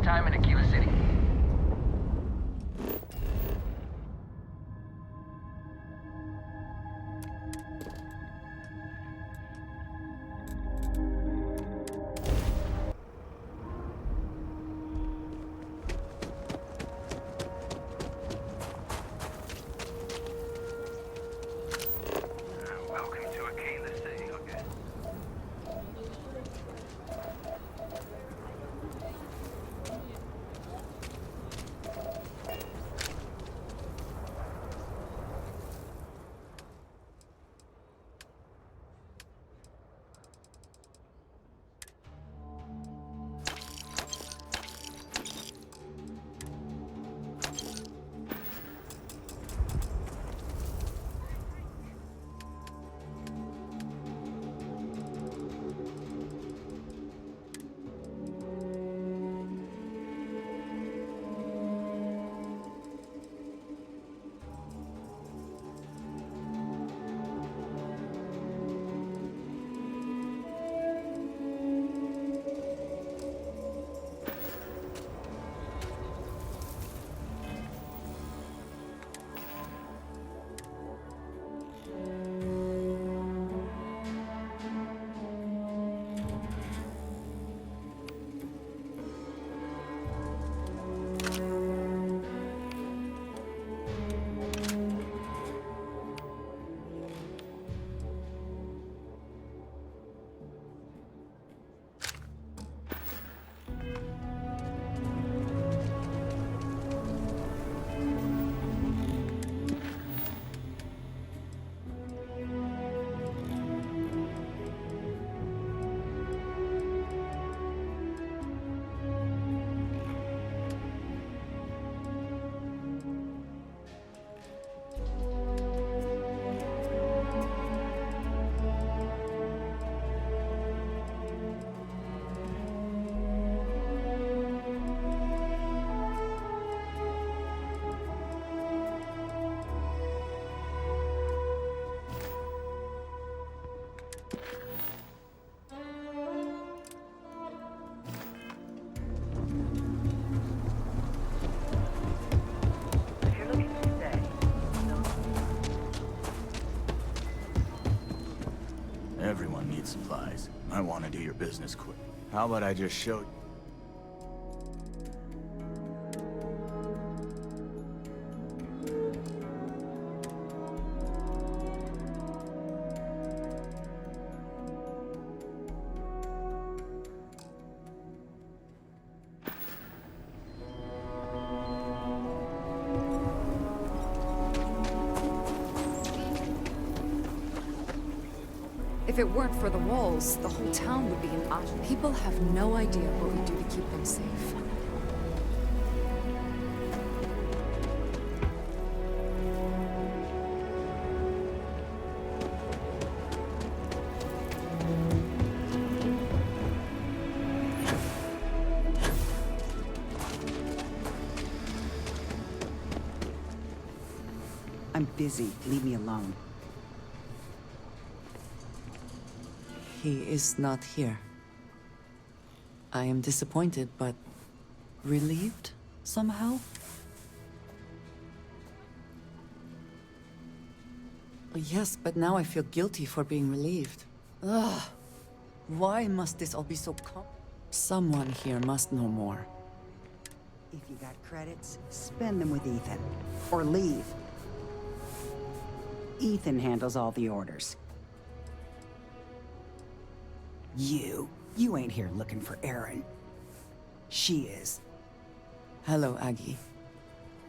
time in Aquila City. Welcome to Aquila City, okay? If you're looking to stay, Everyone needs supplies. I want to do your business quick. How about I just show you? If it weren't for the walls, the whole town would be in ash. People have no idea what we do to keep them safe. I'm busy. Leave me alone. He is not here. I am disappointed, but relieved somehow? Yes, but now I feel guilty for being relieved. Ugh. Why must this all be so Someone here must know more. If you got credits, spend them with Ethan. Or leave. Ethan handles all the orders. You ain't here looking for Erin. She is. Hello, Aggie.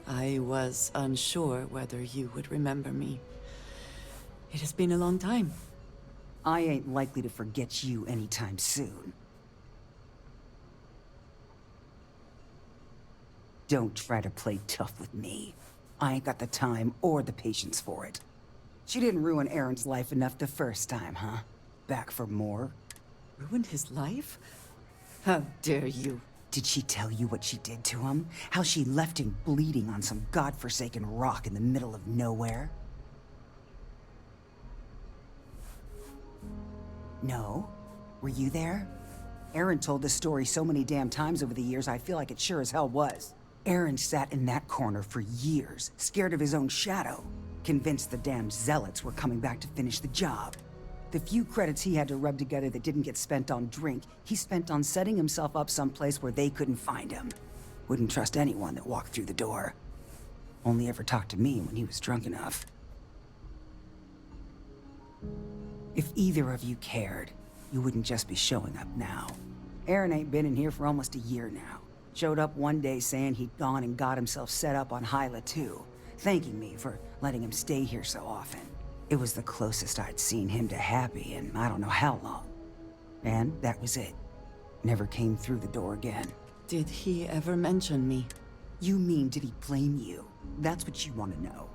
I was unsure whether you would remember me. It has been a long time. I ain't likely to forget you anytime soon. Don't try to play tough with me. I ain't got the time or the patience for it. She didn't ruin Aaron's life enough the first time, huh? Back for more? Ruined his life? How dare you? Did she tell you what she did to him? How she left him bleeding on some godforsaken rock in the middle of nowhere? No? Were you there? Aaron told this story so many damn times over the years, I feel like it sure as hell was. Aaron sat in that corner for years, scared of his own shadow, convinced the damn zealots were coming back to finish the job. The few credits he had to rub together that didn't get spent on drink, he spent on setting himself up someplace where they couldn't find him. Wouldn't trust anyone that walked through the door. Only ever talked to me when he was drunk enough. If either of you cared, you wouldn't just be showing up now. Aaron ain't been in here for almost a year now. Showed up one day saying he'd gone and got himself set up on Hyla too, thanking me for letting him stay here so often. It was the closest I'd seen him to happy in I don't know how long. And that was it. Never came through the door again. Did he ever mention me? You mean, did he blame you? That's what you want to know.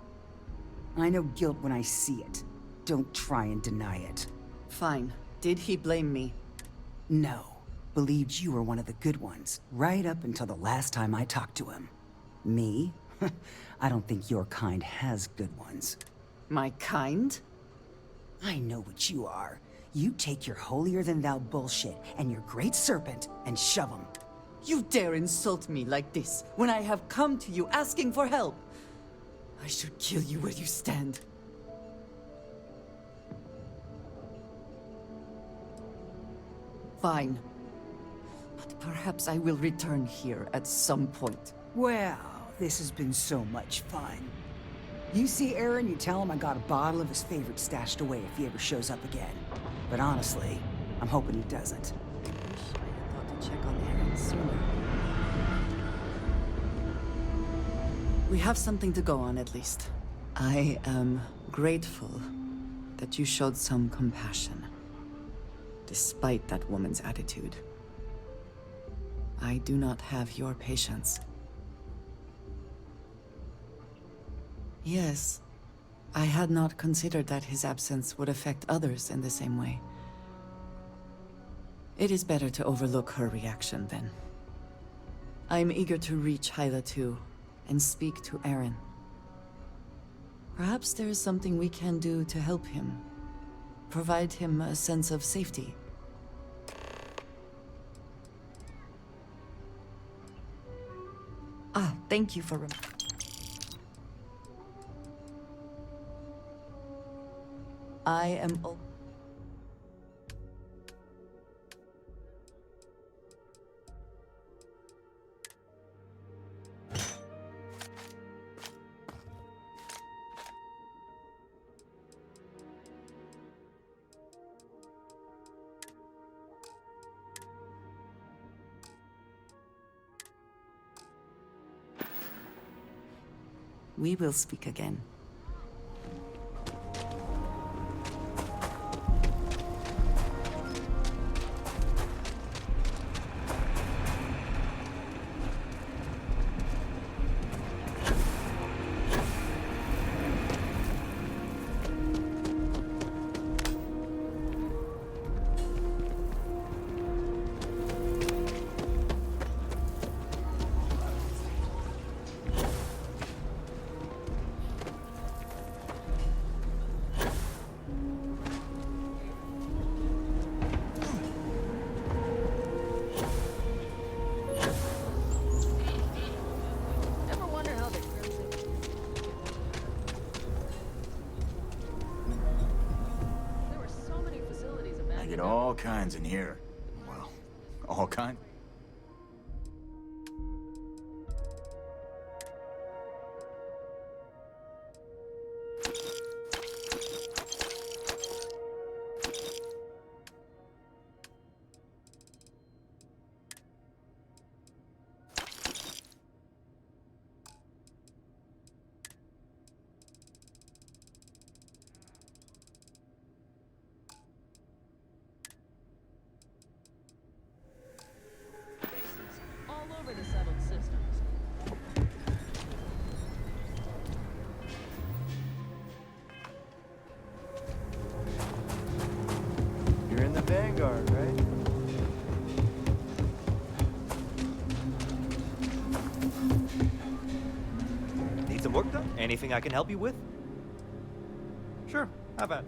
I know guilt when I see it. Don't try and deny it. Fine. Did he blame me? No. Believed you were one of the good ones, right up until the last time I talked to him. Me? I don't think your kind has good ones. My kind? I know what you are. You take your holier-than-thou bullshit and your great serpent and shove 'em. You dare insult me like this when I have come to you asking for help. I should kill you where you stand. Fine. But perhaps I will return here at some point. Well, this has been so much fun. You see Aaron, you tell him I got a bottle of his favorite stashed away if he ever shows up again. But honestly, I'm hoping he doesn't. I wish I had thought to check on Aaron sooner. We have something to go on at least. I am grateful that you showed some compassion, despite that woman's attitude. I do not have your patience. Yes, I had not considered that his absence would affect others in the same way. It is better to overlook her reaction then. I'm eager to reach Hyla too, and speak to Aaron. Perhaps there is something we can do to help him. Provide him a sense of safety. Ah, thank you for I am We will speak again. Get all kinds in here. Well, all kinds. You're in the Vanguard, right? Need some work done? Anything I can help you with? Sure, how about?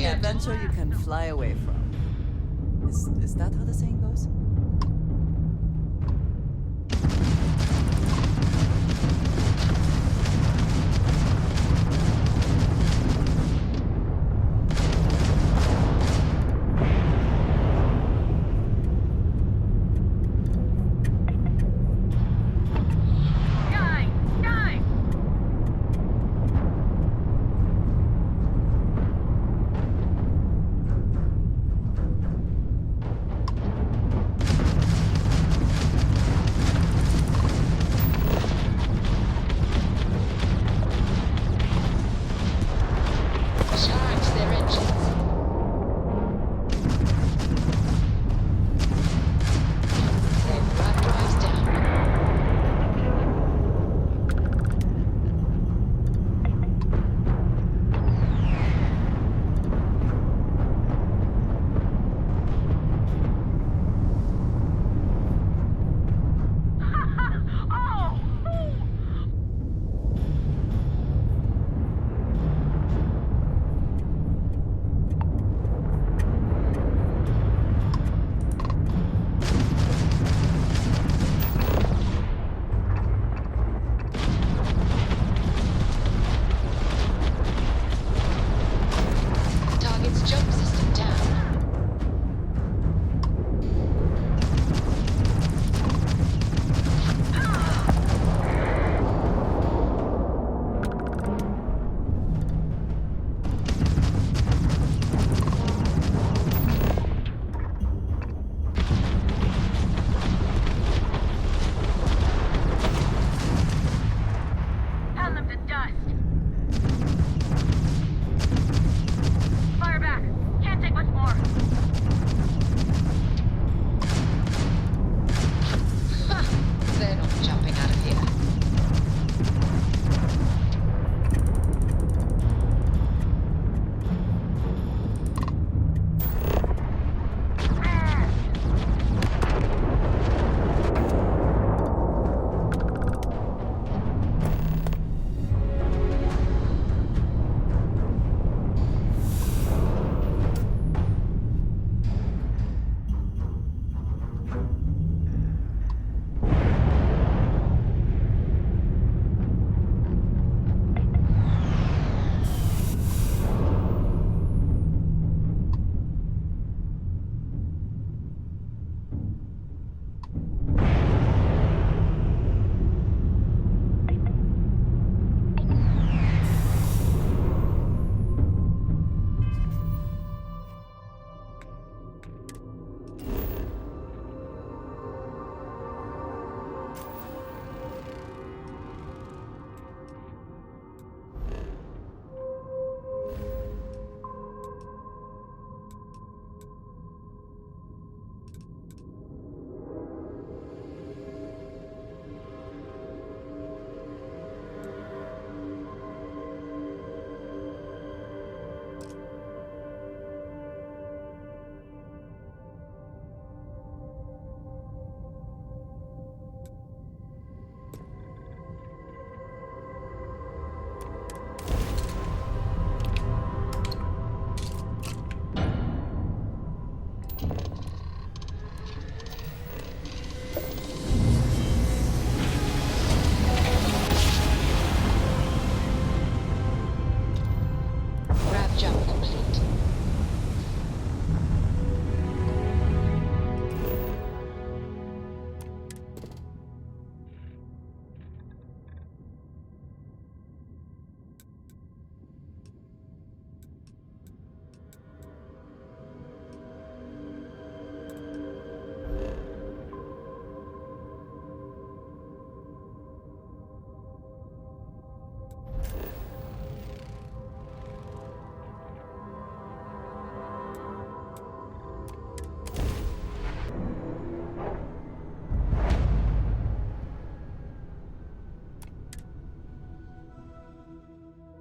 adventure you can fly away from. Is that how the saying goes? Charge their engines. Their drive drives down. Target's jump system down. Pound them to dust. Fire back. Can't take much more. They're not jumping out of here. Grav jump complete.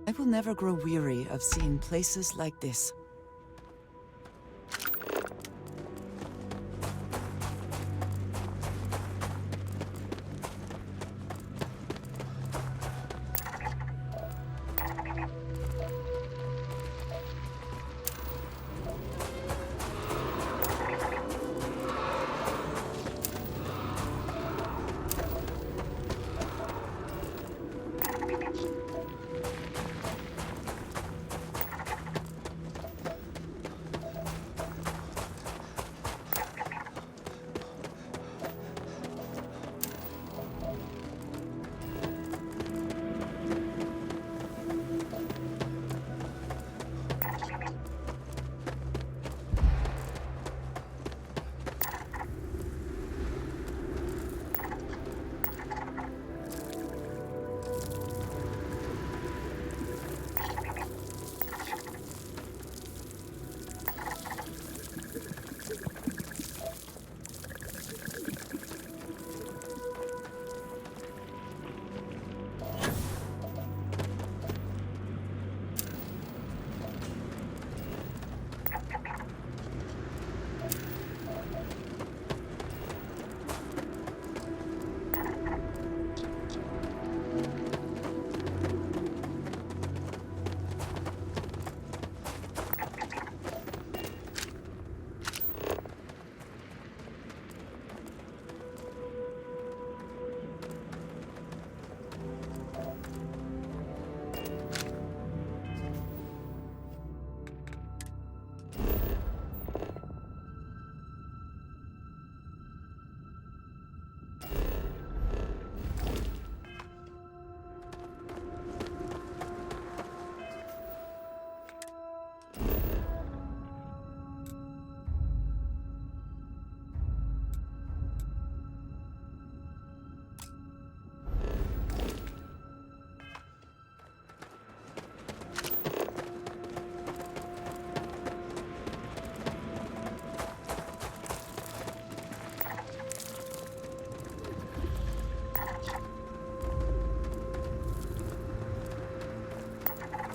I will never grow weary of seeing places like this.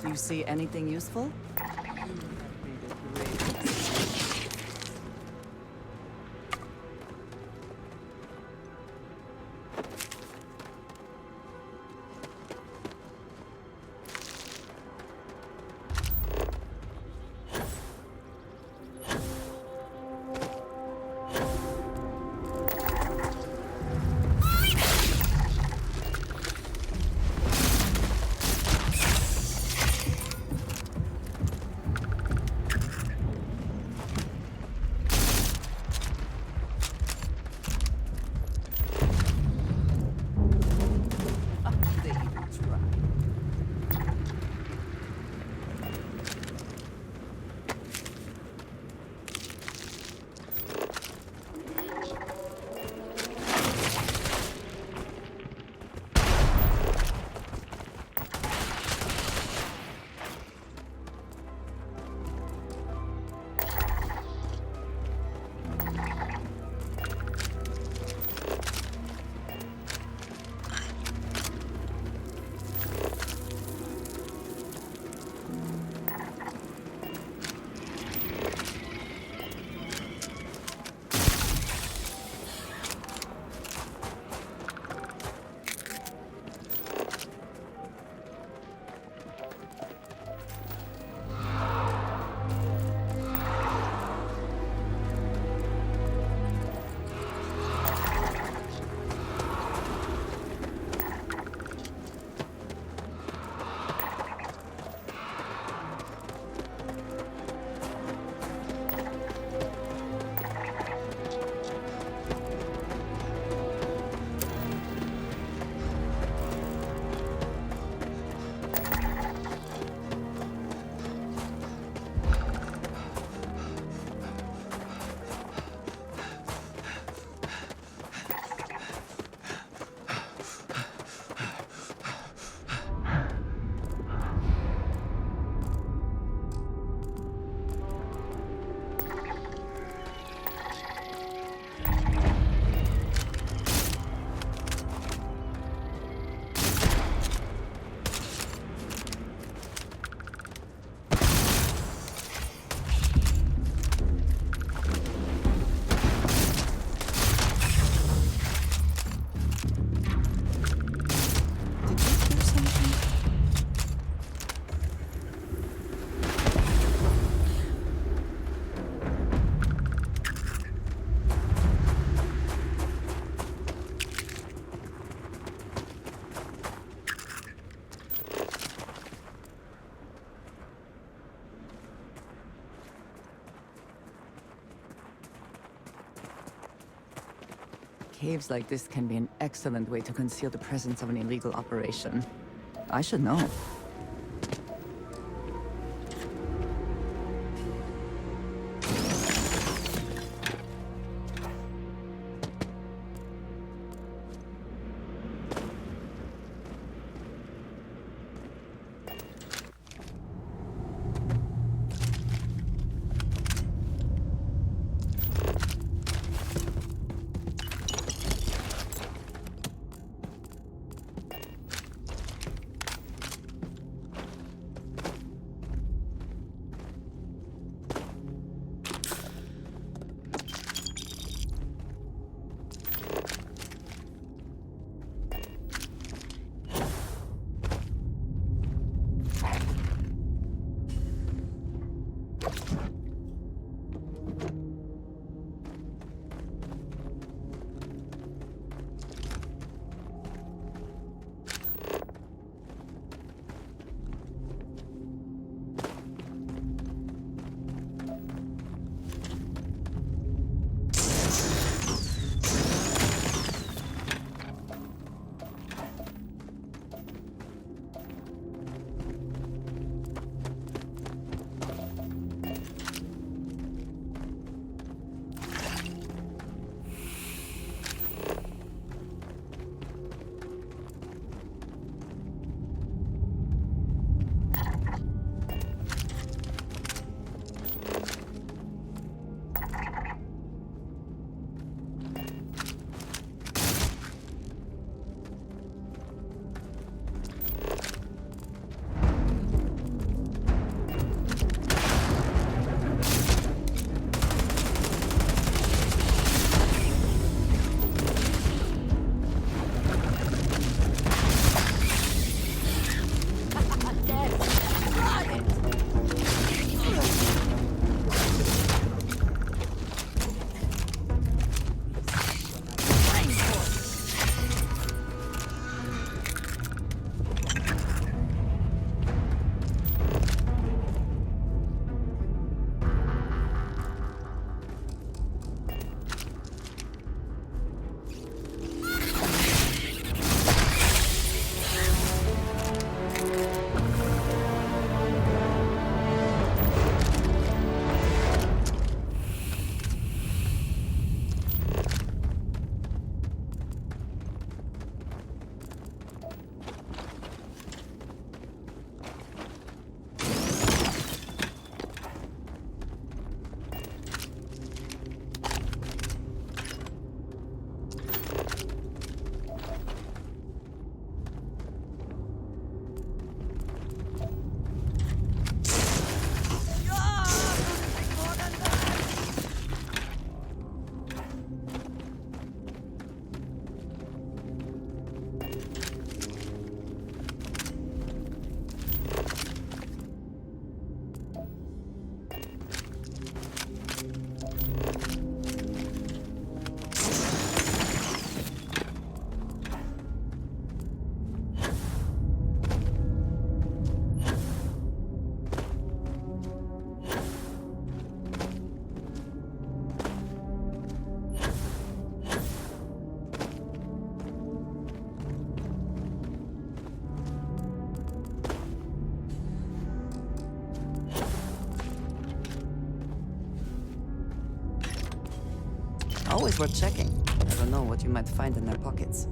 Do you see anything useful? Caves like this can be an excellent way to conceal the presence of an illegal operation. I should know. always worth checking. Never know what you might find in their pockets.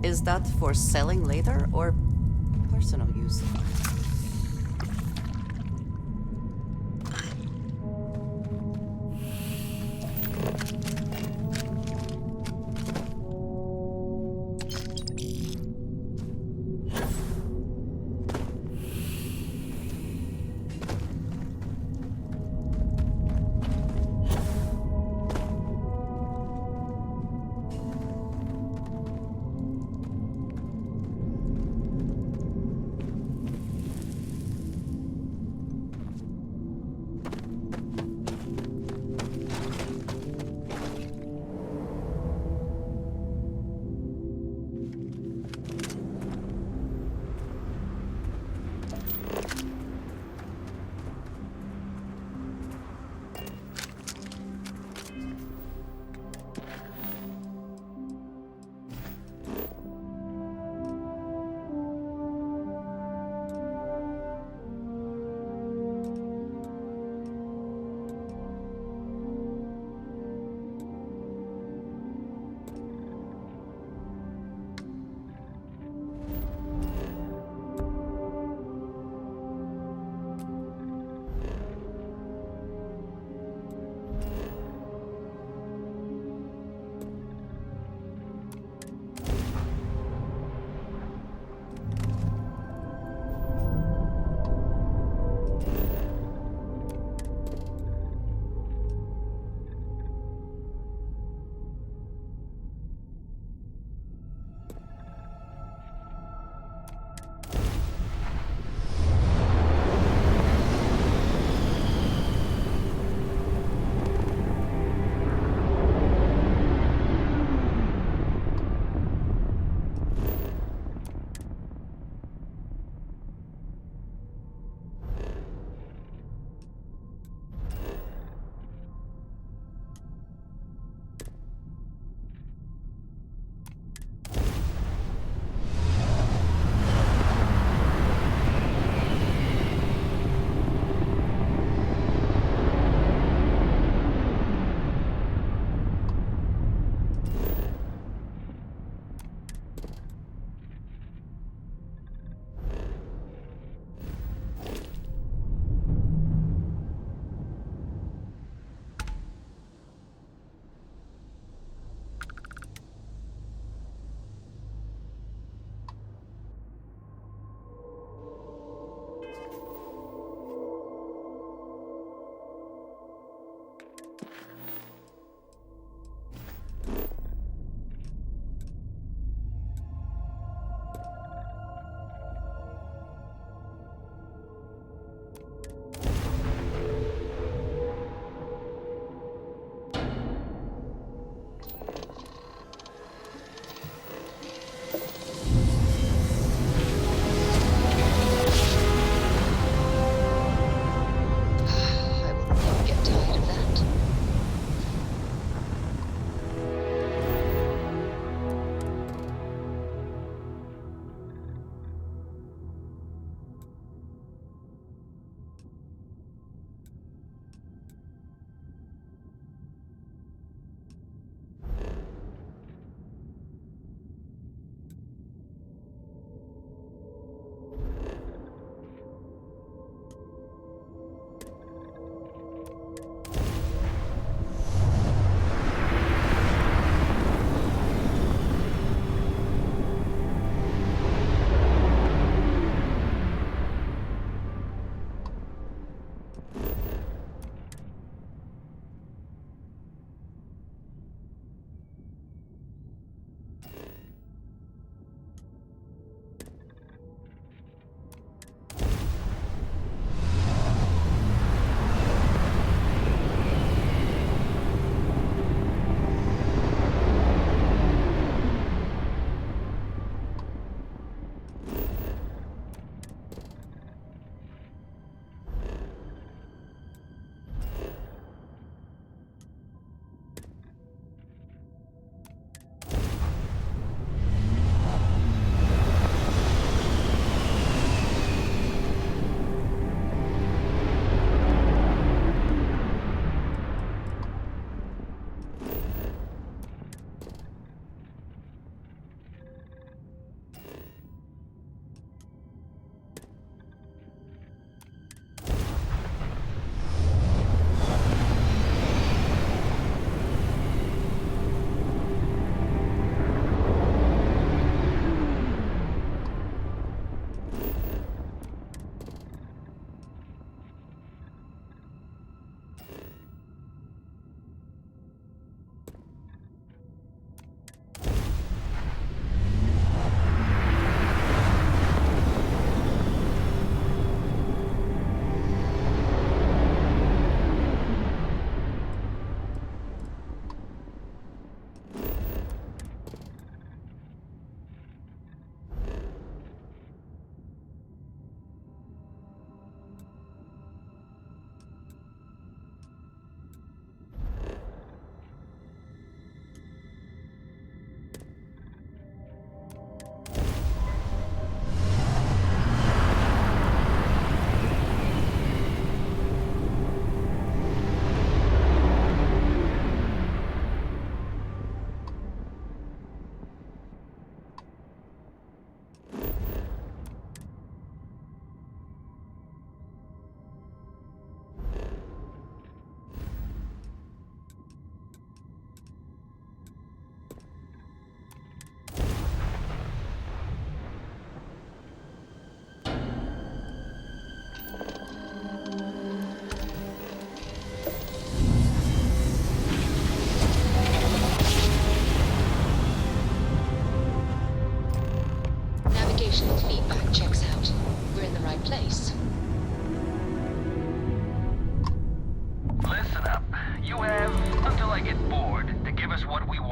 Is that for selling later or personal use?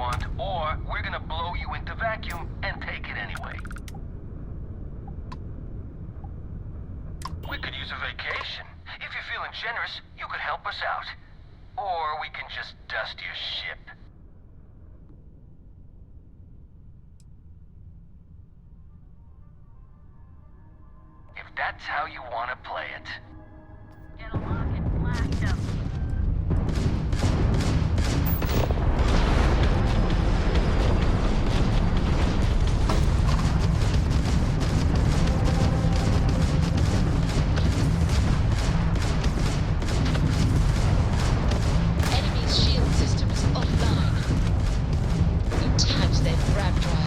want, or we're gonna blow you into vacuum and take it anyway. We could use a vacation. If you're feeling generous, you could help us out. Or we can just dust your ship. If that's how you want to play it. Get a lock and blast them. Enemy's shield system is offline. You tagged their grab drive.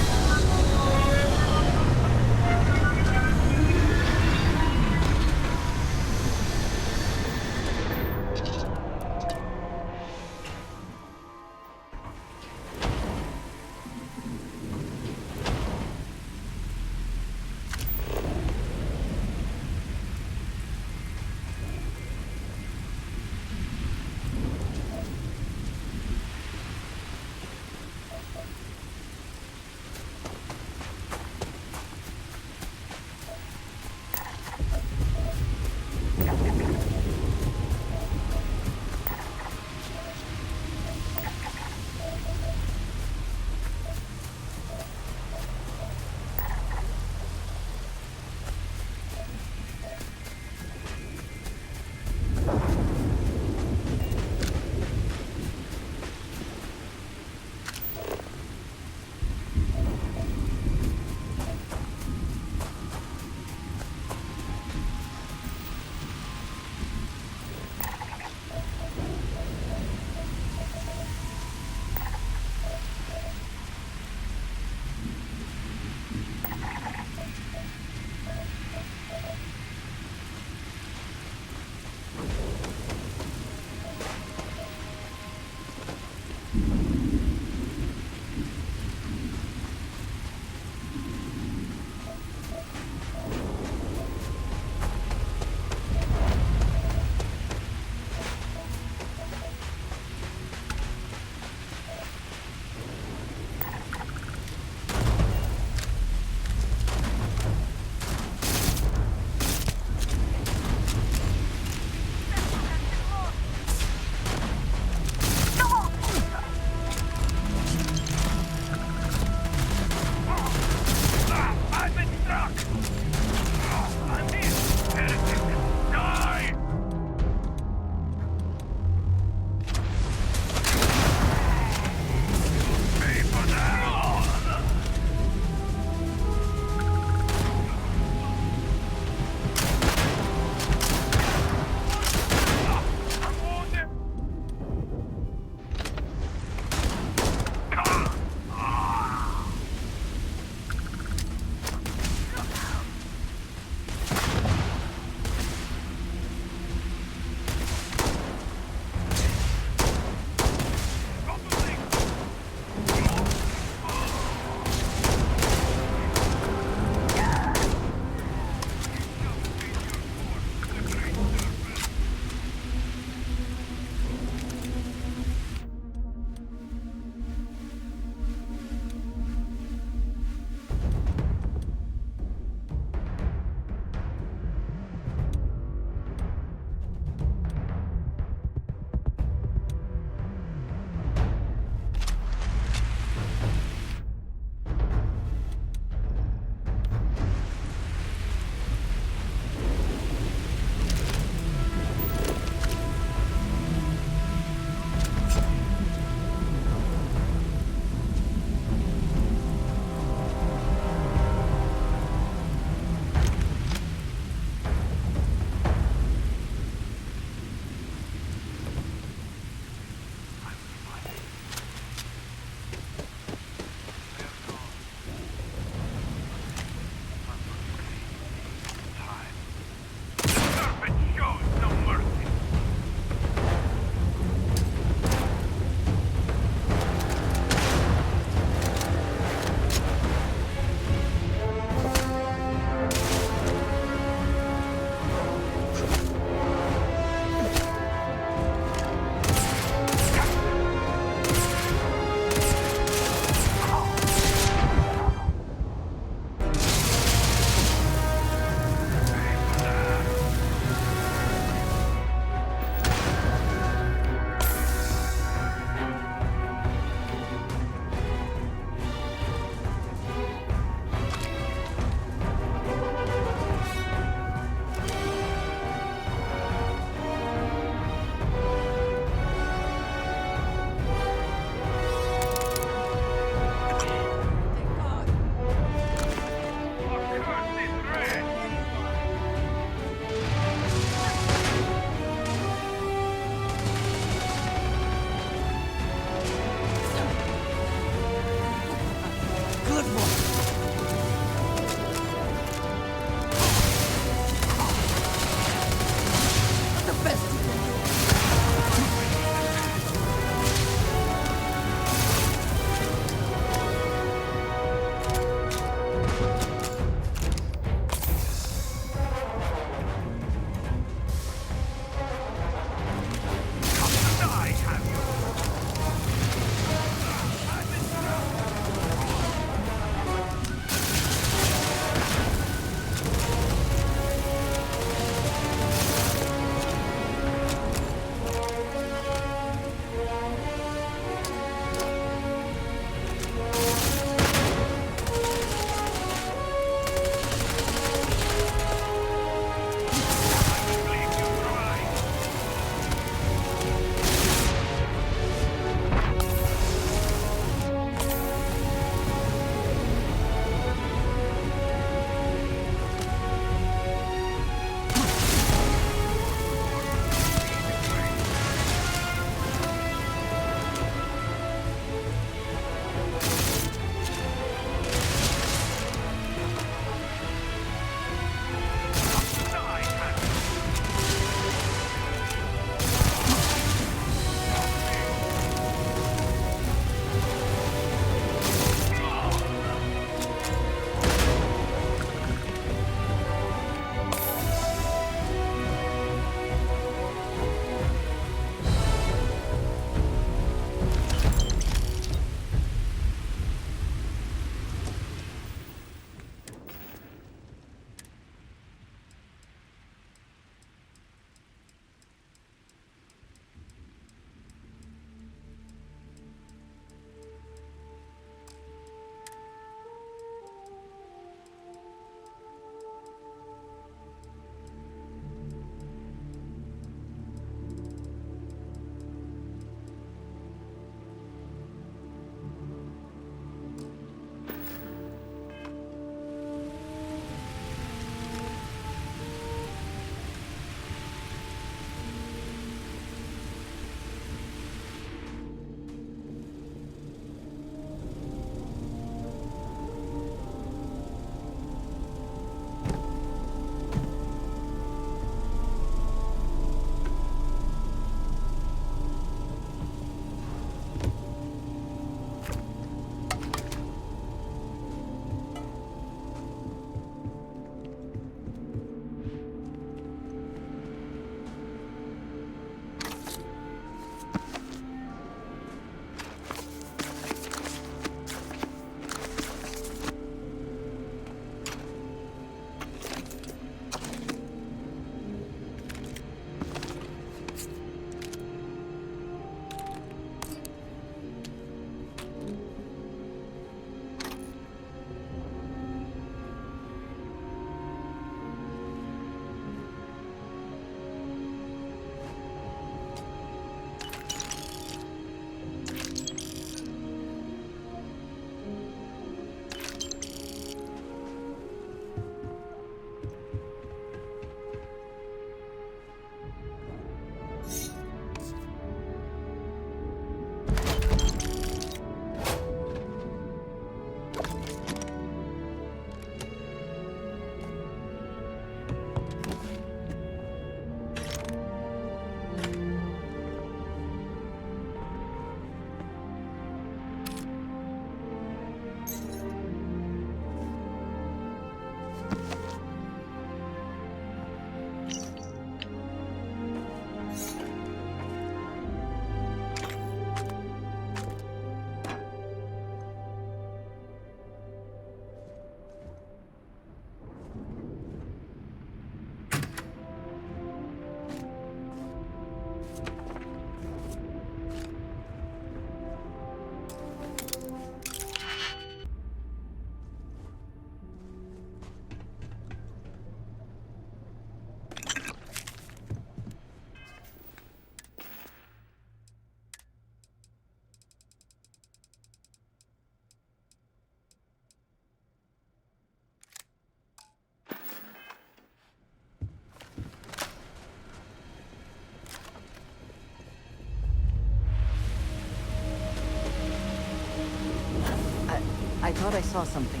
thought I saw something.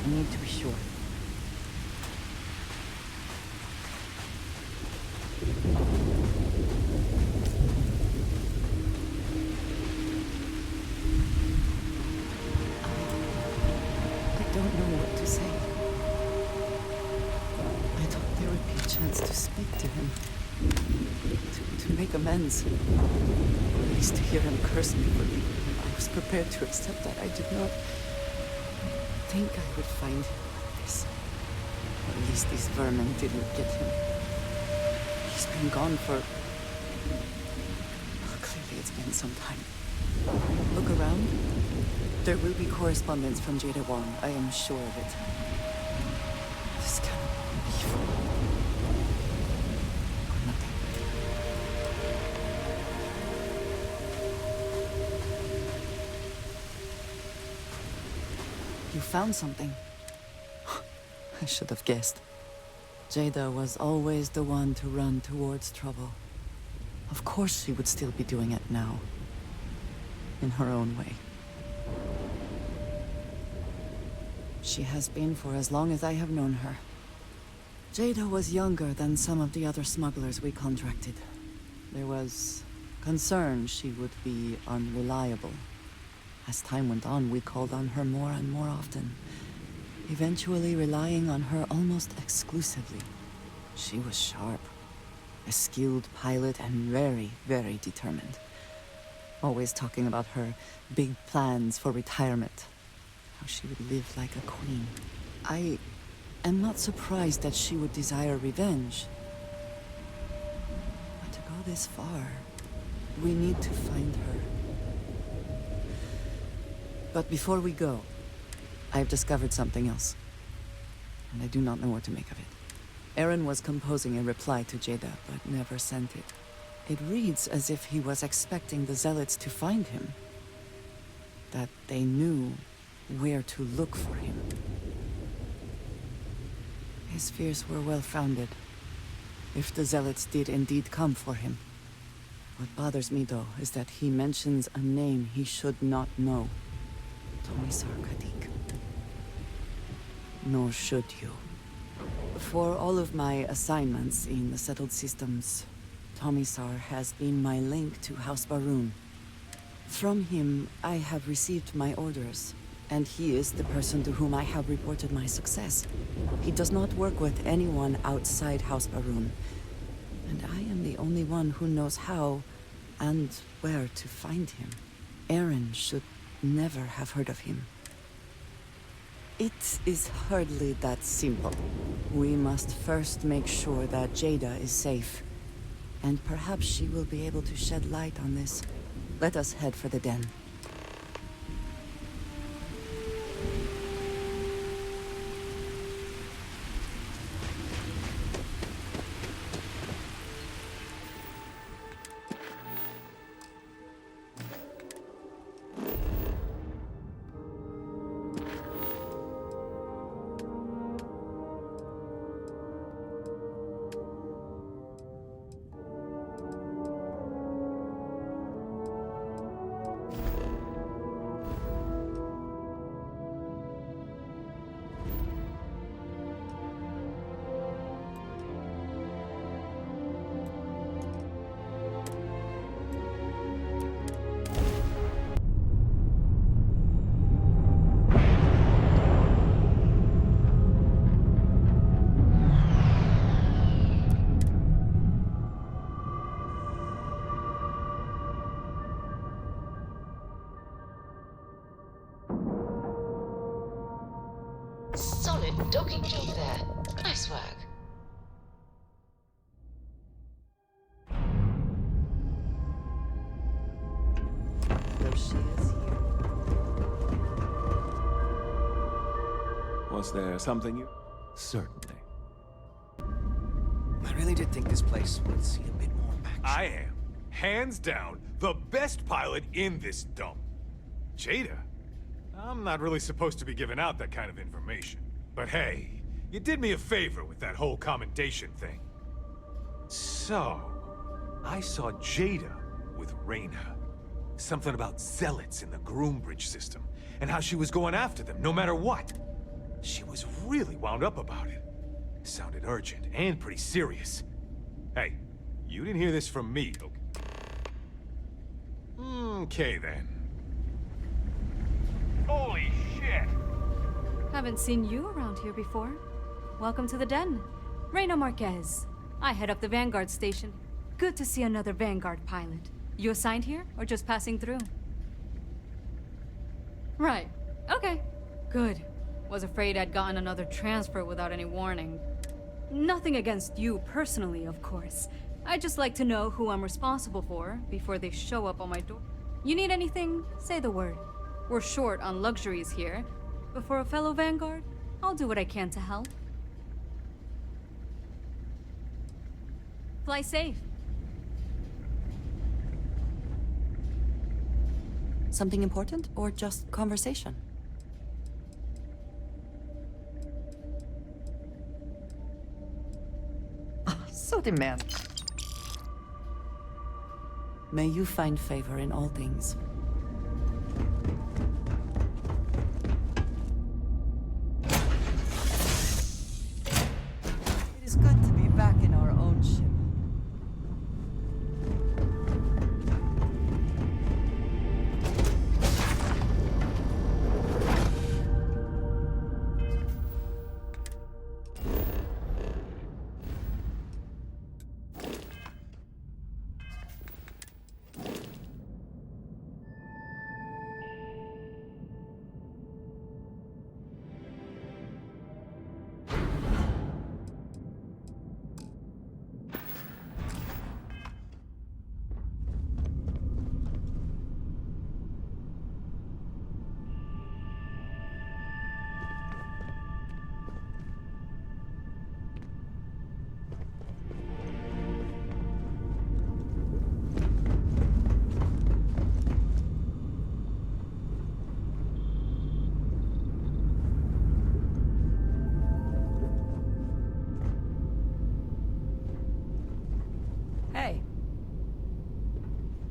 I need to be sure. I don't know what to say. I thought there would be a chance to speak to him. To make amends. Or at least to hear him curse me for leaving him. I was prepared to accept that. I did not think I would find him like this. Or at least these vermin didn't get him. He's been gone for... Well, clearly it's been some time. Look around. There will be correspondence from Jada Wong. I am sure of it. This cannot be evil. Or nothing. You found something. I should have guessed. Jada was always the one to run towards trouble. Of course she would still be doing it now. In her own way. She has been for as long as I have known her. Jada was younger than some of the other smugglers we contracted. There was concern she would be unreliable. As time went on, we called on her more and more often, eventually relying on her almost exclusively. She was sharp, a skilled pilot and very, very determined. Always talking about her big plans for retirement. How she would live like a queen. I am not surprised that she would desire revenge. But to go this far, we need to find her. But before we go, I've discovered something else. And I do not know what to make of it. Aaron was composing a reply to Jada, but never sent it. It reads as if he was expecting the Zealots to find him. That they knew where to look for him. His fears were well-founded, if the Zealots did indeed come for him. What bothers me, though, is that he mentions a name he should not know. Tomisar Kadik. Nor should you. For all of my assignments in the settled systems, Tomisar has been my link to House Baroon. From him, I have received my orders, and he is the person to whom I have reported my success. He does not work with anyone outside House Baroon, and I am the only one who knows how and where to find him. Aaron should never have heard of him. It is hardly that simple. We must first make sure that Jada is safe, and perhaps she will be able to shed light on this. Let us head for the den. Solid docking job there. Nice work. There she is here. Was there something you... Certainly. I really did think this place would see a bit more action. I am, hands down, the best pilot in this dump. Jada? I'm not really supposed to be giving out that kind of information. But hey, you did me a favor with that whole commendation thing. So, I saw Jada with Reyna. Something about zealots in the Groombridge system, and how she was going after them no matter what. She was really wound up about it. Sounded urgent and pretty serious. Hey, you didn't hear this from me, okay? Okay then. Holy shit! Haven't seen you around here before. Welcome to the den. Reina Marquez. I head up the Vanguard station. Good to see another Vanguard pilot. You assigned here, or just passing through? Right. Okay. Good. Was afraid I'd gotten another transfer without any warning. Nothing against you personally, of course. I'd just like to know who I'm responsible for before they show up on my door. You need anything? Say the word. We're short on luxuries here, but for a fellow Vanguard, I'll do what I can to help. Fly safe. Something important, or just conversation? So demand. May you find favor in all things. It is good to be back in our own ship.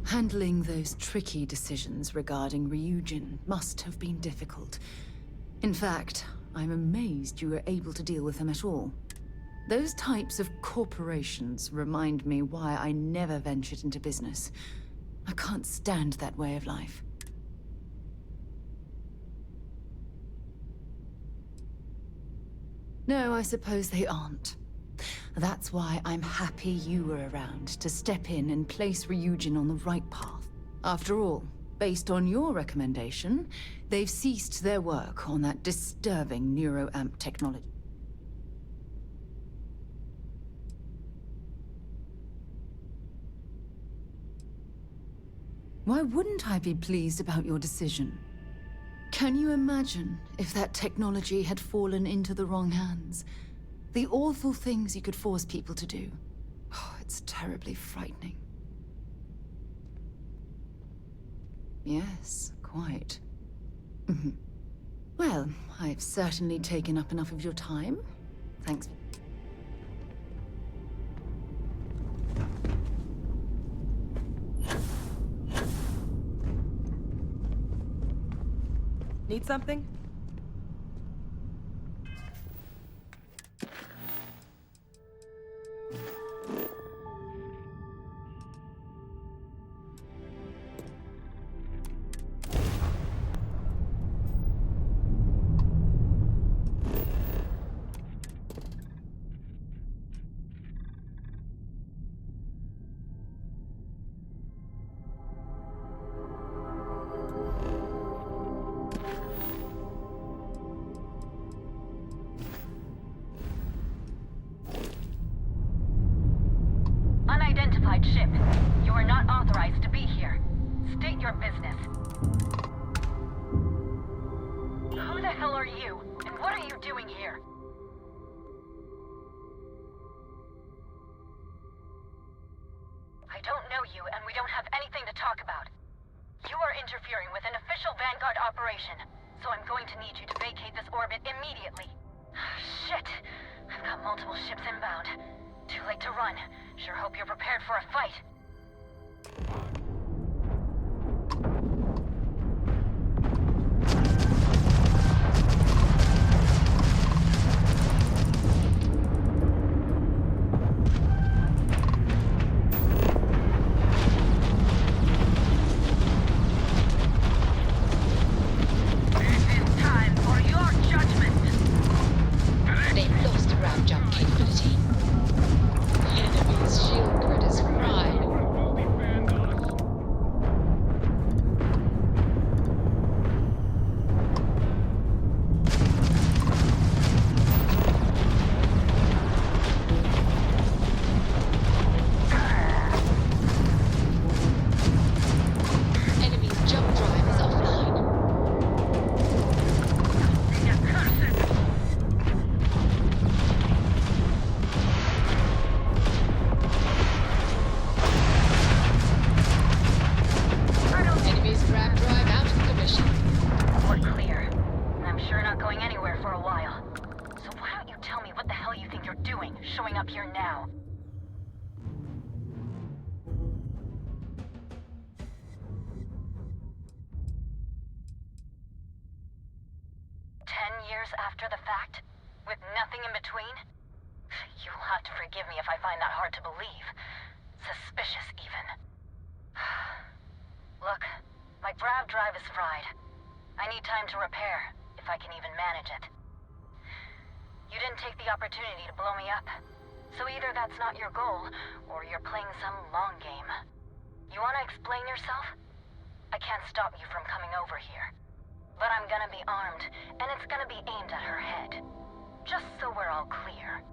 Handling those tricky decisions regarding Ryujin must have been difficult. In fact, I'm amazed you were able to deal with them at all. Those types of corporations remind me why I never ventured into business. I can't stand that way of life. No, I suppose they aren't. That's why I'm happy you were around to step in and place Ryujin on the right path. After all, based on your recommendation, they've ceased their work on that disturbing neuroamp technology. Why wouldn't I be pleased about your decision? Can you imagine if that technology had fallen into the wrong hands? The awful things you could force people to do. Oh, it's terribly frightening. Yes, quite. Well, I've certainly taken up enough of your time. Thanks. Need something? Unidentified ship. You are not authorized to be here. State your business. Who the hell are you? And what are you doing here? I don't know you, and we don't have anything to talk about. You are interfering with an official Vanguard operation, so I'm going to need you to vacate this orbit immediately. Shit! I've got multiple ships inbound. Too late to run. Sure hope you're prepared for a fight. up here now. Years after the fact? With nothing in between? You'll have to forgive me if I find that hard to believe. Suspicious, even. Look, my grav drive is fried. I need time to repair, if I can even manage it. You didn't take the opportunity to blow me up. So either that's not your goal, or you're playing some long game. You wanna explain yourself? I can't stop you from coming over here. But I'm gonna be armed, and it's gonna be aimed at her head. Just so we're all clear.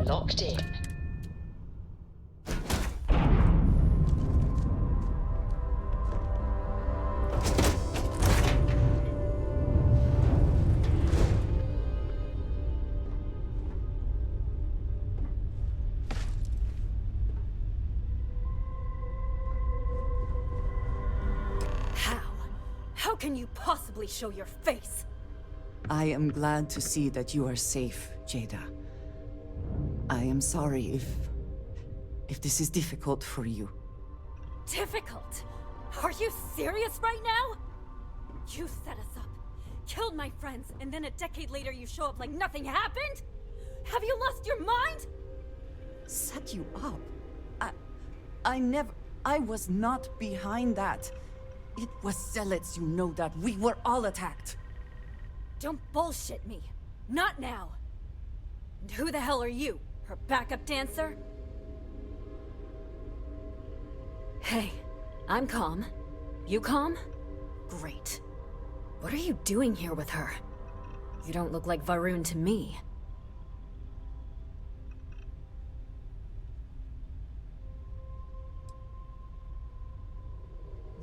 Locked in. How can you possibly show your face? I am glad to see that you are safe, Jada. I am sorry if this is difficult for you. Difficult? Are you serious right now? You set us up, killed my friends, and then a decade later you show up like nothing happened? Have you lost your mind? Set you up? I was not behind that. It was zealots, you know that. We were all attacked. Don't bullshit me. Not now. And who the hell are you? Her backup dancer? Hey, I'm calm. You calm? Great. What are you doing here with her? You don't look like Varun to me.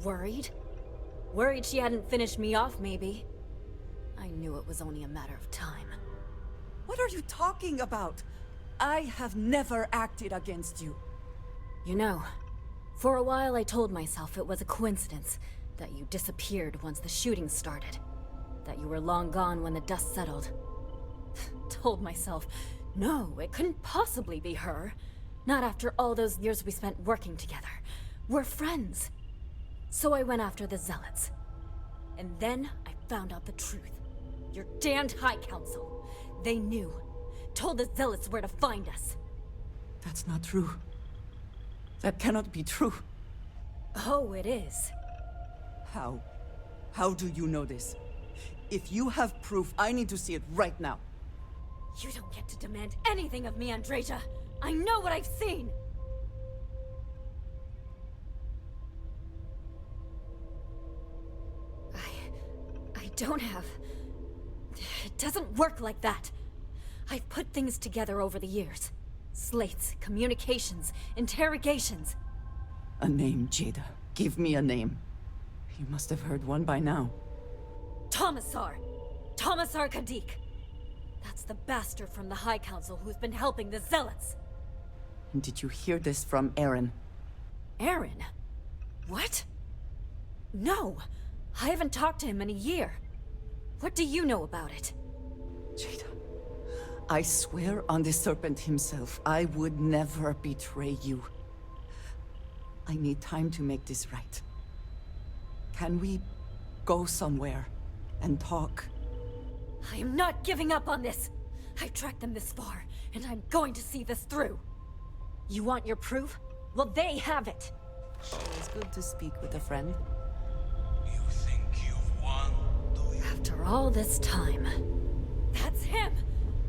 Worried? Worried she hadn't finished me off, maybe. I knew it was only a matter of time. What are you talking about? I have never acted against you. You know, for a while I told myself it was a coincidence that you disappeared once the shooting started. That you were long gone when the dust settled. Told myself, no, it couldn't possibly be her. Not after all those years we spent working together. We're friends. So I went after the Zealots. And then I found out the truth. Your damned High Council. They knew. Told the Zealots where to find us. That's not true. That cannot be true. Oh, it is. How? How do you know this? If you have proof, I need to see it right now. You don't get to demand anything of me, Andreja. I know what I've seen! I don't have... It doesn't work like that. I've put things together over the years. Slates, communications, interrogations. A name, Jada. Give me a name. You must have heard one by now. Tomasar. Tomasar Kadik. That's the bastard from the High Council who's been helping the Zealots. And did you hear this from Aaron? Aaron? What? No. I haven't talked to him in a year. What do you know about it? Jada, I swear on the Serpent himself, I would never betray you. I need time to make this right. Can we go somewhere and talk? I am not giving up on this! I've tracked them this far, and I'm going to see this through! You want your proof? Well, they have it! It's good to speak with a friend. You think you've won, do you? After all this time... That's him!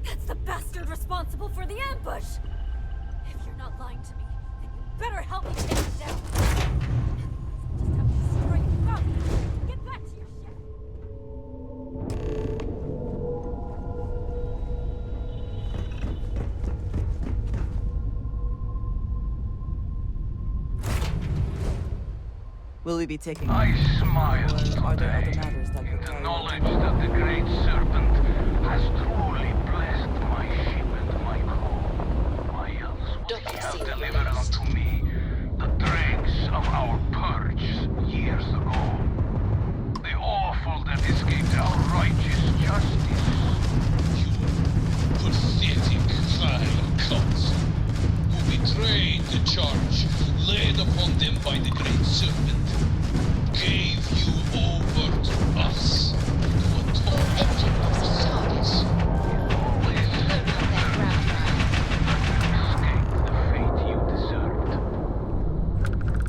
That's the bastard responsible for the ambush! If you're not lying to me, then you better help me take him down! Just have to destroy you. Go! Get back to your ship! Will we be taking... I smile Or are there today other matters that in the require... knowledge that the Great Serpent has truly blessed my ship and my crew. Why else would he have delivered unto me the dregs of our purge years ago? The awful that escaped our righteous justice. You pathetic vile council, who betrayed the charge laid upon them by the Great Serpent, gave you over to us, to a torture of facades. Always had the escape the fate you deserved.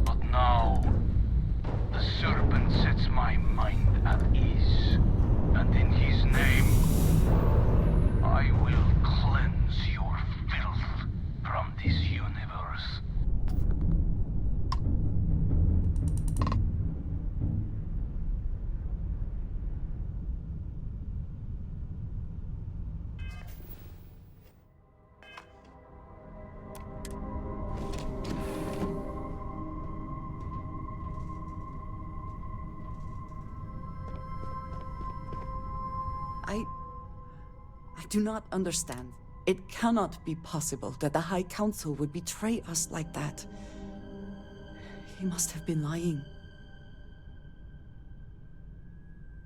But now, the serpent sets my mind at ease, and in his name, I will cleanse your filth from this universe. I do not understand. It cannot be possible that the High Council would betray us like that. He must have been lying.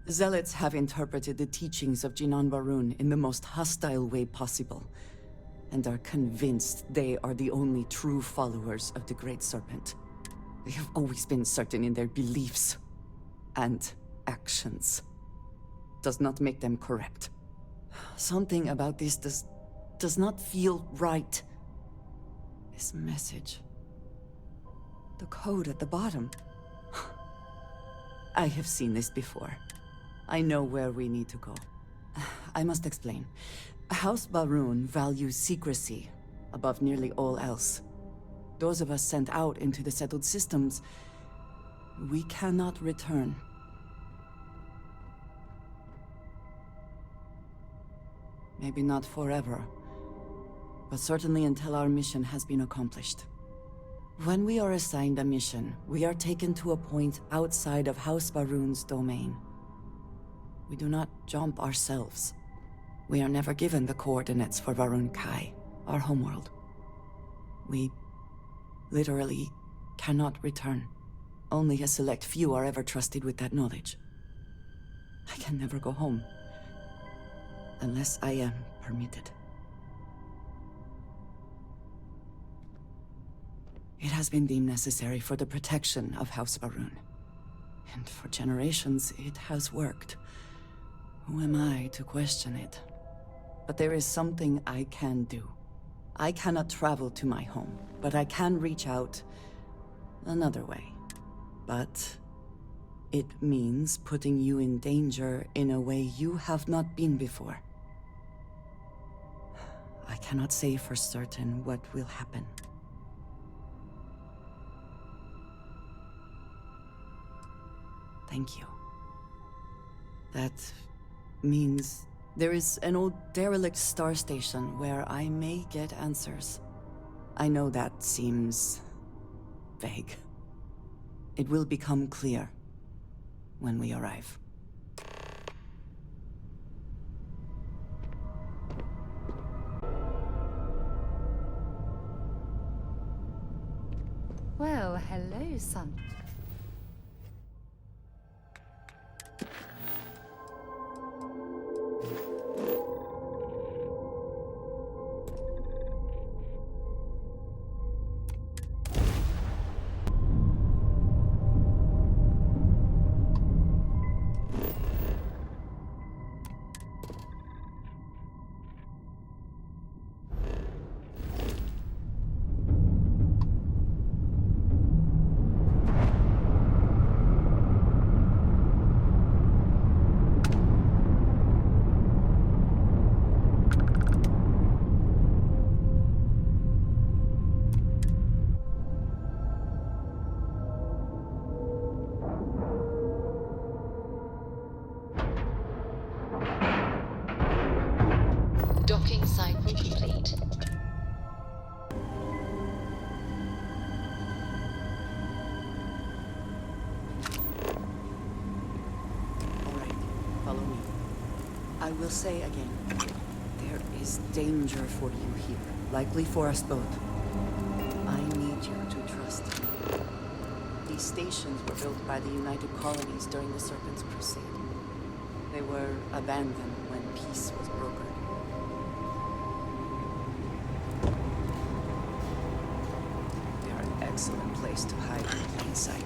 Zealots have interpreted the teachings of Jinan Barun in the most hostile way possible, and are convinced they are the only true followers of the Great Serpent. They have always been certain in their beliefs and actions. Does not make them correct. Something about this does not feel right. This message. The code at the bottom. I have seen this before. I know where we need to go. I must explain. House Barun values secrecy above nearly all else. Those of us sent out into the settled systems, we cannot return. Maybe not forever, but certainly until our mission has been accomplished. When we are assigned a mission, we are taken to a point outside of House Barun's domain. We do not jump ourselves. We are never given the coordinates for Varun Kai, our homeworld. We literally cannot return. Only a select few are ever trusted with that knowledge. I can never go home. Unless I am permitted. It has been deemed necessary for the protection of House Barun. And for generations, it has worked. Who am I to question it? But there is something I can do. I cannot travel to my home, but I can reach out another way. But it means putting you in danger in a way you have not been before. I cannot say for certain what will happen. Thank you. That means there is an old derelict star station where I may get answers. I know that seems vague. It will become clear when we arrive. Well, hello, son. Docking cycle complete. Alright, follow me. I will say again, there is danger for you here. Likely for us both. I need you to trust me. These stations were built by the United Colonies during the Serpent's Crusade. They were abandoned when peace was brokered. They are an excellent place to hide in plain sight.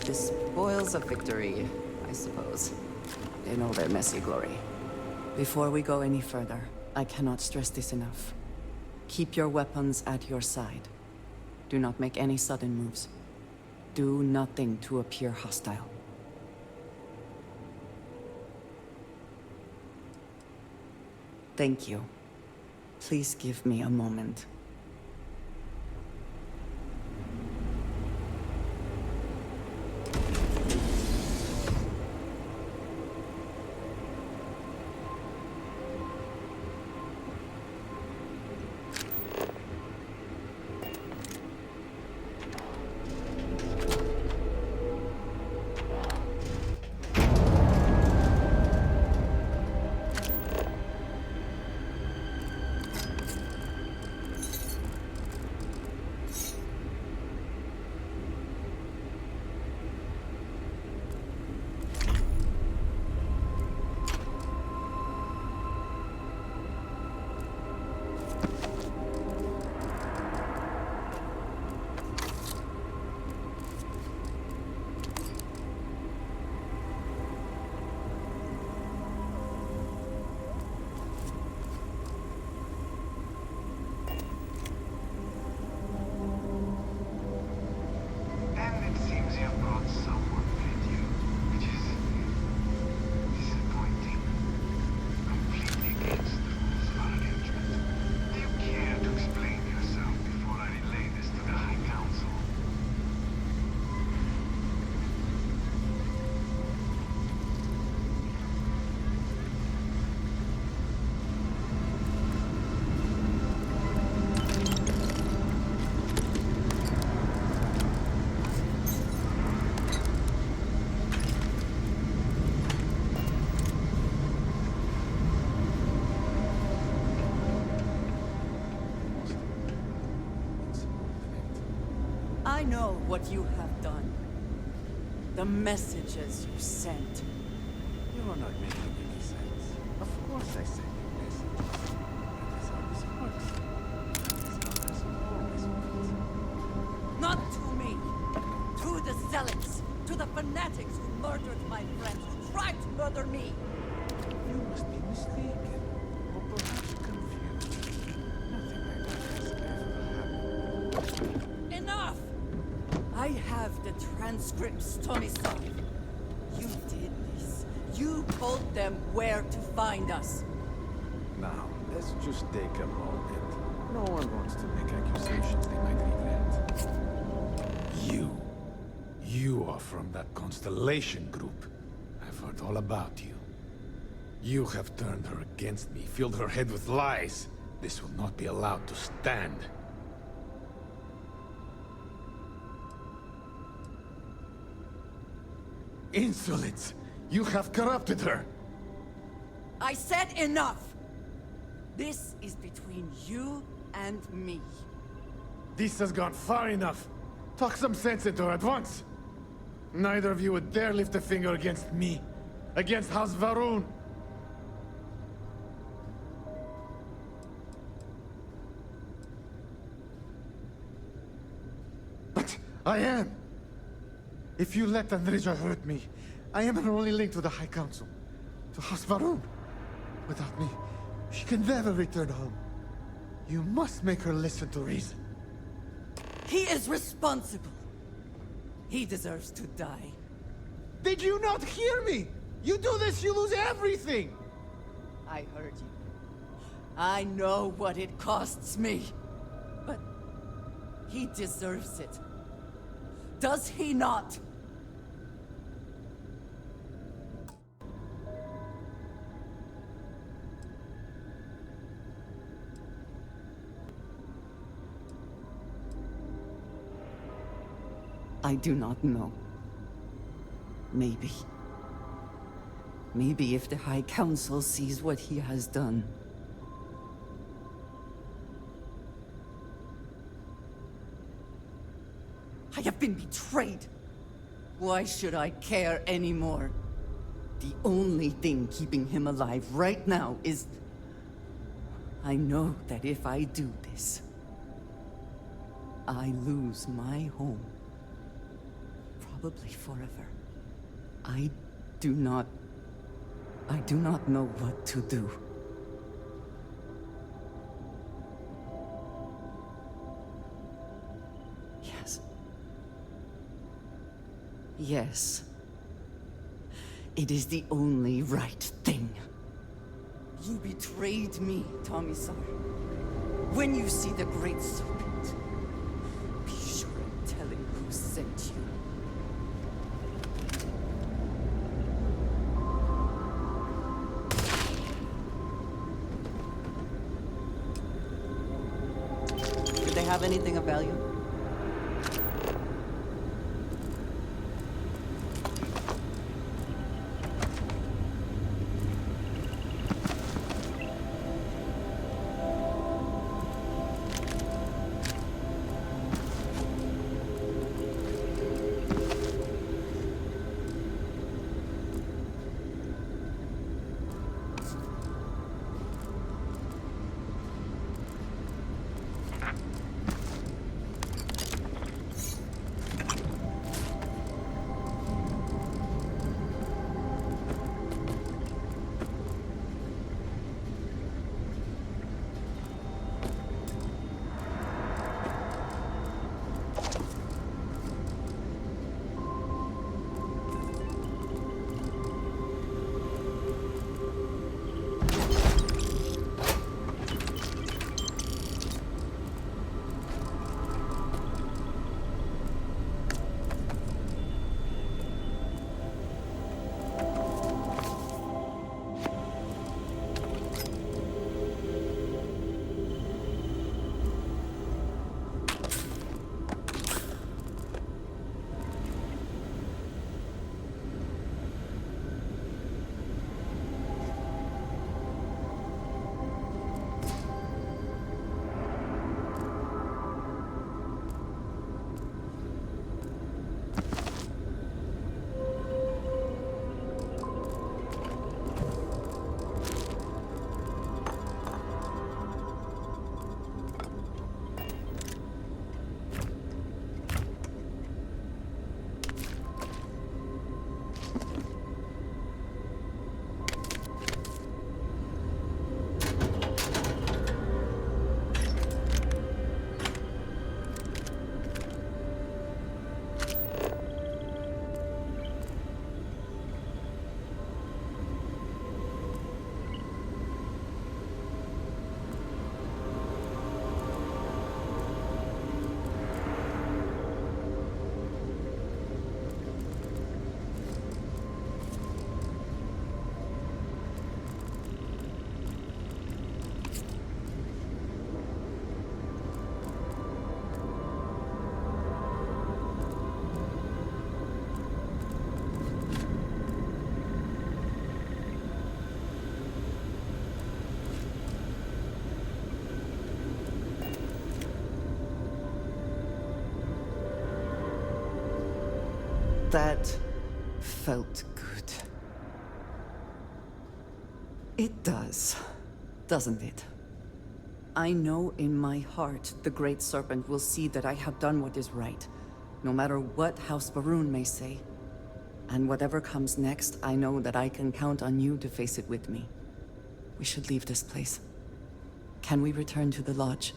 The spoils of victory, I suppose. In all their messy glory. Before we go any further, I cannot stress this enough. Keep your weapons at your side. Do not make any sudden moves. Do nothing to appear hostile. Thank you. Please give me a moment. what you have done. The messages you sent. You are not making any sense. Of course I sent you messages. That is how this works. That is how this always works. Not to me! To the zealots! To the fanatics who murdered my friends, who tried to murder me! You must be mistaken. Or perhaps confused. Nothing like that has ever happened. Enough! I have the transcripts, Tommy-san. You did this. You told them where to find us. Now, let's just take a moment. No one wants to make accusations they might regret. You are from that Constellation group. I've heard all about you. You have turned her against me, filled her head with lies. This will not be allowed to stand. Insolence! You have corrupted her! I said enough! This is between you and me. This has gone far enough. Talk some sense into her at once. Neither of you would dare lift a finger against me. Against House Varun. But I am. If you let Andreja hurt me, I am her only link to the High Council. To House Varun. Without me, she can never return home. You must make her listen to reason. He is responsible. He deserves to die. Did you not hear me? You do this, you lose everything! I heard you. I know what it costs me. But he deserves it. Does he not? I do not know. Maybe. Maybe if the High Council sees what he has done. I have been betrayed. Why should I care anymore? The only thing keeping him alive right now is... I know that if I do this, I lose my home. Probably forever. I do not know what to do. Yes. Yes. It is the only right thing. You betrayed me, Tommy-san. When you see the Great Serpent, be sure and tell him who sent you. Did they have anything of value? That felt good. It does, doesn't it? I know in my heart the Great Serpent will see that I have done what is right, no matter what House Baroon may say. And whatever comes next, I know that I can count on you to face it with me. We should leave this place. Can we return to the lodge?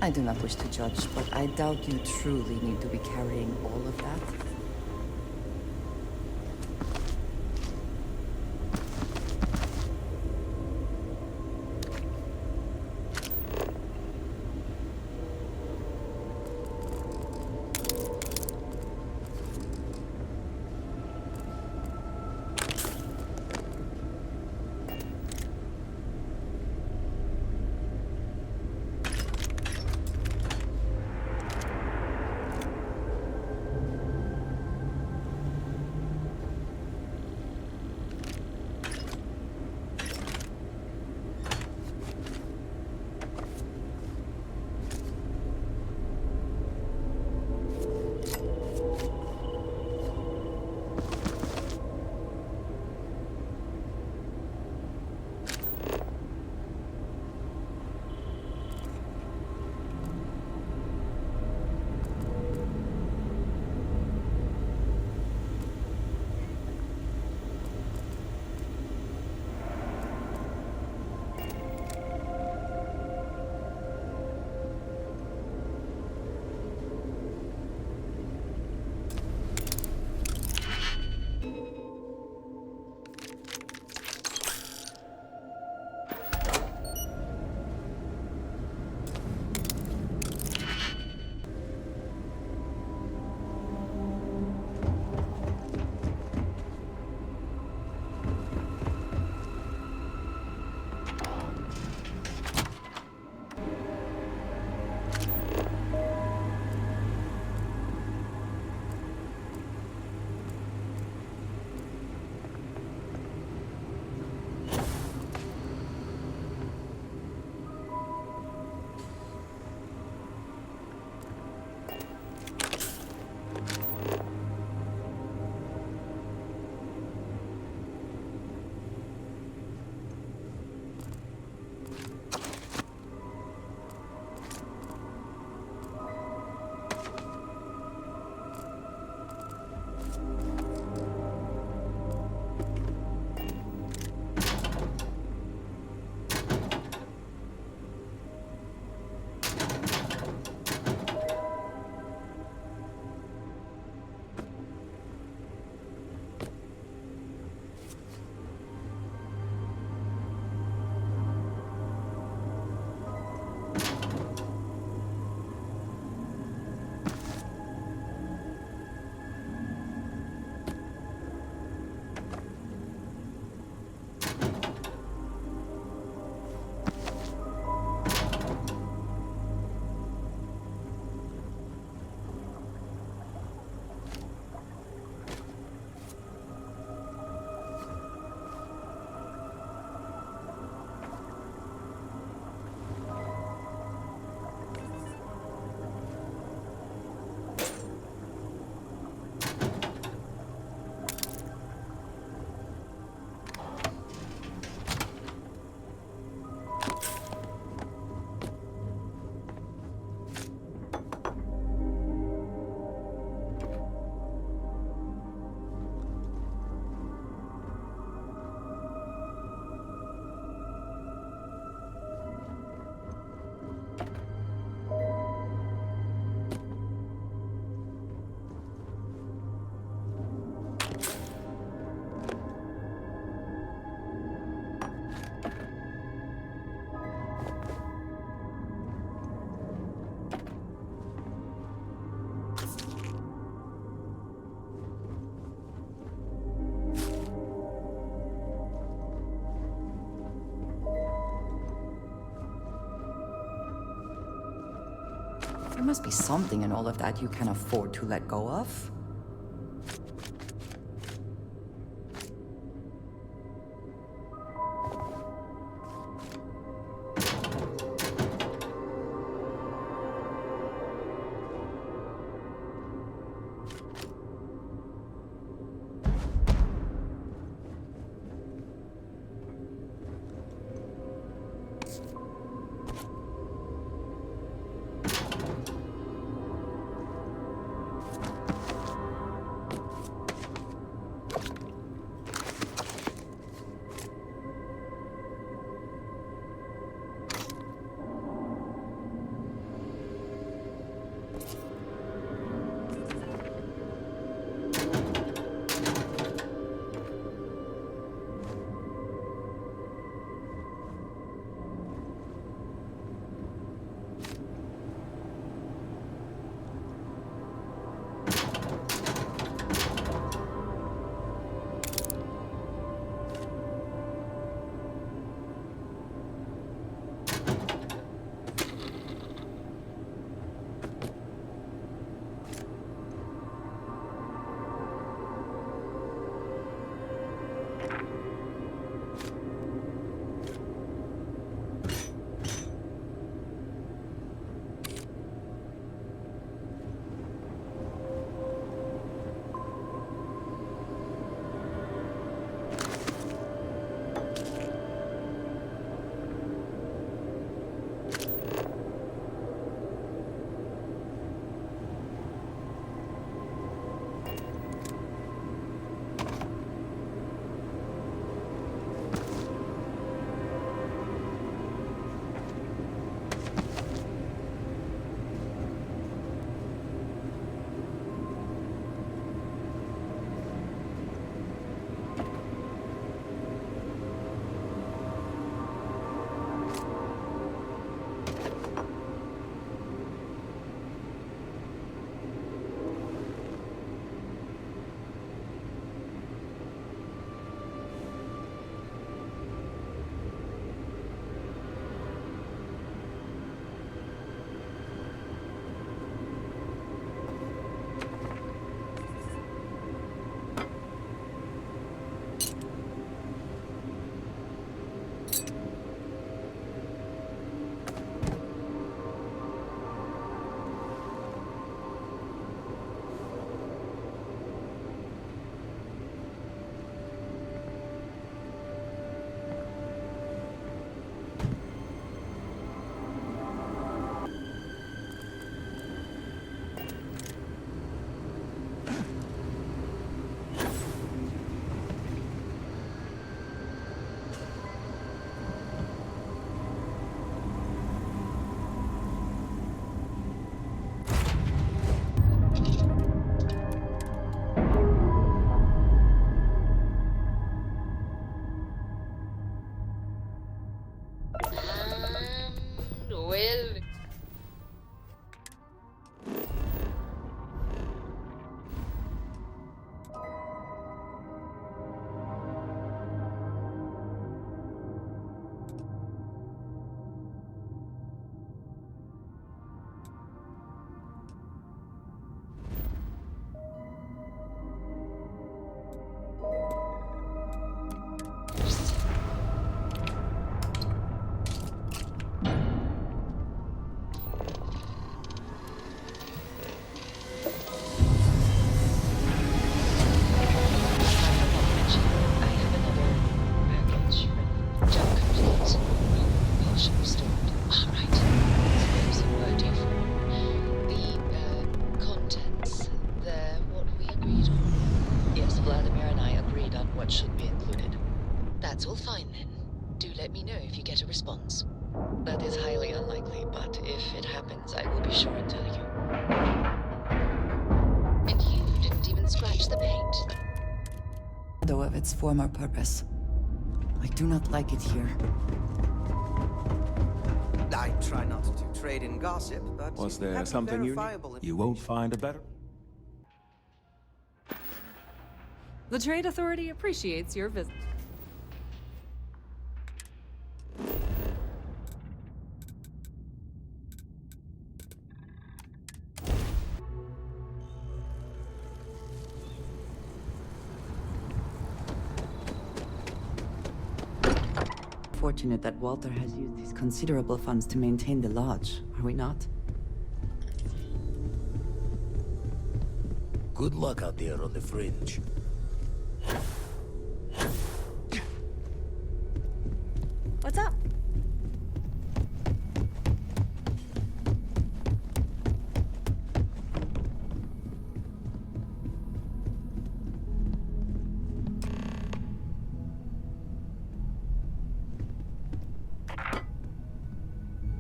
I do not wish to judge, but I doubt you truly need to be carrying all of that. There must be something in all of that you can afford to let go of. That's all fine then. Do let me know if you get a response. That is highly unlikely, but if it happens, I will be sure to tell you. And you didn't even scratch the paint. Though of its former purpose. I do not like it here. I try not to trade in gossip, but Was there something you need? You won't find a better? The Trade Authority appreciates your visit. fortunate that Walter has used his considerable funds to maintain the lodge, are we not? Good luck out there on the fringe. What's up?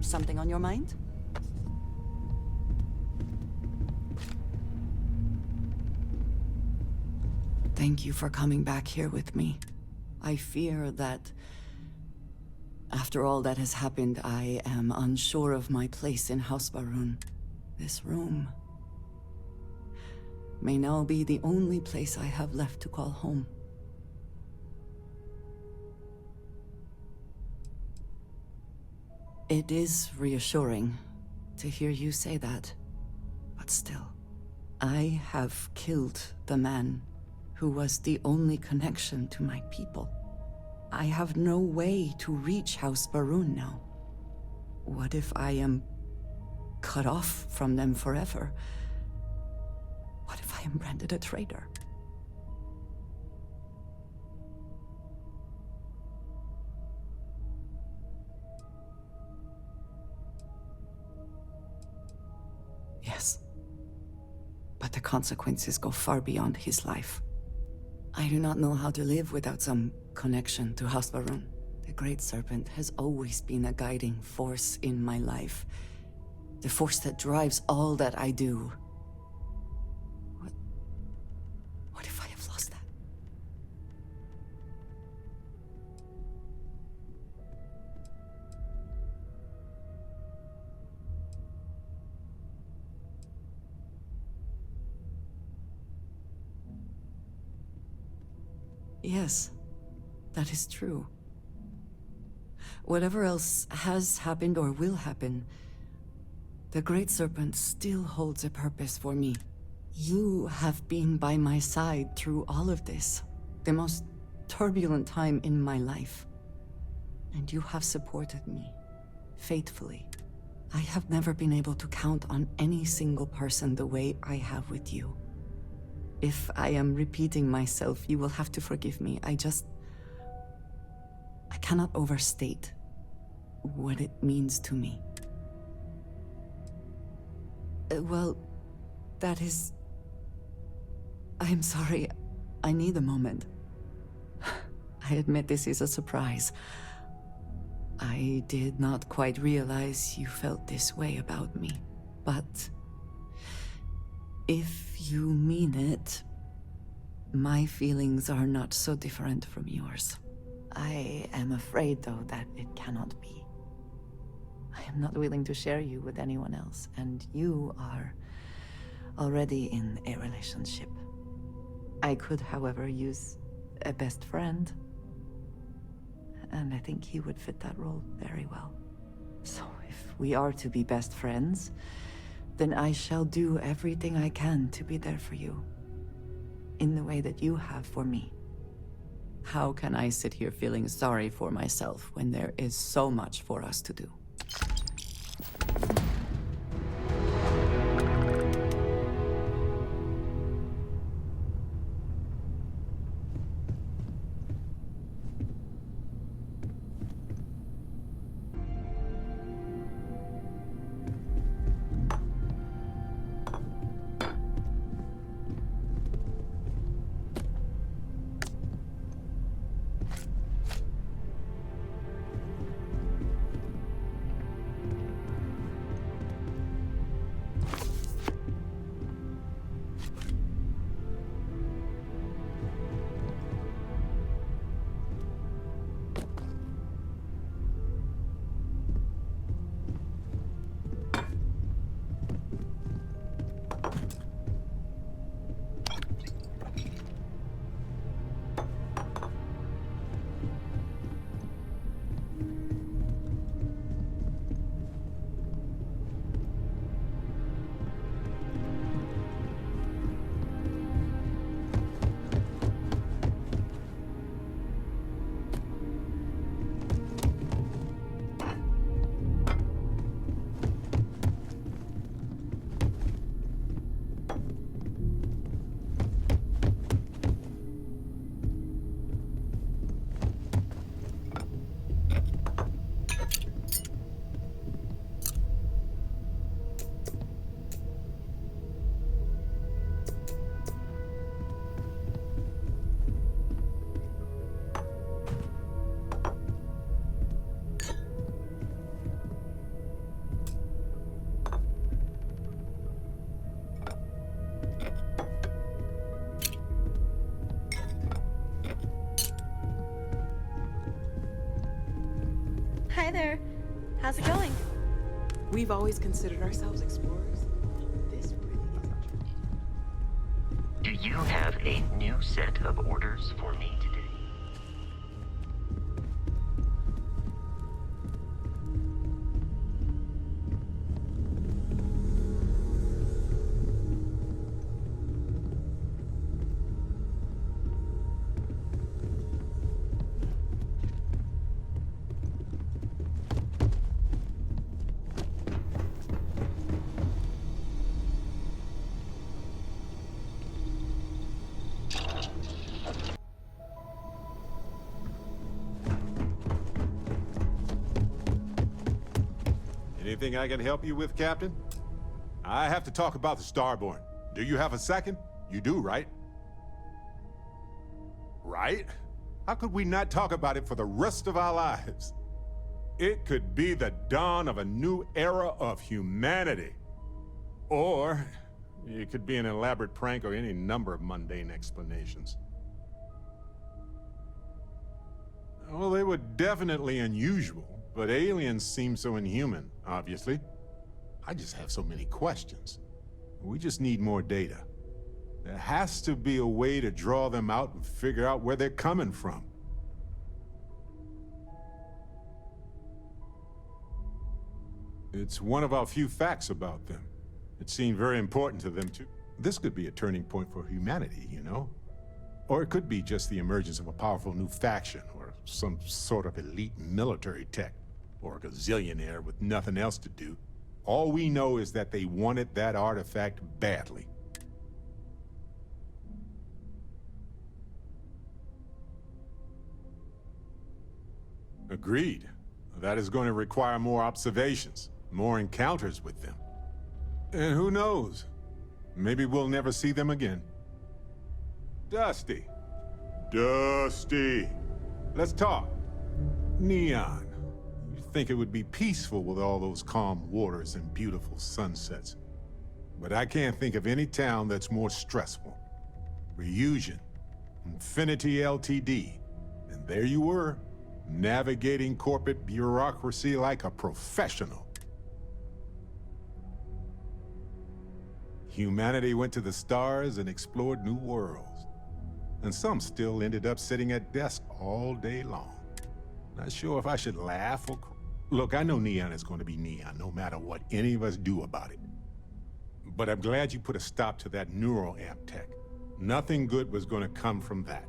Something on your mind? Thank you for coming back here with me. I fear that after all that has happened, I am unsure of my place in House Barun. This room may now be the only place I have left to call home. It is reassuring to hear you say that, but still, I have killed the man who was the only connection to my people. I have no way to reach House Barun now. What if I am cut off from them forever? What if I am branded a traitor? Yes. But the consequences go far beyond his life. I do not know how to live without some connection to House Barun. The Great Serpent has always been a guiding force in my life. The force that drives all that I do. What if I have lost that? Yes, that is true. Whatever else has happened or will happen, the Great Serpent still holds a purpose for me. You have been by my side through all of this, the most turbulent time in my life. And you have supported me, faithfully. I have never been able to count on any single person the way I have with you. If I am repeating myself, you will have to forgive me. I cannot overstate what it means to me. Well, that is... I am sorry. I need a moment. I admit this is a surprise. I did not quite realize you felt this way about me. But if you mean it, my feelings are not so different from yours. I am afraid, though, that it cannot be. I am not willing to share you with anyone else, and you are already in a relationship. I could, however, use a best friend, and I think he would fit that role very well. So if we are to be best friends, then I shall do everything I can to be there for you, in the way that you have for me. How can I sit here feeling sorry for myself when there is so much for us to do? How's it going? We've always considered ourselves explorers. This really isn't. Do you have a new set of orders for me today? Anything I can help you with, Captain? I have to talk about the Starborn. Do you have a second? You do, right? Right? How could we not talk about it for the rest of our lives? It could be the dawn of a new era of humanity. Or it could be an elaborate prank or any number of mundane explanations. Well, they were definitely unusual. But aliens seem so inhuman, obviously. I just have so many questions. We just need more data. There has to be a way to draw them out and figure out where they're coming from. It's one of our few facts about them. It seemed very important to them, too. This could be a turning point for humanity, you know? Or it could be just the emergence of a powerful new faction, or some sort of elite military tech. Or a gazillionaire with nothing else to do. All we know is that they wanted that artifact badly. Agreed. That is going to require more observations, more encounters with them. And who knows? Maybe we'll never see them again. Dusty. Dusty. Let's talk. Neon. Think it would be peaceful with all those calm waters and beautiful sunsets. But I can't think of any town that's more stressful. Reunion, Infinity Ltd. And there you were, navigating corporate bureaucracy like a professional. Humanity went to the stars and explored new worlds. And some still ended up sitting at desks all day long. Not sure if I should laugh or cry. Look, I know Neon is going to be Neon, no matter what any of us do about it. But I'm glad you put a stop to that neural amp tech. Nothing good was going to come from that.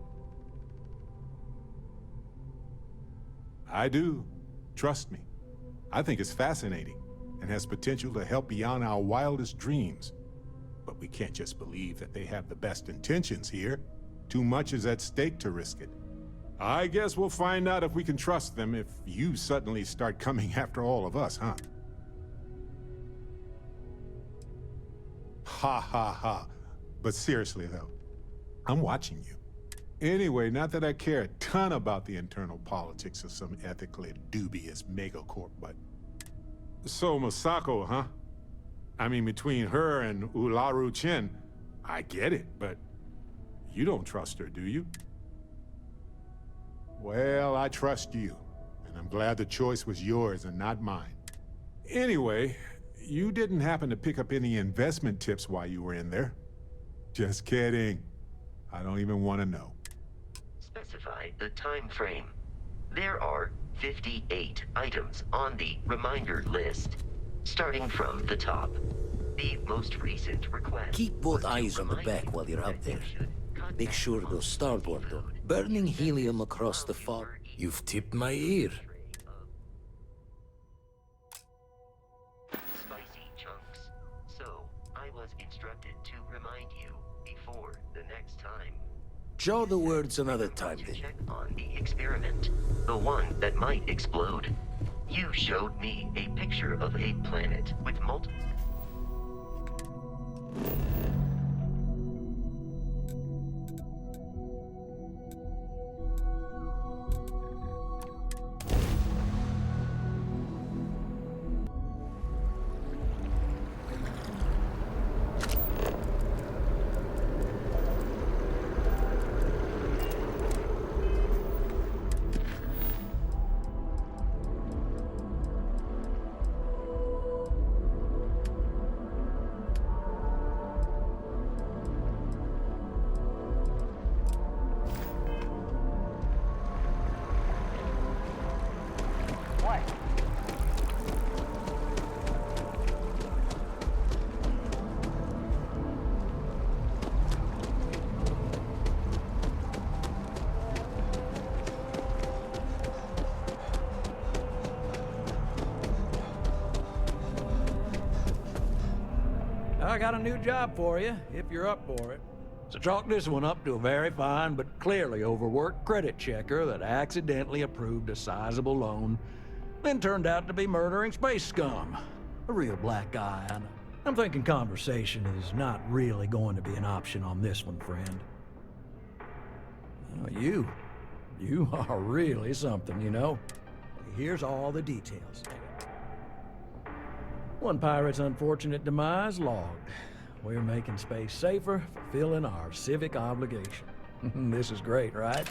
I do. Trust me. I think it's fascinating and has potential to help beyond our wildest dreams. But we can't just believe that they have the best intentions here. Too much is at stake to risk it. I guess we'll find out if we can trust them if you suddenly start coming after all of us, huh? Ha ha ha. But seriously though, I'm watching you. Anyway, not that I care a ton about the internal politics of some ethically dubious megacorp, but... So Masako, huh? I mean, between her and Ularu Chen, I get it, but you don't trust her, do you? Well, I trust you, and I'm glad the choice was yours and not mine. Anyway, you didn't happen to pick up any investment tips while you were in there? Just kidding. I don't even want to know. Specify the time frame. There are 58 items on the reminder list, starting from the top. The most recent request. Keep both eyes on the back while you're out there. Make sure those Starborn don't. Burning helium across the fog. You've tipped my ear. Spicy chunks. So, I was instructed to remind you before the next time. Jaw the words another time, then. Check on the experiment. The one that might explode. You showed me a picture of a planet with multiple... I got a new job for you, if you're up for it. So chalk this one up to a very fine but clearly overworked credit checker that accidentally approved a sizable loan, then turned out to be murdering space scum. A real black guy, I know. I'm thinking conversation is not really going to be an option on this one, friend. You are really something, you know? Here's all the details. One pirate's unfortunate demise logged. We're making space safer, fulfilling our civic obligation. This is great, right?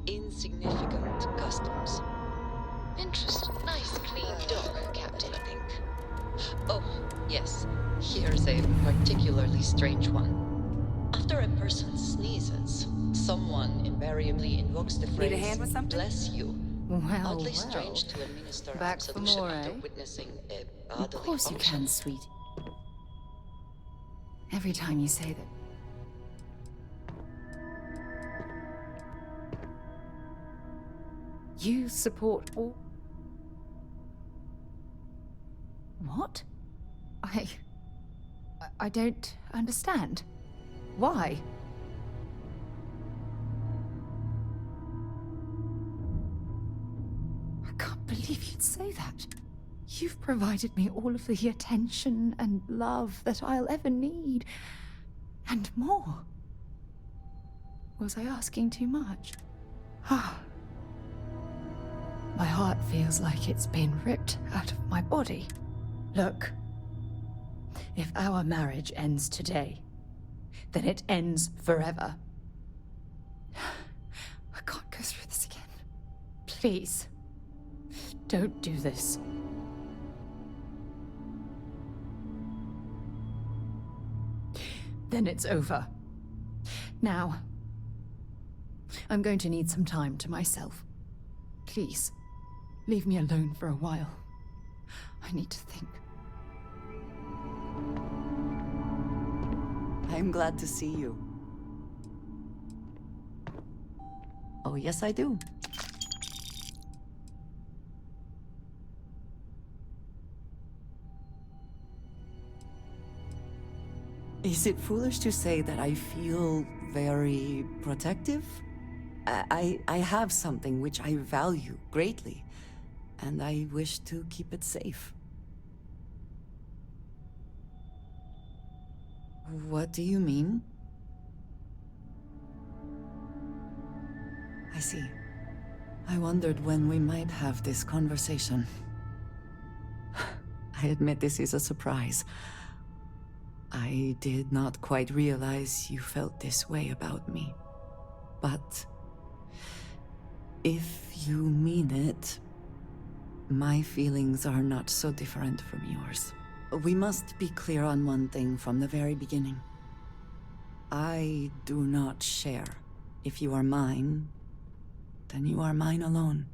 Insignificant customs. Interesting. Nice, clean dock, Captain, I think. Oh, yes. Here's a particularly strange one. After a person sneezes, someone invariably invokes the phrase, Need a hand with something? "Bless you." Well, Oddly strange to administer Back for absolution more, after eh? witnessing a Of bodily course you function. can, sweet. Every time you say that. You support all... What? I don't understand. Why? I can't believe you'd say that. You've provided me all of the attention and love that I'll ever need. And more. Was I asking too much? My heart feels like it's been ripped out of my body. Look, if our marriage ends today, then it ends forever. I can't go through this again. Please, don't do this. Then it's over. Now, I'm going to need some time to myself. Please, leave me alone for a while. I need to think. I'm glad to see you. Oh, yes, I do. Is it foolish to say that I feel very protective? I have something which I value greatly, and I wish to keep it safe. What do you mean? I see. I wondered when we might have this conversation. I admit this is a surprise. I did not quite realize you felt this way about me. But if you mean it, my feelings are not so different from yours. We must be clear on one thing from the very beginning. I do not share. If you are mine, then you are mine alone.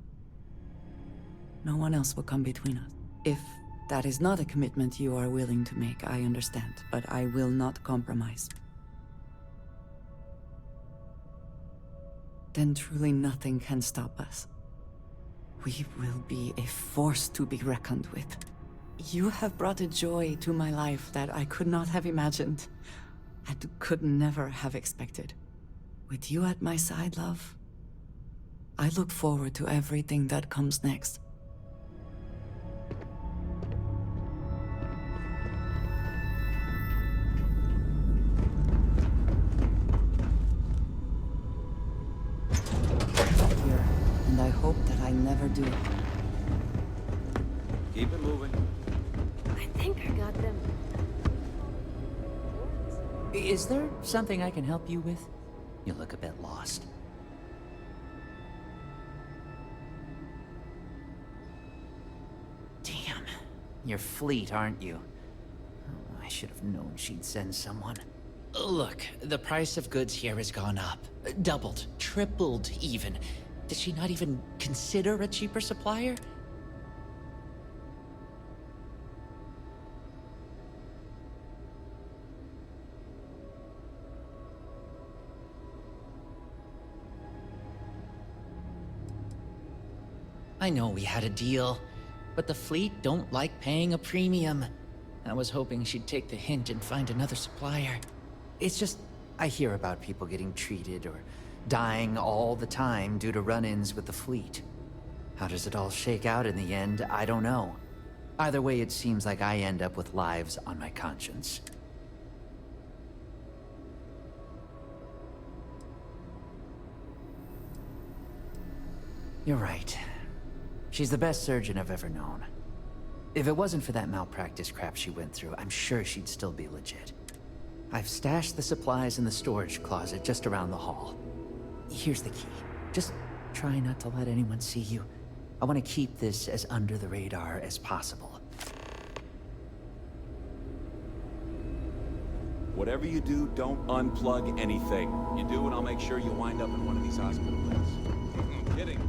No one else will come between us. If that is not a commitment you are willing to make, I understand, but I will not compromise. Then truly nothing can stop us. We will be a force to be reckoned with. You have brought a joy to my life that I could not have imagined, and could never have expected. With you at my side, love, I look forward to everything that comes next. Here, and I hope that I never do. Keep it moving. I think I got them. Is there something I can help you with? You look a bit lost. Damn. You're fleet, aren't you? Oh, I should have known she'd send someone. Look, the price of goods here has gone up. Doubled, tripled even. Did she not even consider a cheaper supplier? I know we had a deal, but the fleet don't like paying a premium. I was hoping she'd take the hint and find another supplier. It's just, I hear about people getting treated or dying all the time due to run-ins with the fleet. How does it all shake out in the end? I don't know. Either way, it seems like I end up with lives on my conscience. You're right. She's the best surgeon I've ever known. If it wasn't for that malpractice crap she went through, I'm sure she'd still be legit. I've stashed the supplies in the storage closet just around the hall. Here's the key. Just try not to let anyone see you. I want to keep this as under the radar as possible. Whatever you do, don't unplug anything. You do, and I'll make sure you wind up in one of these hospital beds. Kidding.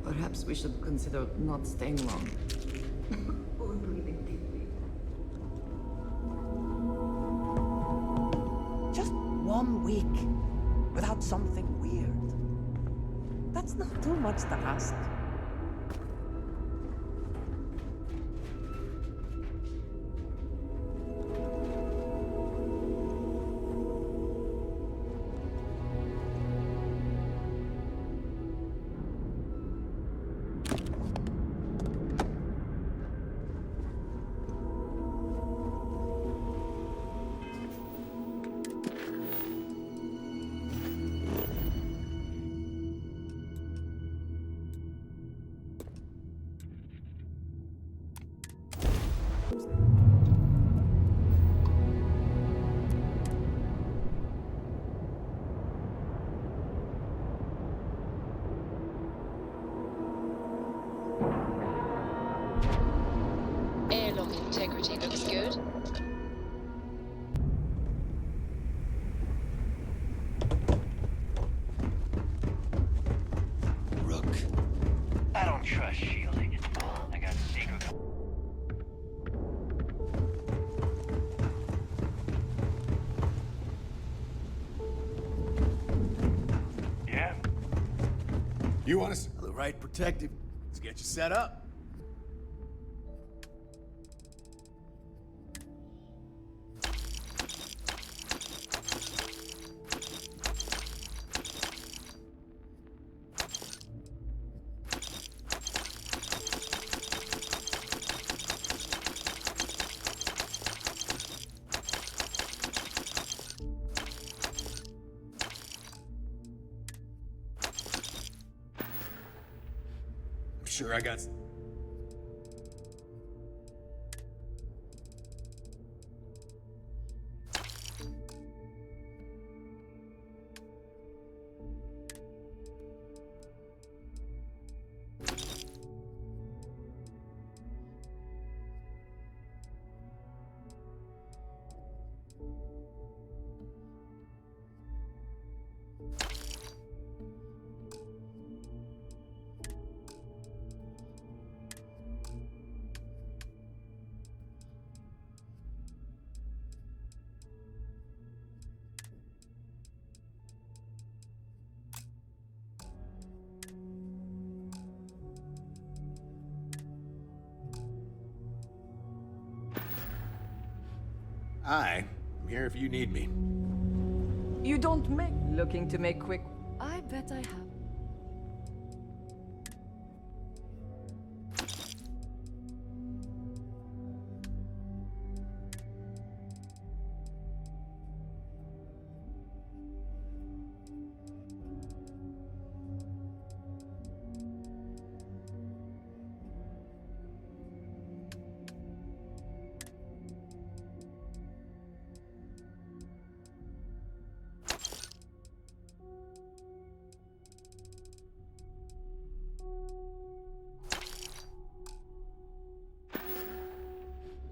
Perhaps we should consider not staying long. Or breathing deeply. Just 1 week without something weird. That's not too much to ask. Airlock integrity looks good. Rook. I don't trust shielding. I got secret. Yeah? You want us? The right protective. Let's get you set up. Sure, I got. Hi. I'm here if you need me. You don't make... Looking to make quick... I bet I have.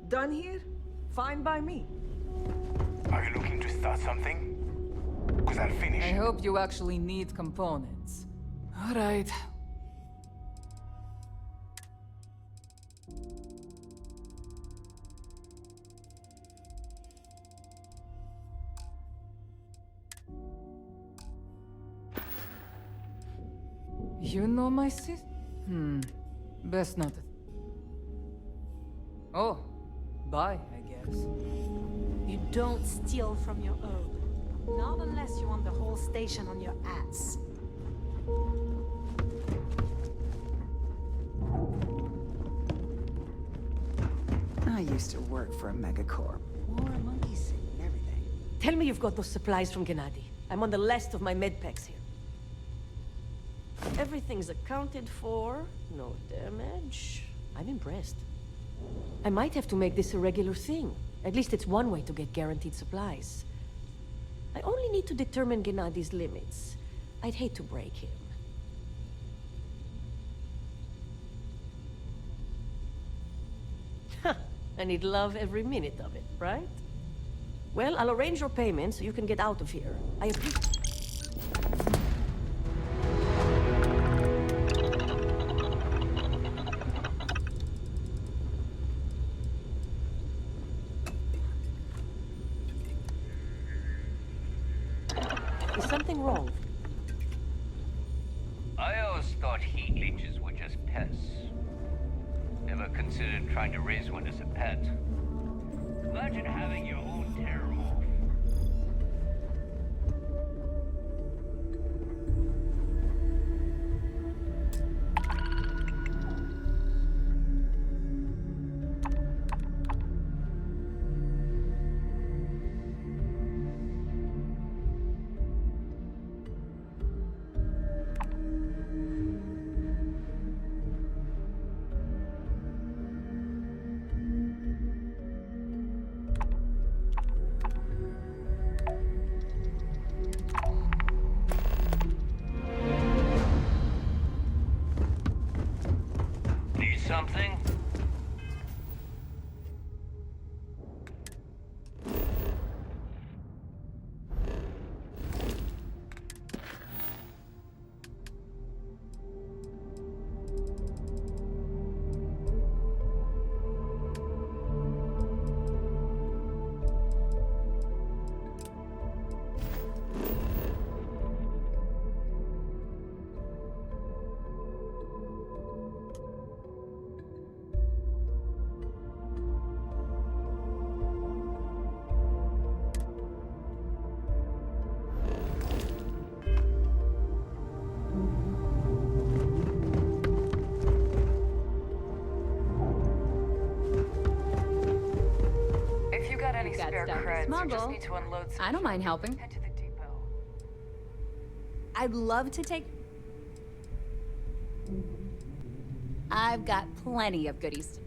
Done here? Fine by me. Are you looking to start something? Because I'll finish. I hope you actually need components. All right. You know my sis? Best not. Oh, bye, I guess. You don't steal from your own. Not unless you want the whole station on your ass. I used to work for a megacorp. War, monkey suit, and everything. Tell me you've got those supplies from Gennady. I'm on the last of my medpacks here. Everything's accounted for. No damage. I'm impressed. I might have to make this a regular thing. At least it's one way to get guaranteed supplies. I only need to determine Gennady's limits. I'd hate to break him. And he'd love every minute of it, right? Well, I'll arrange your payment so you can get out of here. I appreciate... Is something wrong? I always thought heat leeches were just pests. Never considered trying to raise one as a pet. Imagine having your own terrormorph. Need something? If you got any Got spare stuff to creds, you just smuggle. need to unload some. I don't mind helping. Head to the depot. I'd love to take... I've got plenty of goodies.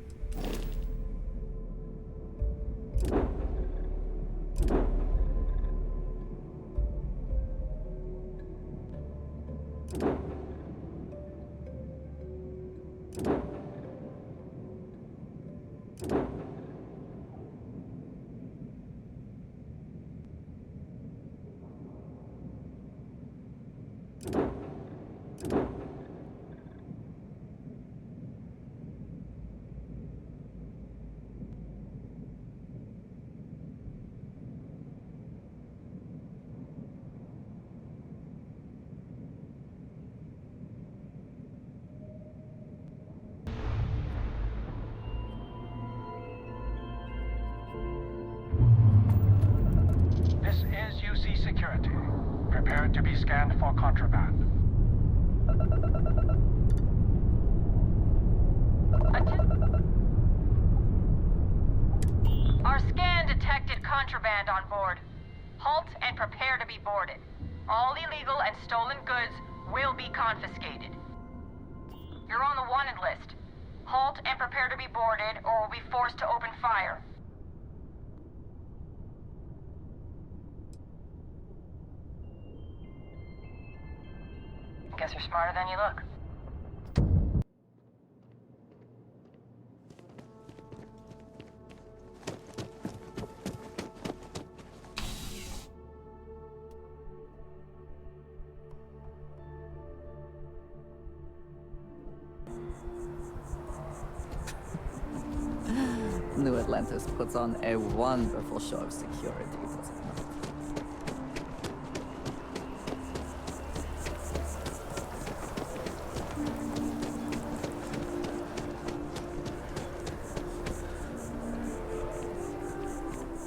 Prepare to be scanned for contraband. Our scan detected contraband on board. Halt and prepare to be boarded. All illegal and stolen goods will be confiscated. You're on the wanted list. Halt and prepare to be boarded, or we'll be forced to open fire. Guess you're smarter than you look. New Atlantis puts on a wonderful show of security, doesn't it?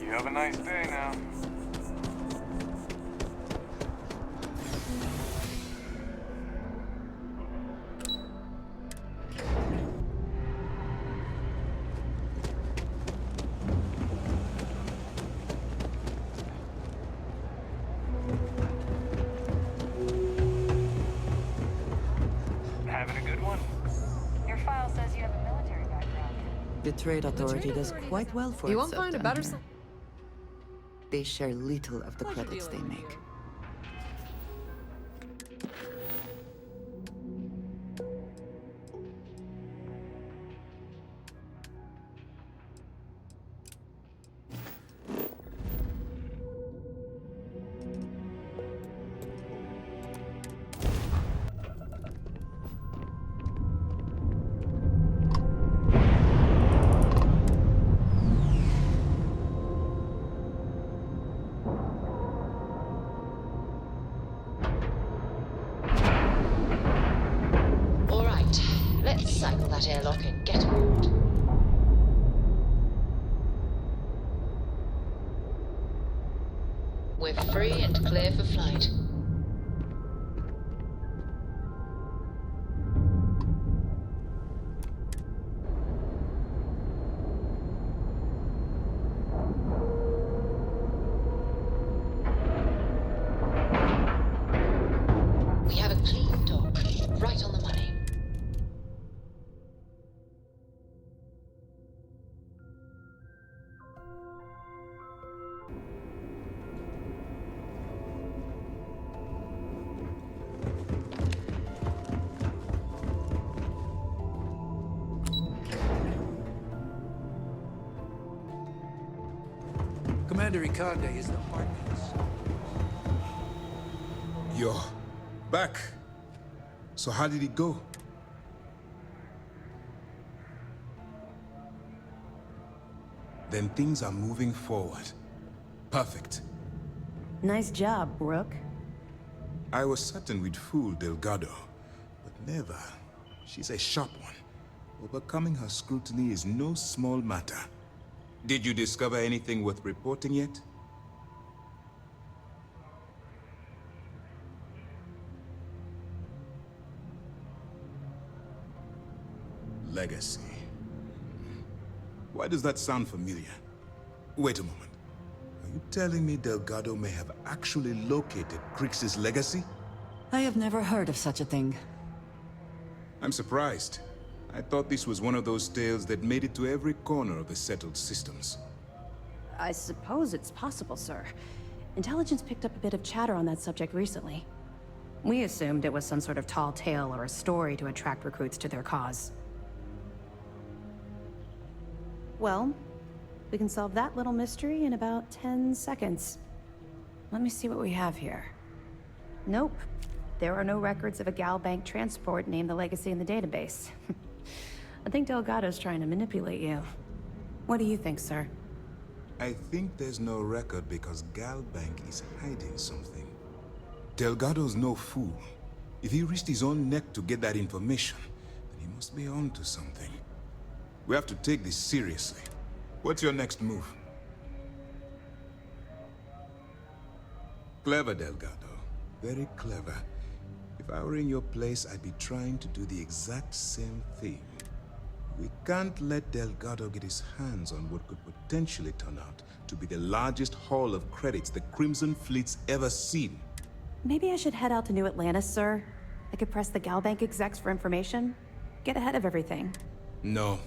You have a nice day now. Having a good one? Your file says you have a military background. The Trade Authority does quite well for You itself. won't find a down better. here. They share little of the credits they make. All right, let's cycle that airlock and get aboard. We're free and clear for flight. We have a clean dock, right on the money. Commander Icardi is the heartbeat. You're back. So how did it go? Then things are moving forward. Perfect. Nice job, Rook. I was certain we'd fool Delgado, but never. She's a sharp one. Overcoming her scrutiny is no small matter. Did you discover anything worth reporting yet? Legacy. Why does that sound familiar? Wait a moment. Are you telling me Delgado may have actually located Crix's legacy? I have never heard of such a thing. I'm surprised. I thought this was one of those tales that made it to every corner of the settled systems. I suppose it's possible, sir. Intelligence picked up a bit of chatter on that subject recently. We assumed it was some sort of tall tale or a story to attract recruits to their cause. Well, we can solve that little mystery in about 10 seconds. Let me see what we have here. Nope. There are no records of a Gal Bank transport named the Legacy in the database. I think Delgado's trying to manipulate you. What do you think, sir? I think there's no record because Gal Bank is hiding something. Delgado's no fool. If he risked his own neck to get that information, then he must be on to something. We have to take this seriously. What's your next move? Clever, Delgado. Very clever. If I were in your place, I'd be trying to do the exact same thing. We can't let Delgado get his hands on what could potentially turn out to be the largest haul of credits the Crimson Fleet's ever seen. Maybe I should head out to New Atlantis, sir. I could press the Galbank execs for information. Get ahead of everything. No.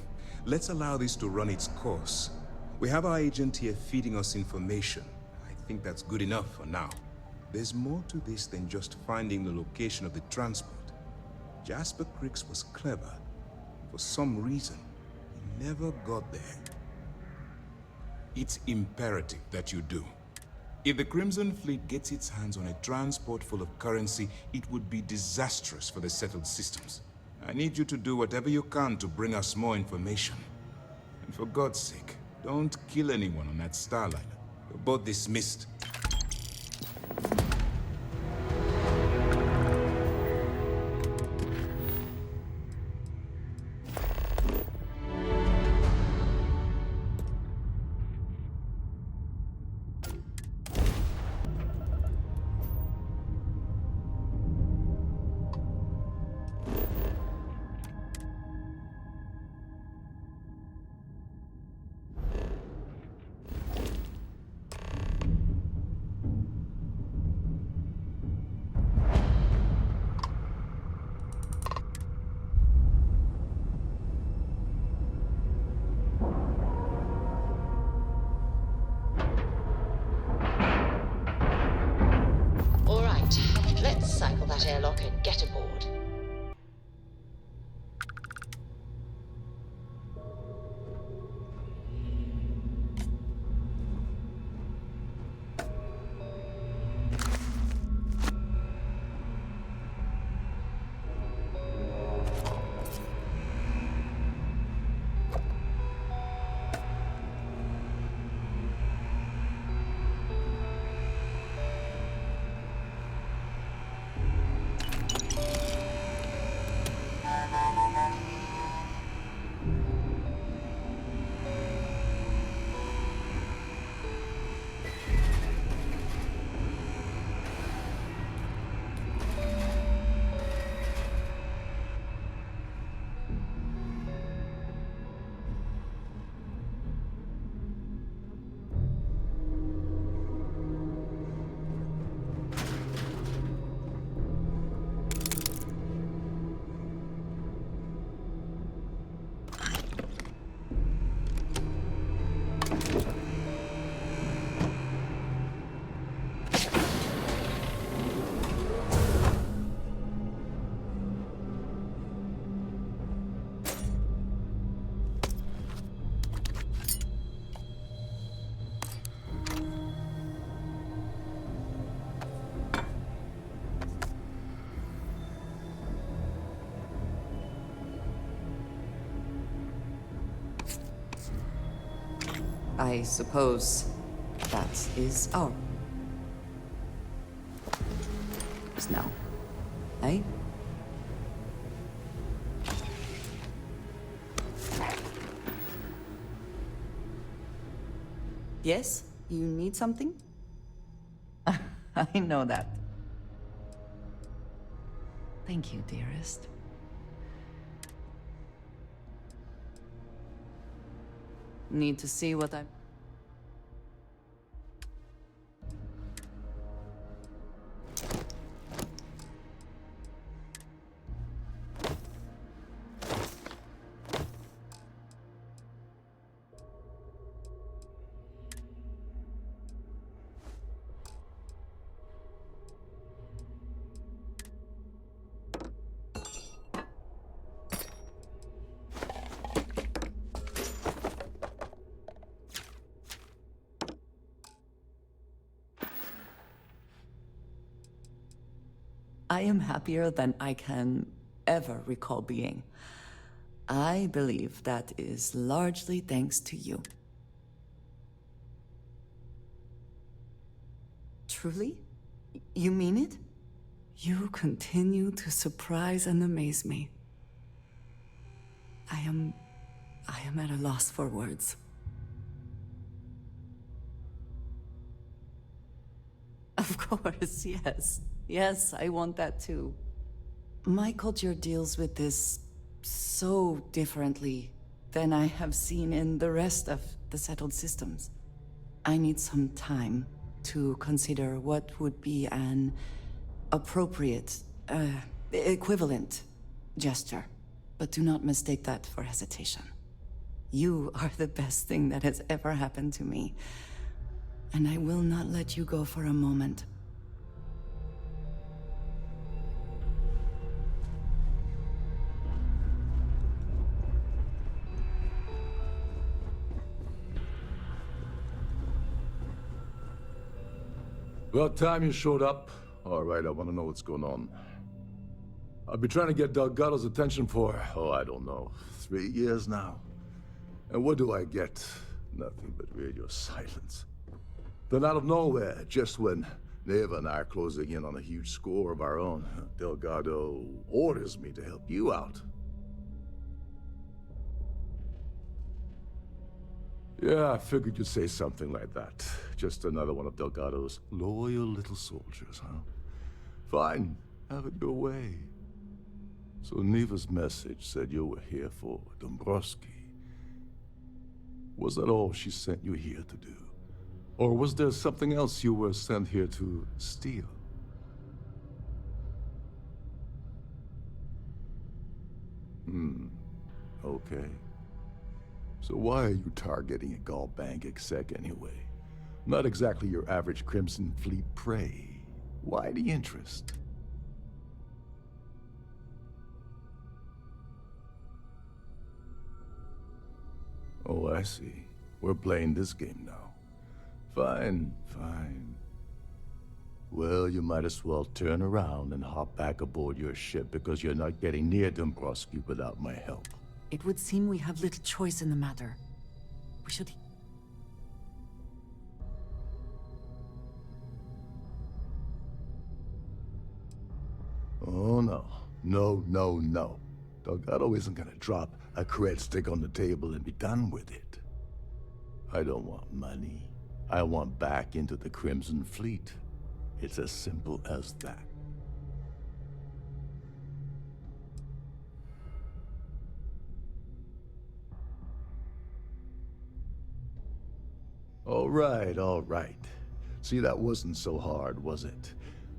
Let's allow this to run its course. We have our agent here feeding us information. I think that's good enough for now. There's more to this than just finding the location of the transport. Jasper Creeks was clever. For some reason, he never got there. It's imperative that you do. If the Crimson Fleet gets its hands on a transport full of currency, it would be disastrous for the settled systems. I need you to do whatever you can to bring us more information. And for God's sake, don't kill anyone on that Starliner. You're both dismissed. Let's cycle that airlock and get aboard. I suppose that is our... now, eh? Yes? You need something? I know that. Thank you, dearest. Need to see what I'm... I am happier than I can ever recall being. I believe that is largely thanks to you. Truly? You mean it? You continue to surprise and amaze me. I am at a loss for words. Of course, yes. Yes, I want that too. My culture deals with this so differently than I have seen in the rest of the settled systems. I need some time to consider what would be an appropriate, equivalent gesture. But do not mistake that for hesitation. You are the best thing that has ever happened to me, and I will not let you go for a moment. About time you showed up. All right, I want to know what's going on. I've been trying to get Delgado's attention for, I don't know, 3 years now. And what do I get? Nothing but radio silence. Then out of nowhere, just when Neva and I are closing in on a huge score of our own, Delgado orders me to help you out. Yeah, I figured you'd say something like that. Just another one of Delgado's loyal little soldiers, huh? Fine, have it your way. So Neva's message said you were here for Dombrowski. Was that all she sent you here to do? Or was there something else you were sent here to steal? Okay. So why are you targeting a Gaul Bank exec anyway? Not exactly your average Crimson Fleet prey. Why the interest? Oh, I see. We're playing this game now. Fine, fine. Well, you might as well turn around and hop back aboard your ship because you're not getting near Dombrowski without my help. It would seem we have little choice in the matter. We should... Oh, no. No, no, no. Delgado isn't gonna drop a cred stick on the table and be done with it. I don't want money. I want back into the Crimson Fleet. It's as simple as that. All right, all right. See, that wasn't so hard, was it?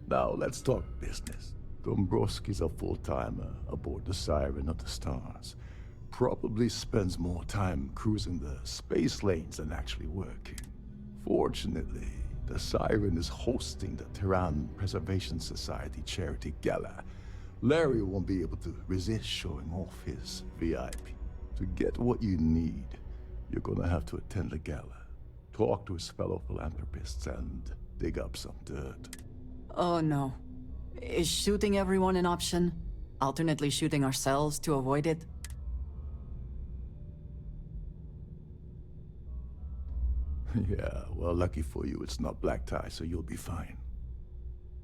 Now, let's talk business. Dombrowski's a full-timer aboard the Siren of the Stars. Probably spends more time cruising the space lanes than actually working. Fortunately, the Siren is hosting the Terran Preservation Society charity gala. Larry won't be able to resist showing off his VIP. To get what you need, you're gonna have to attend the gala, talk to his fellow philanthropists, and dig up some dirt. Oh no. Is shooting everyone an option? Alternately shooting ourselves to avoid it? Yeah, well, lucky for you, it's not black tie, so you'll be fine.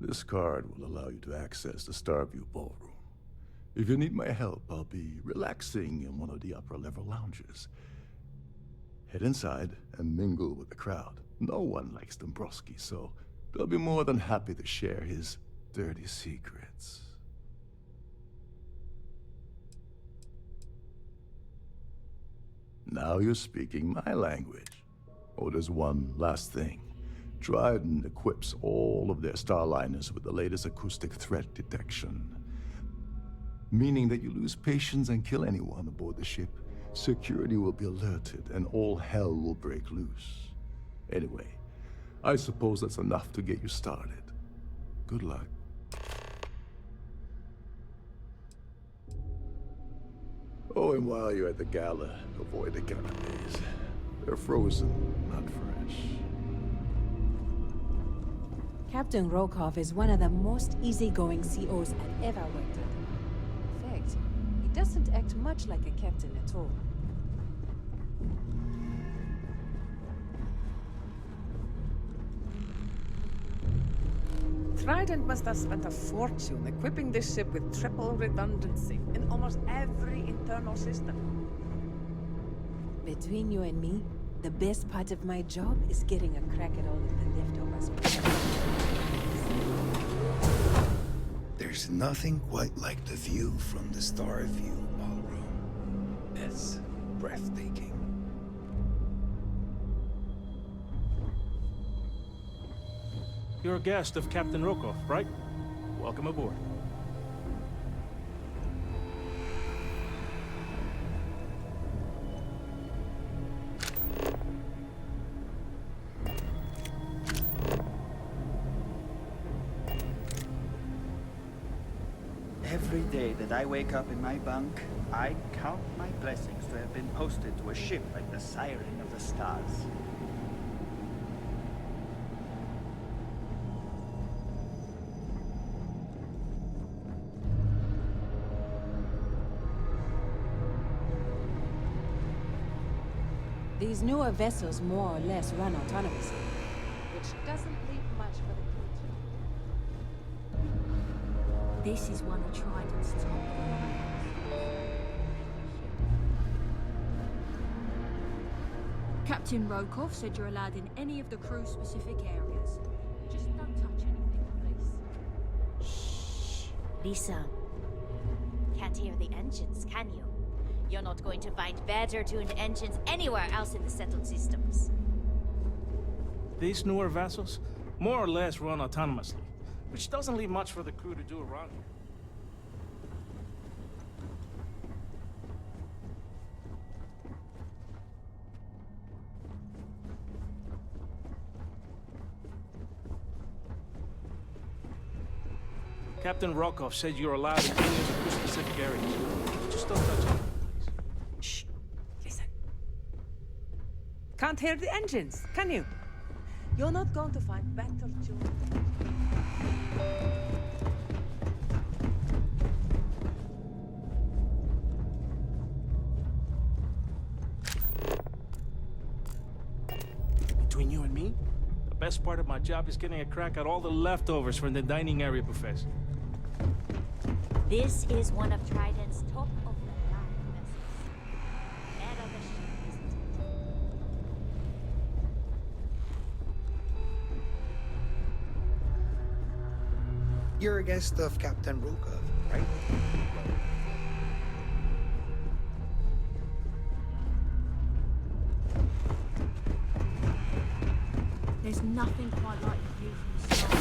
This card will allow you to access the Starview Ballroom. If you need my help, I'll be relaxing in one of the upper-level lounges. Head inside and mingle with the crowd. No one likes Dombrowski, so they'll be more than happy to share his dirty secrets. Now you're speaking my language. Oh, there's one last thing. Dryden equips all of their starliners with the latest acoustic threat detection. Meaning that you lose patience and kill anyone aboard the ship, security will be alerted and all hell will break loose. Anyway, I suppose that's enough to get you started. Good luck. Oh, and while you're at the gala, avoid the canapes. They're frozen, not fresh. Captain Rokov is one of the most easygoing COs I've ever worked with. In fact, he doesn't act much like a captain at all. Trident must have spent a fortune equipping this ship with triple redundancy in almost every internal system. Between you and me, the best part of my job is getting a crack at all of the leftovers. There's nothing quite like the view from the Starfield ballroom. It's breathtaking. You're a guest of Captain Rokov, right? Welcome aboard. Every day that I wake up in my bunk, I count my blessings to have been posted to a ship like the Siren of the Stars. These newer vessels more or less run autonomously, which doesn't leave much for the crew to... This is one of Trident's top Captain Rokov said you're allowed in any of the crew-specific areas. Just don't touch anything, please. Shh. Lisa. Can't hear the engines, can you? You're not going to find better-tuned engines anywhere else in the settled systems. These newer vessels more or less run autonomously, which doesn't leave much for the crew to do around here. Captain Rokov said you're allowed in any of the crew-specific areas. Just don't touch it. Shh. Listen. Can't hear the engines, can you? You're not going to find better tuned. Between you and me, the best part of my job is getting a crack at all the leftovers from the dining area buffets. This is one of Trident's top-of-the-line vessels. Better the ship, isn't it? You're a guest of Captain Rokov, right? There's nothing quite like the view from the start.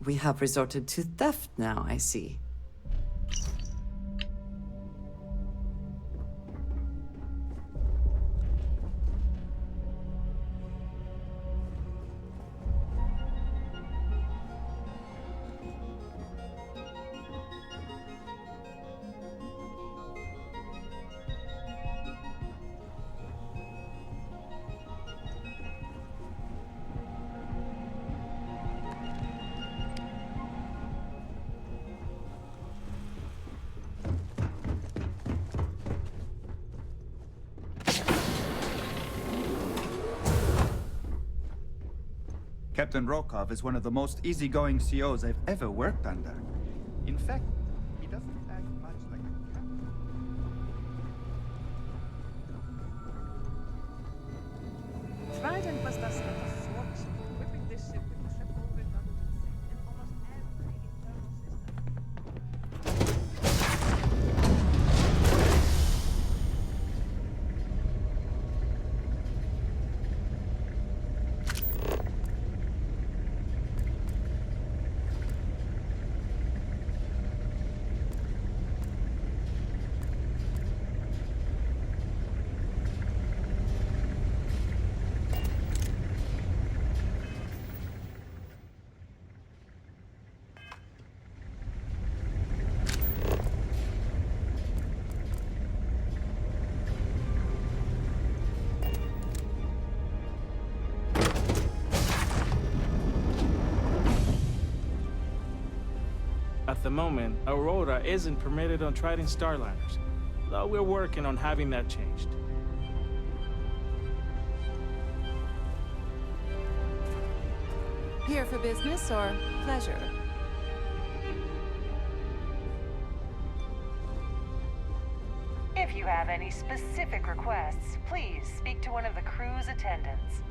We have resorted to theft now, I see. Captain Rokov is one of the most easygoing COs I've ever worked under. In fact, he doesn't act much like a captain. Trident must have spent a fortune equipping this ship with triple redundancy in almost every internal system. At the moment, Aurora isn't permitted on Trident Starliners, though we're working on having that changed. Here for business or pleasure? have any specific requests, please speak to one of the crew's attendants.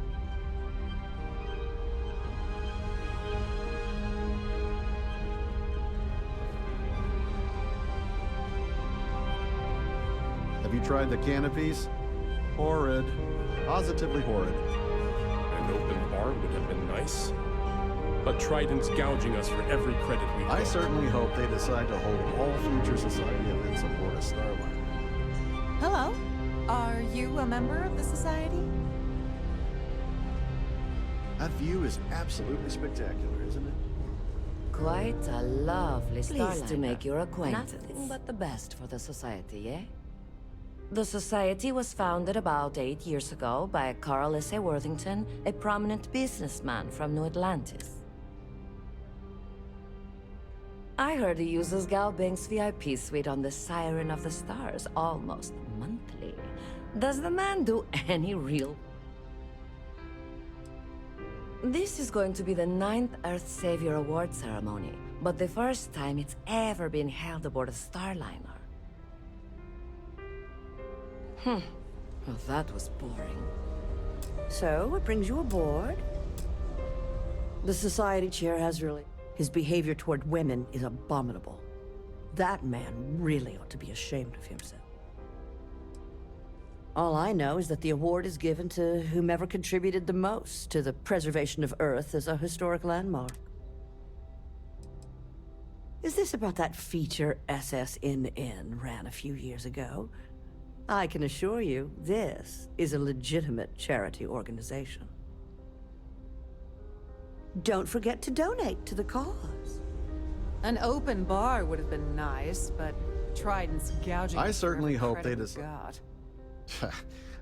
Have you tried the canopies? Horrid. Positively horrid. An open bar would have been nice. But Trident's gouging us for every credit we've got. I certainly hope they decide to hold all future society events aboard a Starliner. Hello. Are you a member of the Society? That view is absolutely spectacular, isn't it? Quite a lovely Starliner. Pleased to make your acquaintance. Nothing but the best for the Society, eh? The Society was founded about 8 years ago by Carl S.A. Worthington, a prominent businessman from New Atlantis. I heard he uses Galbank's VIP suite on the Siren of the Stars almost monthly. Does the man do any real... This is going to be the 9th Earth Savior Award ceremony, but the first time it's ever been held aboard a Starliner. Well, that was boring. So, what brings you aboard? The Society Chair has really... His behavior toward women is abominable. That man really ought to be ashamed of himself. All I know is that the award is given to whomever contributed the most to the preservation of Earth as a historic landmark. Is this about that feature SSNN ran a few years ago? I can assure you, this is a legitimate charity organization. Don't forget to donate to the cause. An open bar would have been nice, but Trident's gouging... I certainly hope they decide.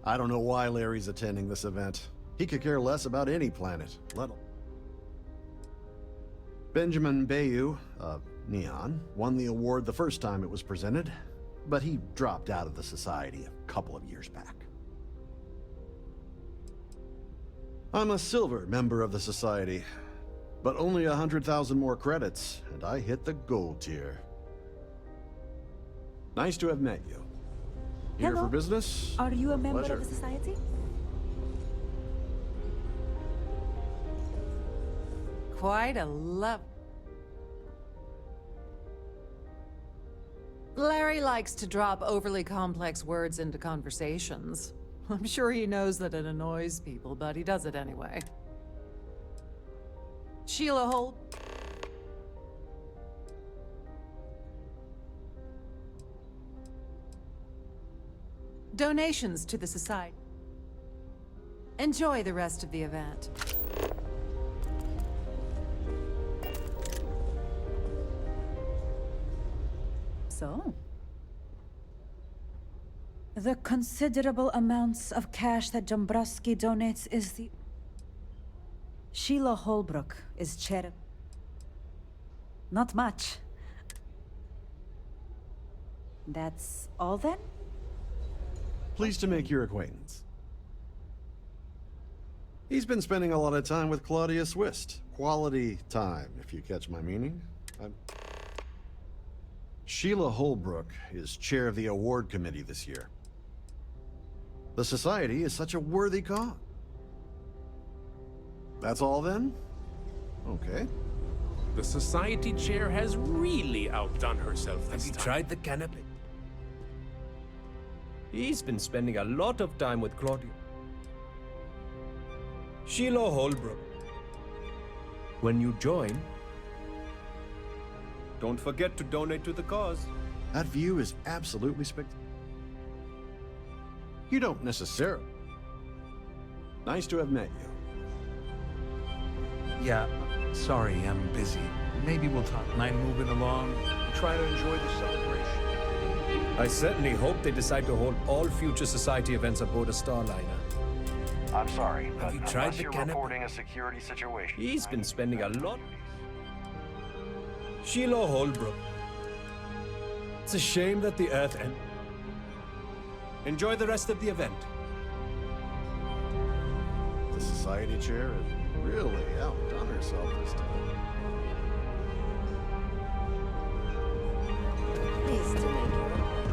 I don't know why Larry's attending this event. He could care less about any planet, let alone... Benjamin Bayou, Neon, won the award the first time it was presented, but he dropped out of the Society a couple of years back. I'm a silver member of the Society, but only 100,000 more credits, and I hit the gold tier. Nice to have met you. Here Hello. for business? Are you a member Pleasure. of the Society? Quite a love... Larry likes to drop overly complex words into conversations. I'm sure he knows that it annoys people, but he does it anyway. Sheila Holt. Donations to the Society. Enjoy the rest of the event. So? The considerable amounts of cash that Dombrowski donates is the... Sheila Holbrook is chair... Not much. That's all then? Pleased to make your acquaintance. He's been spending a lot of time with Claudia Swist. Quality time, if you catch my meaning. Sheila Holbrook is chair of the award committee this year. The Society is such a worthy cause. That's all then? Okay. The Society Chair has really outdone herself this time. Have you tried the canopy? He's been spending a lot of time with Claudia. Sheila Holbrook. When you join, don't forget to donate to the cause. That view is absolutely spectacular. You don't necessarily. Nice to have met you. Yeah, sorry, I'm busy. Maybe we'll talk. I'm moving along. Try to enjoy the celebration. I certainly hope they decide to hold all future Society events aboard a Starliner. I'm sorry, Have you tried the canopy? reporting a security situation. He's been spending a lot... Sheila Holbrook. It's a shame that the Earth end. Enjoy the rest of the event. The Society Chair has really outdone herself this time. Pleased to make your acquaintance.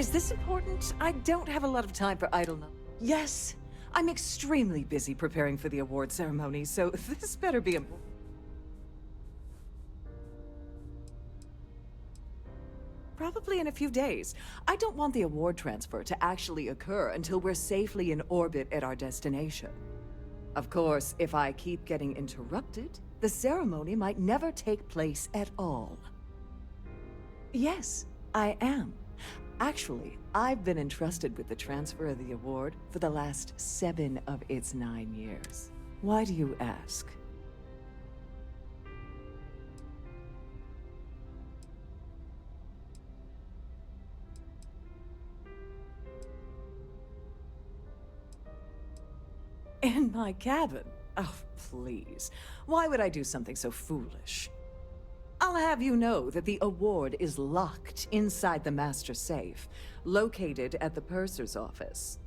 Is this important? I don't have a lot of time for idleness. Yes, I'm extremely busy preparing for the award ceremony, so this better be important. Probably in a few days. I don't want the award transfer to actually occur until we're safely in orbit at our destination. Of course, if I keep getting interrupted, the ceremony might never take place at all. Yes, I am. Actually, I've been entrusted with the transfer of the award for the last 7 of its 9 years. Why do you ask? In my cabin? Oh, please. Why would I do something so foolish? I'll have you know that the award is locked inside the master safe, located at the purser's office.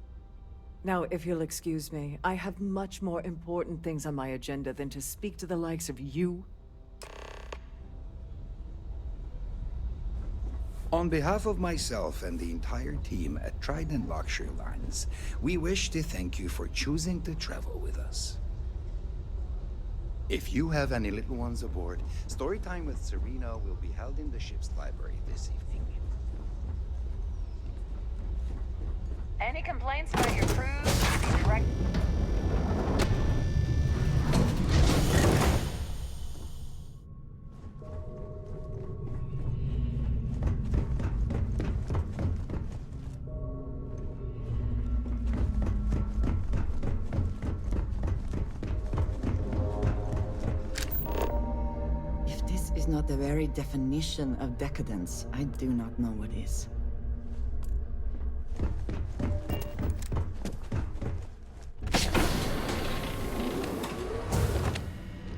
Now, if you'll excuse me, I have much more important things on my agenda than to speak to the likes of you. On behalf of myself and the entire team at Trident Luxury Lines, we wish to thank you for choosing to travel with us. If you have any little ones aboard, story time with Serena will be held in the ship's library this evening. Any complaints about your crews? Be direct. If this is not the very definition of decadence, I do not know what is.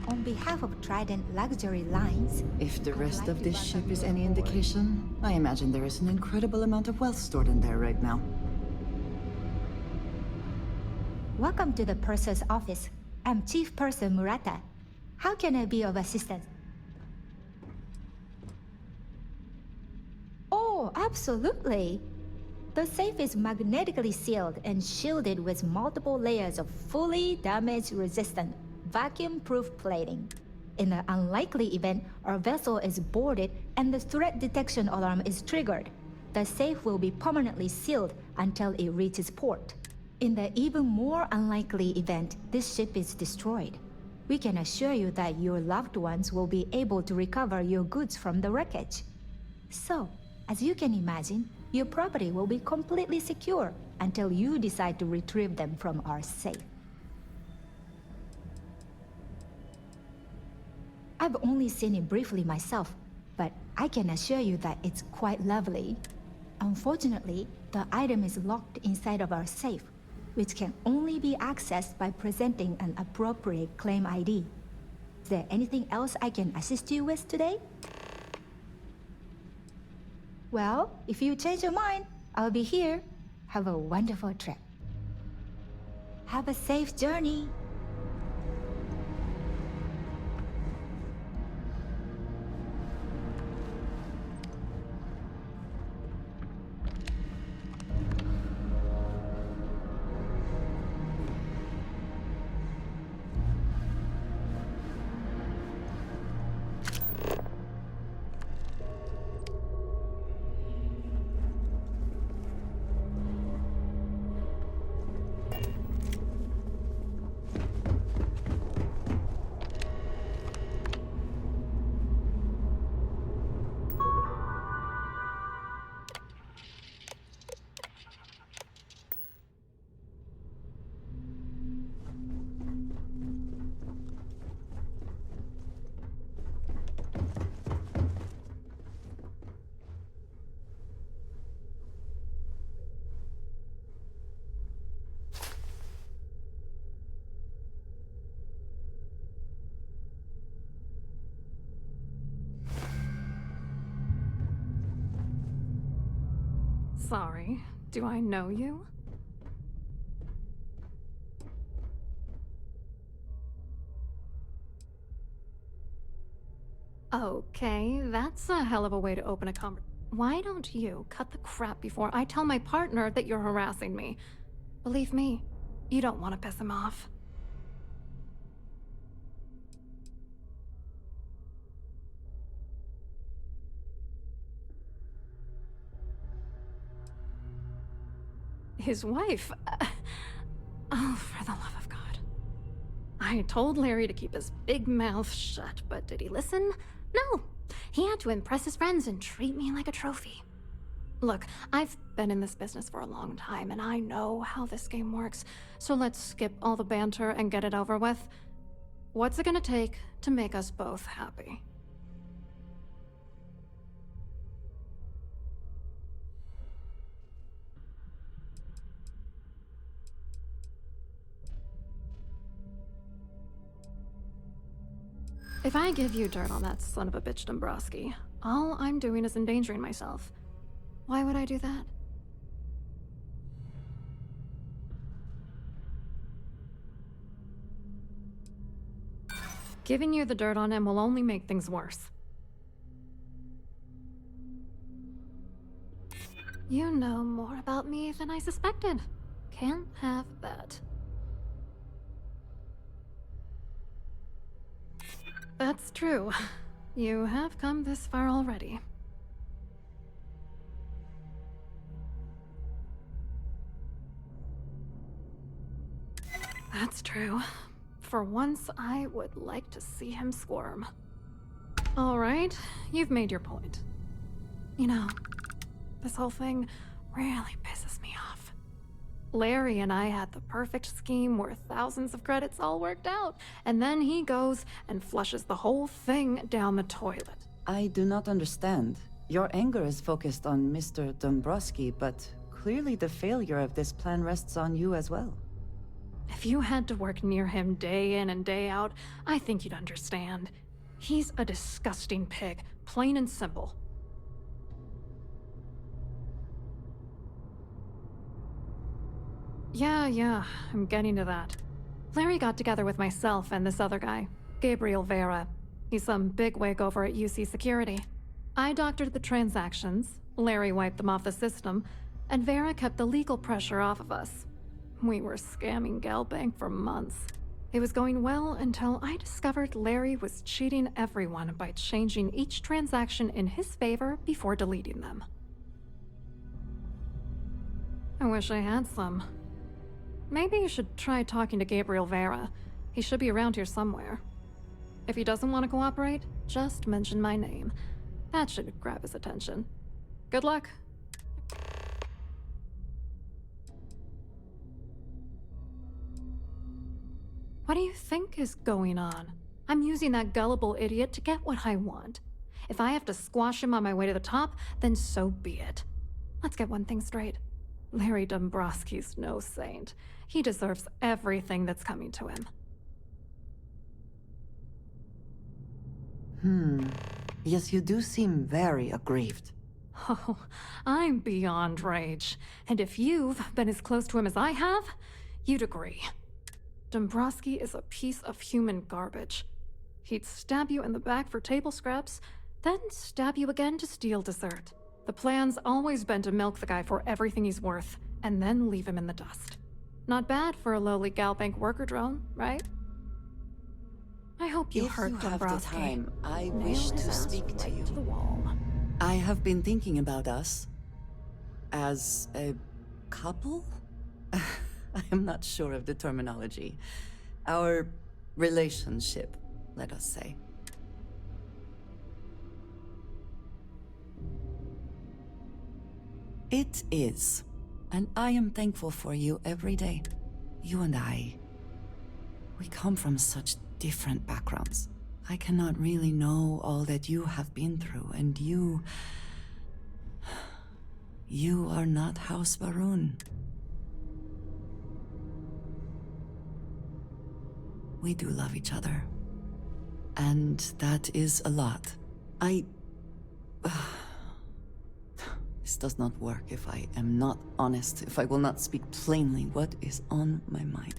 On behalf of Trident Luxury Lines, If the rest of this ship is any indication, I imagine there is an incredible amount of wealth stored in there right now. welcome to the purser's office. I'm Chief Purser Murata. How can I be of assistance? Oh, absolutely. The safe is magnetically sealed and shielded with multiple layers of fully damage-resistant, vacuum-proof plating. In the unlikely event our vessel is boarded and the threat detection alarm is triggered, the safe will be permanently sealed until it reaches port. In the even more unlikely event this ship is destroyed, we can assure you that your loved ones will be able to recover your goods from the wreckage. So, as you can imagine, your property will be completely secure until you decide to retrieve them from our safe. I've only seen it briefly myself, but I can assure you that it's quite lovely. Unfortunately, the item is locked inside of our safe, which can only be accessed by presenting an appropriate claim ID. Is there anything else I can assist you with today? Well, if you change your mind, I'll be here. Have a wonderful trip. Have a safe journey. Sorry, do I know you? Okay, that's a hell of a way to open a conversation. why don't you cut the crap before I tell my partner that you're harassing me? Believe me, you don't want to piss him off. His wife? Oh, for the love of God. I told Larry to keep his big mouth shut, but did he listen? No. He had to impress his friends and treat me like a trophy. Look, I've been in this business for a long time, and I know how this game works, so let's skip all the banter and get it over with. What's it gonna take to make us both happy? If I give you dirt on that son of a bitch Dombrowski, all I'm doing is endangering myself. Why would I do that? Giving you the dirt on him will only make things worse. You know more about me than I suspected. Can't have that. That's true. You have come this far already. That's true. For once, I would like to see him squirm. All right, you've made your point. You know, this whole thing really pisses me off. Larry and I had the perfect scheme worth thousands of credits all worked out, and then he goes and flushes the whole thing down the toilet. I do not understand. Your anger is focused on Mr. Dombrowski, but clearly the failure of this plan rests on you as well. If you had to work near him day in and day out, I think you'd understand. He's a disgusting pig, plain and simple. Yeah, I'm getting to that. Larry got together with myself and this other guy, Gabriel Vera. He's some bigwig over at UC Security. I doctored the transactions, Larry wiped them off the system, and Vera kept the legal pressure off of us. We were scamming Galbank for months. It was going well until I discovered Larry was cheating everyone by changing each transaction in his favor before deleting them. I wish I had some. Maybe you should try talking to Gabriel Vera. He should be around here somewhere. If he doesn't want to cooperate, just mention my name. That should grab his attention. Good luck. What do you think is going on? I'm using that gullible idiot to get what I want. If I have to squash him on my way to the top, then so be it. Let's get one thing straight. Larry Dombrowski's no saint. He deserves everything that's coming to him. Yes, you do seem very aggrieved. Oh, I'm beyond rage. And if you've been as close to him as I have, you'd agree. Dombrowski is a piece of human garbage. He'd stab you in the back for table scraps, then stab you again to steal dessert. The plan's always been to milk the guy for everything he's worth, and then leave him in the dust. Not bad for a lowly Galbank worker drone, right? I hope you heard Dombrowski. If you have the time, I Nail wish his to ass speak to right you. to the wall. I have been thinking about us as a couple? I am not sure of the terminology. Our relationship, let us say. It is, and I am thankful for you every day. You and I, we come from such different backgrounds. I cannot really know all that you have been through, and you are not House Baroon. We do love each other, and that is a lot. This does not work if I am not honest, if I will not speak plainly what is on my mind.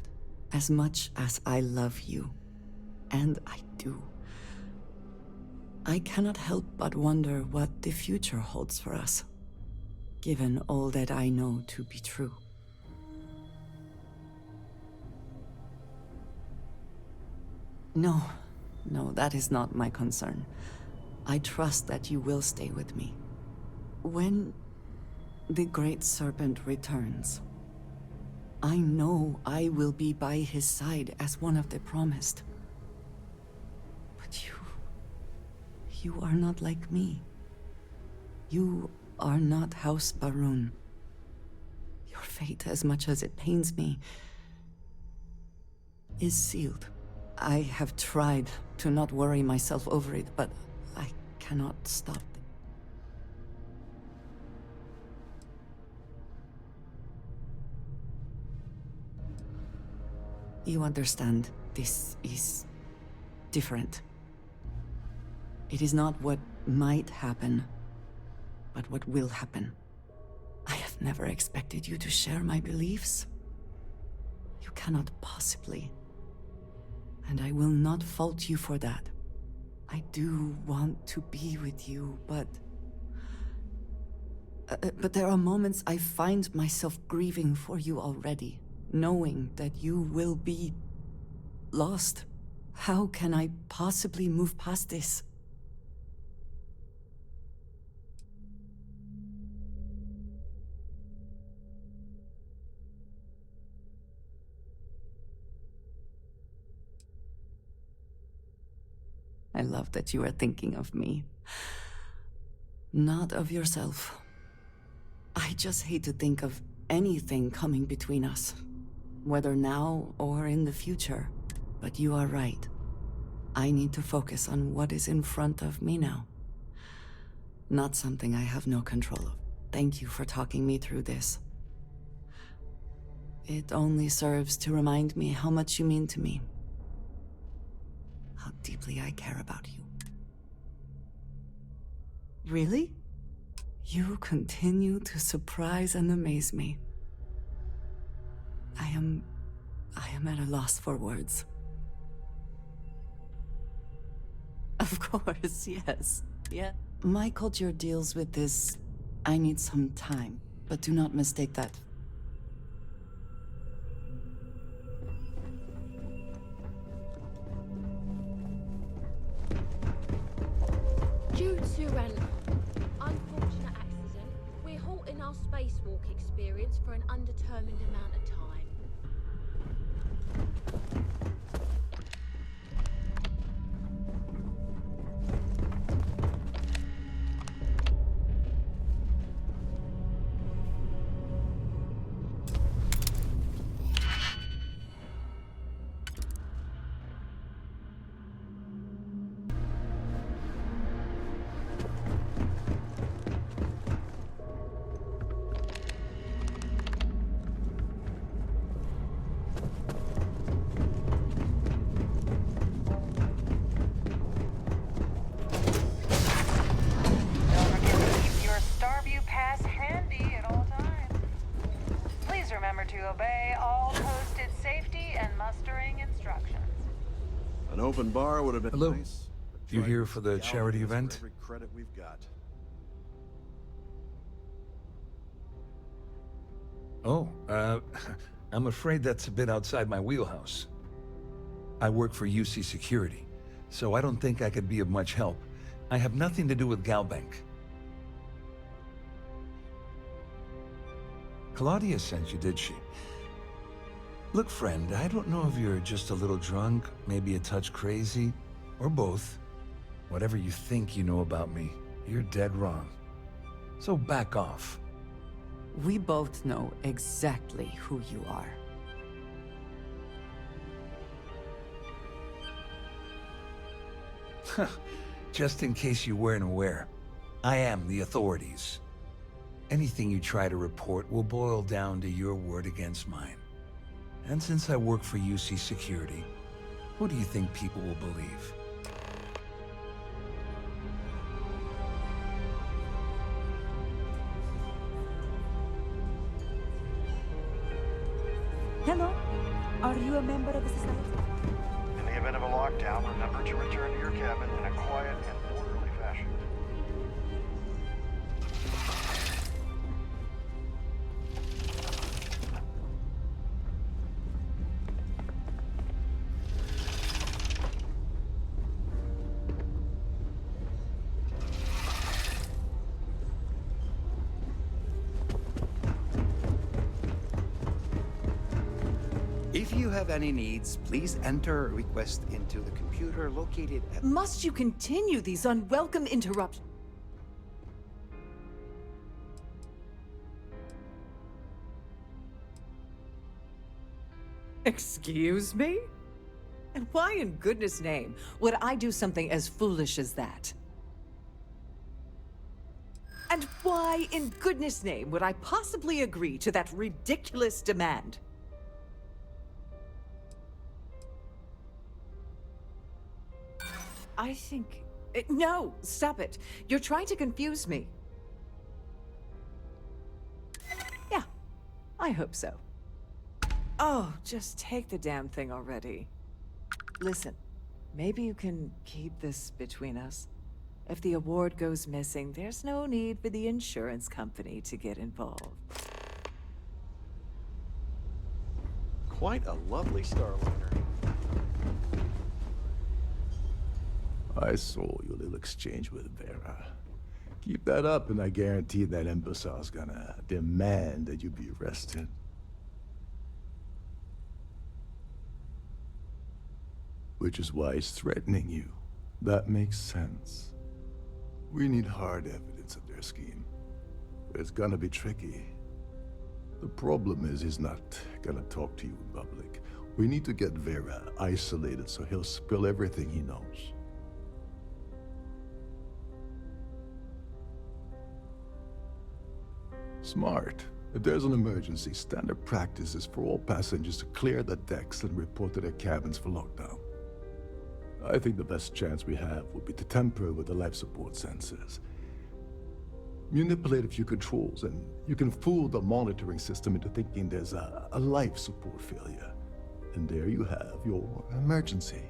As much as I love you, and I do, I cannot help but wonder what the future holds for us, given all that I know to be true. No, that is not my concern. I trust that you will stay with me. When the Great Serpent returns, I know I will be by his side as one of the promised. But you are not like me. You are not House Barun. Your fate, as much as it pains me, is sealed. I have tried to not worry myself over it, but I cannot stop. You understand, this is different. It is not what might happen, but what will happen. I have never expected you to share my beliefs. You cannot possibly. And I will not fault you for that. I do want to be with you, but there are moments I find myself grieving for you already, knowing that you will be lost. How can I possibly move past this? I love that you are thinking of me, not of yourself. I just hate to think of anything coming between us, whether now or in the future. But you are right. I need to focus on what is in front of me now, not something I have no control of. Thank you for talking me through this. It only serves to remind me how much you mean to me. How deeply I care about you. Really? You continue to surprise and amaze me. I am at a loss for words. Of course, yes. Yeah. My culture deals with this. I need some time, but do not mistake that. Due to an unfortunate accident, we're halting our spacewalk experience for an undetermined amount of time. To obey all posted safety and mustering instructions. An open bar would have been Hello. nice. You here for the charity event? Every credit we've got. Oh, I'm afraid that's a bit outside my wheelhouse. I work for UC Security, so I don't think I could be of much help. I have nothing to do with Galbank. Claudia sent you, did she? Look, friend, I don't know if you're just a little drunk, maybe a touch crazy, or both. Whatever you think you know about me, you're dead wrong. So back off. We both know exactly who you are. Just in case you weren't aware, I am the authorities. Anything you try to report will boil down to your word against mine. And since I work for UC Security, who do you think people will believe? Hello. Are you a member of the society? In the event of a lockdown, remember to return to your cabin in a quiet and orderly you have any needs, please enter a request into the computer located at... Must you continue these unwelcome interruptions? Excuse me? And why in goodness name would I do something as foolish as that? And why in goodness name would I possibly agree to that ridiculous demand? I think... No, stop it. You're trying to confuse me. Yeah, I hope so. Oh, just take the damn thing already. Listen, maybe you can keep this between us. If the award goes missing, there's no need for the insurance company to get involved. Quite a lovely Starliner. I saw your little exchange with Vera. Keep that up and I guarantee that imbecile's gonna demand that you be arrested. Which is why he's threatening you. That makes sense. We need hard evidence of their scheme. But it's gonna be tricky. The problem is he's not gonna talk to you in public. We need to get Vera isolated so he'll spill everything he knows. Smart. If there's an emergency, standard practice is for all passengers to clear the decks and report to their cabins for lockdown. I think the best chance we have would be to tamper with the life support sensors. Manipulate a few controls, and you can fool the monitoring system into thinking there's a life support failure. And there you have your emergency.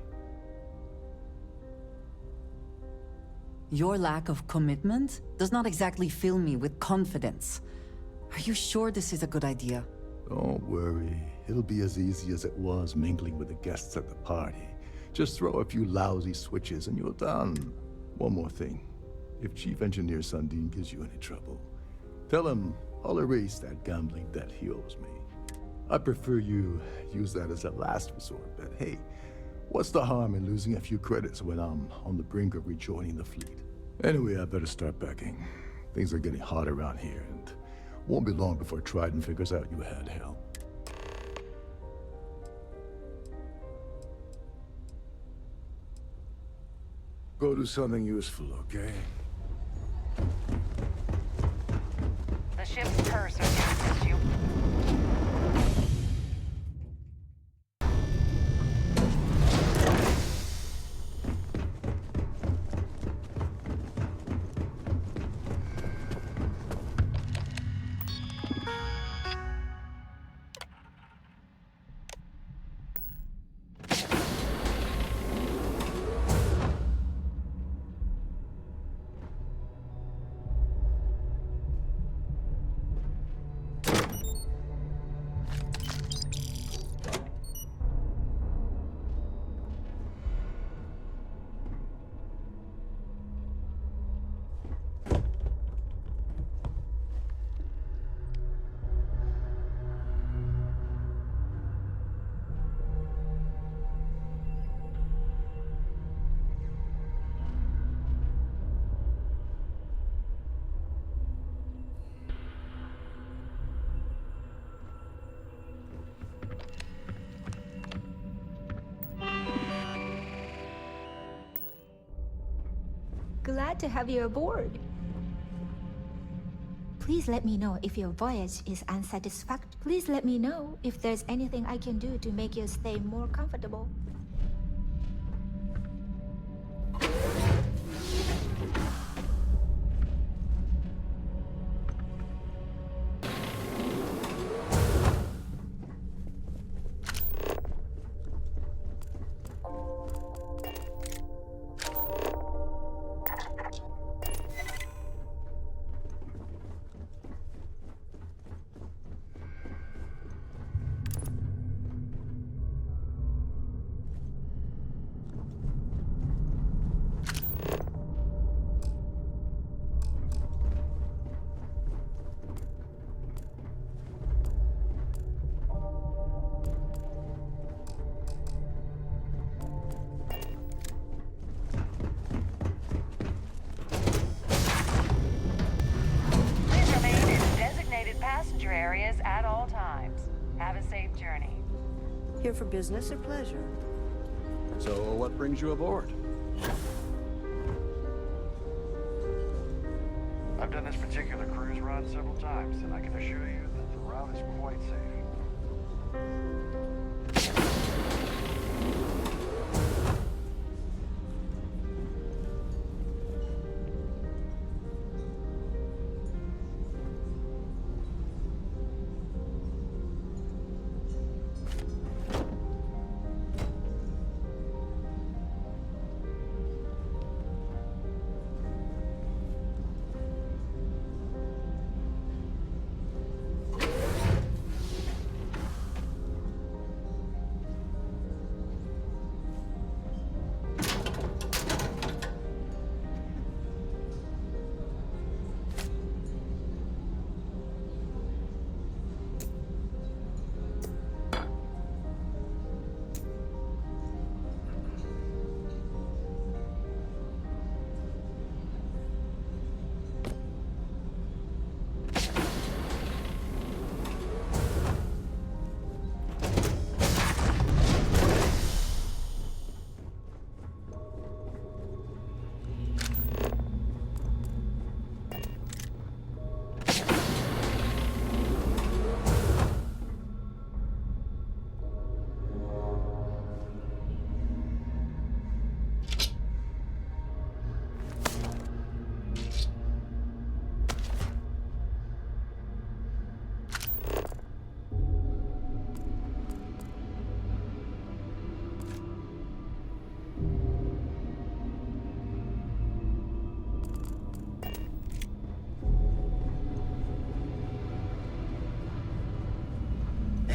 Your lack of commitment does not exactly fill me with confidence. Are you sure this is a good idea? Don't worry. It'll be as easy as it was mingling with the guests at the party. Just throw a few lousy switches and you're done. One more thing. If Chief Engineer Sundin gives you any trouble, tell him I'll erase that gambling debt he owes me. I prefer you use that as a last resort, but hey, what's the harm in losing a few credits when I'm on the brink of rejoining the fleet? Anyway, I better start packing. Things are getting hot around here, and won't be long before Trident figures out you had help. Go do something useful, okay? The ship's purser can assist you. Glad to have you aboard. Please let me know if your voyage is unsatisfactory. Please let me know if there's anything I can do to make your stay more comfortable. Here for business or pleasure? So, what brings you aboard? I've done this particular cruise run several times, and I can assure you that the route is quite safe.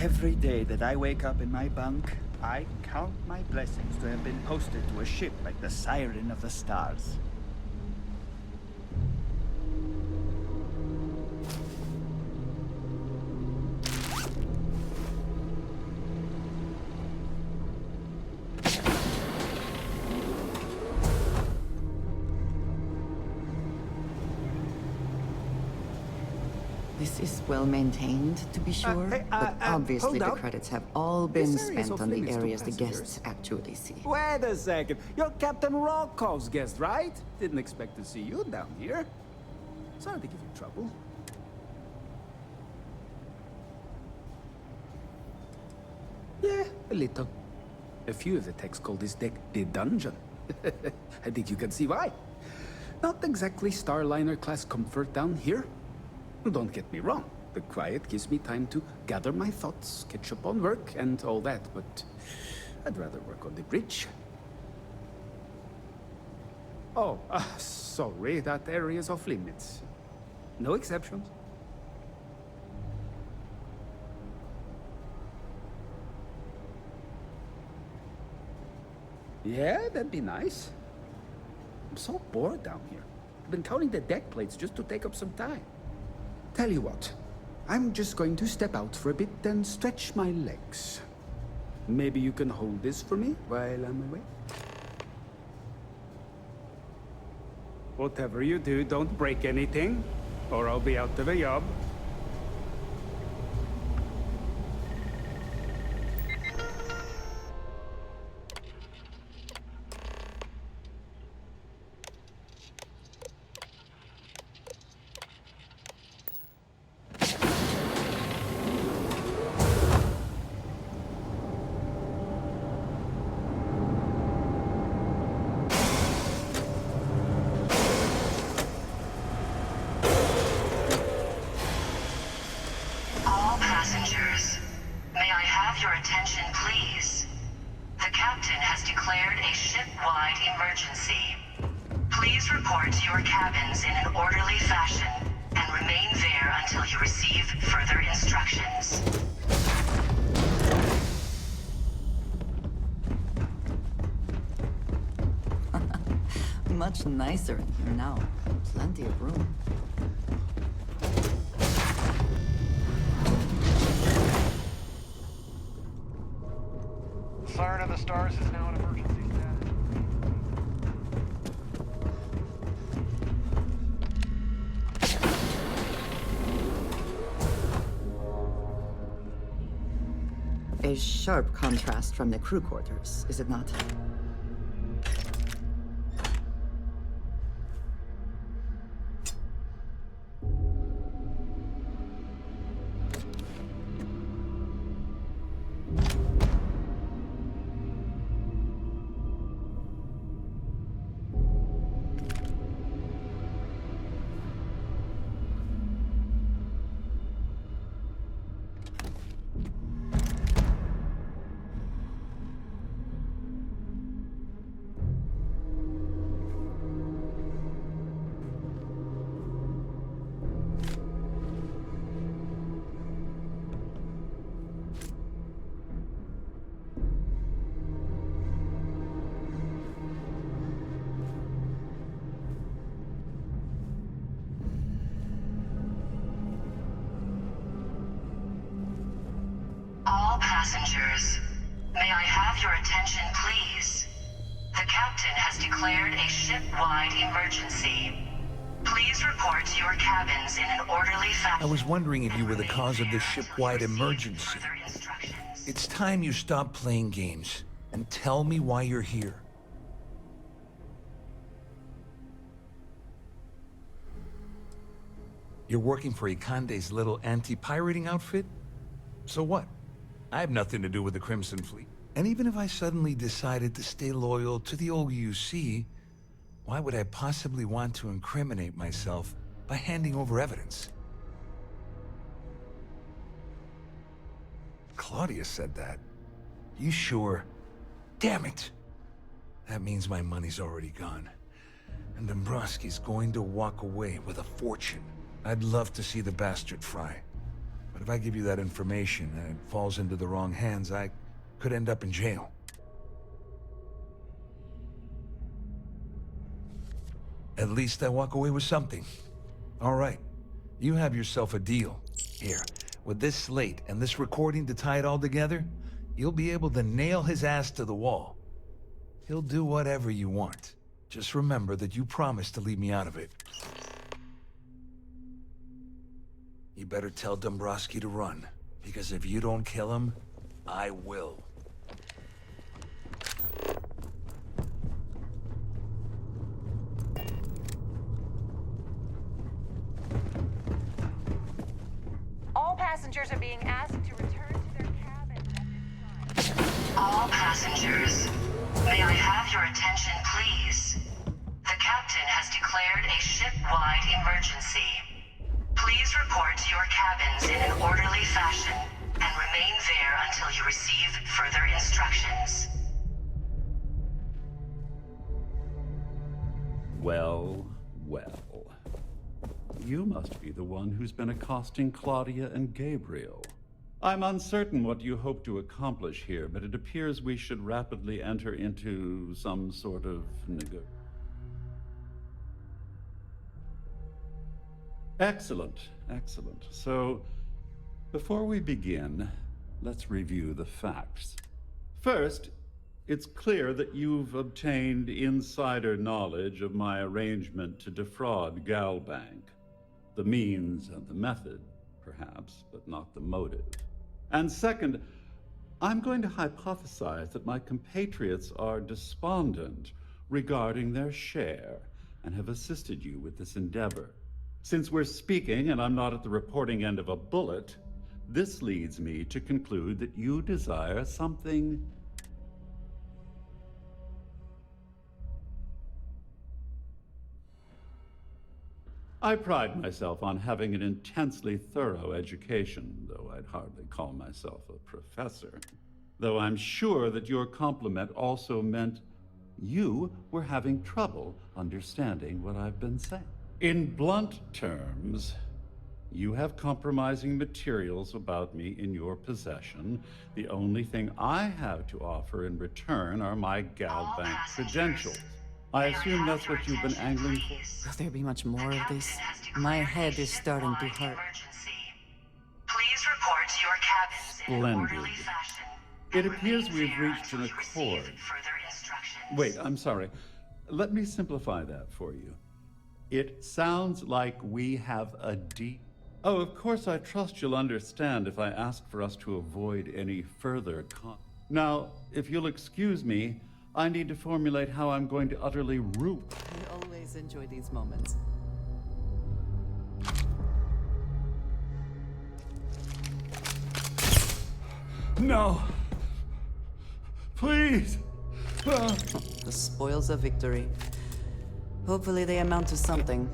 Every day that I wake up in my bunk, I count my blessings to have been posted to a ship like the Siren of the Stars. This is well maintained, to be sure, but obviously the credits have all been spent on the areas the guests actually see. Wait a second. You're Captain Rocco's guest, right? Didn't expect to see you down here. Sorry to give you trouble. Yeah, a little. A few of the techs call this deck the dungeon. I think you can see why. Not exactly Starliner-class comfort down here. Don't get me wrong. The quiet gives me time to gather my thoughts, catch up on work, and all that, but I'd rather work on the bridge. Oh, sorry, that area's off limits. No exceptions. Yeah, that'd be nice. I'm so bored down here. I've been counting the deck plates just to take up some time. Tell you what, I'm just going to step out for a bit and stretch my legs. Maybe you can hold this for me while I'm away? Whatever you do, don't break anything, or I'll be out of a job. Much nicer in here now. Plenty of room. Siren of the Stars is now in emergency status. A sharp contrast from the crew quarters, is it not? All passengers, may I have your attention, please? The captain has declared a ship-wide emergency. Please report to your cabins in an orderly fashion. I was wondering if you were the cause of this ship-wide emergency. It's time you stop playing games and tell me why you're here. You're working for Ikande's little anti-pirating outfit? So what? I have nothing to do with the Crimson Fleet. And even if I suddenly decided to stay loyal to the old UC, why would I possibly want to incriminate myself by handing over evidence? Claudia said that. You sure? Damn it! That means my money's already gone. And Dombrowski's going to walk away with a fortune. I'd love to see the bastard fry. But if I give you that information and it falls into the wrong hands, I could end up in jail. At least I walk away with something. All right, you have yourself a deal. Here, with this slate and this recording to tie it all together, you'll be able to nail his ass to the wall. He'll do whatever you want. Just remember that you promised to leave me out of it. You better tell Dombrowski to run, because if you don't kill him, I will. All passengers are being asked to return to their cabins at this time. All passengers, may I have your attention, please? The captain has declared a ship-wide emergency. Please report to your cabins in an orderly fashion and remain there until you receive further instructions. Well, well. You must be the one who's been accosting Claudia and Gabriel. I'm uncertain what you hope to accomplish here, but it appears we should rapidly enter into some sort of Excellent, excellent. So, before we begin, let's review the facts. First, it's clear that you've obtained insider knowledge of my arrangement to defraud Galbank. The means and the method, perhaps, but not the motive. And second, I'm going to hypothesize that my compatriots are despondent regarding their share and have assisted you with this endeavor. Since we're speaking and I'm not at the reporting end of a bullet, this leads me to conclude that you desire something I pride myself on having an intensely thorough education, though I'd hardly call myself a professor. Though I'm sure that your compliment also meant you were having trouble understanding what I've been saying. In blunt terms, you have compromising materials about me in your possession. The only thing I have to offer in return are my Galbank credentials. I assume that's what you've been angling for? Will there be much more of this? My head is starting to hurt. Please report to your cabins in an orderly Splendid. fashion. It appears we've reached an accord. Further instructions. Wait, I'm sorry. Let me simplify that for you. It sounds like we have a deal. Oh, of course, I trust you'll understand if I ask for us to avoid any further Now, if you'll excuse me, I need to formulate how I'm going to utterly root. I always enjoy these moments. No! Please! The spoils of victory. Hopefully they amount to something.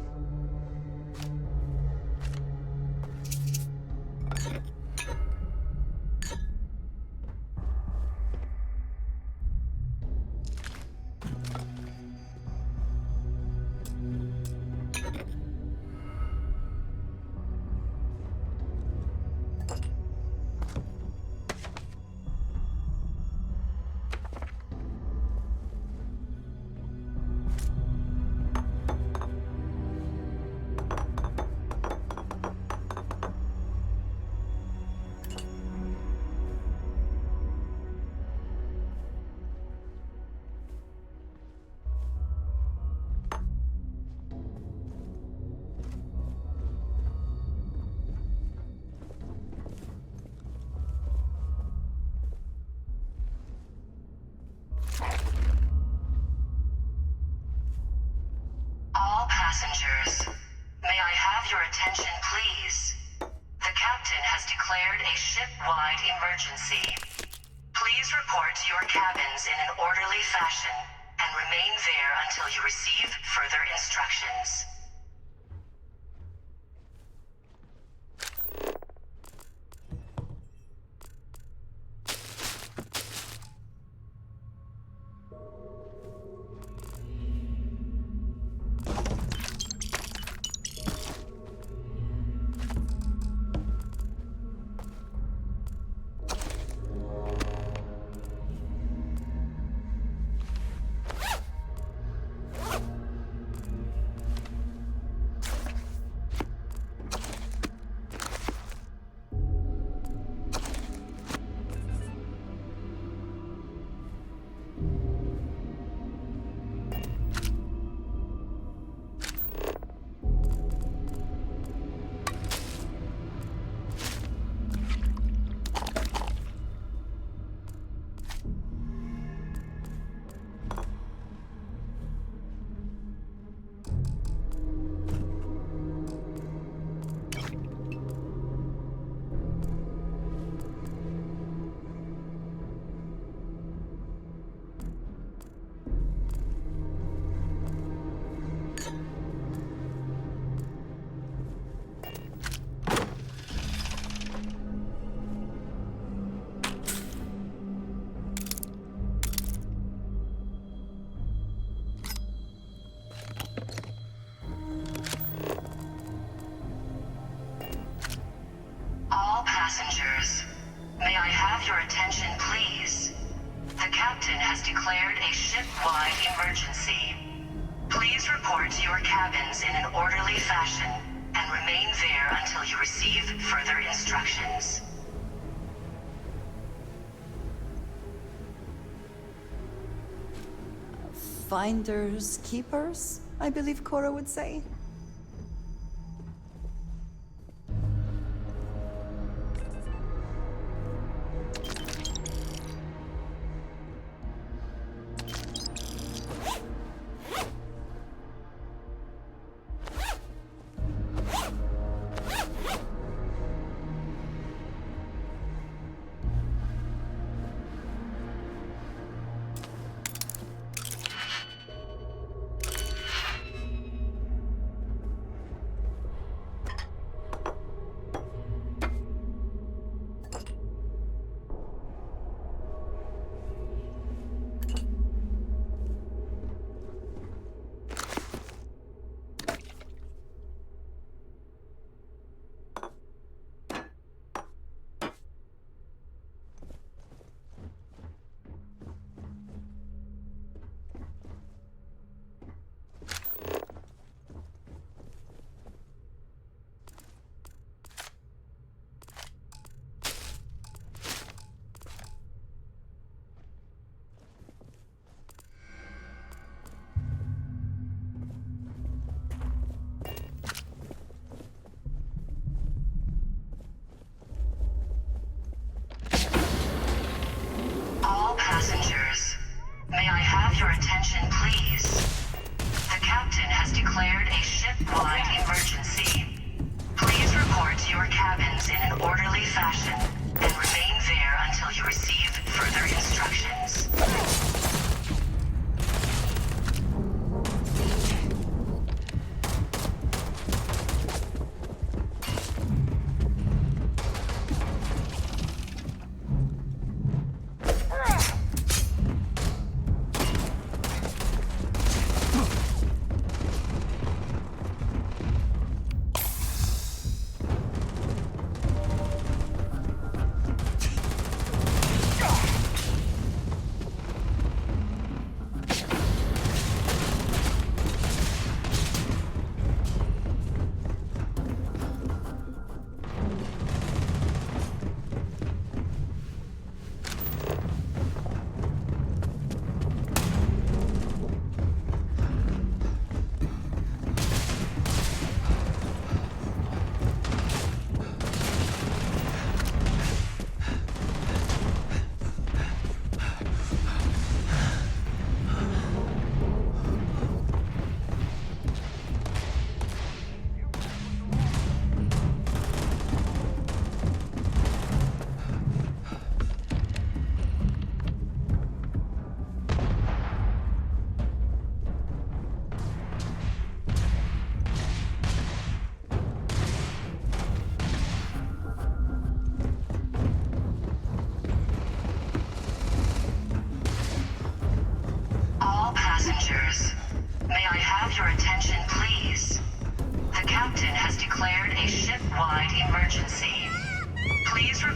All passengers, may I have your attention, please? The captain has declared a ship-wide emergency. Please report to your cabins in an orderly fashion and remain there until you receive further instructions. Passengers, may I have your attention, please? The captain has declared a ship-wide emergency. Please report to your cabins in an orderly fashion and remain there until you receive further instructions. Finders keepers, I believe Cora would say.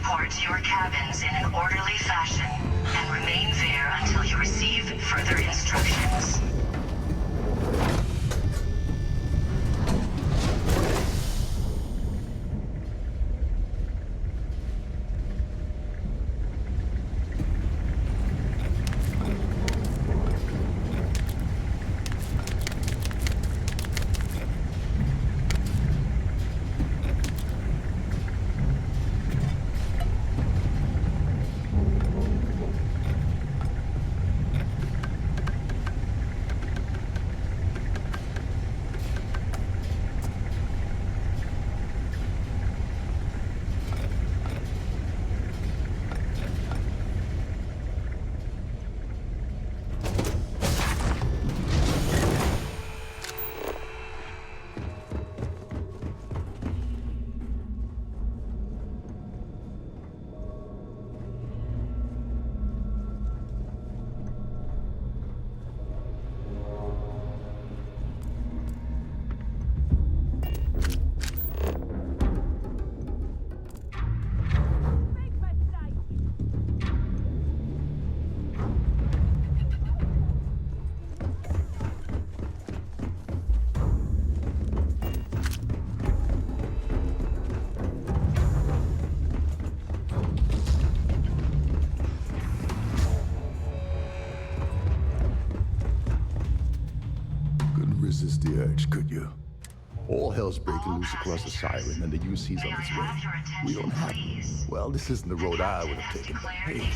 report to your cabins in an orderly fashion and remain there until you receive further instructions. Resist the urge, could you? All hell's breaking loose across the Siren, and the UC's on its way. We don't have them. Well, this isn't the road I would have taken. Hey,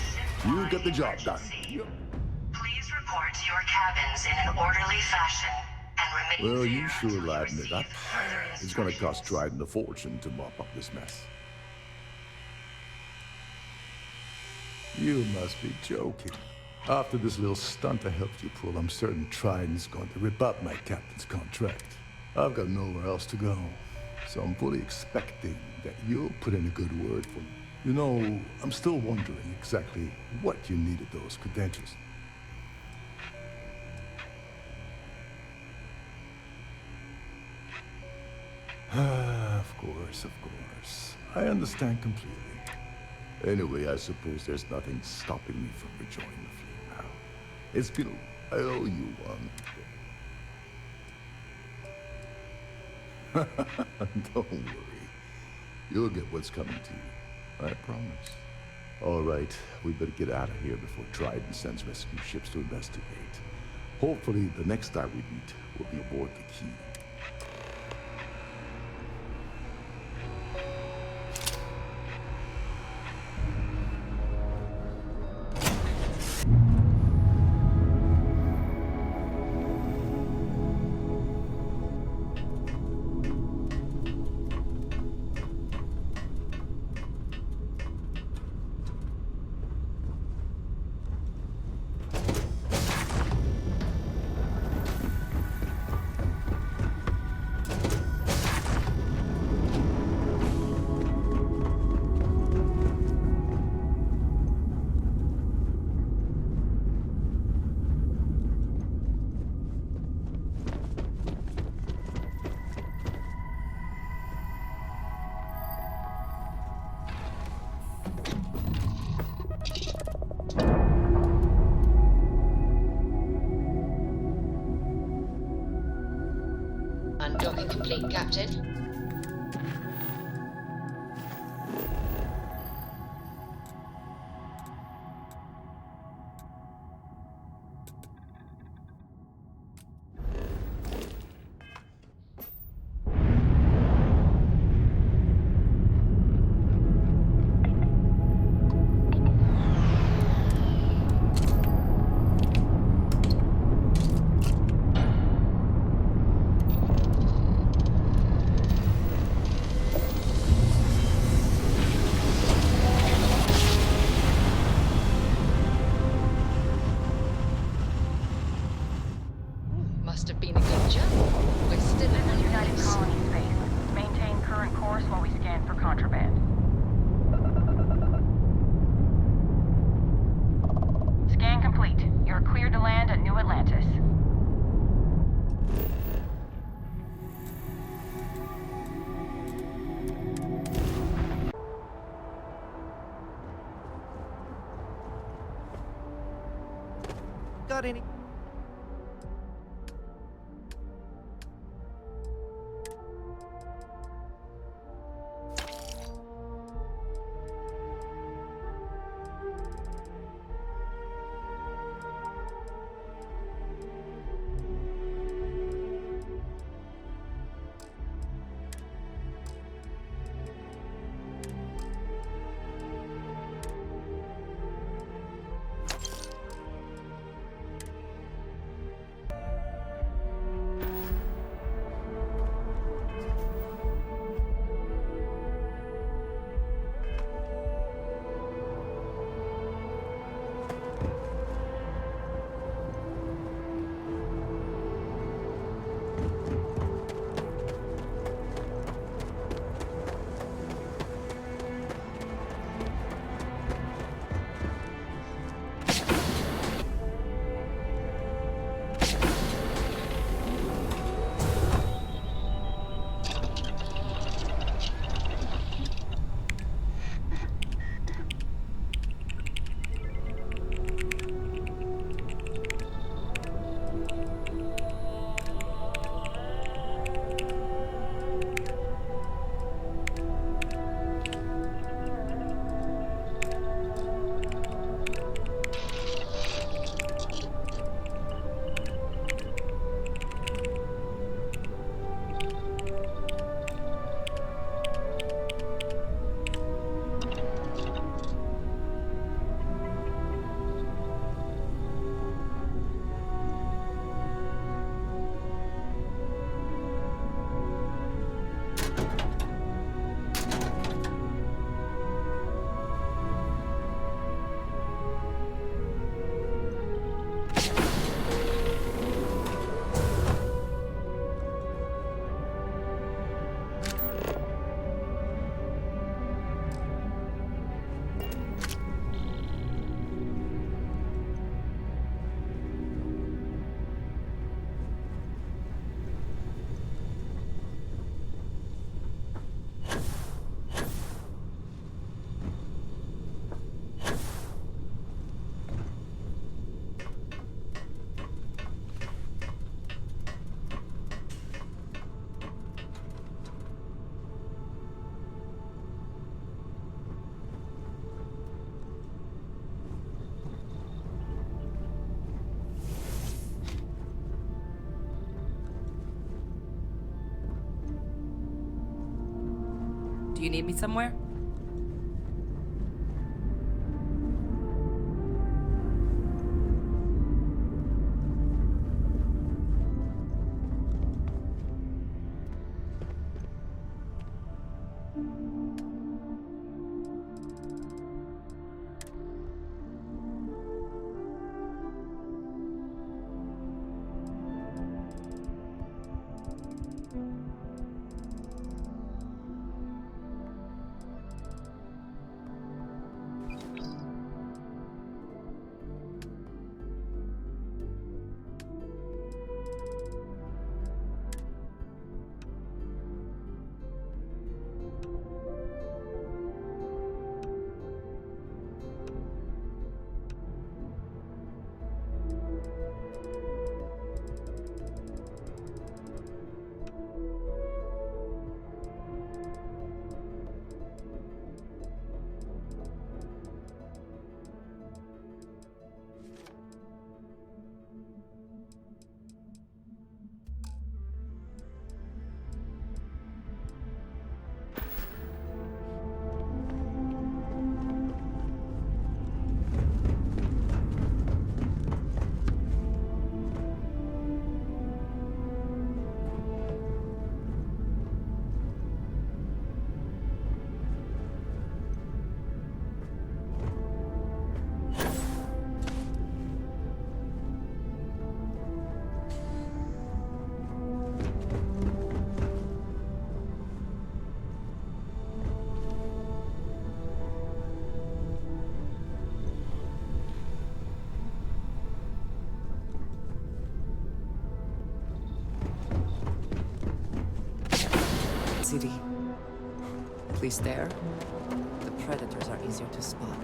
you get the job done. Please report to your cabins in an orderly fashion and remain Well, there you sure until you lighten it receive up. further It's gonna cost Trident a fortune to mop up this mess. You must be joking. After this little stunt I helped you pull, I'm certain Trident's going to rip up my captain's contract. I've got nowhere else to go, so I'm fully expecting that you'll put in a good word for me. You know, I'm still wondering exactly what you needed those credentials. Of course. I understand completely. Anyway, I suppose there's nothing stopping me from rejoining the fleet now. It's been... I owe you one. Don't worry. You'll get what's coming to you. I promise. All right, we better get out of here before Trident sends rescue ships to investigate. Hopefully, the next time we meet, we'll be aboard the Key. Undocking complete, Captain. Must have been a good jump. We're still in the United Colony space. Maintain current course while we scan for contraband. Scan complete. You're cleared to land at New Atlantis. got any... Do you need me somewhere? City. At least there, the predators are easier to spot.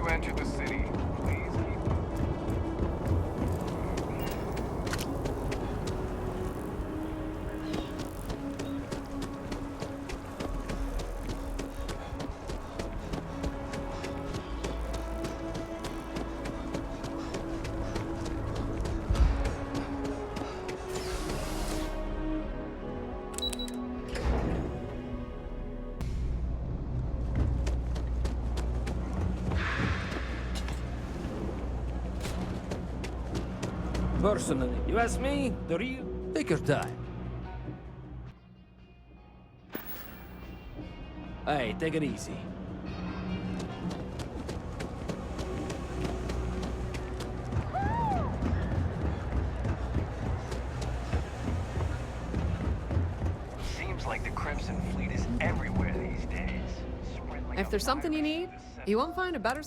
you enter the city, please keep Personally, you ask me, the real... Take your time. Hey, take it easy. Seems like the Crimson Fleet is everywhere these days. Spread like If there's something you need, you won't find a better...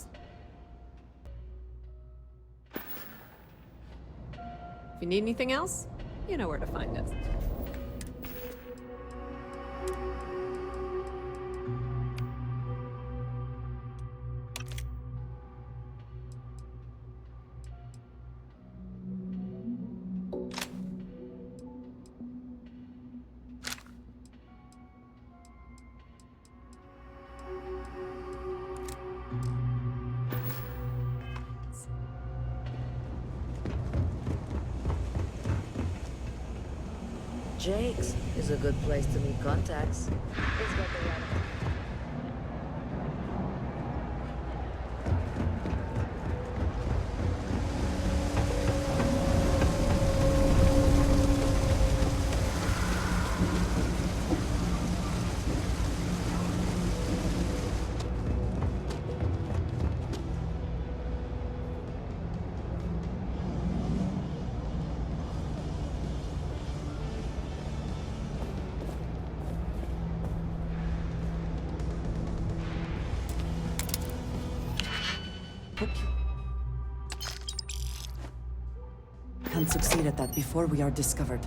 If you need anything else, you know where to find us. Jake's is a good place to meet contacts. It's got the right... Can't succeed at that before we are discovered.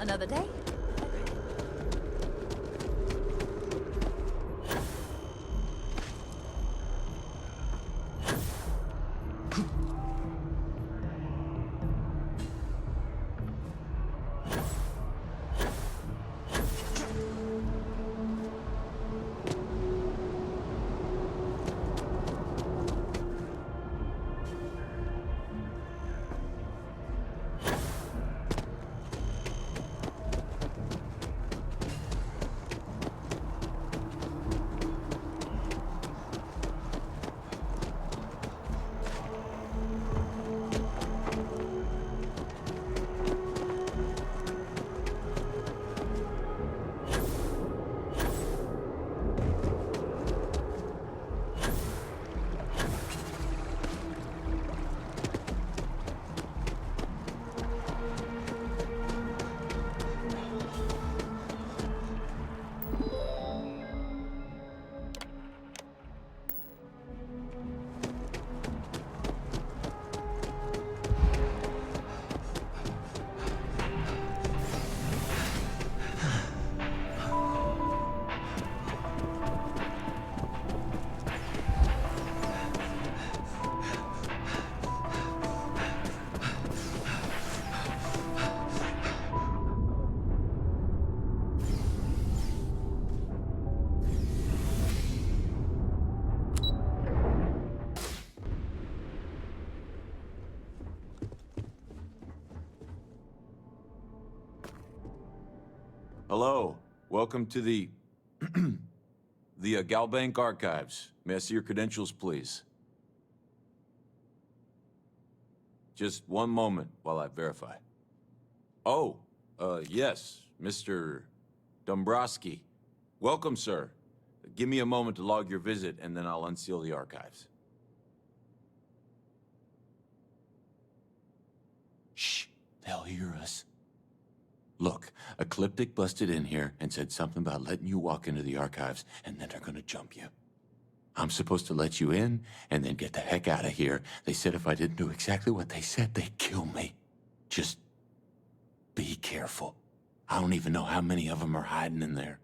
Another day? Hello. Welcome to the... the Galbank Archives. May I see your credentials, please? Just one moment while I verify. Oh, yes, Mr. Dombrowski. Welcome, sir. Give me a moment to log your visit, and then I'll unseal the archives. Shh, they'll hear us. Look, Ecliptic busted in here and said something about letting you walk into the archives, and then they're gonna jump you. I'm supposed to let you in and then get the heck out of here. They said if I didn't do exactly what they said, they'd kill me. Just be careful. I don't even know how many of them are hiding in there.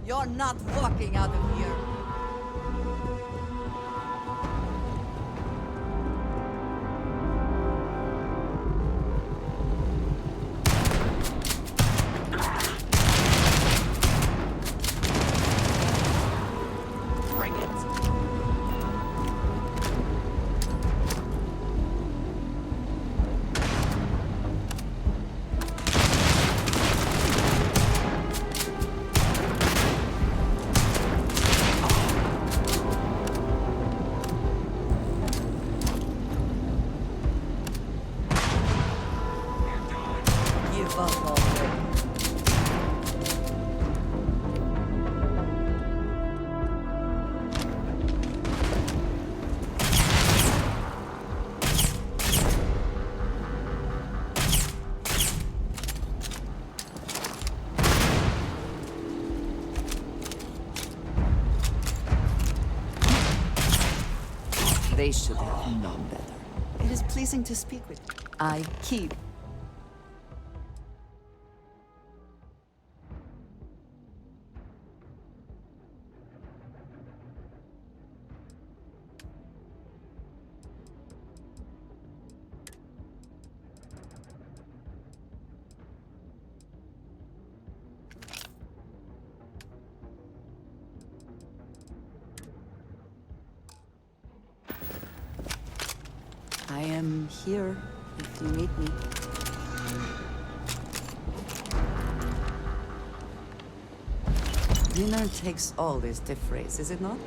You're not walking out of here. Bring it. Give up already. They should have known better. It is pleasing to speak with you. I keep. I am here if you need me. Dinner takes all this to phrase, is it not?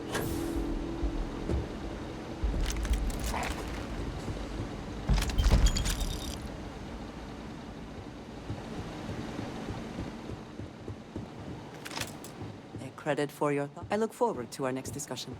A credit for your thought. I look forward to our next discussion.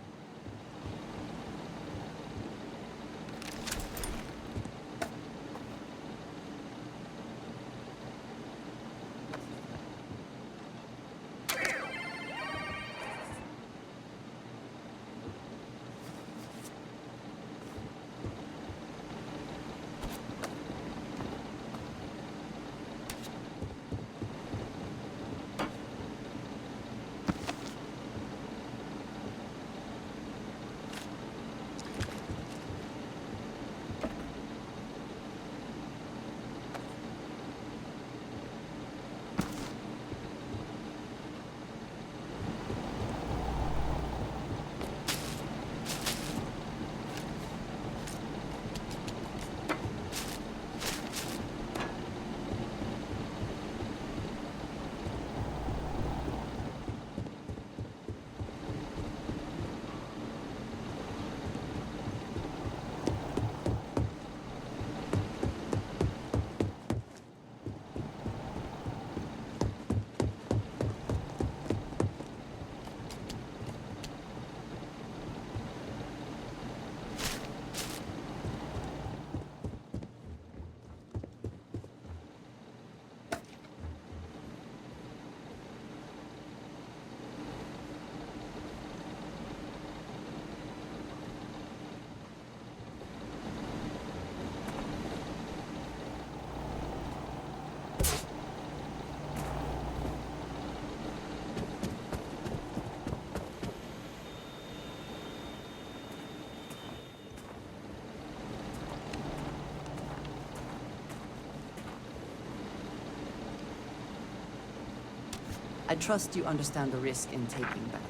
I trust you understand the risk in taking that.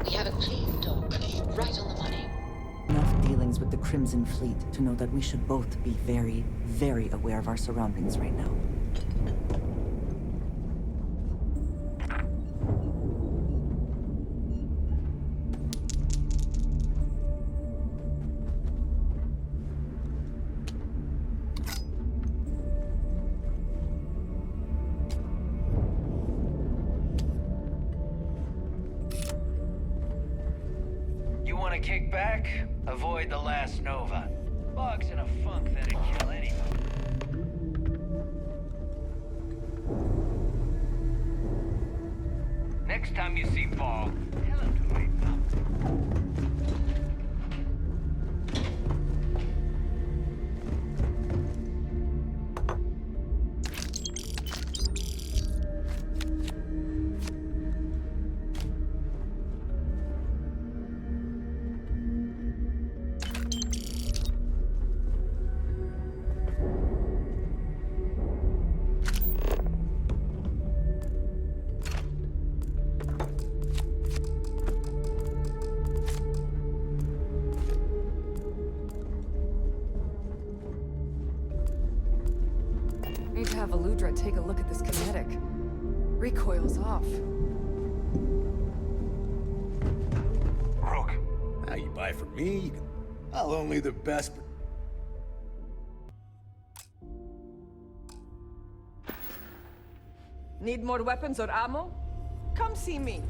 We have a clean dock, right on the money. Enough dealings with the Crimson Fleet to know that we should both be very, very aware of our surroundings right now. Kick back, avoid the last Nova. Bog's in a funk that'd kill anyone. Next time you see Bog, tell him to wait up. Need to have Aludra take a look at this kinetic. Recoil's off. Rook, now you buy from me, I'll only the best. Need more weapons or ammo? Come see me.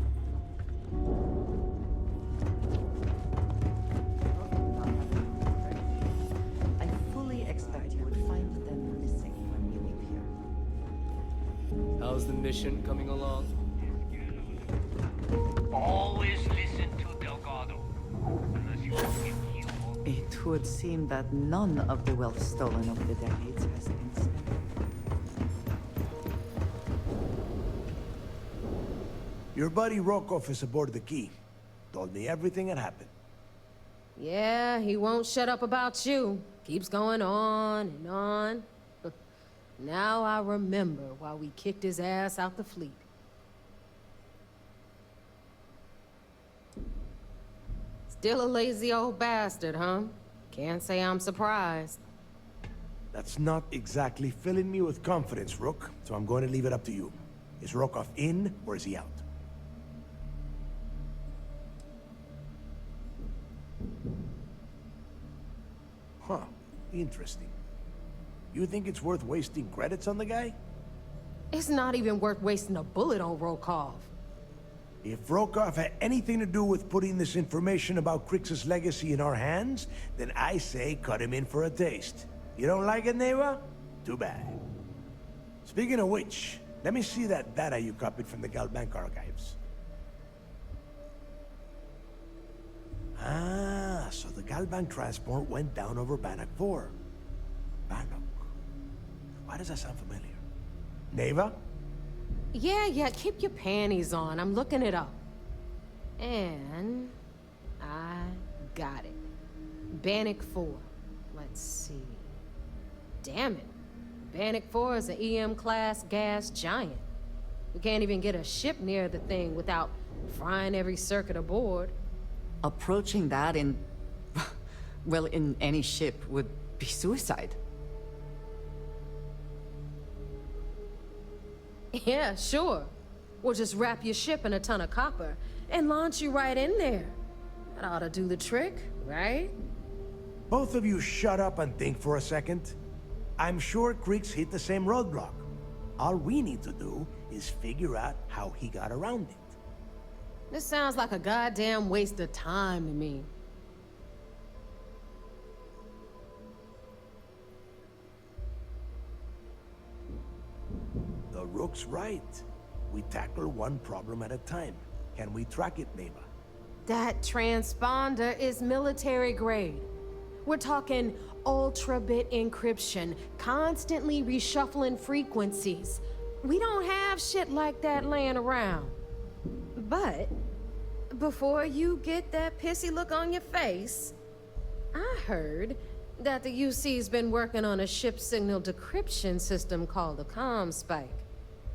the mission coming along? Always listen to Delgado. Unless you want to get killed. It would seem that none of the wealth stolen over the decades has been spent. Your buddy Rokov is aboard the Key. Told me everything that happened. Yeah, he won't shut up about you. Keeps going on and on. Now I remember why we kicked his ass out the fleet. Still a lazy old bastard, huh? Can't say I'm surprised. That's not exactly filling me with confidence, Rook, so I'm going to leave it up to you. Is Rokov in, or is he out? Huh. Interesting. You think it's worth wasting credits on the guy? It's not even worth wasting a bullet on Rokov. If Rokov had anything to do with putting this information about Crix's legacy in our hands, then I say cut him in for a taste. You don't like it, Neva? Too bad. Speaking of which, let me see that data you copied from the Galbank archives. Ah, so the Galbank transport went down over Bannock 4. Bannock. Why does that sound familiar? Neva? Yeah, keep your panties on. I'm looking it up. And I got it. Bannock 4. Let's see. Damn it. Bannock 4 is an EM-class gas giant. We can't even get a ship near the thing without frying every circuit aboard. Approaching that in... well, in any ship would be suicide. Yeah, sure. We'll just wrap your ship in a ton of copper and launch you right in there. That ought to do the trick, right? Both of you shut up and think for a second. I'm sure Crix hit the same roadblock. All we need to do is figure out how he got around it. This sounds like a goddamn waste of time to me. The Rook's right. We tackle one problem at a time. Can we track it, Neva? That transponder is military grade. We're talking ultra-bit encryption, constantly reshuffling frequencies. We don't have shit like that laying around. But before you get that pissy look on your face, I heard that the UC's been working on a ship signal decryption system called the ComSpike.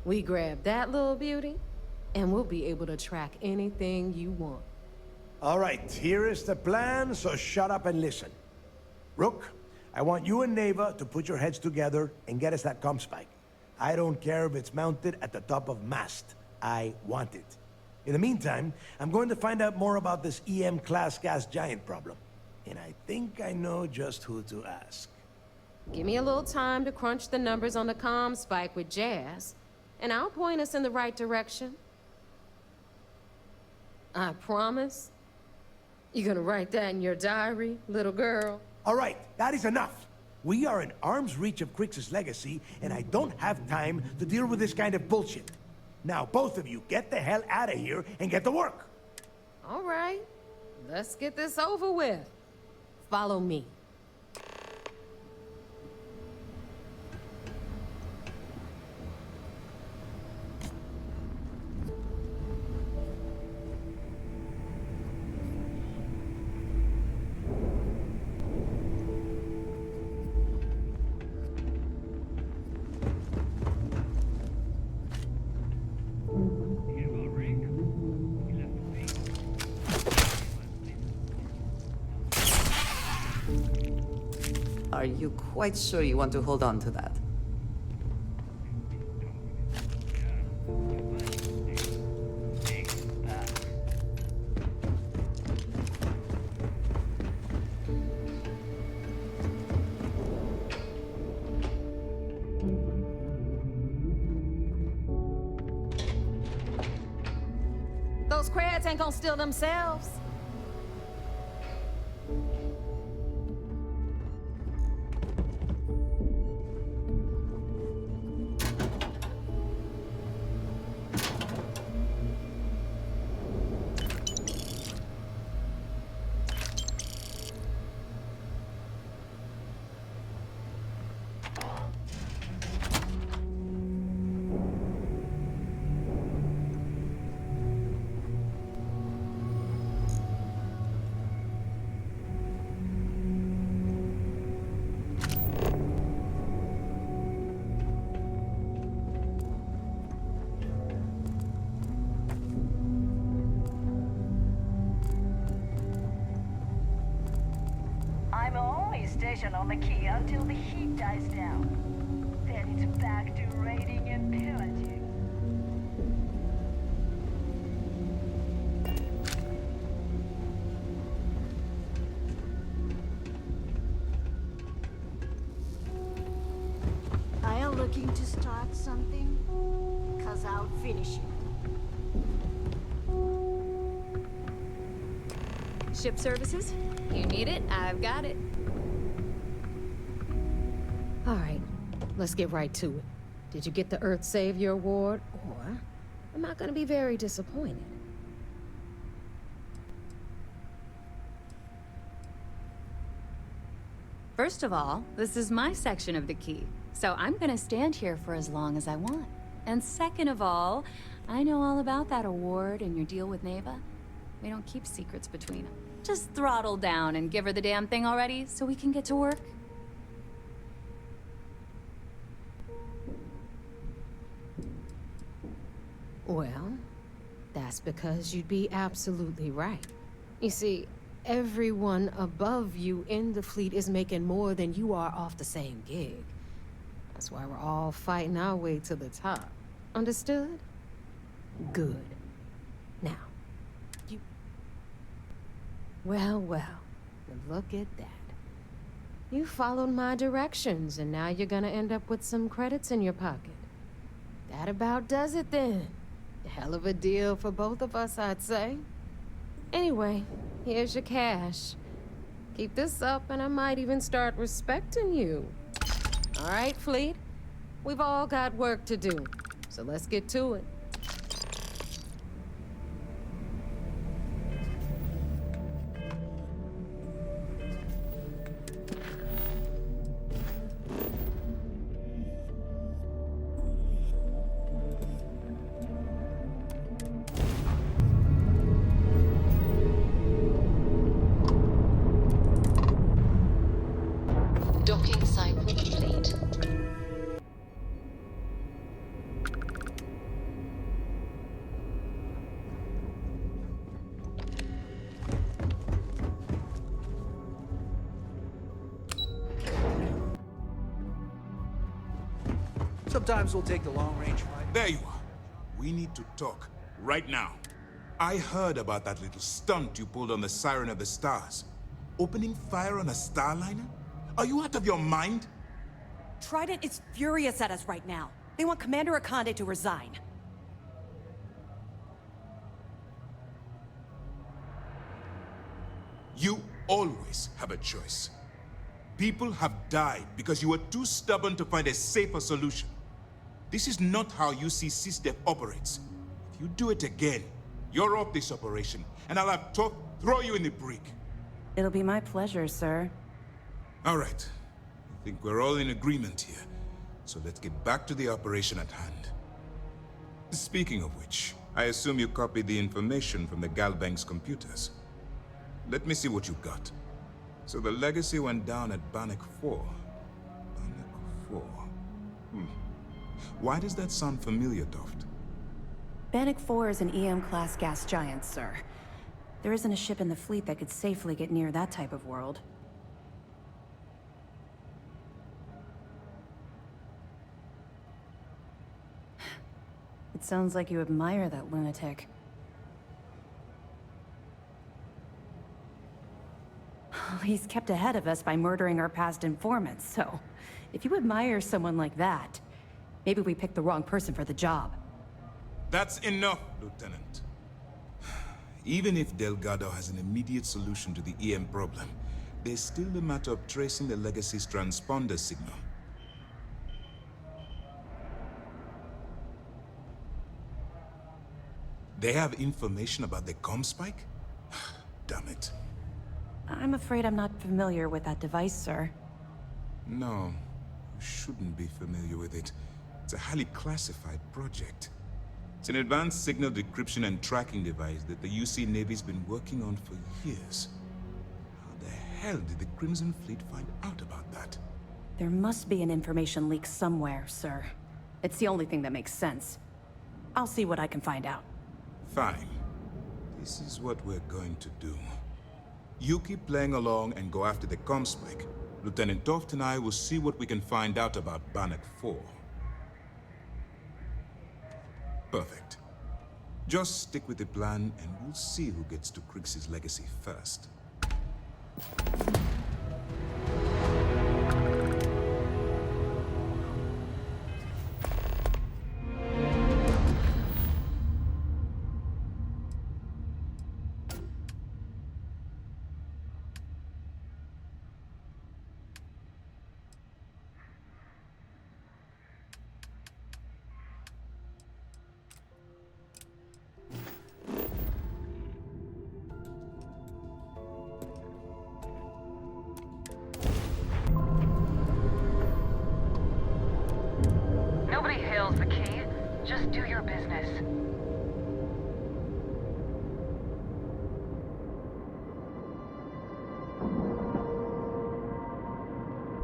We grab that little beauty, and we'll be able to track anything you want. All right, here is the plan, so shut up and listen. Rook, I want you and Neva to put your heads together and get us that ComSpike. I don't care if it's mounted at the top of mast. I want it. In the meantime, I'm going to find out more about this EM-class gas giant problem. And I think I know just who to ask. Give me a little time to crunch the numbers on the ComSpike with Jazz, and I'll point us in the right direction. I promise. You gonna write that in your diary, little girl? All right, that is enough. We are in arm's reach of Crix's legacy, and I don't have time to deal with this kind of bullshit. Now, both of you, get the hell out of here and get to work. All right, let's get this over with. Follow me. Are you quite sure you want to hold on to that? Those crabs ain't gonna steal themselves. Stay stationed on the key until the heat dies down. Then it's back to raiding and pillaging. Are you looking to start something? 'Cause I'll finish it. Ship services? You need it, I've got it. All right, let's get right to it. Did you get the Earth Savior Award? Or am I gonna be very disappointed? First of all, this is my section of the key, so I'm gonna stand here for as long as I want. And second of all, I know all about that award and your deal with Neva. We don't keep secrets between them. Just throttle down and give her the damn thing already so we can get to work. Well, that's because you'd be absolutely right. You see, everyone above you in the fleet is making more than you are off the same gig. That's why we're all fighting our way to the top. Understood? Good. Now, you... Well, look at that. You followed my directions, and now you're gonna end up with some credits in your pocket. That about does it then. A hell of a deal for both of us, I'd say. Anyway, here's your cash. Keep this up, and I might even start respecting you. All right, Fleet? We've all got work to do, so let's get to it. Docking cycle complete. Sometimes we'll take the long-range ride. There you are. We need to talk, right now. I heard about that little stunt you pulled on the Siren of the Stars. Opening fire on a Starliner? Are you out of your mind? Trident is furious at us right now. They want Commander Akande to resign. You always have a choice. People have died because you were too stubborn to find a safer solution. This is not how UC SysDev operates. If you do it again, you're off this operation, and I'll have to throw you in the brig. It'll be my pleasure, sir. All right. I think we're all in agreement here. So let's get back to the operation at hand. Speaking of which, I assume you copied the information from the Galbank's computers. Let me see what you got. So the legacy went down at Bannock 4. Bannock 4. Why does that sound familiar, Toft? Bannock 4 is an EM-class gas giant, sir. There isn't a ship in the fleet that could safely get near that type of world. It sounds like you admire that lunatic. He's kept ahead of us by murdering our past informants, so if you admire someone like that, maybe we picked the wrong person for the job. That's enough, Lieutenant. Even if Delgado has an immediate solution to the EM problem, there's still the matter of tracing the Legacy's transponder signal. They have information about the comm spike? Damn it. I'm afraid I'm not familiar with that device, sir. No, you shouldn't be familiar with it. It's a highly classified project. It's an advanced signal decryption and tracking device that the UC Navy's been working on for years. How the hell did the Crimson Fleet find out about that? There must be an information leak somewhere, sir. It's the only thing that makes sense. I'll see what I can find out. Fine. This is what we're going to do. You keep playing along and go after the comm spike. Lieutenant Toft and I will see what we can find out about Bannock 4. Perfect. Just stick with the plan, and we'll see who gets to Krix's legacy first. Nobody hails the key. Just do your business.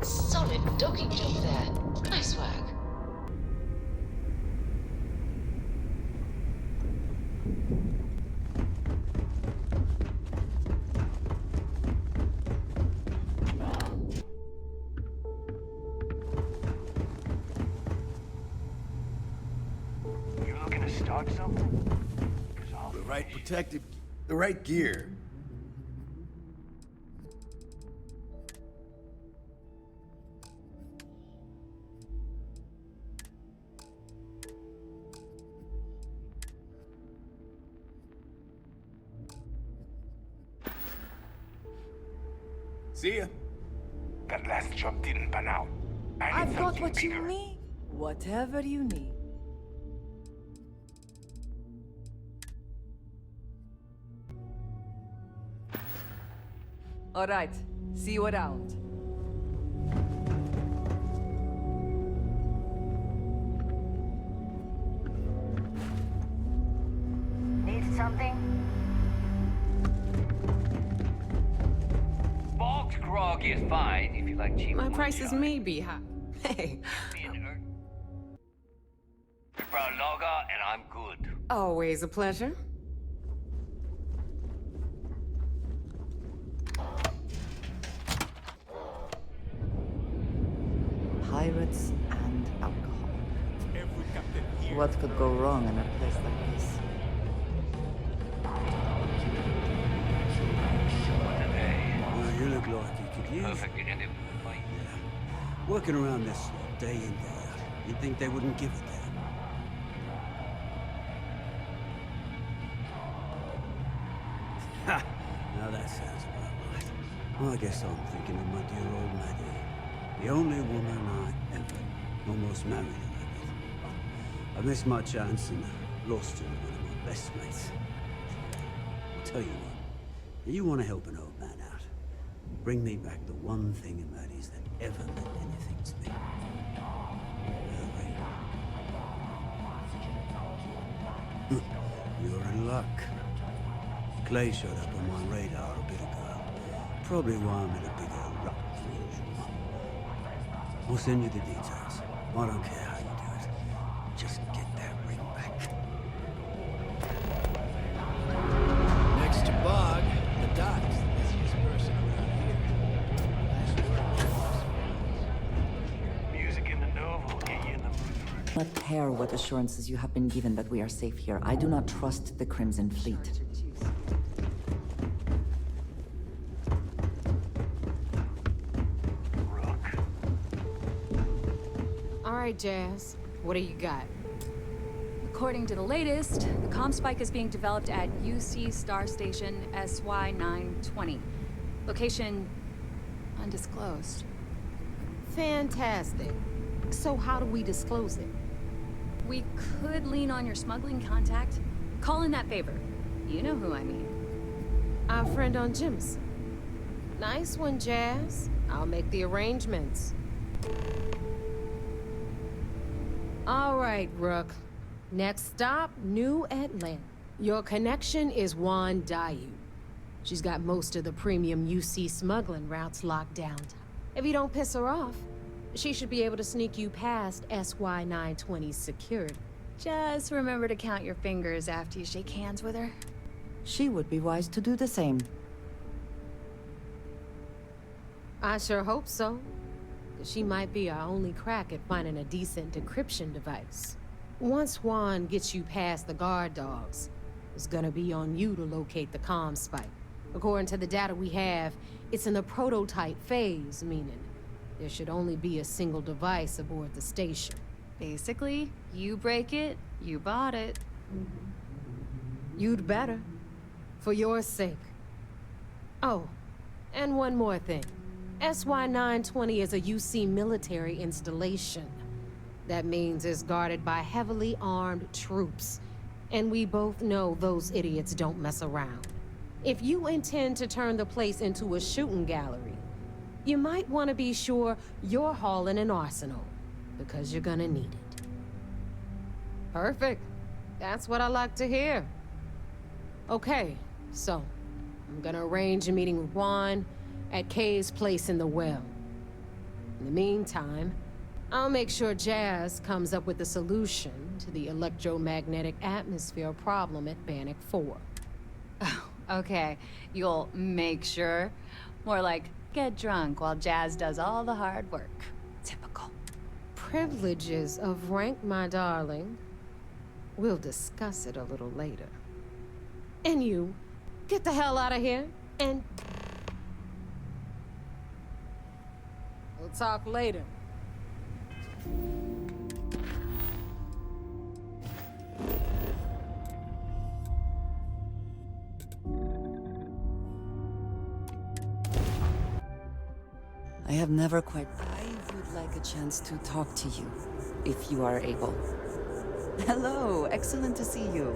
Solid docking job there. Nice work. You looking to start something? The right gear. See ya. That last job didn't pan out. I've got what you need. Whatever you need. All right. See you around. Need something? Bog's grog is fine if you like cheap. My prices may be high. Hey. Brown lager and I'm good. Always a pleasure. Pirates and alcohol. What could go wrong in a place like this? Well, you look like you could use Perfect in any fight. working around this day in, day out. You'd think they wouldn't give a damn. Ha! Now that sounds about right. Well, I guess I'm thinking of my dear old Maddie. The only woman I ever almost married her, I missed my chance and lost her to one of my best mates. I'll tell you what, you want to help an old man out, bring me back the one thing in Maddie's that ever meant anything to me. You're in luck. Clay showed up on my radar a bit ago. Probably why I'm in a bigger rut than usual. We'll send you the details. I don't care how you do it. Just get that ring back. Next to Bog, the Doc's the busiest person around here. Music in the Nova will get you in the mood for it. I care what assurances you have been given that we are safe here. I do not trust the Crimson Fleet. All right, Jazz. What do you got? According to the latest, the comm spike is being developed at UC Star Station SY-920. Location undisclosed. Fantastic. So how do we disclose it? We could lean on your smuggling contact. Call in that favor. You know who I mean. Our friend on Jim's. Nice one, Jazz. I'll make the arrangements. All right, Rook. Next stop, New Atlanta. Your connection is Juan Dayu. She's got most of the premium UC smuggling routes locked down. If you don't piss her off, she should be able to sneak you past SY-920's security. Just remember to count your fingers after you shake hands with her. She would be wise to do the same. I sure hope so. She might be our only crack at finding a decent decryption device. Once Juan gets you past the guard dogs, it's gonna be on you to locate the comm spike. According to the data we have, it's in the prototype phase, meaning there should only be a single device aboard the station. Basically, you break it, you bought it. You'd better. For your sake. Oh, and one more thing. SY-920 is a UC military installation. That means it's guarded by heavily armed troops. And we both know those idiots don't mess around. If you intend to turn the place into a shooting gallery, you might want to be sure you're hauling an arsenal, because you're gonna need it. Perfect. That's what I like to hear. Okay, so I'm gonna arrange a meeting with Juan at Kay's place in the well. In the meantime, I'll make sure Jazz comes up with a solution to the electromagnetic atmosphere problem at Bannock 4. Oh, okay. You'll make sure? More like, get drunk while Jazz does all the hard work. Typical. Privileges of rank, my darling. We'll discuss it a little later. And you, get the hell out of here, and... we'll talk later. I have never quite... I would like a chance to talk to you, if you are able. Hello, excellent to see you.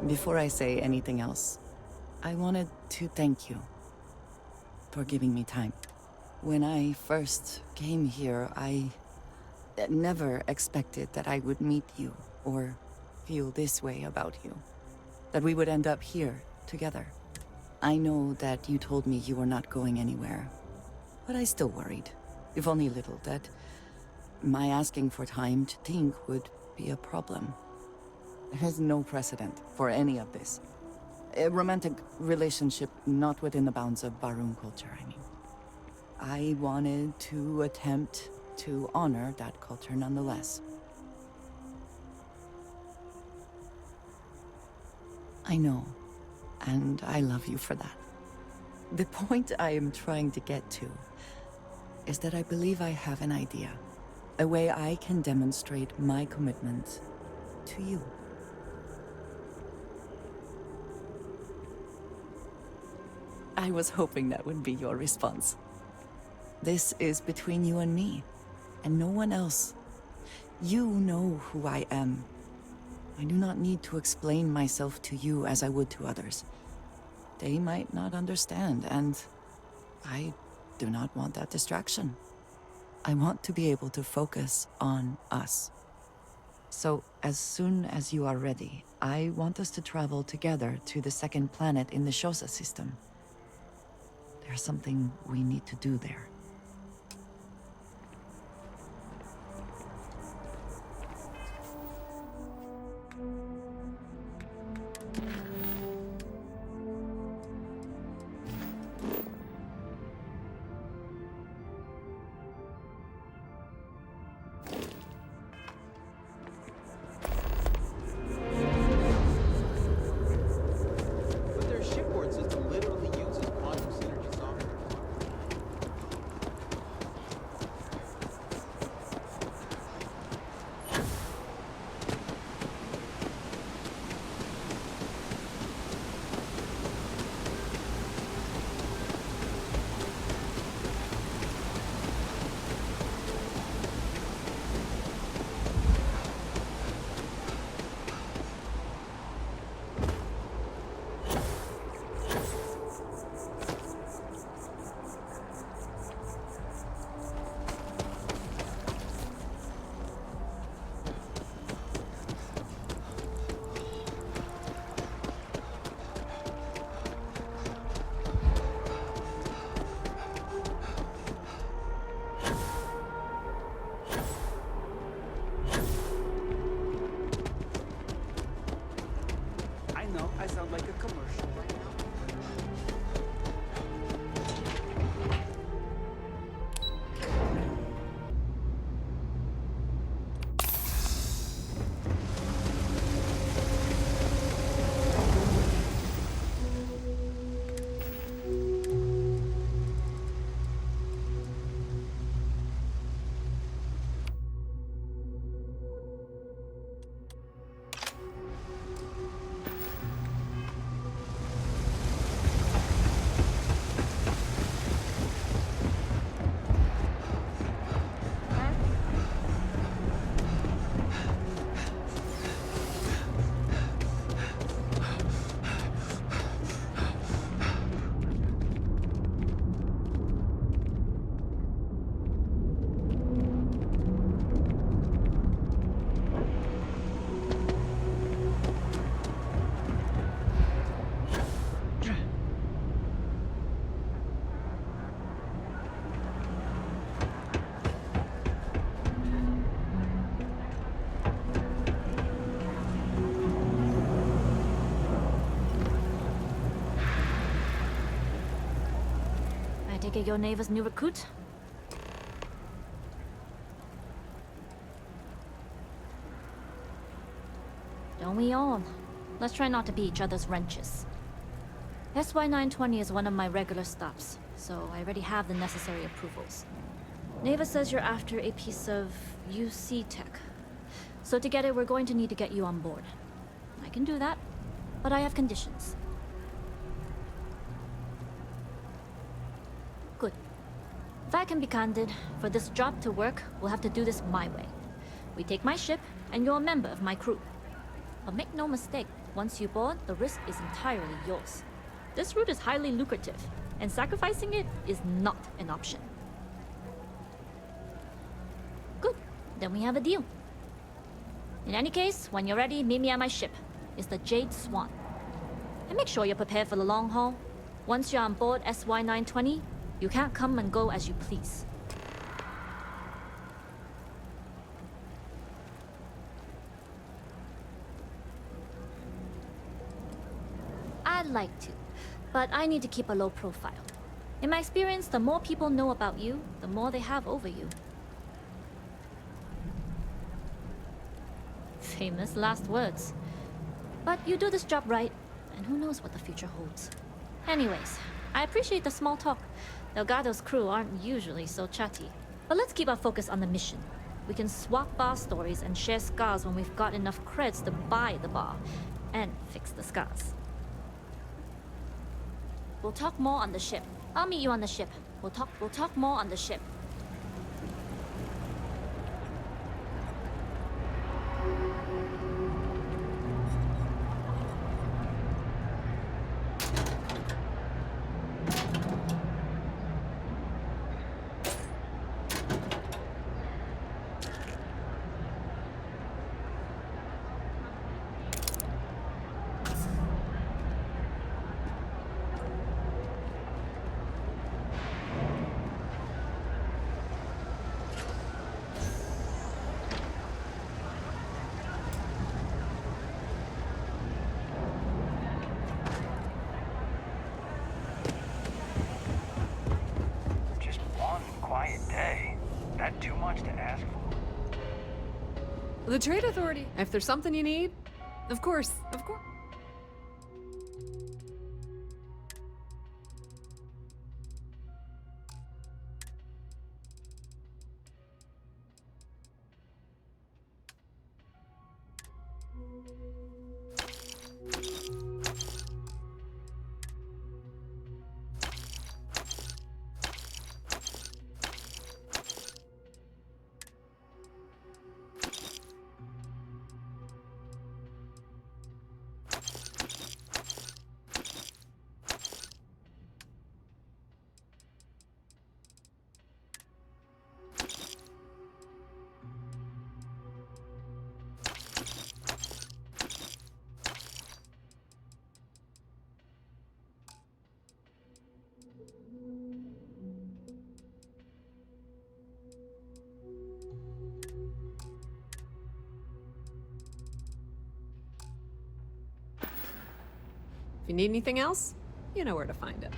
Before I say anything else, I wanted to thank you for giving me time. When I first came here, I never expected that I would meet you or feel this way about you. That we would end up here together. I know that you told me you were not going anywhere, but I still worried, if only a little, that my asking for time to think would be a problem. There's no precedent for any of this. A romantic relationship not within the bounds of Barun culture, I mean. I wanted to attempt to honor that culture nonetheless. I know, and I love you for that. The point I am trying to get to is that I believe I have an idea. A way I can demonstrate my commitment to you. I was hoping that would be your response. This is between you and me, and no one else. You know who I am. I do not need to explain myself to you as I would to others. They might not understand, and I do not want that distraction. I want to be able to focus on us. So, as soon as you are ready, I want us to travel together to the second planet in the Shosa system. There's something we need to do there. I take it you're Neva's new recruit? Don't we all? Let's try not to be each other's wrenches. SY-920 is one of my regular stops, so I already have the necessary approvals. Neva says you're after a piece of UC tech. So to get it, we're going to need to get you on board. I can do that, but I have conditions. Good. If I can be candid, for this job to work, we'll have to do this my way. We take my ship, and you're a member of my crew. But make no mistake, once you board, the risk is entirely yours. This route is highly lucrative, and sacrificing it is not an option. Good. Then we have a deal. In any case, when you're ready, meet me at my ship. It's the Jade Swan. And make sure you're prepared for the long haul. Once you're on board SY-920, you can't come and go as you please. I'd like to, but I need to keep a low profile. In my experience, the more people know about you, the more they have over you. Famous last words. But you do this job right, and who knows what the future holds. Anyways, I appreciate the small talk. Delgado's crew aren't usually so chatty. But let's keep our focus on the mission. We can swap bar stories and share scars when we've got enough creds to buy the bar and fix the scars. We'll talk more on the ship. I'll meet you on the ship. We'll talk more on the ship. The Trade Authority. If there's something you need, of course. If you need anything else, you know where to find it.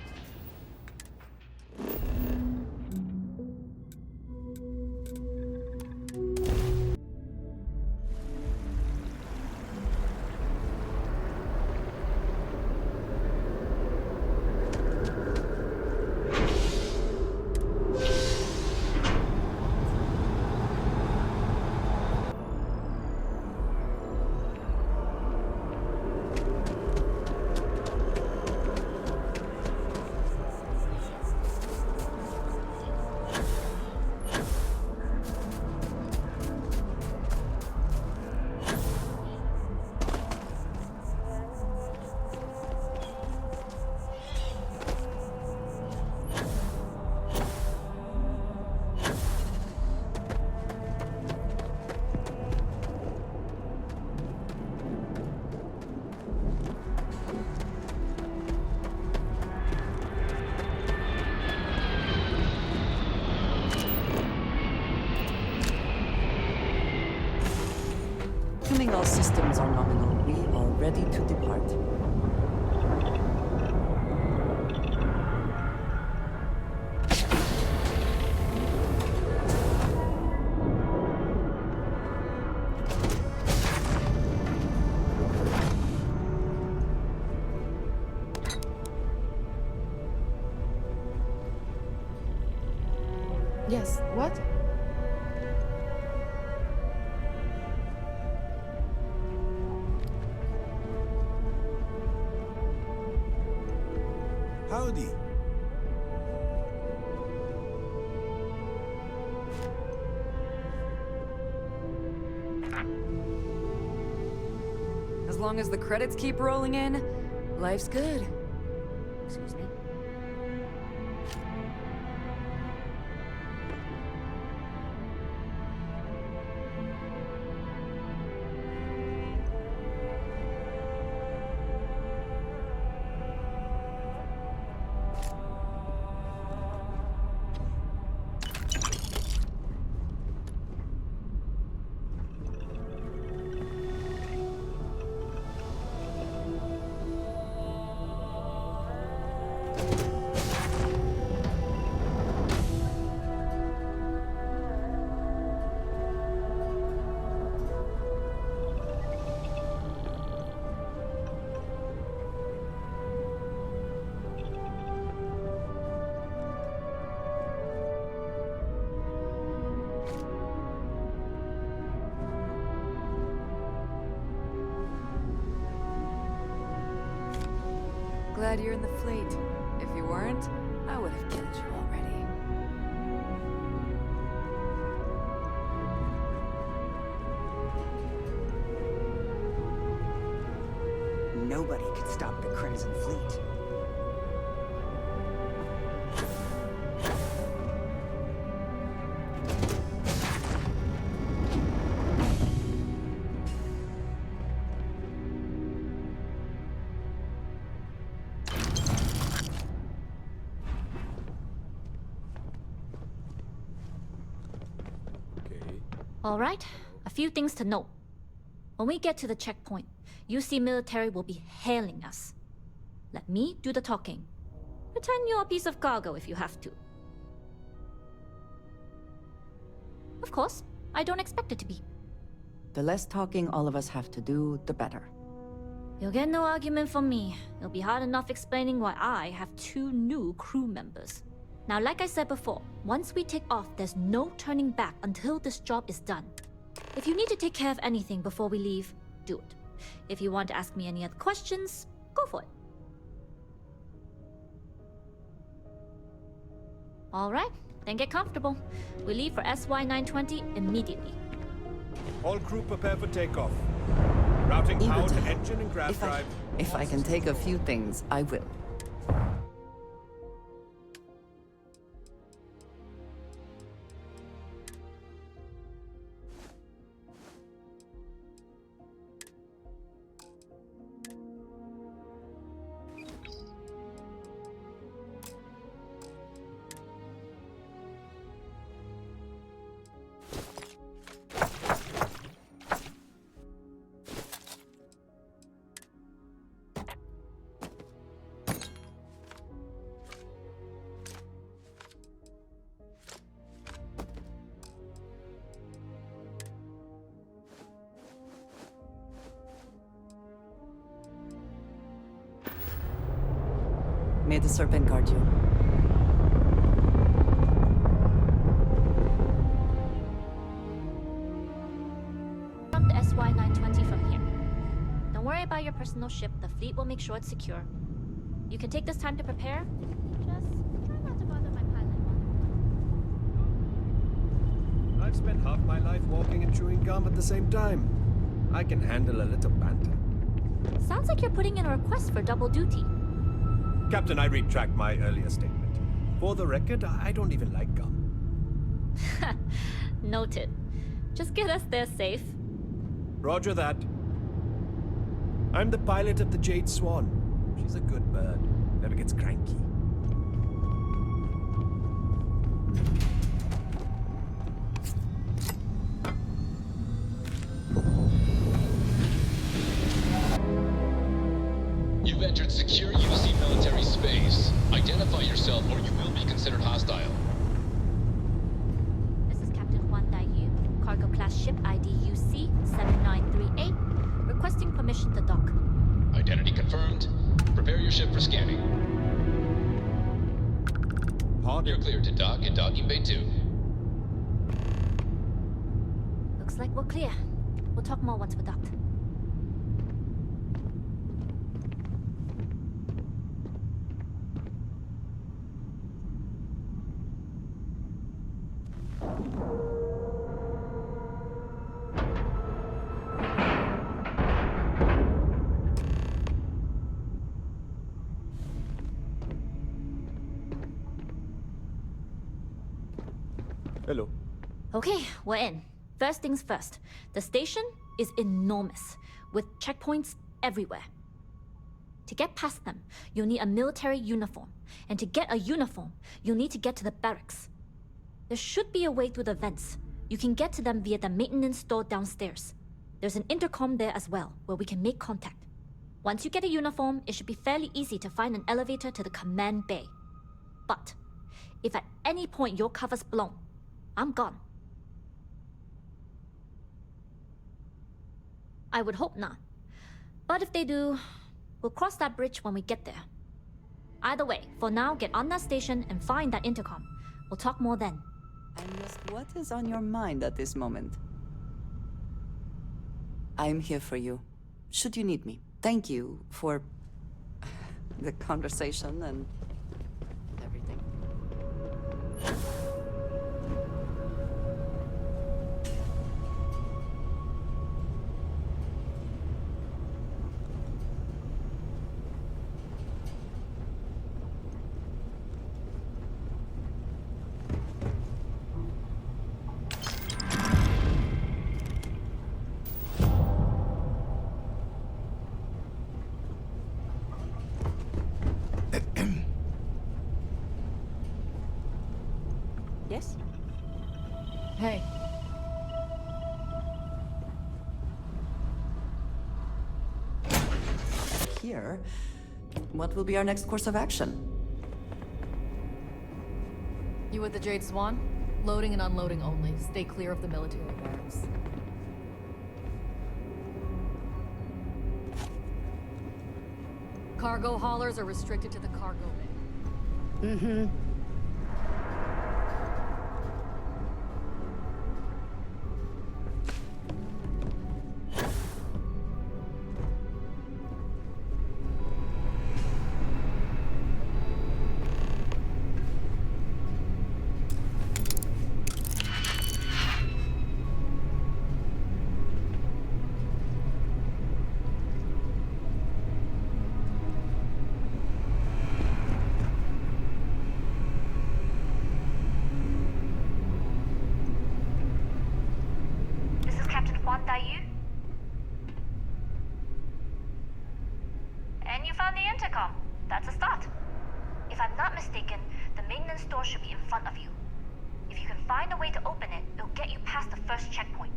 All systems are nominal. We are ready to depart. Yes, what? Howdy. As long as the credits keep rolling in, life's good. Excuse me. Glad you're in the fleet. If you weren't, I would have killed you already. Nobody could stop the Crimson Fleet. All right, a few things to note. When we get to the checkpoint, UC military will be hailing us. Let me do the talking. Pretend you're a piece of cargo if you have to. Of course, I don't expect it to be. The less talking all of us have to do, the better. You'll get no argument from me. It'll be hard enough explaining why I have 2 new crew members. Now, like I said before, once we take off, there's no turning back until this job is done. If you need to take care of anything before we leave, do it. If you want to ask me any other questions, go for it. All right, then get comfortable. We leave for SY-920 immediately. All crew prepare for takeoff. Routing power to engine and grav drive. If I can take a few things, I will. May the serpent guard you. From the SY-920 from here. Don't worry about your personal ship. The fleet will make sure it's secure. You can take this time to prepare. Just try not to bother my pilot one. I've spent half my life walking and chewing gum at the same time. I can handle a little banter. Sounds like you're putting in a request for double duty. Captain, I retract my earlier statement. For the record, I don't even like gum. Noted. Just get us there safe. Roger that. I'm the pilot of the Jade Swan. She's a good bird. Never gets cranky. You've entered secure UC military space. Identify yourself or you will be considered hostile. This is Captain Huan Daiyu, cargo class ship ID UC 7938, requesting permission to dock. Identity confirmed. Prepare your ship for scanning. Pardon? You're cleared to dock in docking bay 2. like we're clear. We'll talk more once we're docked. Hello. Okay, we're in. First things first. The station is enormous, with checkpoints everywhere. To get past them, you'll need a military uniform. And to get a uniform, you'll need to get to the barracks. There should be a way through the vents. You can get to them via the maintenance store downstairs. There's an intercom there as well, where we can make contact. Once you get a uniform, it should be fairly easy to find an elevator to the command bay. But if at any point your cover's blown, I'm gone. I would hope not. But if they do, we'll cross that bridge when we get there. Either way, for now, get on that station and find that intercom. We'll talk more then. And just what is on your mind at this moment? I'm here for you, should you need me. Thank you for the conversation and everything. Yes? Hey. Here, what will be our next course of action? You with the Jade Swan? Loading and unloading only. Stay clear of the military barracks. Cargo haulers are restricted to the cargo bay. Mm-hmm. And you found the intercom. That's a start. If I'm not mistaken, the maintenance door should be in front of you. If you can find a way to open it, it'll get you past the first checkpoint.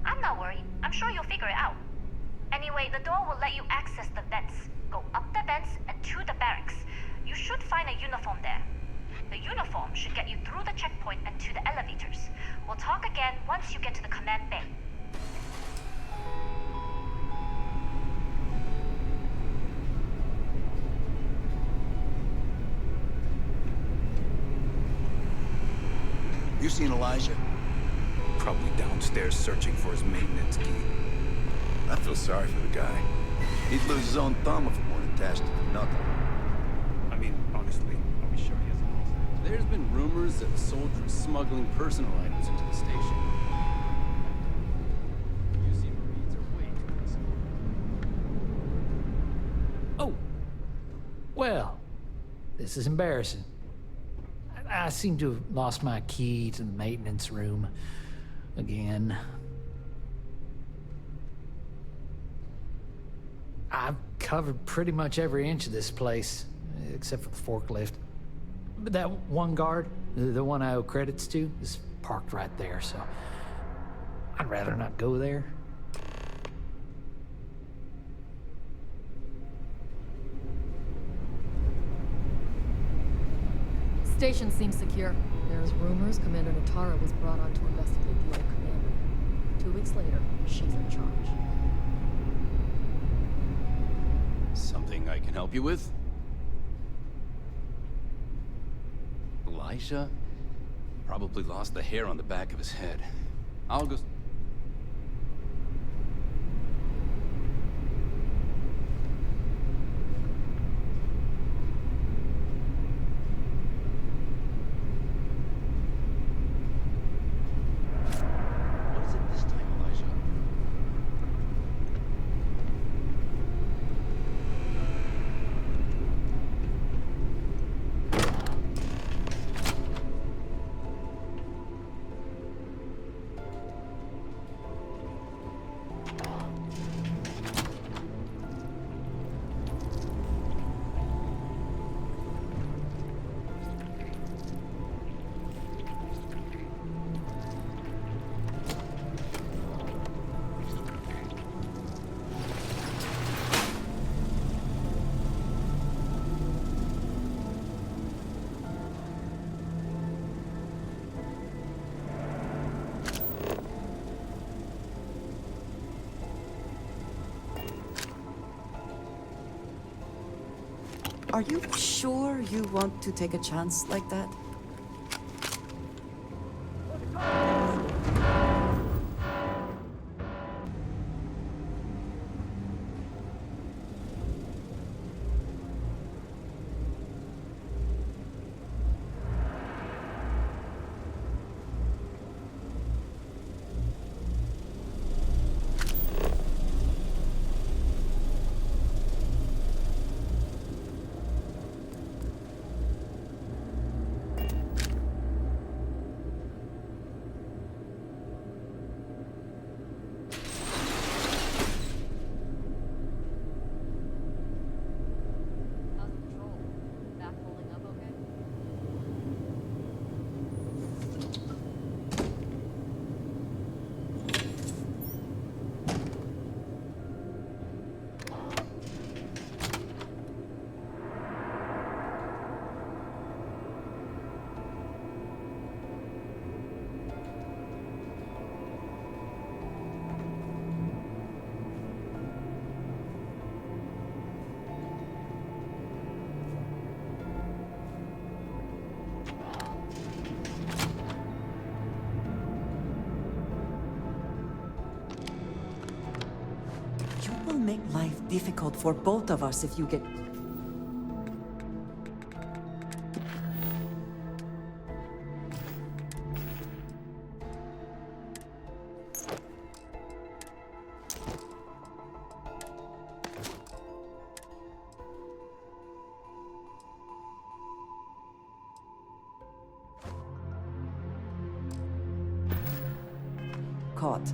I'm not worried. I'm sure you'll figure it out. Anyway, the door will let you access the vents. Go up the vents and to the barracks. You should find a uniform there. The uniform should get you through the checkpoint and to the elevators. We'll talk again once you get to the command bay. You seen Elijah? Probably downstairs searching for his maintenance key. I feel sorry for the guy. He'd lose his own thumb if it weren't attached to nothing. I mean, honestly, are we sure he has a There's been rumors that the soldier is smuggling personal items into the station. UC Marines are way too risky. Oh. Well, this is embarrassing. I seem to have lost my key to the maintenance room again. I've covered pretty much every inch of this place, except for the forklift. But that one guard, the one I owe credits to, is parked right there, so I'd rather not go there. Station seems secure. There's rumors Commander Natara was brought on to investigate the old commander. 2 weeks later, she's in charge. Something I can help you with? Elijah? Probably lost the hair on the back of his head. I'll go... What is it this time, Elijah? Are you sure you want to take a chance like that? You will make life difficult for both of us if you get... caught.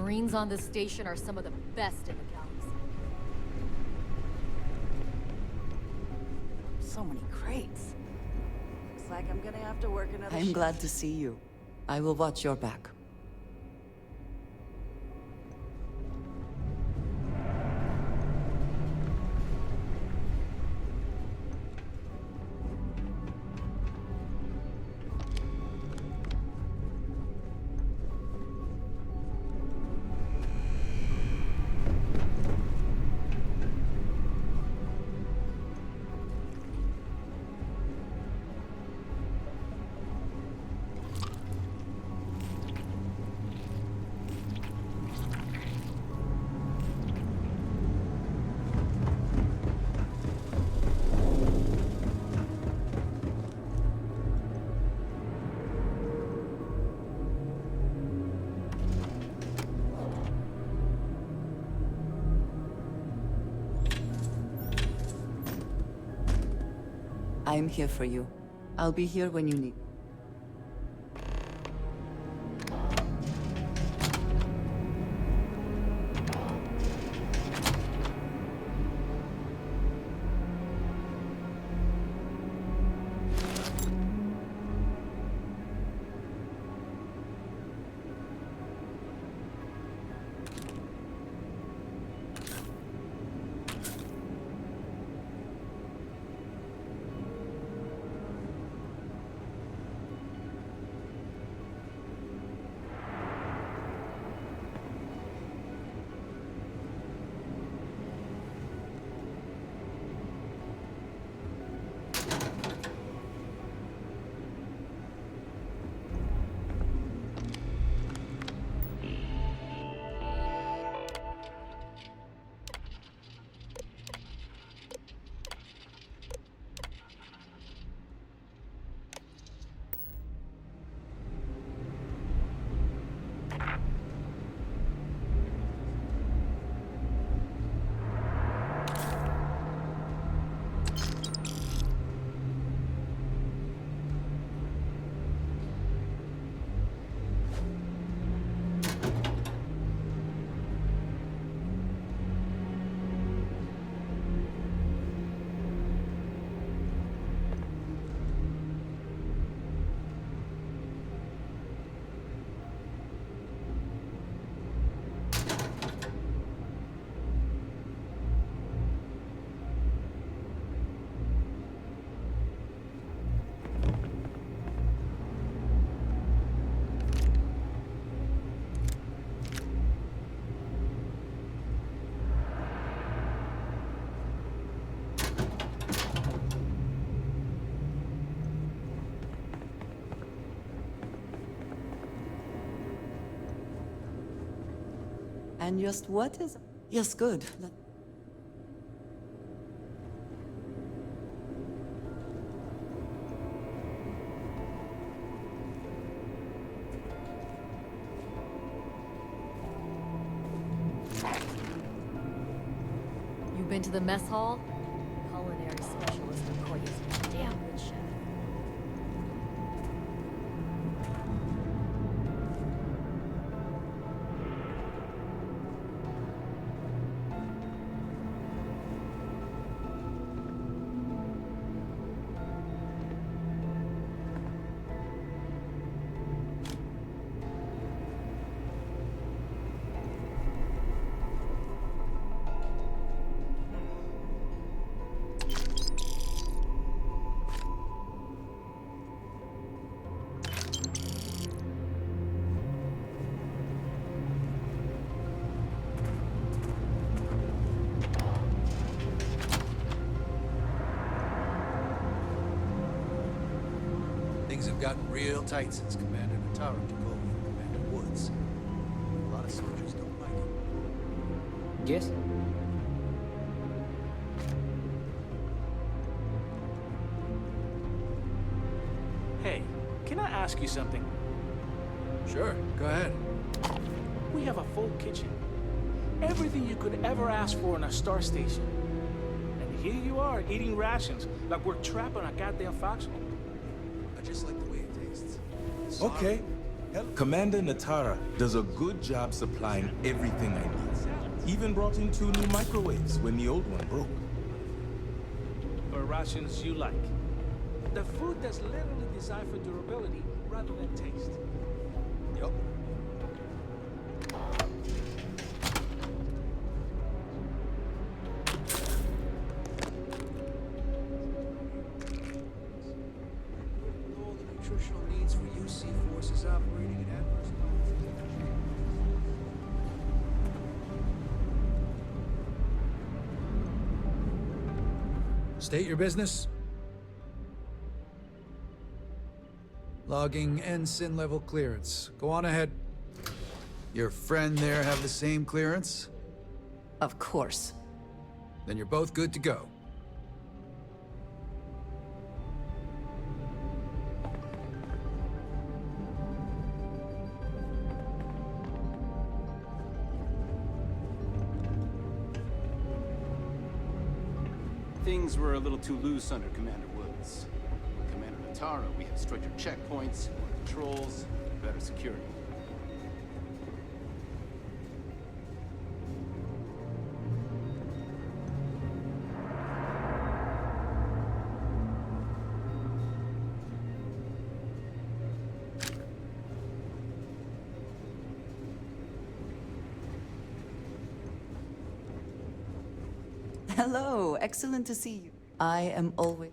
Marines on this station are some of the best in the galaxy. So many crates. Looks like I'm gonna have to work another I'm shift. glad to see you. I will watch your back. I'm here for you. I'll be here when you need. And just what is... Yes, good. You been to the mess hall? Culinary specialist McCoy is a damn good chef. Things have gotten real tight since Commander Natara took over from Commander Woods. A lot of soldiers don't like it. Yes? Hey, can I ask you something? Sure, go ahead. We have a full kitchen. Everything you could ever ask for in a star station. And here you are, eating rations, like we're trapped on a goddamn foxhole. I just like the way it tastes. Okay, Commander Natara does a good job supplying everything I need. Even brought in 2 new microwaves when the old one broke. Or rations you like. The food that's literally designed for durability rather than taste. Yup. All the nutritional needs for UC forces operating at adverse State your business. Logging ensign level clearance. Go on ahead. Your friend there have the same clearance? Of course. Then you're both good to go. Things were a little too loose under Commander Woods. With Commander Natara, we have stricter checkpoints, more patrols, better security. Hello, excellent to see you. I am always...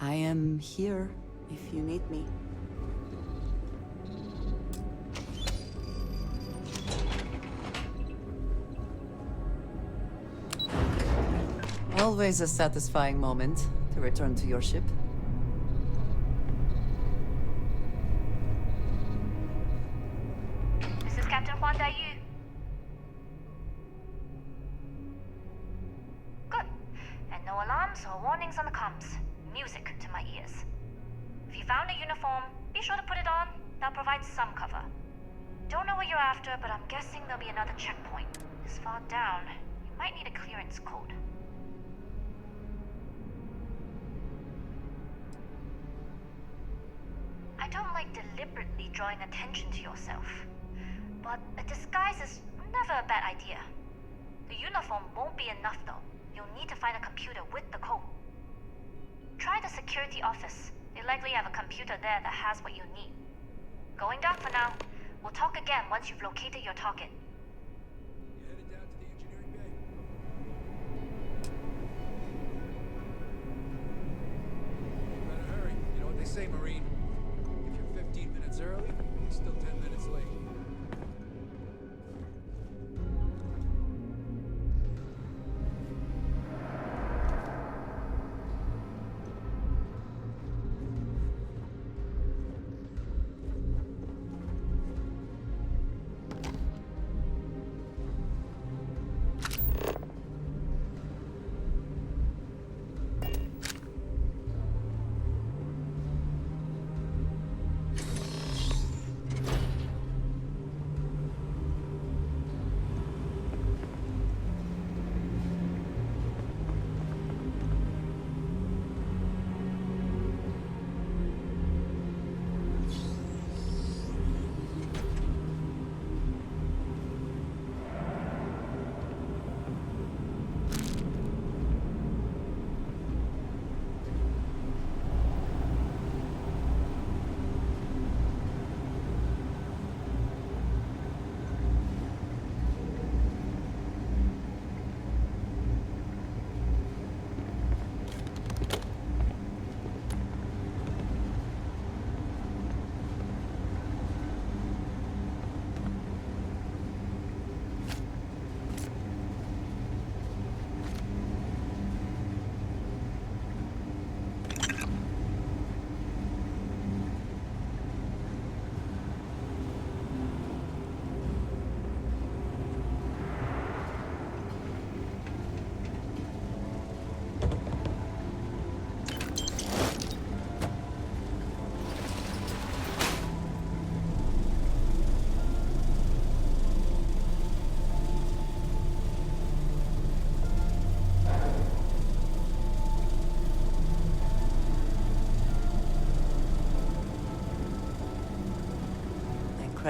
I am here if you need me. Always a satisfying moment to return to your ship. This is Captain Huan Daiyu. Good. And no alarms or warnings on the comms. Music to my ears. If you found a uniform, be sure to put it on. That'll provide some cover. Don't know what you're after, but I'm guessing there'll be another checkpoint. This far down, you might need a clearance code. I don't like deliberately drawing attention to yourself, but a disguise is never a bad idea. The uniform won't be enough though. You'll need to find a computer with the code. Try the security office. They likely have a computer there that has what you need. Going down for now. We'll talk again once you've located your target. You headed down to the engineering bay? You better hurry. You know what they say, Marine. If you're 15 minutes early, you're still 10 minutes late.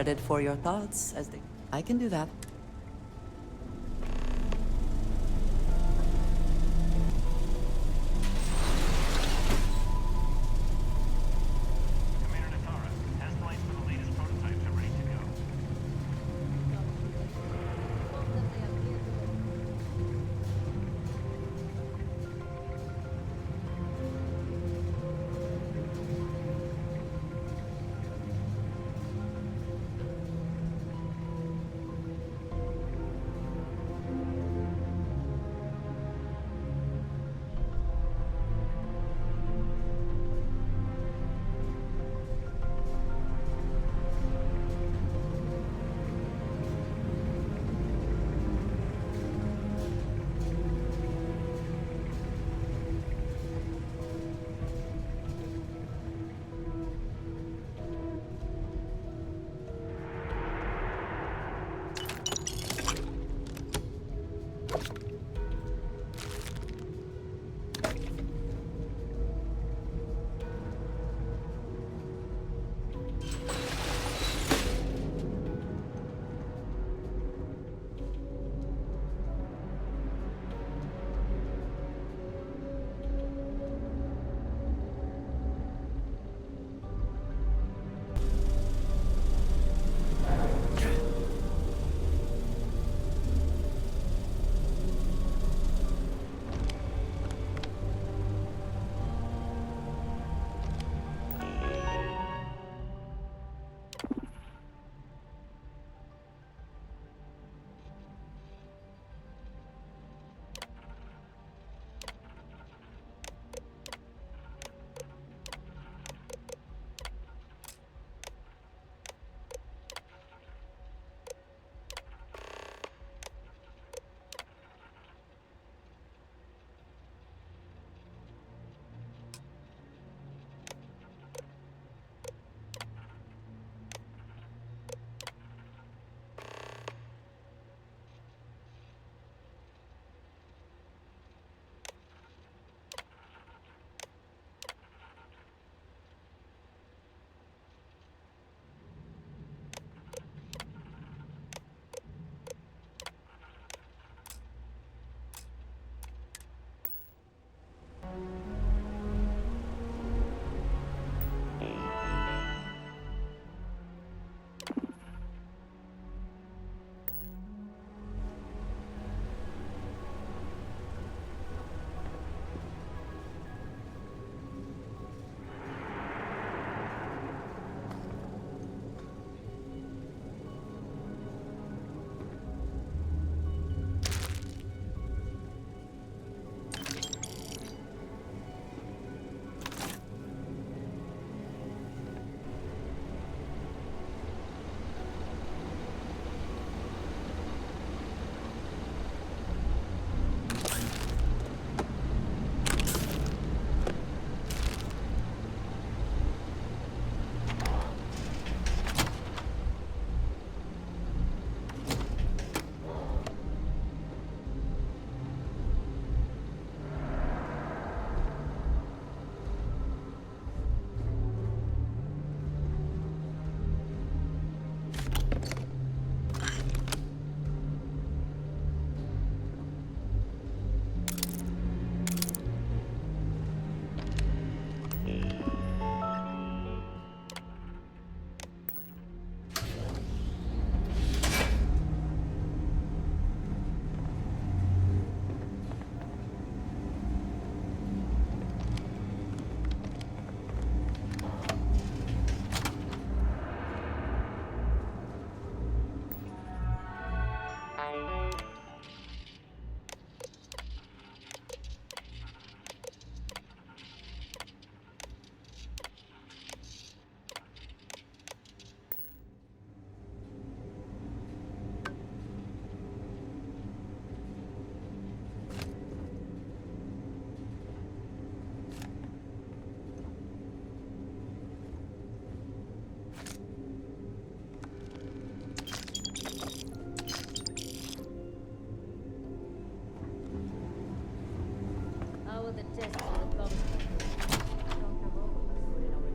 credit for your thoughts, as they... I can do that.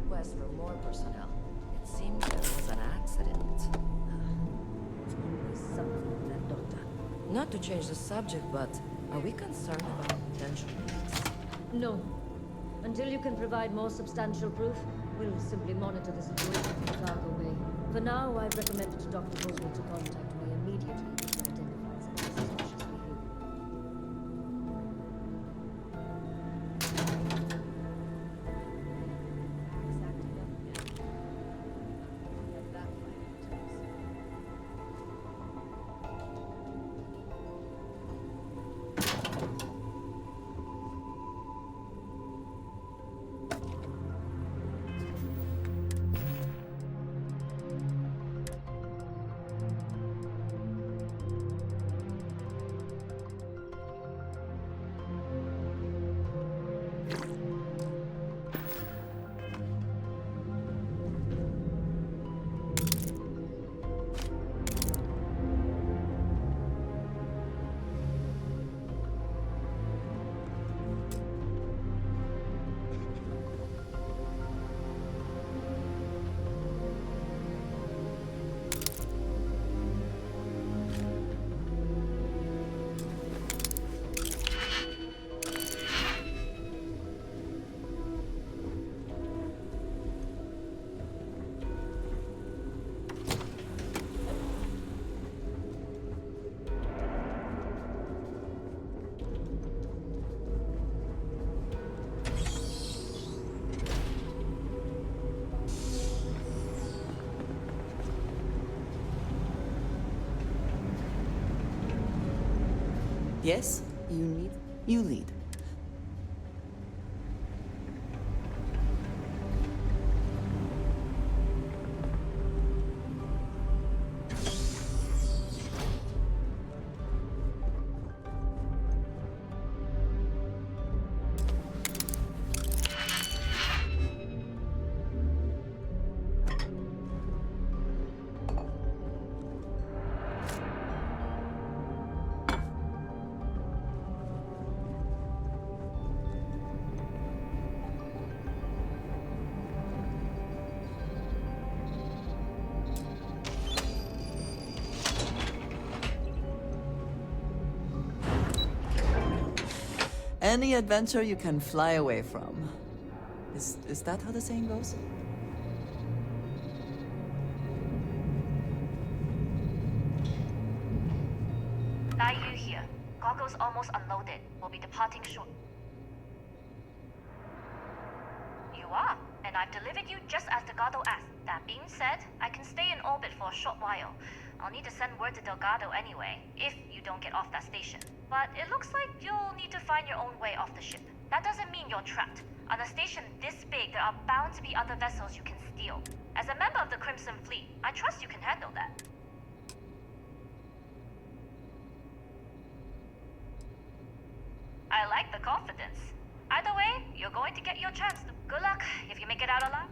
Request for more personnel. It seems there was an accident. accident. Always something with that doctor. Not to change the subject, but are we concerned about potential leaks? No. Until you can provide more substantial proof, we'll simply monitor the situation from the cargo bay. For now, I've recommended to Dr. Vogel to contact me immediately if he identifies anything suspicious for you. Yes? You lead. Any adventure you can fly away from. Is that how the saying goes? Naiyu here. Goggles almost unloaded. We'll be departing short. You are, and I've delivered you just as Delgado asked. That being said, I can stay in orbit for a short while. I'll need to send word to Delgado anyway, if you don't get off that station. But it looks like you'll need to find your own way off the ship. That doesn't mean you're trapped. On a station this big, there are bound to be other vessels you can steal. As a member of the Crimson Fleet, I trust you can handle that. I like the confidence. Either way, you're going to get your chance. Good luck if you make it out alive.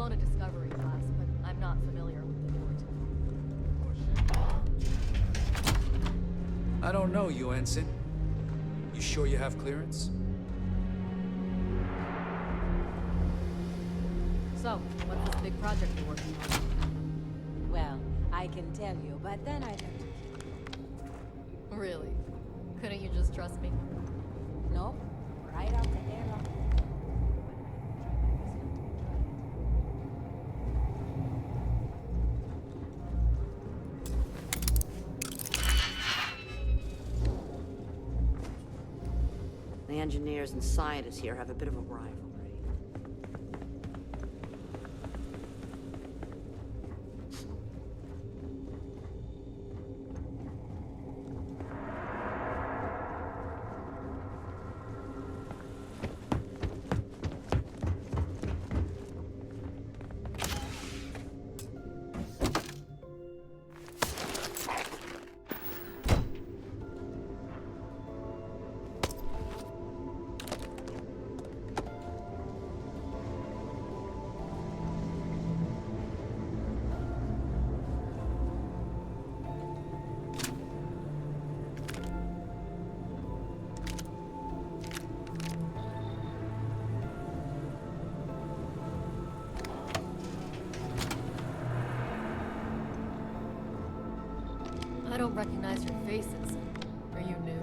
on a discovery class, but I'm not familiar with the fort. I don't know you, Ensign. You sure you have clearance? So, what's this big project you're working on? Well, I can tell you, but then I'd have to... Really? Couldn't you just trust me? No, right out the airlock. The engineers and scientists here have a bit of a rivalry. I don't recognize your faces. Are you new?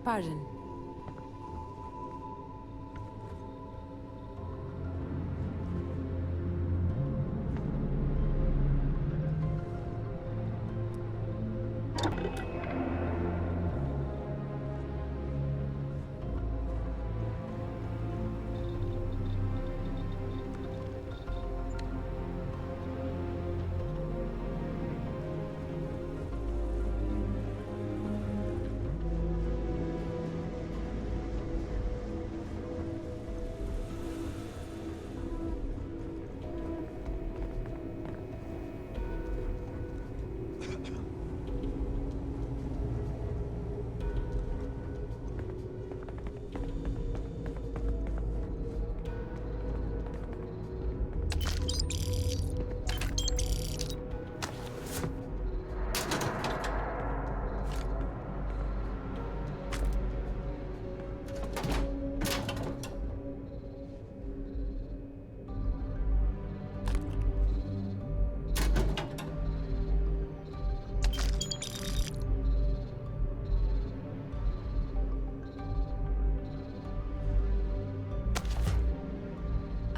Pardon.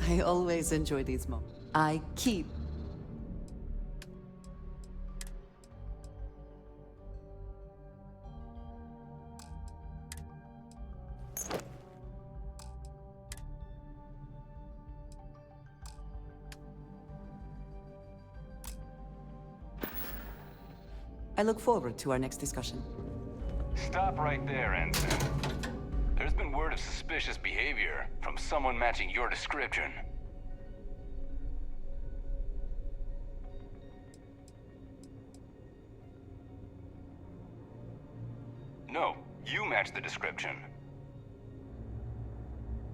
I always enjoy these moments. I keep. I look forward to our next discussion. Stop right there, Ensign. There's been word of suspicious behavior from someone matching your description. No, you match the description.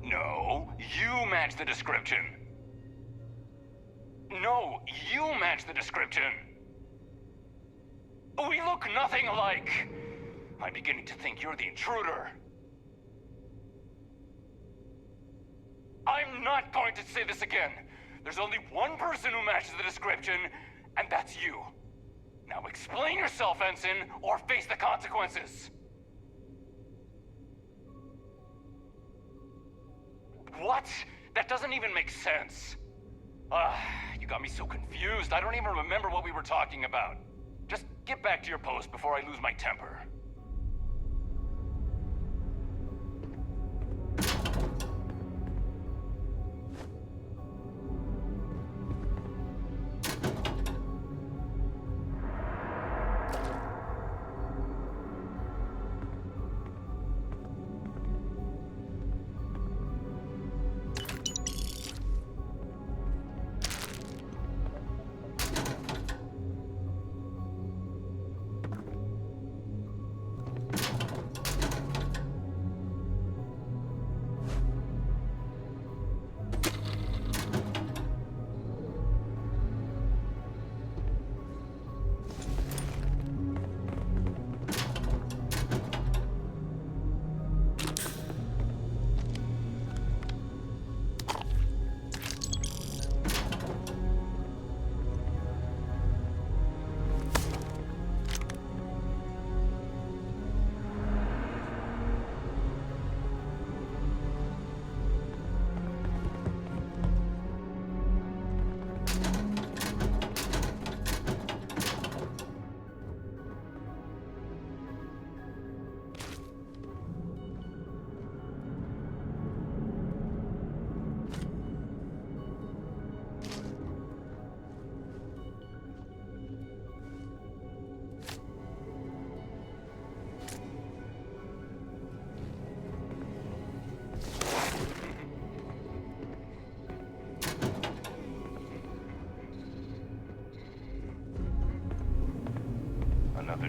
No, you match the description. No, you match the description. We look nothing alike. I'm beginning to think you're the intruder. I'm not going to say this again. There's only one person who matches the description, and that's you. Now explain yourself, Ensign, or face the consequences. What? That doesn't even make sense. You got me so confused. I don't even remember what we were talking about. Just get back to your post before I lose my temper.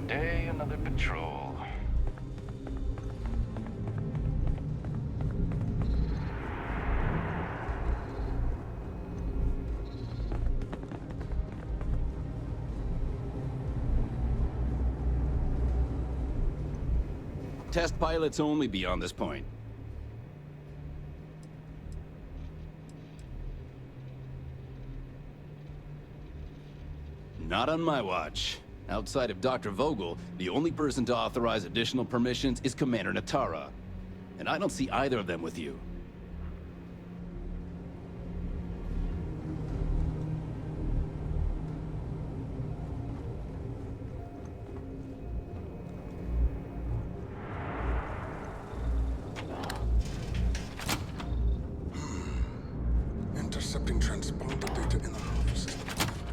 day, another patrol. Test pilots only beyond this point. Not on my watch. Outside of Dr. Vogel, the only person to authorize additional permissions is Commander Natara. And I don't see either of them with you. Intercepting transponder data in the Alpha system.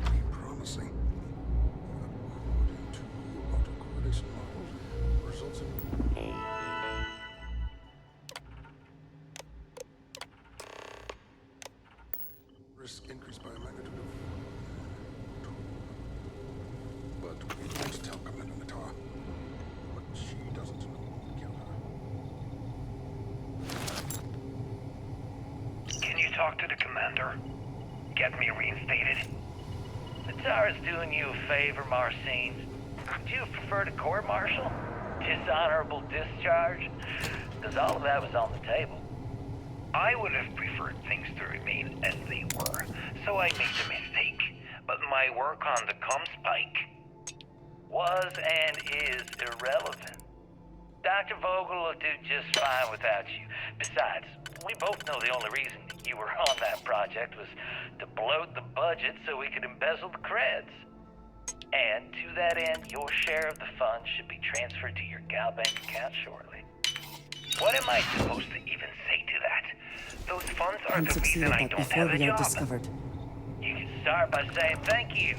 Pretty promising. According to autocorrelation models, results in... Risk increased by a magnitude of 2. But we won't tell Commander Natara. What she doesn't know will kill her. Can you talk to the commander? Get me reinstated? Natara's doing you a favor, Marcine. Would you prefer to court-martial? Dishonorable discharge? Because all of that was on the table. I would have preferred things to remain as they were, so I made a mistake. But my work on the Comspike was and is irrelevant. Dr. Vogel will do just fine without you. Besides, we both know the only reason you were on that project was to bloat the budget so we could embezzle the creds. And to that end, your share of the funds should be transferred to your Gal Bank account shortly. What am I supposed to even say to that? Those funds are And the succeeded reason I that don't before have a we are job. discovered. You can start by saying thank you.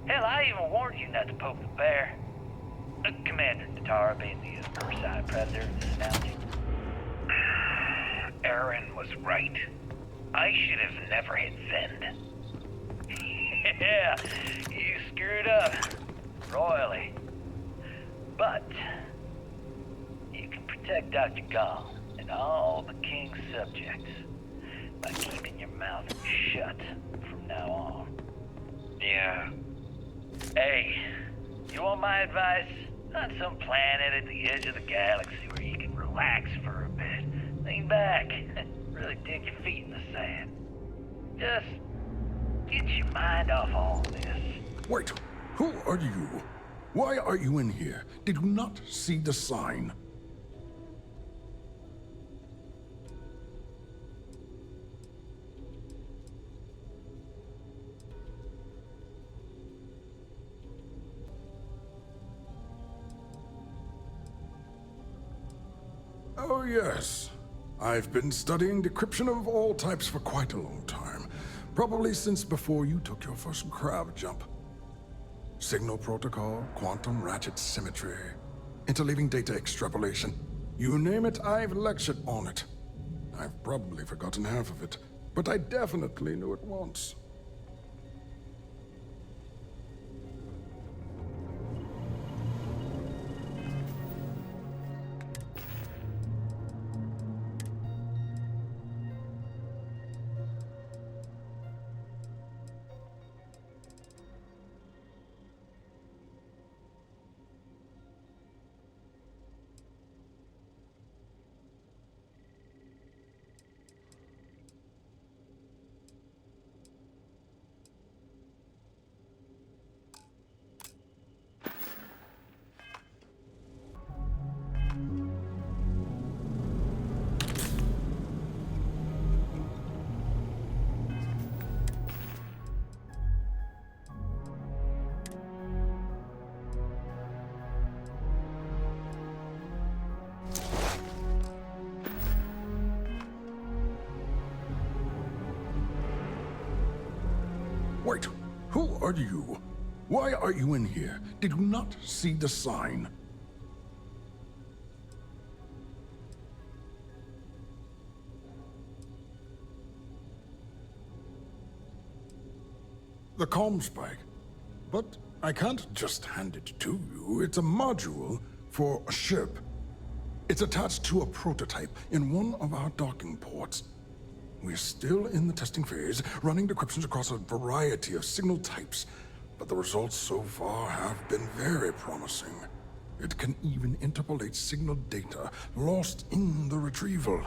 Hell, I even warned you not to poke the bear. Commander Natara being the Ursine Predator of this analogy. Aaron was right. I should have never hit send. Yeah, you screwed up. Royally. But you can protect Dr. Gong and all the King's subjects by keeping your mouth shut from now on. Yeah. Hey, you want my advice? On some planet at the edge of the galaxy where you can relax for a bit. Lean back. Really dig your feet in the sand. Just get your mind off all this. Wait, who are you? Why are you in here? Did you not see the sign? Oh, yes. I've been studying decryption of all types for quite a long time. Probably since before you took your first crab jump. Signal protocol, quantum ratchet symmetry, interleaving data extrapolation. You name it, I've lectured on it. I've probably forgotten half of it, but I definitely knew it once. Wait, who are you? Why are you in here? Did you not see the sign? The Comspike. But I can't just hand it to you. It's a module for a ship. It's attached to a prototype in one of our docking ports. We're still in the testing phase, running decryptions across a variety of signal types, but the results so far have been very promising. It can even interpolate signal data lost in the retrieval.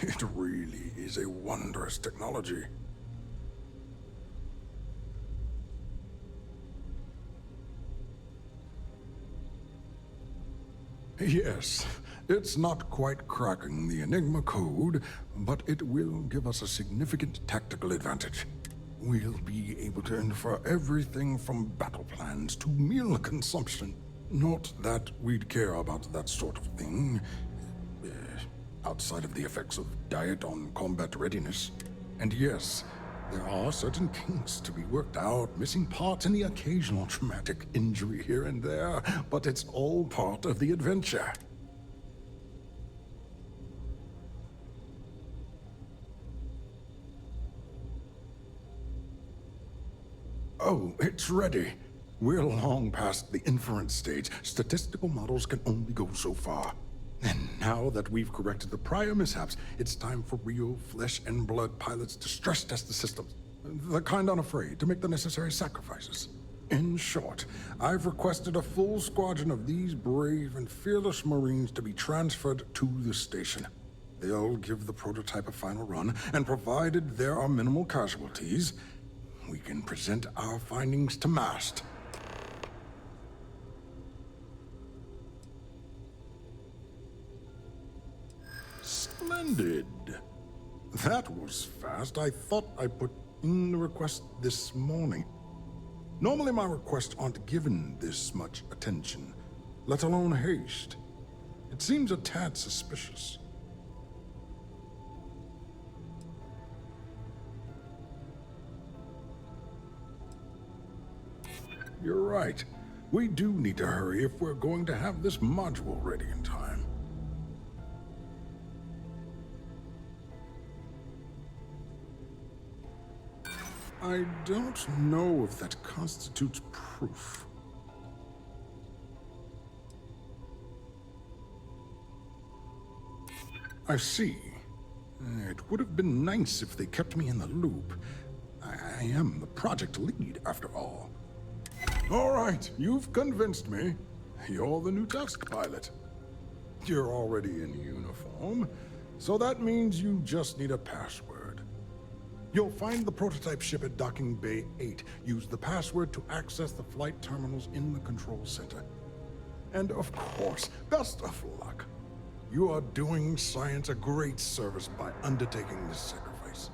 It really is a wondrous technology. Yes, it's not quite cracking the Enigma code, but it will give us a significant tactical advantage. We'll be able to infer everything from battle plans to meal consumption. Not that we'd care about that sort of thing, outside of the effects of diet on combat readiness. And yes, there are certain kinks to be worked out, missing parts and the occasional traumatic injury here and there, but it's all part of the adventure. Oh, it's ready. We're long past the inference stage. Statistical models can only go so far. And now that we've corrected the prior mishaps, it's time for real flesh and blood pilots to stress test the systems. The kind unafraid to make the necessary sacrifices. In short, I've requested a full squadron of these brave and fearless Marines to be transferred to the station. They'll give the prototype a final run, and provided there are minimal casualties, we can present our findings to MAST. Splendid. That was fast. I thought I put in the request this morning. Normally my requests aren't given this much attention, let alone haste. It seems a tad suspicious. You're right. We do need to hurry if we're going to have this module ready in time. I don't know if that constitutes proof. I see. It would have been nice if they kept me in the loop. I am the project lead, after all. All right, you've convinced me. You're the new task pilot. You're already in uniform, so that means you just need a password. You'll find the prototype ship at Docking Bay 8. Use the password to access the flight terminals in the control center. And of course, best of luck. You are doing science a great service by undertaking this sacrifice.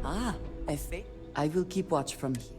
Ah, I think I will keep watch from here.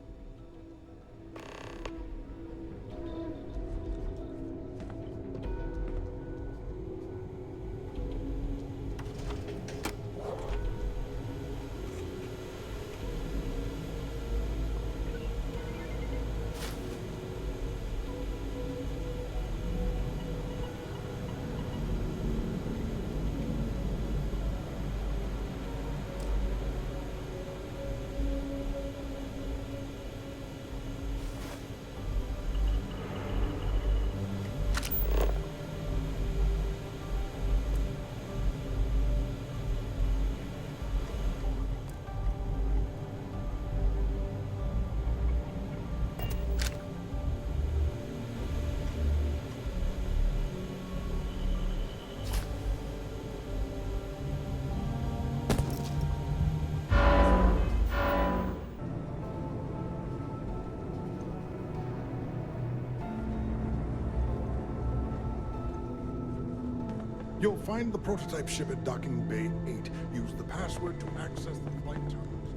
You'll find the prototype ship at Docking Bay 8. Use the password to access the flight terminals.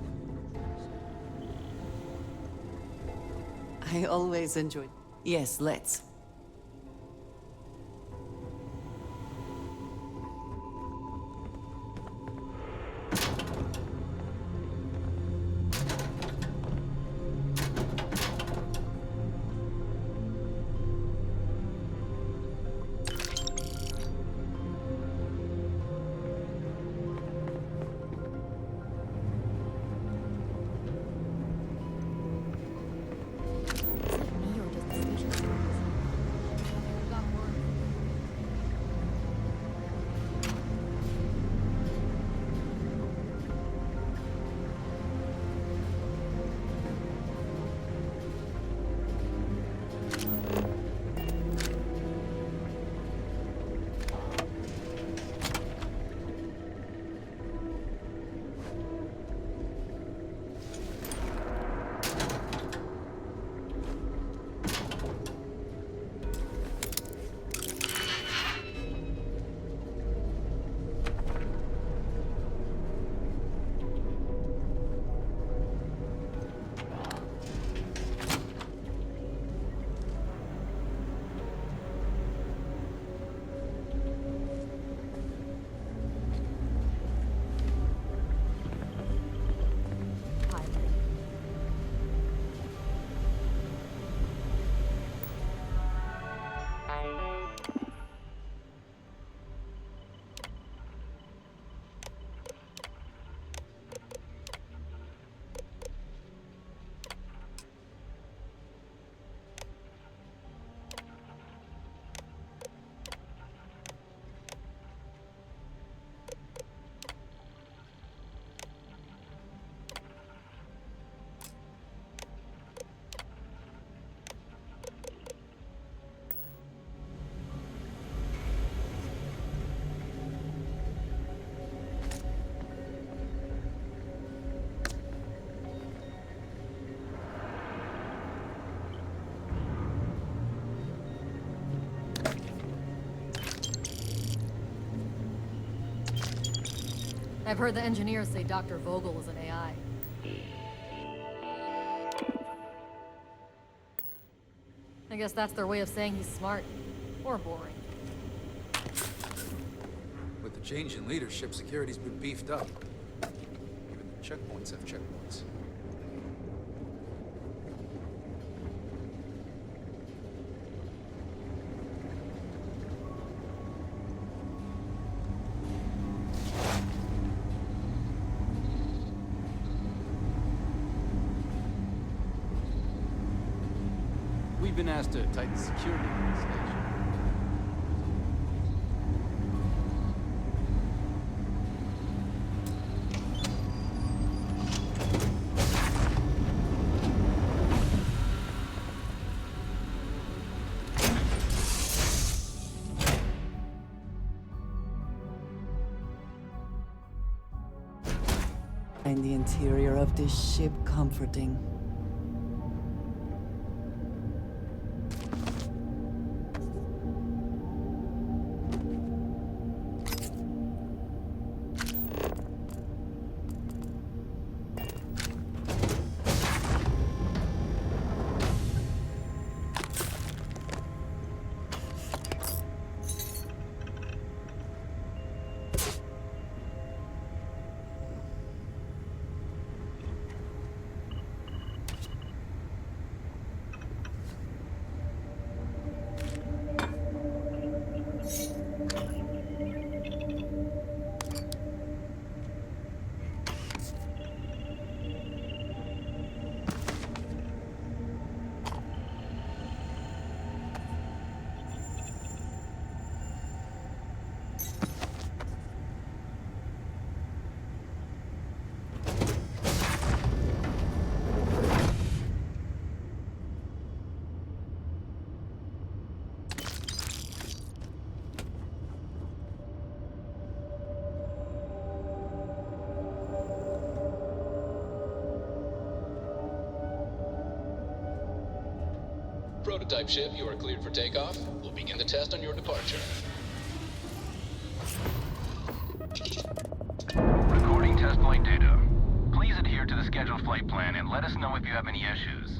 I always enjoy. Yes, let's. I've heard the engineers say Dr. Vogel is an AI. I guess that's their way of saying he's smart. Or boring. With the change in leadership, security's been beefed up. Even the checkpoints have checkpoints. We've been asked to tighten security in the station. Find the interior of this ship comforting. Prototype ship, you are cleared for takeoff. We'll begin the test on your departure. Recording test flight data. Please adhere to the scheduled flight plan and let us know if you have any issues.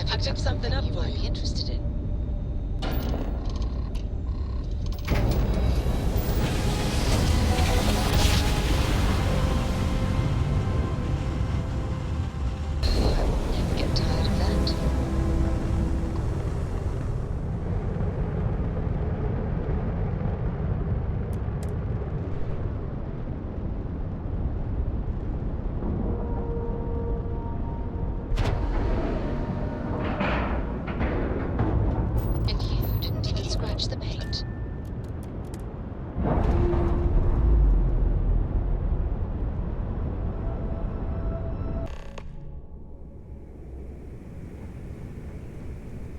I picked something up you might be interested in. Never get tired of that. The paint.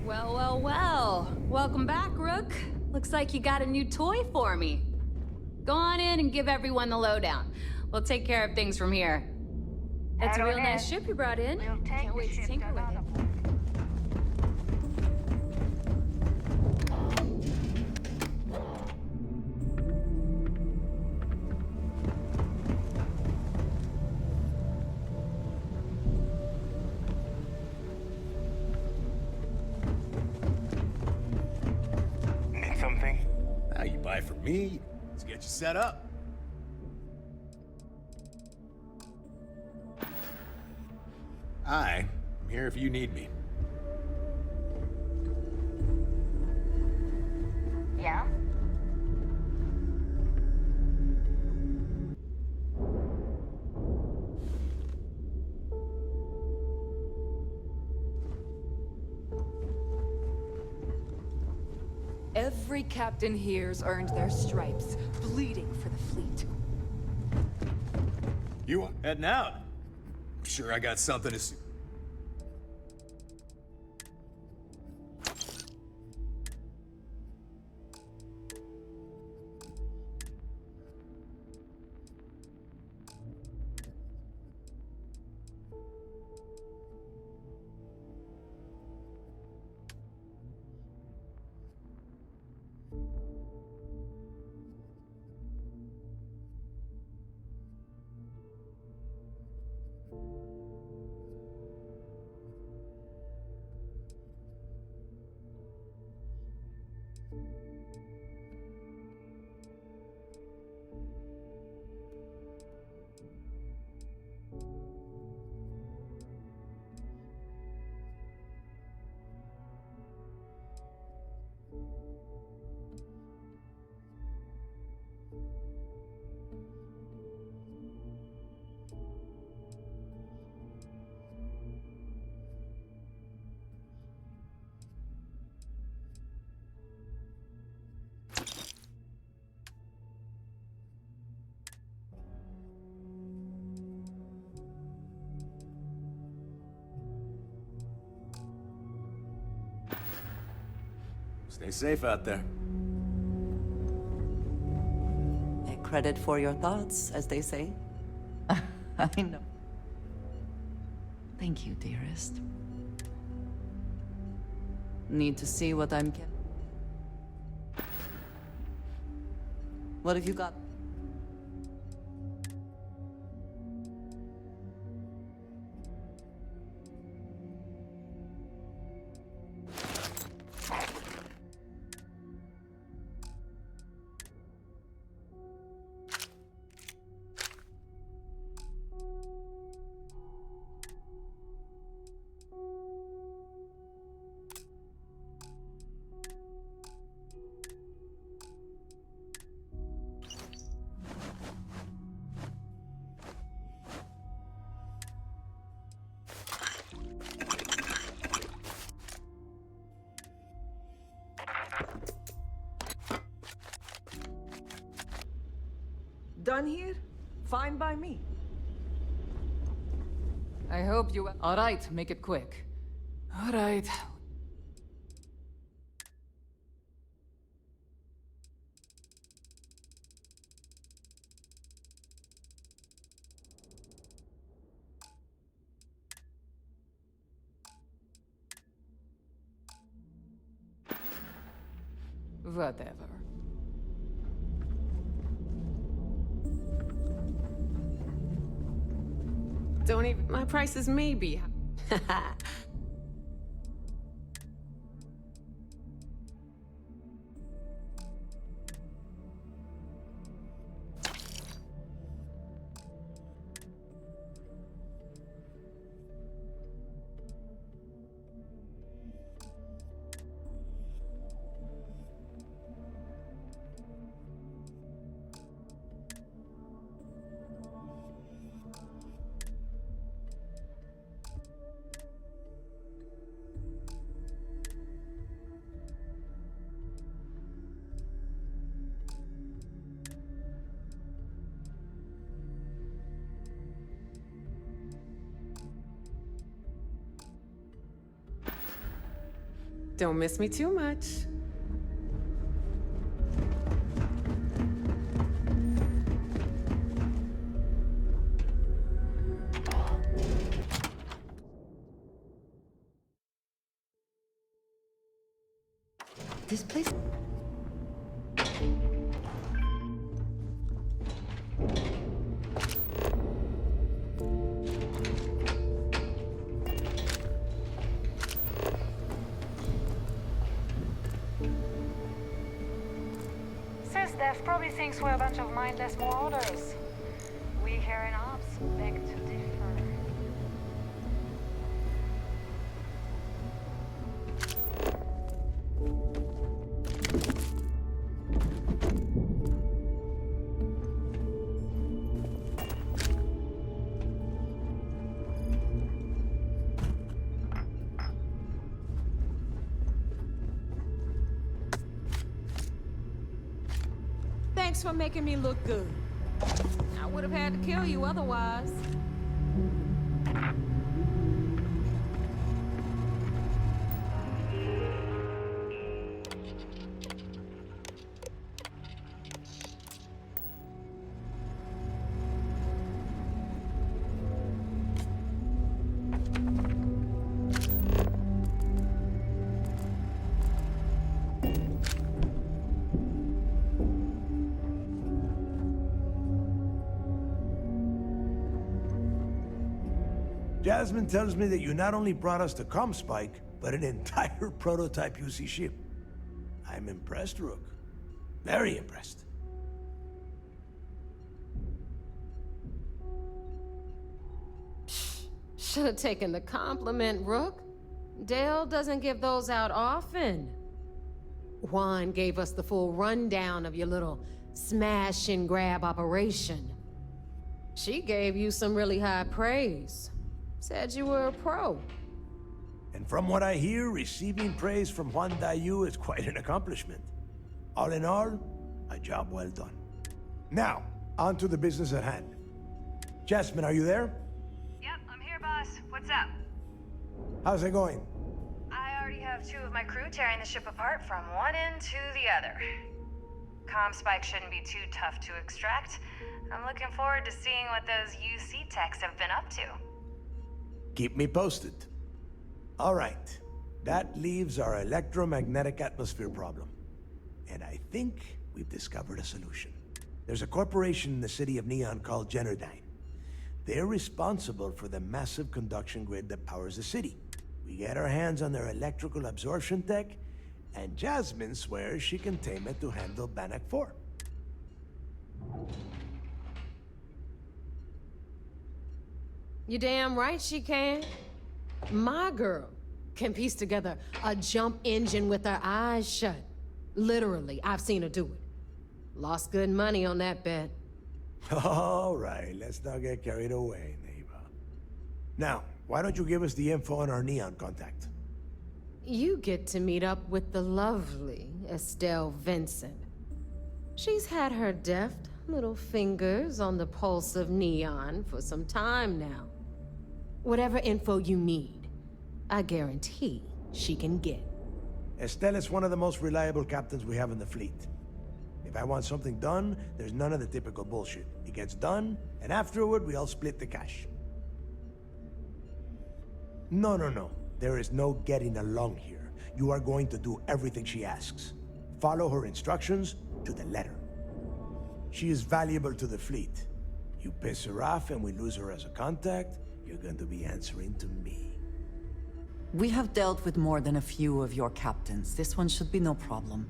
Well, well, well. Welcome back, Rook. Looks like you got a new toy for me. Go on in and give everyone the lowdown. We'll take care of things from here. That's a real nice ship you brought in. Can't wait to tinker with it. Something? Now you buy from me. Let's get you set up. I'm here if you need me. Yeah? Every captain here's earned their stripes, bleeding for the fleet. You heading out? I'm sure I got something to see. Stay safe out there. A credit for your thoughts, as they say. I know. Thank you, dearest. Need to see what I'm getting. What have you got? Done here? Fine by me. I hope you... All right, make it quick. All right. Whatever. Don't even... My price is maybe. Don't miss me too much. This place... Dev probably thinks we're a bunch of mindless marauders. We here in Ops beg to differ. Thanks for making me look good. I would have had to kill you otherwise. Jasmine tells me that you not only brought us the Comspike, but an entire prototype UC ship. I'm impressed, Rook. Very impressed. Should have taken the compliment, Rook. Dale doesn't give those out often. Juan gave us the full rundown of your little smash and grab operation. She gave you some really high praise. Said you were a pro. And from what I hear, receiving praise from Juan Dayu is quite an accomplishment. All in all, a job well done. Now, on to the business at hand. Jasmine, are you there? Yep, I'm here, boss. What's up? How's it going? I already have 2 of my crew tearing the ship apart from one end to the other. Comspike shouldn't be too tough to extract. I'm looking forward to seeing what those UC techs have been up to. Keep me posted. All right. That leaves our electromagnetic atmosphere problem. And I think we've discovered a solution. There's a corporation in the city of Neon called Generdyne. They're responsible for the massive conduction grid that powers the city. We get our hands on their electrical absorption tech, and Jasmine swears she can tame it to handle Bannock 4. You damn right she can. My girl can piece together a jump engine with her eyes shut. Literally, I've seen her do it. Lost good money on that bet. All right, let's not get carried away, neighbor. Now, why don't you give us the info on our Neon contact? You get to meet up with the lovely Estelle Vincent. She's had her deft little fingers on the pulse of Neon for some time now. Whatever info you need, I guarantee she can get. Estelle is one of the most reliable captains we have in the fleet. If I want something done, there's none of the typical bullshit. It gets done, and afterward we all split the cash. No. There is no getting along here. You are going to do everything she asks. Follow her instructions to the letter. She is valuable to the fleet. You piss her off and we lose her as a contact, you're going to be answering to me. We have dealt with more than a few of your captains. This one should be no problem.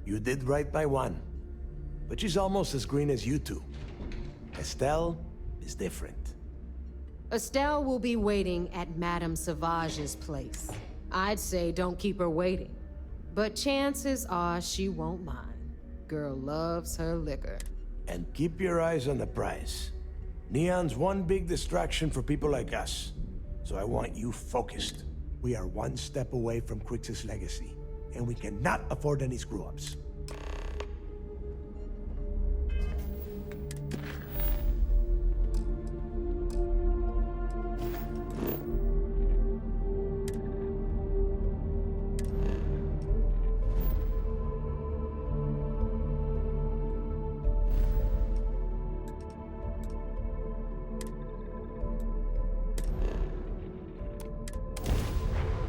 You did right by one. But she's almost as green as you two. Estelle is different. Estelle will be waiting at Madame Sauvage's place. I'd say don't keep her waiting. But chances are she won't mind. Girl loves her liquor. And keep your eyes on the prize. Neon's one big distraction for people like us. So I want you focused. We are one step away from Quix's legacy, and we cannot afford any screw-ups.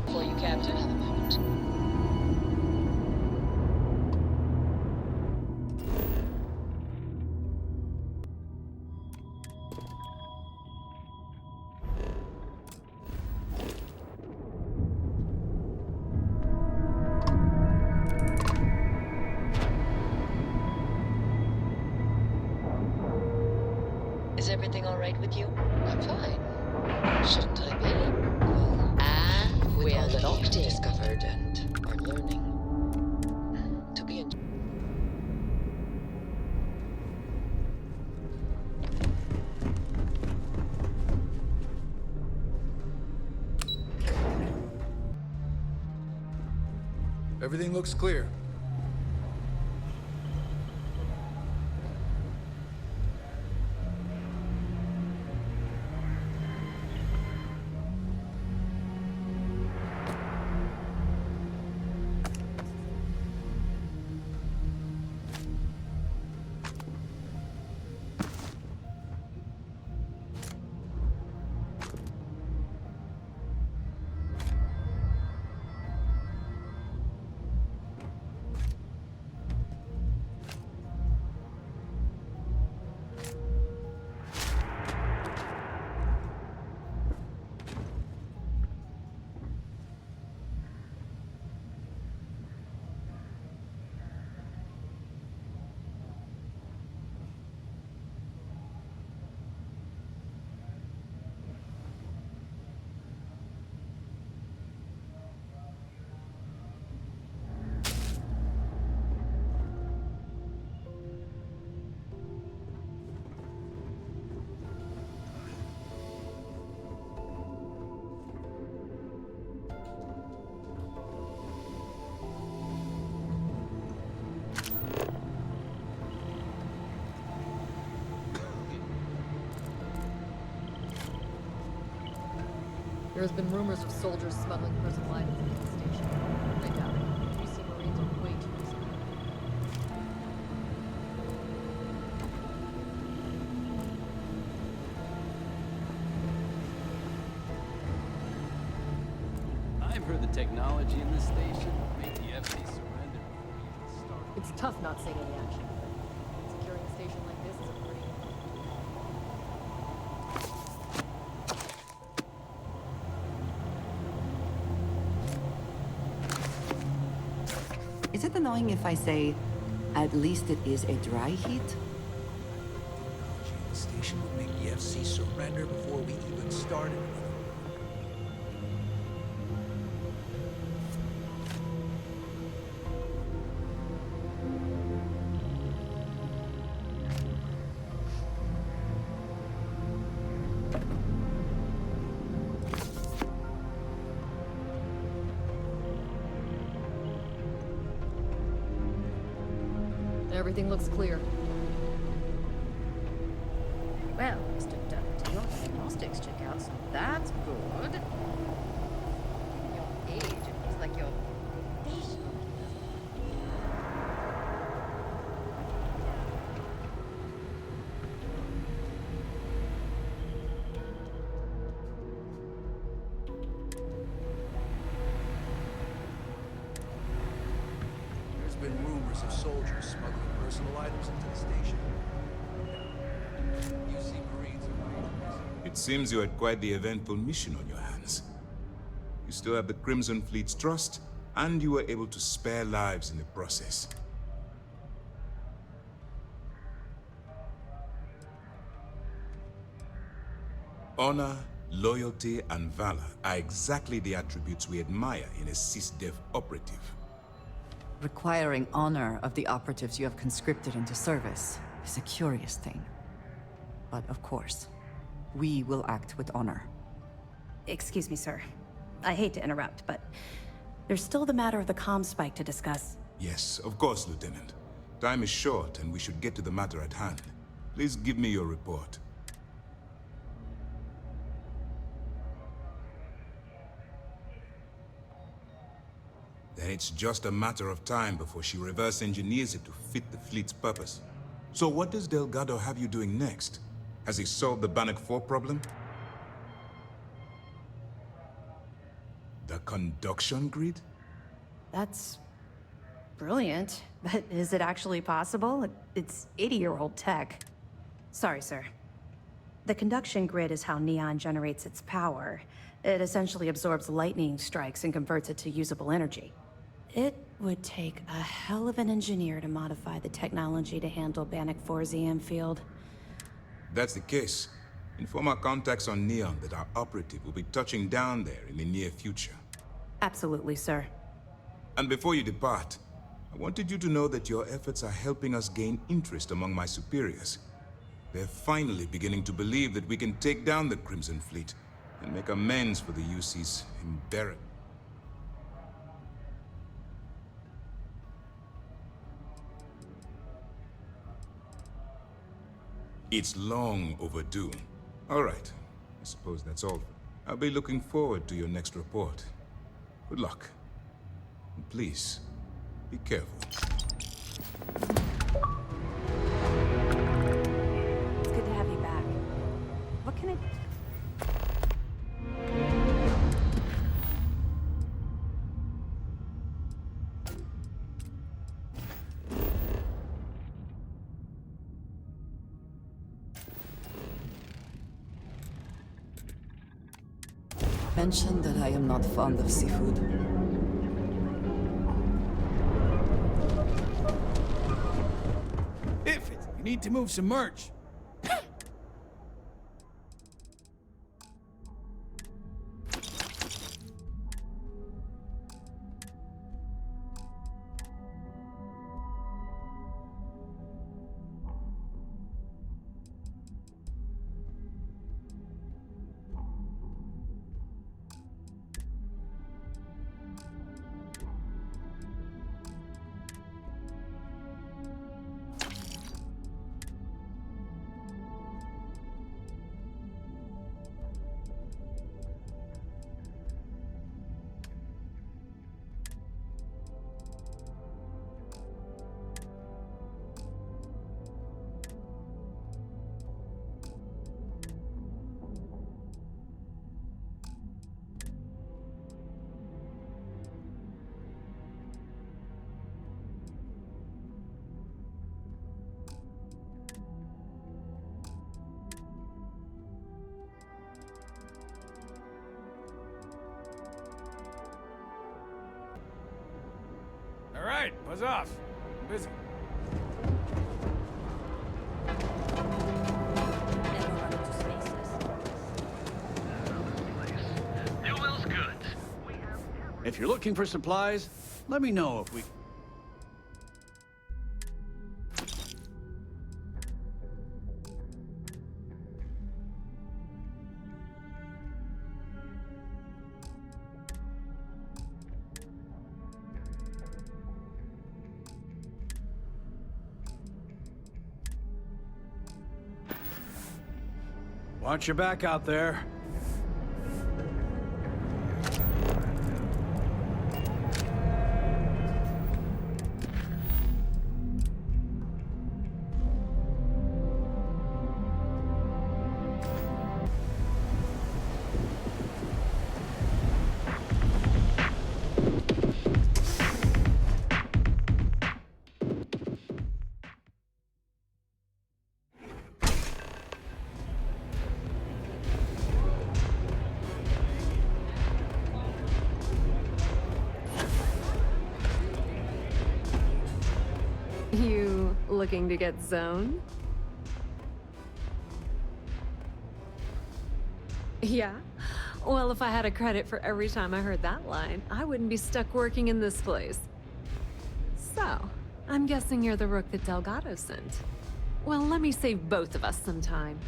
For you, Captain. Have a moment. Is everything all right with you? I'm fine. Shouldn't I be? And we're all that Octane discovered and are learning to be in. Everything looks clear. There's been rumors of soldiers smuggling personal items into the station. I doubt it. You see Marines are way too busy. I've heard the technology in this station would make the FC surrender before we even start. It's tough not seeing any action, but securing a station like this is a pretty... Is it annoying if I say, at least it is a dry heat? The station would make the FC surrender before we even started. Everything looks clear. Well, Mr. Dutt, your diagnostics check out, so that's good. Your age, it looks like you're... There's been rumors of soldiers smuggling personal items into the station. You see Marines are... It seems you had quite the eventful mission on your hands. You still have the Crimson Fleet's trust, and you were able to spare lives in the process. Honor, loyalty, and valor are exactly the attributes we admire in a CISDEF operative. Requiring honor of the operatives you have conscripted into service is a curious thing. But of course, we will act with honor. Excuse me, sir. I hate to interrupt, but there's still the matter of the comm spike to discuss. Yes, of course, Lieutenant. Time is short, and we should get to the matter at hand. Please give me your report. Then it's just a matter of time before she reverse engineers it to fit the fleet's purpose. So what does Delgado have you doing next? Has he solved the Bannock 4 problem? The conduction grid? That's brilliant, but is it actually possible? It's 80-year-old tech. Sorry, sir. The conduction grid is how Neon generates its power. It essentially absorbs lightning strikes and converts it to usable energy. It would take a hell of an engineer to modify the technology to handle Bannock 4's EM field. If that's the case, inform our contacts on Neon that our operative will be touching down there in the near future. Absolutely, sir. And before you depart, I wanted you to know that your efforts are helping us gain interest among my superiors. They're finally beginning to believe that we can take down the Crimson Fleet and make amends for the UC's embarrassment. It's long overdue. All right. I suppose that's all. I'll be looking forward to your next report. Good luck. And please, be careful. It's good to have you back. What can I... Mention that I am not fond of seafood. If it, you need to move some merch. right, buzz off. I'm busy. Newell's Goods. If you're looking for supplies, let me know if we... Watch your back out there. You looking to get zoned? Yeah? Well, if I had a credit for every time I heard that line, I wouldn't be stuck working in this place. So, I'm guessing you're the rook that Delgado sent. Well, let me save both of us some time.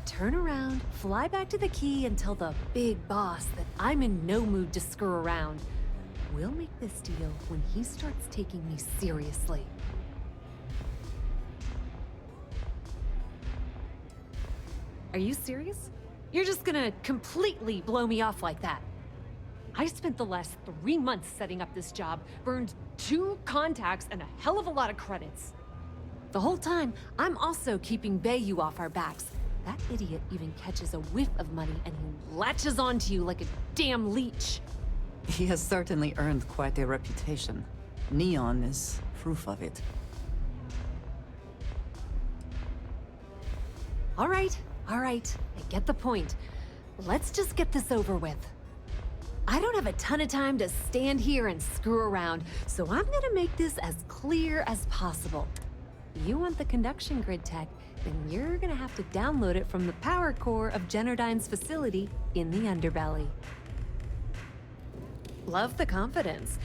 Turn around, fly back to the key, and tell the big boss that I'm in no mood to screw around. We'll make this deal when he starts taking me seriously. Are you serious? You're just gonna completely blow me off like that? I spent the last 3 months setting up this job, burned 2 contacts and a hell of a lot of credits. The whole time, I'm also keeping Bayou off our backs. That idiot even catches a whiff of money and he latches onto you like a damn leech. He has certainly earned quite a reputation. Neon is proof of it. All right, I get the point. Let's just get this over with. I don't have a ton of time to stand here and screw around, so I'm gonna make this as clear as possible. You want the conduction grid tech, then you're gonna have to download it from the power core of Generdyne's facility in the underbelly. Love the confidence,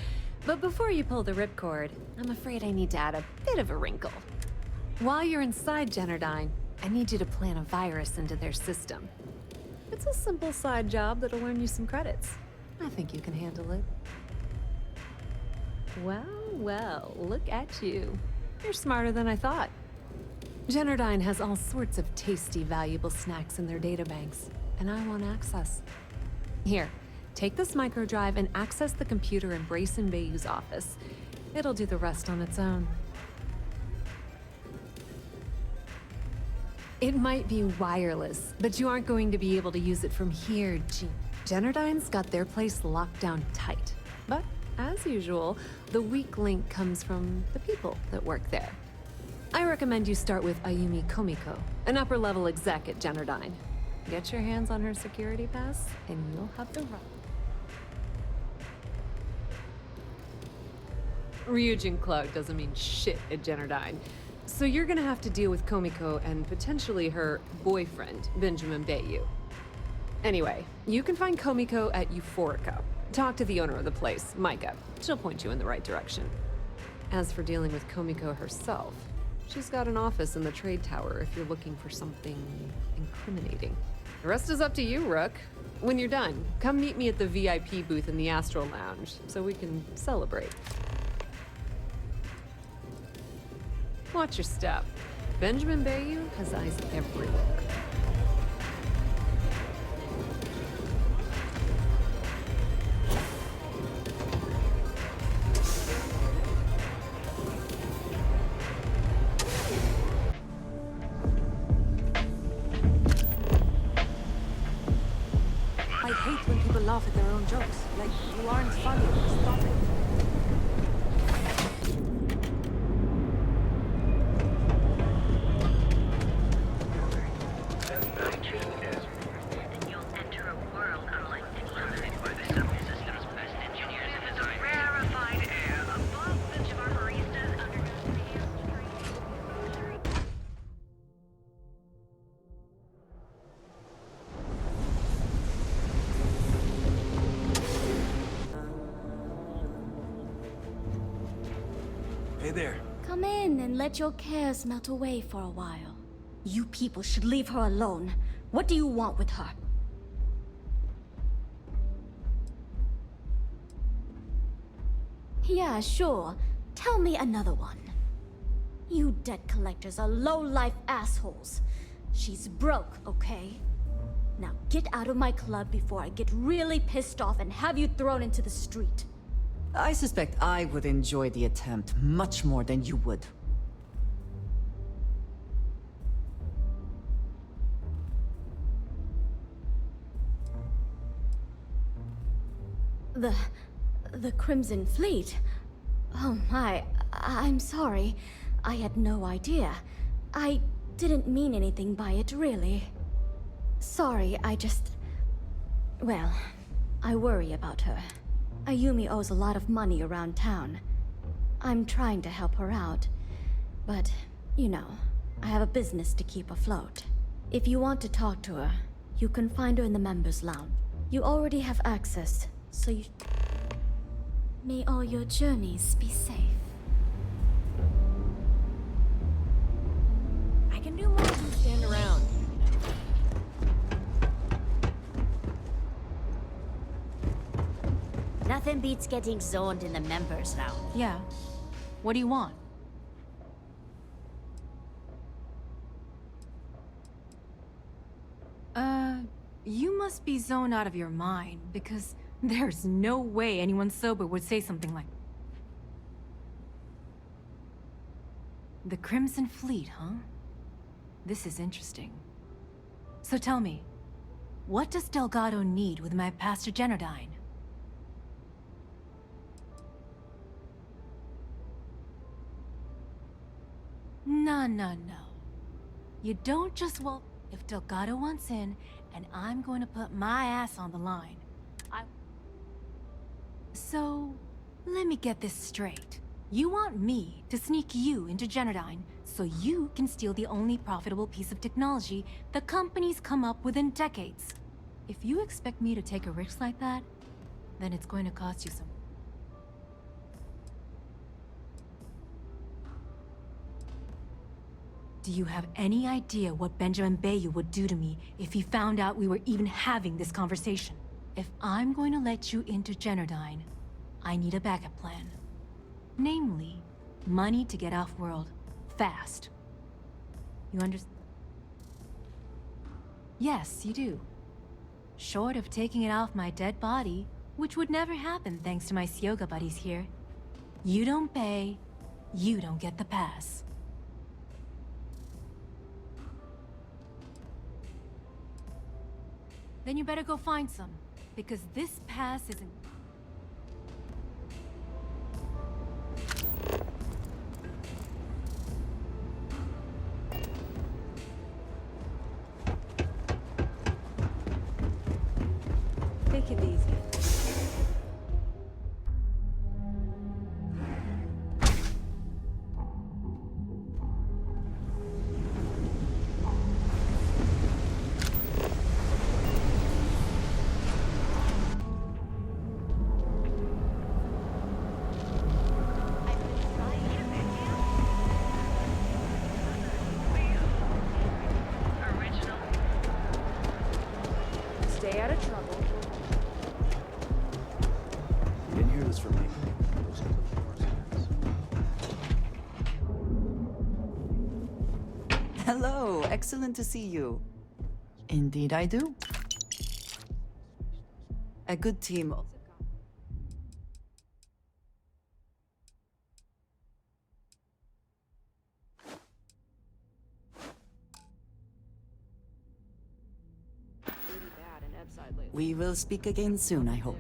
but before you pull the ripcord, I'm afraid I need to add a bit of a wrinkle. While you're inside Generdyne, I need you to plant a virus into their system. It's a simple side job that'll earn you some credits. I think you can handle it. Well, look at you. You're smarter than I thought. Generdyne has all sorts of tasty, valuable snacks in their databanks, and I want access. Here, take this microdrive and access the computer in Brayson Bayou's office. It'll do the rest on its own. It might be wireless, but you aren't going to be able to use it from here, Generdyne's got their place locked down tight. But, as usual, the weak link comes from the people that work there. I recommend you start with Ayumi Komiko, an upper-level exec at Generdyne. Get your hands on her security pass, and you'll have the right. Ryujin Clark doesn't mean shit at Generdyne. So you're gonna have to deal with Komiko and potentially her boyfriend, Benjamin Bayou. Anyway, you can find Komiko at Euphorica. Talk to the owner of the place, Micah. She'll point you in the right direction. As for dealing with Komiko herself, she's got an office in the trade tower if you're looking for something incriminating. The rest is up to you, Rook. When you're done, come meet me at the VIP booth in the Astral Lounge so we can celebrate. Watch your step. Benjamin Bayou has eyes everywhere. I hate when people laugh at their own jokes. Like, you aren't funny. Stop it. Rarefied air above in and let your cares melt away for a while. You people should leave her alone. What do you want with her? Yeah, sure. Tell me another one. You debt collectors are low-life assholes. She's broke, okay? Now get out of my club before I get really pissed off and have you thrown into the street. I suspect I would enjoy the attempt much more than you would. The Crimson Fleet? Oh my, I'm sorry. I had no idea. I didn't mean anything by it, really. Sorry, well, I worry about her. Ayumi owes a lot of money around town. I'm trying to help her out. But, you know, I have a business to keep afloat. If you want to talk to her, you can find her in the members' lounge. You already have access, so you... May all your journeys be safe. I can do more than stand around. Nothing beats getting zoned in the members lounge. Yeah. What do you want? You must be zoned out of your mind, because there's no way anyone sober would say something like... The Crimson Fleet, huh? This is interesting. So tell me, what does Delgado need with my Pastor Generdyne? No. You don't just if Delgado wants in, and I'm going to put my ass on the line. So, let me get this straight. You want me to sneak you into Generdyne so you can steal the only profitable piece of technology the company's come up with in decades. If you expect me to take a risk like that, then it's going to cost you some. Do you have any idea what Benjamin Bayou would do to me if he found out we were even having this conversation? If I'm going to let you into Generdyne, I need a backup plan. Namely, money to get off-world, fast. You understand? Yes, you do. Short of taking it off my dead body, which would never happen thanks to my Syoga buddies here. You don't pay, you don't get the pass. Then you better go find some, because this pass isn't... Take it easy. Stay out of trouble. You didn't hear this from me. Hello, excellent to see you. Indeed I do. A good team. We will speak again soon, I hope.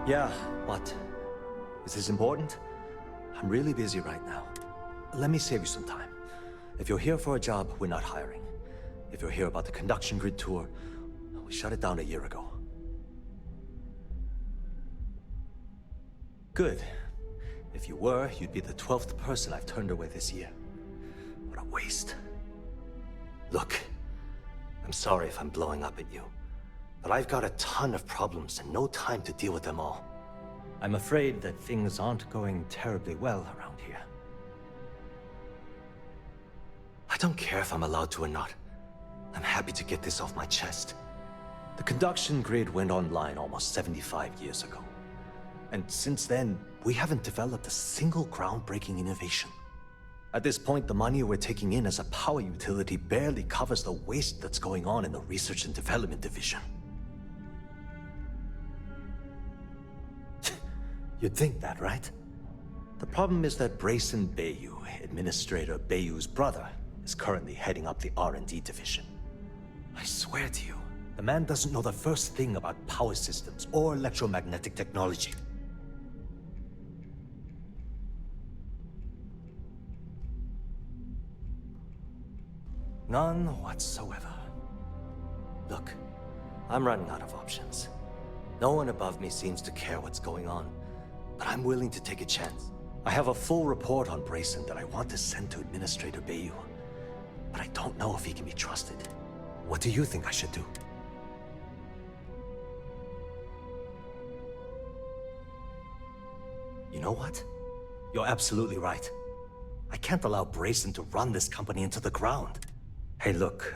Yeah, what? Is this important? I'm really busy right now. Let me save you some time. If you're here for a job, we're not hiring. If you're here about the conduction grid tour, We shut it down a year ago. Good. If you were, you'd be the 12th person I've turned away this year. What a waste. Look, I'm sorry if I'm blowing up at you, but I've got a ton of problems and no time to deal with them all. I'm afraid that things aren't going terribly well around here. I don't care if I'm allowed to or not. I'm happy to get this off my chest. The conduction grid went online almost 75 years ago. And since then, we haven't developed a single groundbreaking innovation. At this point, the money we're taking in as a power utility barely covers the waste that's going on in the research and development division. You'd think that, right? The problem is that Brayson Bayou, Administrator Bayou's brother, is currently heading up the R&D division. I swear to you, the man doesn't know the first thing about power systems or electromagnetic technology. None whatsoever. Look, I'm running out of options. No one above me seems to care what's going on, but I'm willing to take a chance. I have a full report on Brayson that I want to send to Administrator Bayou, but I don't know if he can be trusted. What do you think I should do? You know what? You're absolutely right. I can't allow Brayson to run this company into the ground. Hey, look,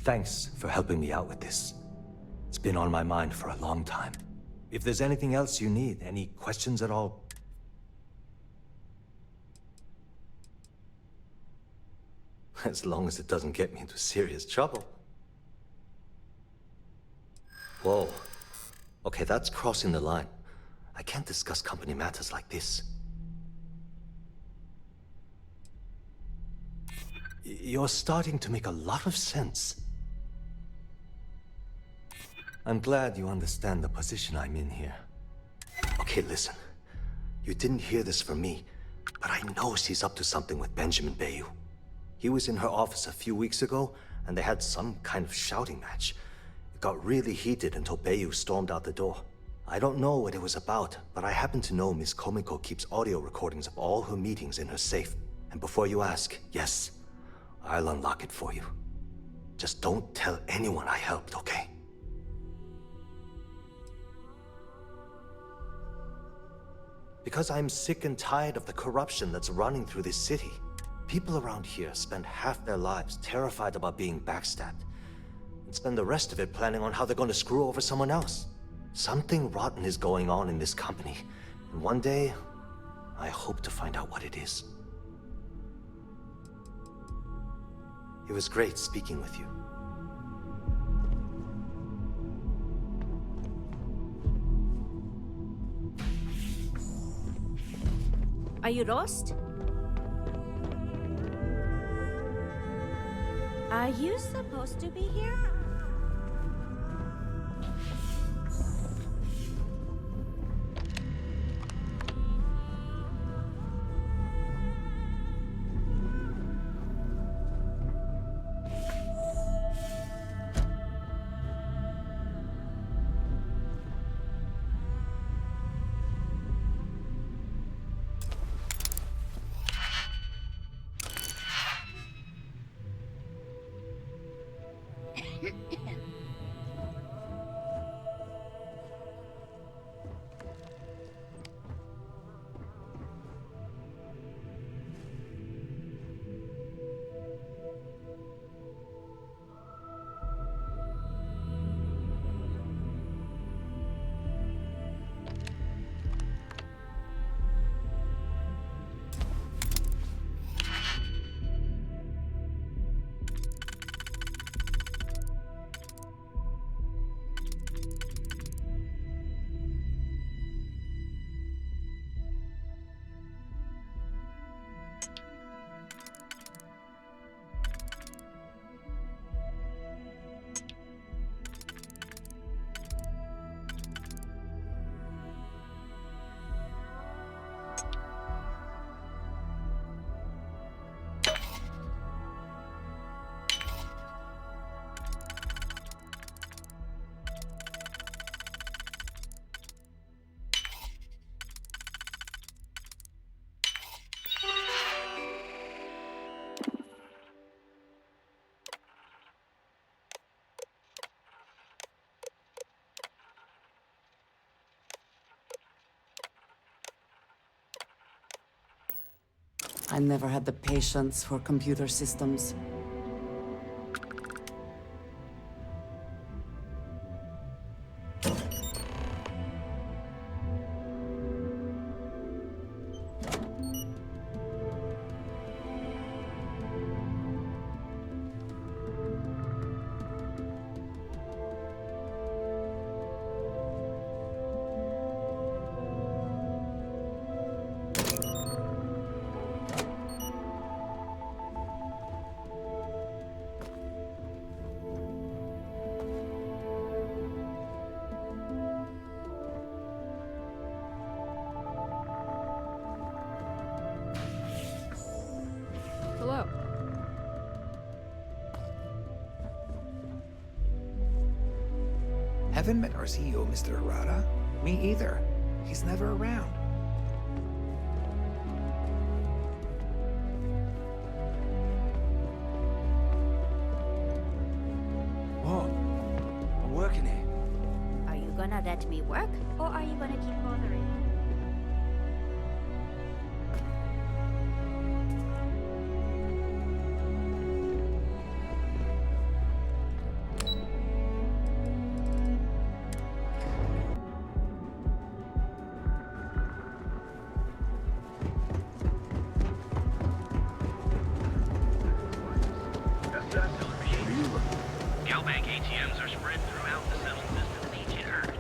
thanks for helping me out with this. It's been on my mind for a long time. If there's anything else you need, any questions at all... As long as it doesn't get me into serious trouble. Whoa. Okay, that's crossing the line. I can't discuss company matters like this. You're starting to make a lot of sense. I'm glad you understand the position I'm in here. Okay, listen. You didn't hear this from me, but I know she's up to something with Benjamin Bayou. He was in her office a few weeks ago, and they had some kind of shouting match. It got really heated until Bayou stormed out the door. I don't know what it was about, but I happen to know Miss Komiko keeps audio recordings of all her meetings in her safe. And before you ask, yes, I'll unlock it for you. Just don't tell anyone I helped, okay? Because I'm sick and tired of the corruption that's running through this city. People around here spend half their lives terrified about being backstabbed, and spend the rest of it planning on how they're going to screw over someone else. Something rotten is going on in this company, and one day, I hope to find out what it is. It was great speaking with you. Are you lost? Are you supposed to be here? I never had the patience for computer systems. Hello. Haven't met our CEO, Mr. Arata. Me either. He's never around. Whoa. I'm working here. Are you gonna let me work, or are you gonna keep bothering? Galbank ATMs are spread throughout the settled system in ancient Earth.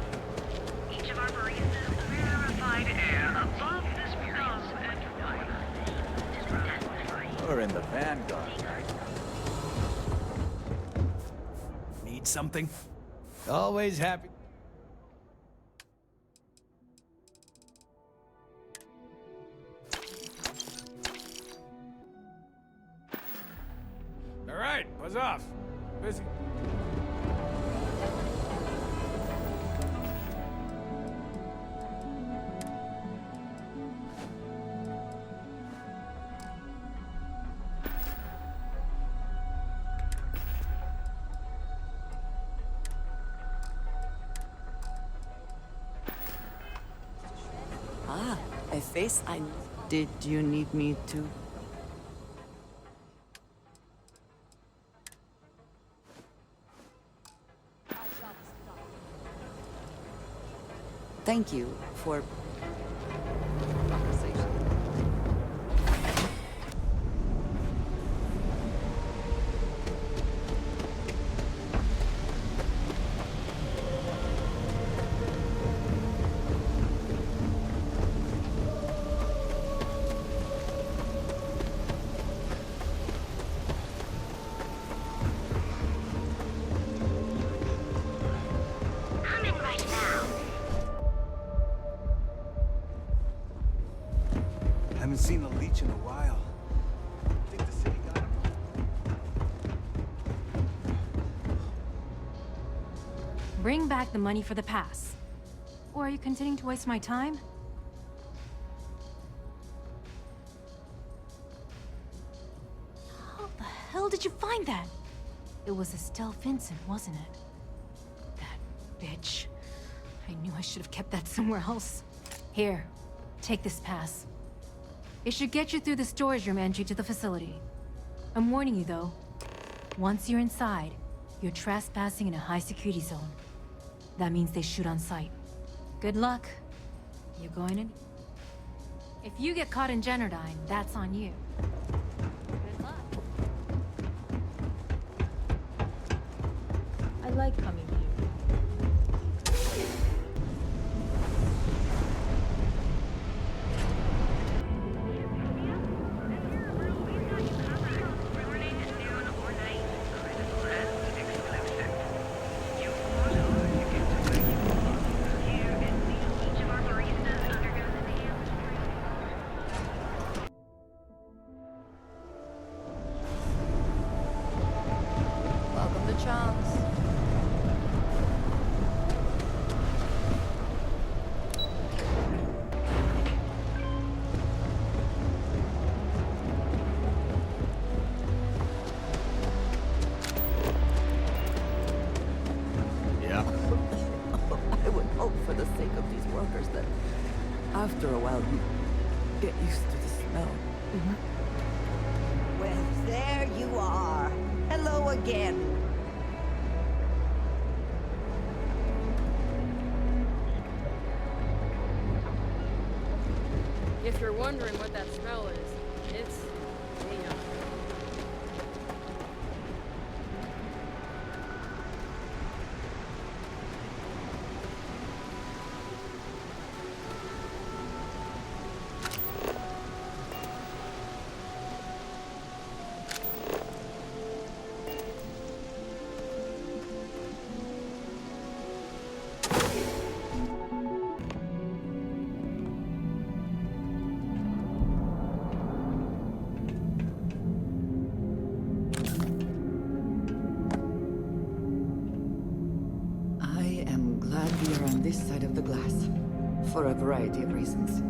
Each of our baristas verified air above this place and We're in the Vanguard. Need something? Always happy. All right, buzz off. Busy. Ah, a face I... Did you need me to... Thank you for... conversation. Coming right now. Haven't seen a leech in a while. Think the city got him? Bring back the money for the pass. Or are you continuing to waste my time? How the hell did you find that? It was Estelle Vincent, wasn't it? That bitch. I knew I should have kept that somewhere else. Here, take this pass. It should get you through the storage room entry to the facility. I'm warning you though. Once you're inside, you're trespassing in a high security zone. That means they shoot on sight. Good luck. You going in? If you get caught in Generdyne, that's on you. Good luck. I like coming here. Welcome to Chomps. Yeah. I would hope for the sake of these workers that after a while you get used to the smell. Well, there you are. Hello again. If you're wondering what that smell is, it's neon. This side of the glass, for a variety of reasons.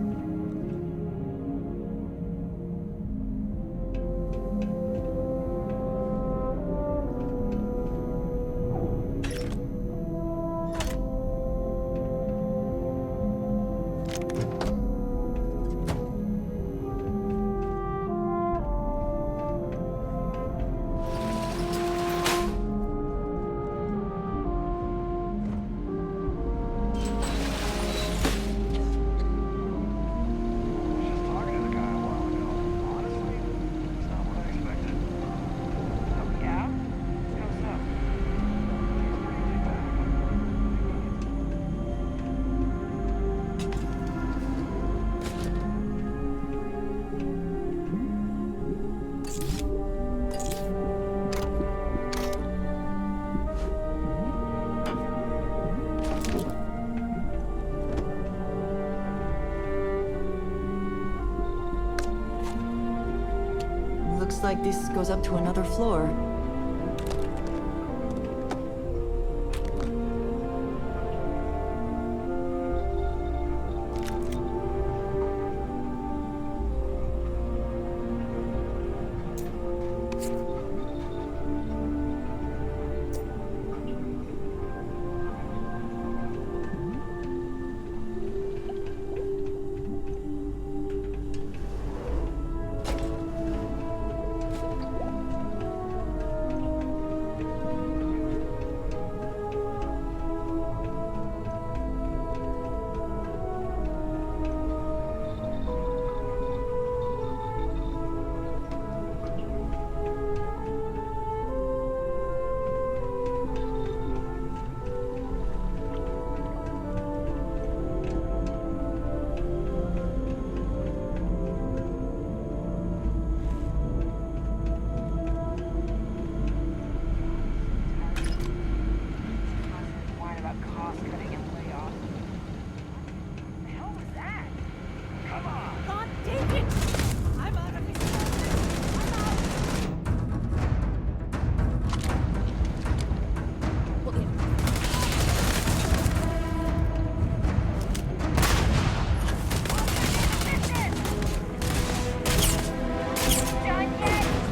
Looks like this goes up to another floor.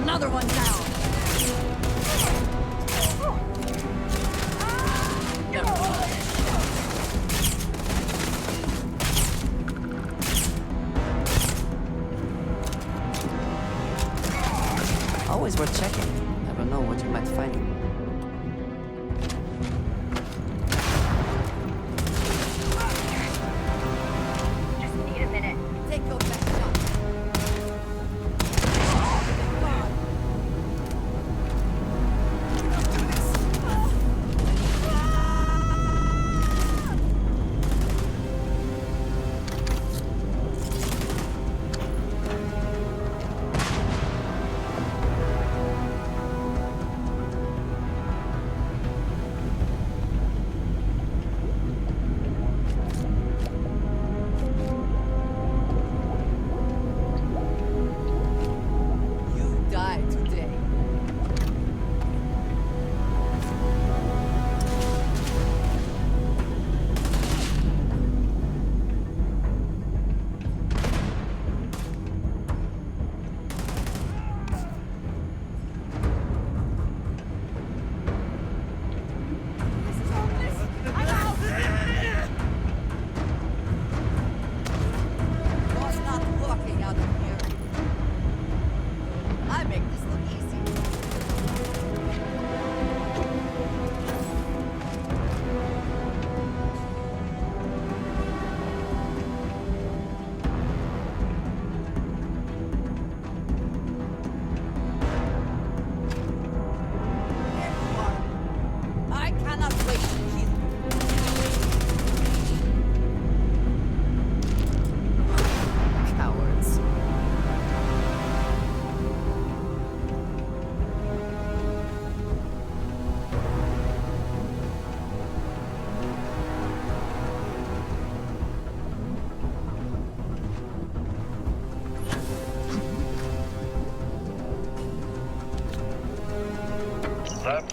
Another one down. Always worth checking. Never know what you might find. Just need a minute. Take your best shot.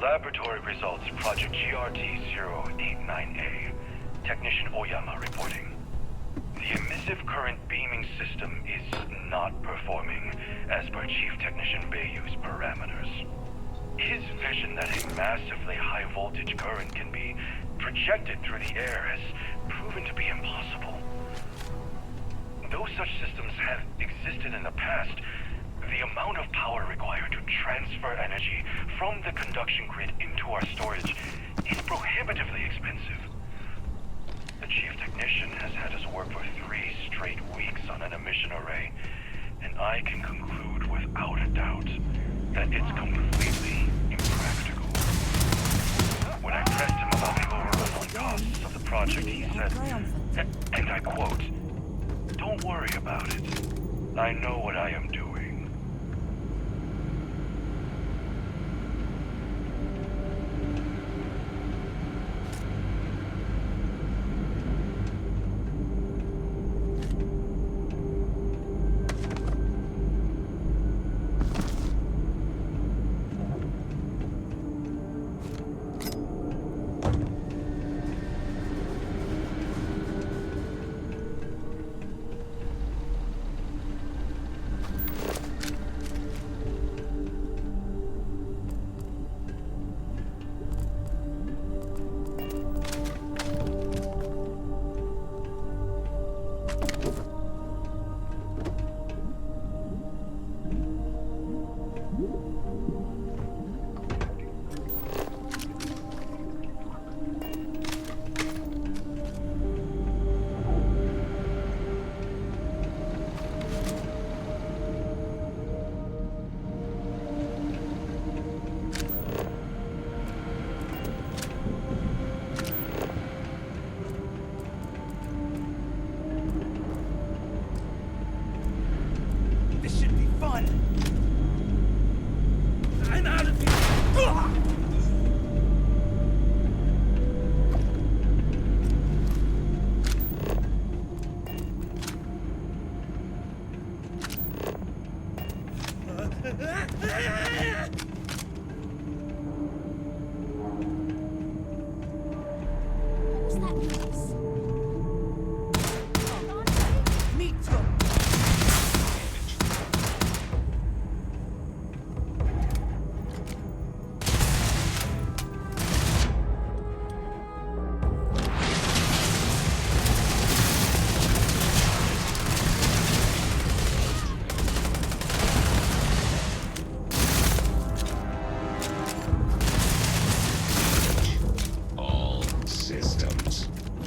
Laboratory results, Project GRT-089A. Technician Oyama reporting. The emissive current beaming system is not performing as per Chief Technician Bayou's parameters. His vision that a massively high voltage current can be projected through the air has proven to be impossible. Though such systems have existed in the past, the amount of power required to transfer energy from the conduction grid into our storage is prohibitively expensive. The Chief Technician has had us work for 3 straight weeks on an emission array, and I can conclude without a doubt that it's completely impractical. When I pressed him about the overall costs of the project, he said, and I quote, "Don't worry about it. I know what I am doing."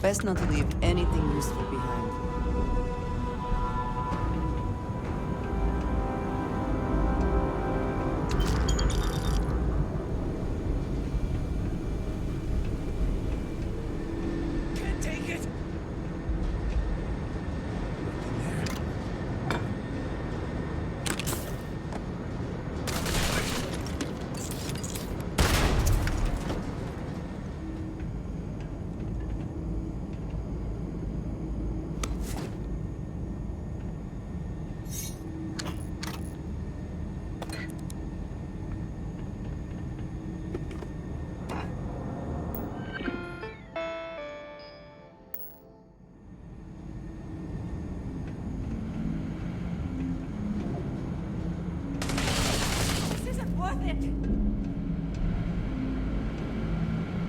Best not to leave anything useful behind. Can't take it!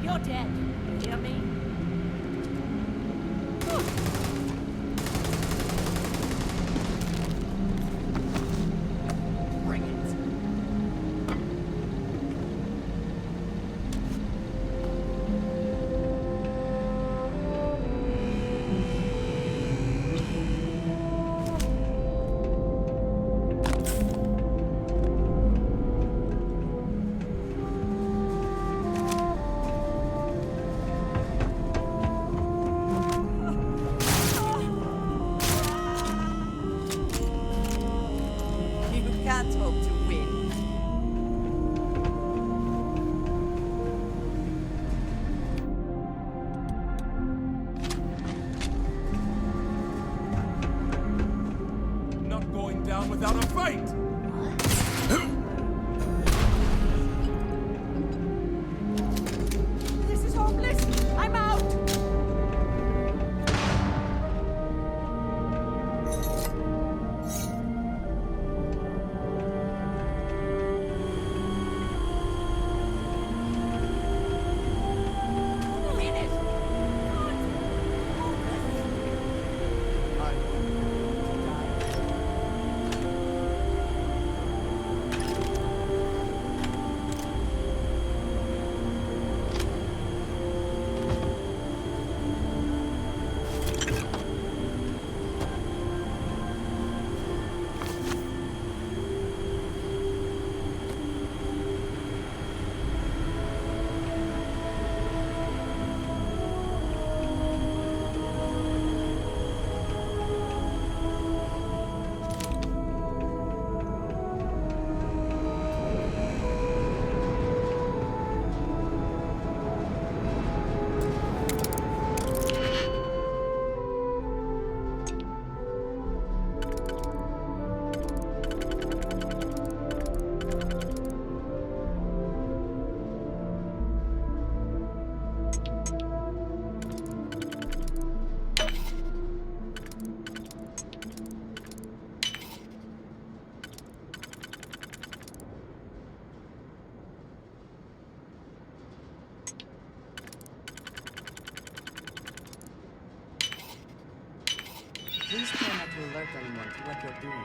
You're dead. You hear me? Bring it. Can't hope to win. Not going down without a fight! Please try not to alert anyone to what you're doing.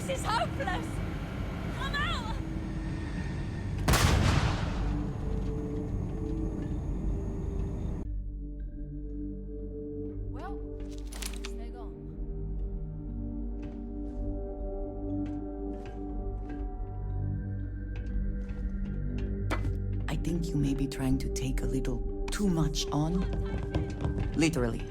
This is hopeless! I'm out! Well, stay gone. I think you may be trying to take a little too much on. Literally.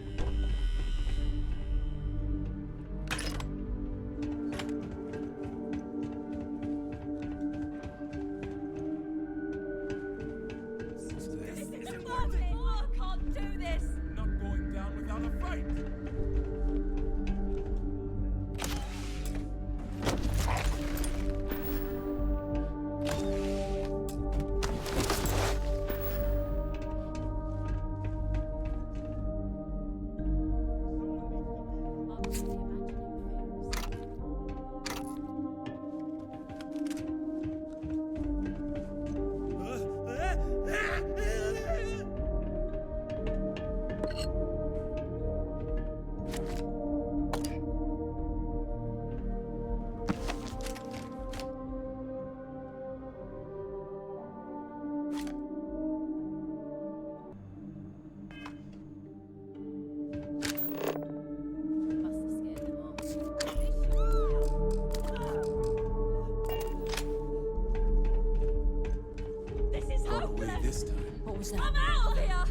I'm out of here!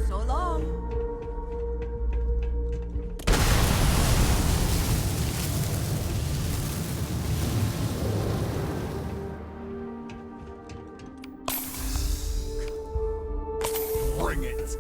So long. Bring it!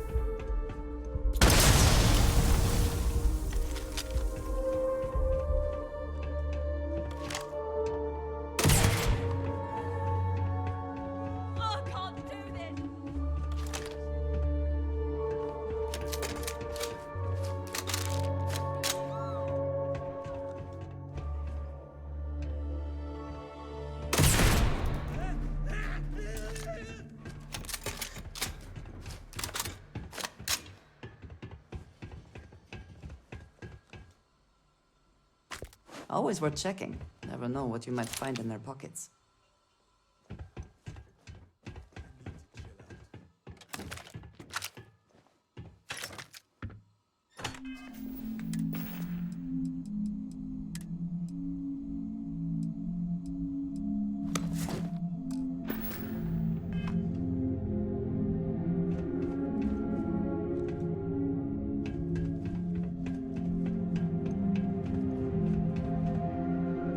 Always worth checking. Never know what you might find in their pockets.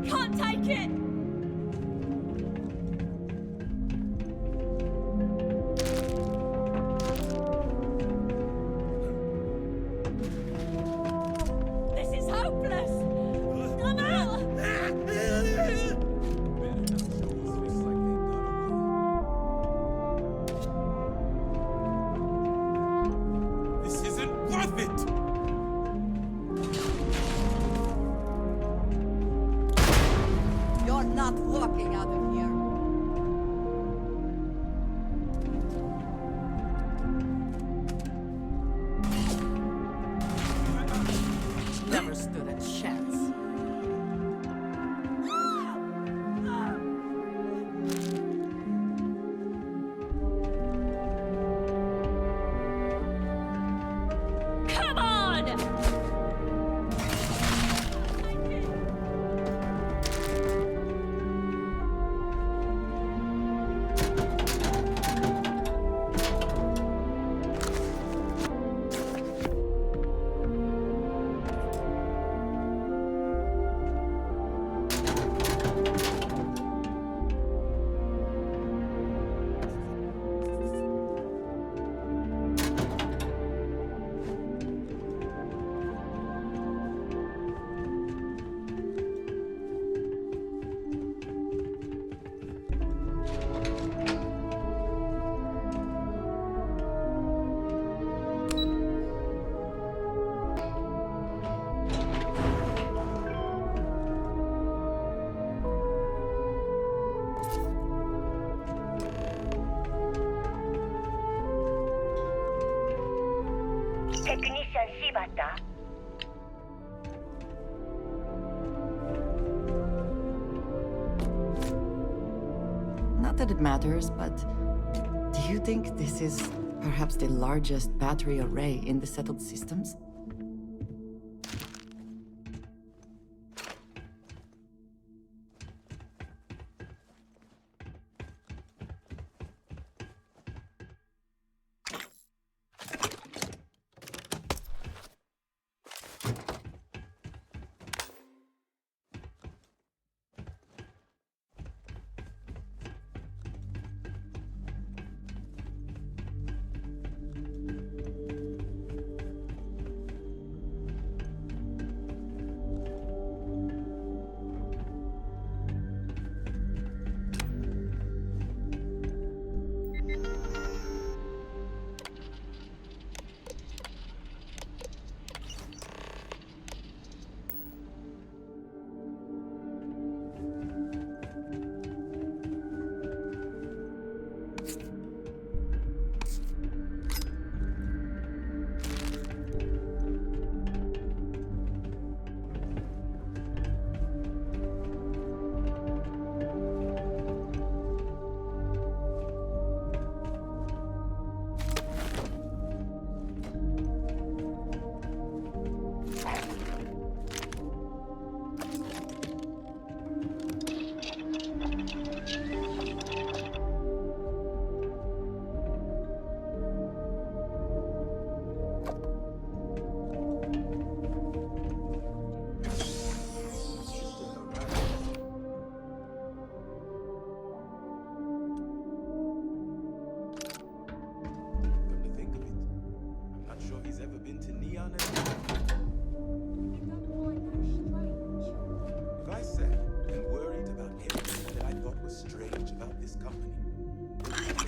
Can't take it! This is hopeless! I'm out! This isn't worth it! You're not walking out of here. Never stood a chance. Come on! 잘 씹었다. Not that it matters, but do you think this is perhaps the largest battery array in the settled systems?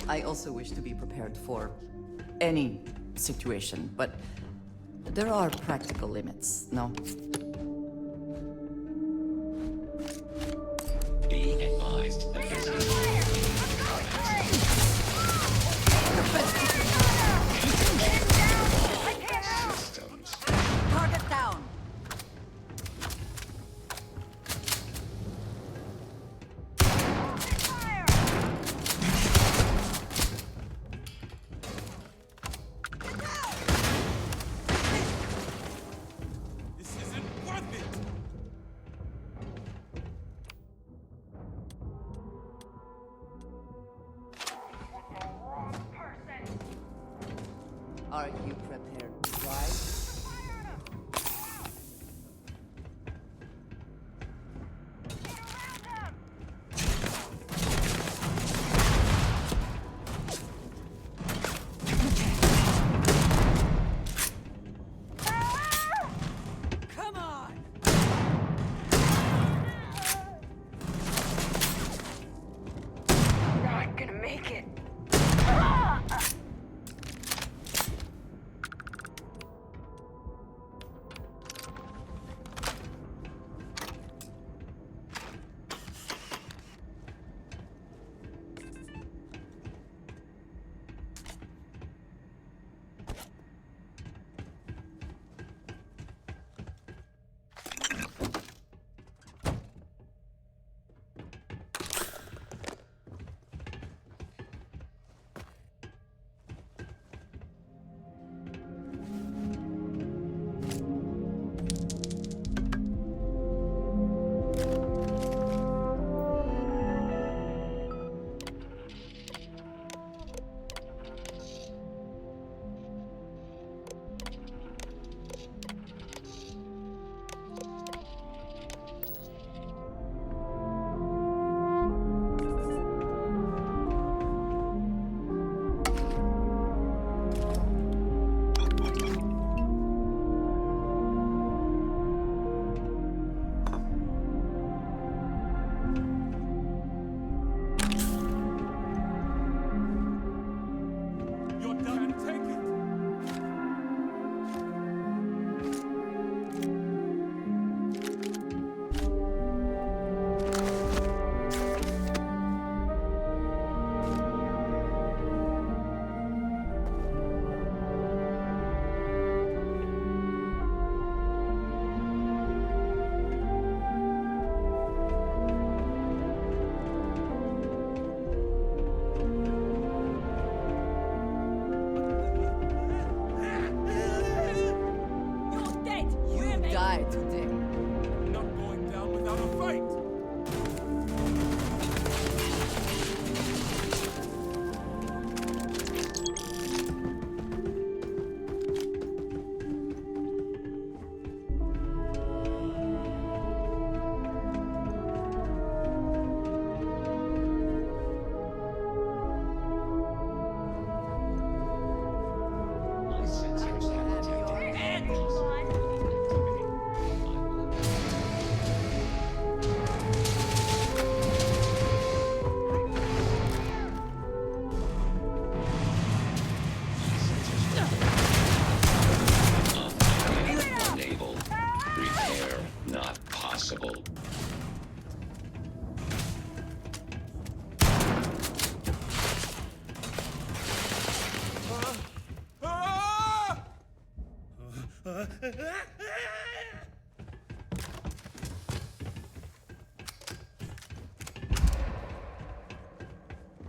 I also wish to be prepared for any situation, but there are practical limits, no? Be advised that this is systems. Target down. Are you prepared to drive? Come on. Not gonna make it.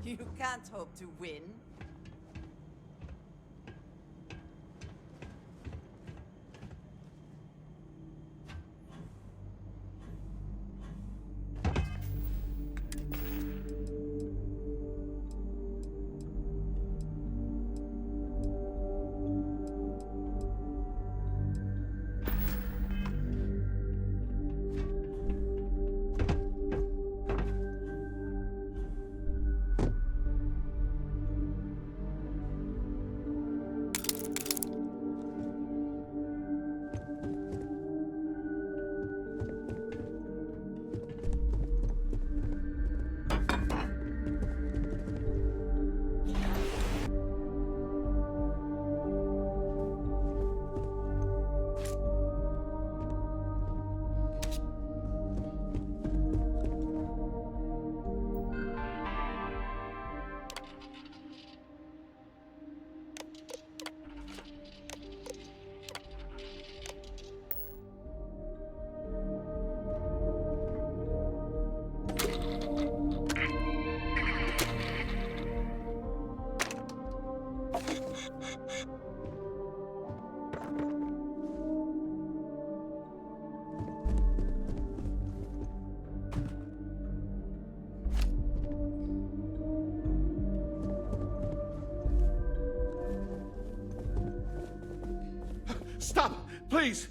You can't hope to win. Stop! Please!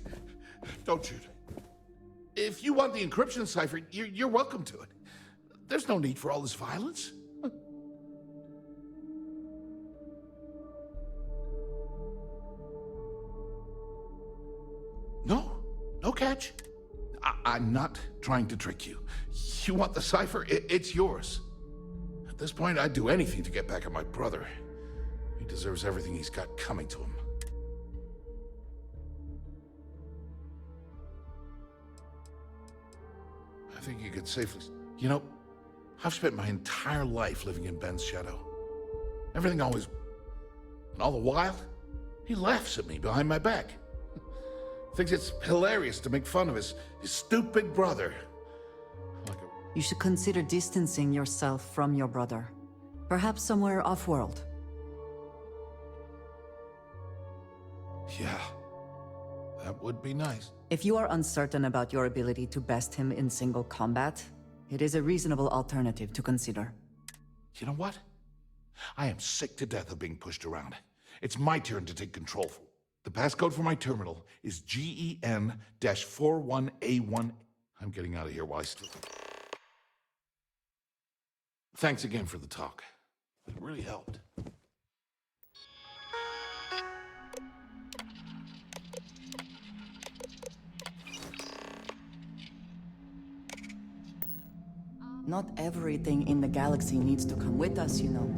Don't shoot. If you want the encryption cipher, you're welcome to it. There's no need for all this violence. No catch. I'm not trying to trick you. You want the cipher? It's yours. At this point, I'd do anything to get back at my brother. He deserves everything he's got coming to him. I think you could safely... You know, I've spent my entire life living in Ben's shadow. Everything always... And all the while, he laughs at me behind my back. Thinks it's hilarious to make fun of his stupid brother. You should consider distancing yourself from your brother. Perhaps somewhere off-world. Yeah, that would be nice. If you are uncertain about your ability to best him in single combat, it is a reasonable alternative to consider. You know what? I am sick to death of being pushed around. It's my turn to take control. The passcode for my terminal is GEN-41A1. I'm getting out of here while I still... Thanks again for the talk. It really helped. Not everything in the galaxy needs to come with us, you know.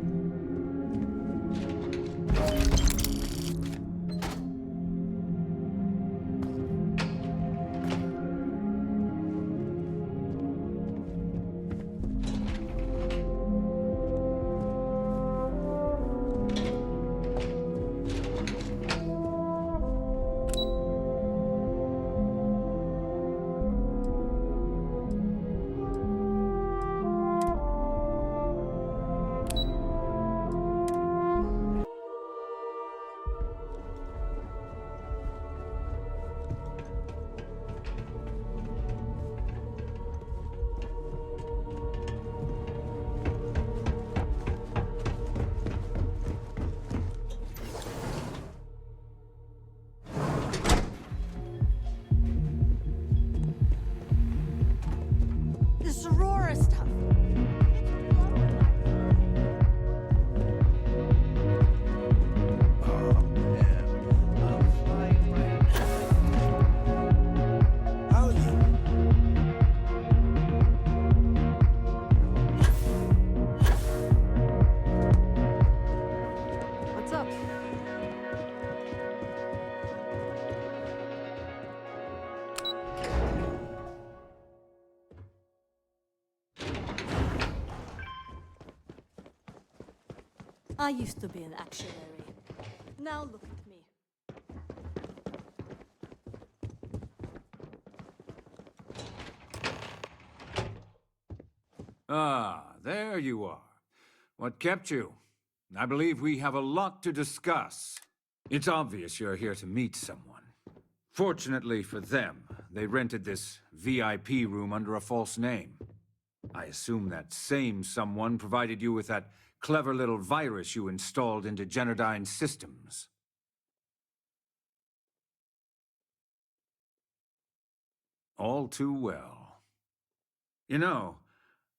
I used to be an actuary. Now look at me. Ah, there you are. What kept you? I believe we have a lot to discuss. It's obvious you're here to meet someone. Fortunately for them, they rented this VIP room under a false name. I assume that same someone provided you with that clever little virus you installed into Generdyne's systems. All too well. You know,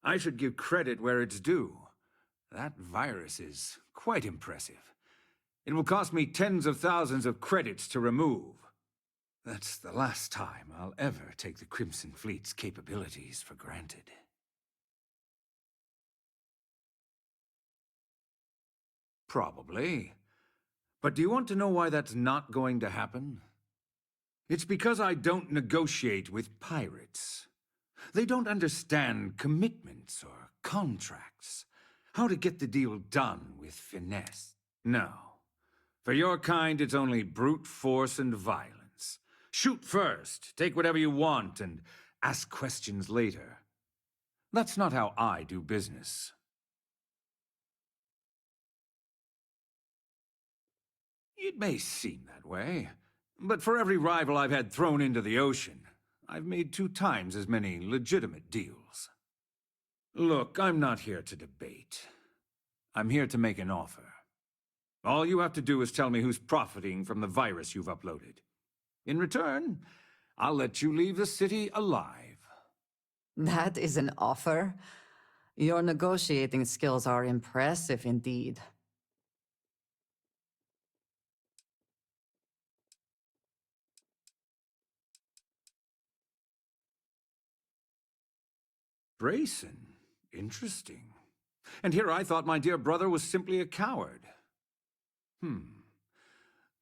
I should give credit where it's due. That virus is quite impressive. It will cost me tens of thousands of credits to remove. That's the last time I'll ever take the Crimson Fleet's capabilities for granted. Probably. But do you want to know why that's not going to happen? It's because I don't negotiate with pirates. They don't understand commitments or contracts. How to get the deal done with finesse. No. For your kind, it's only brute force and violence. Shoot first, take whatever you want, and ask questions later. That's not how I do business. It may seem that way, but for every rival I've had thrown into the ocean, I've made 2 times as many legitimate deals. Look, I'm not here to debate. I'm here to make an offer. All you have to do is tell me who's profiting from the virus you've uploaded. In return, I'll let you leave the city alive. That is an offer? Your negotiating skills are impressive indeed. Brayson? Interesting. And here I thought my dear brother was simply a coward.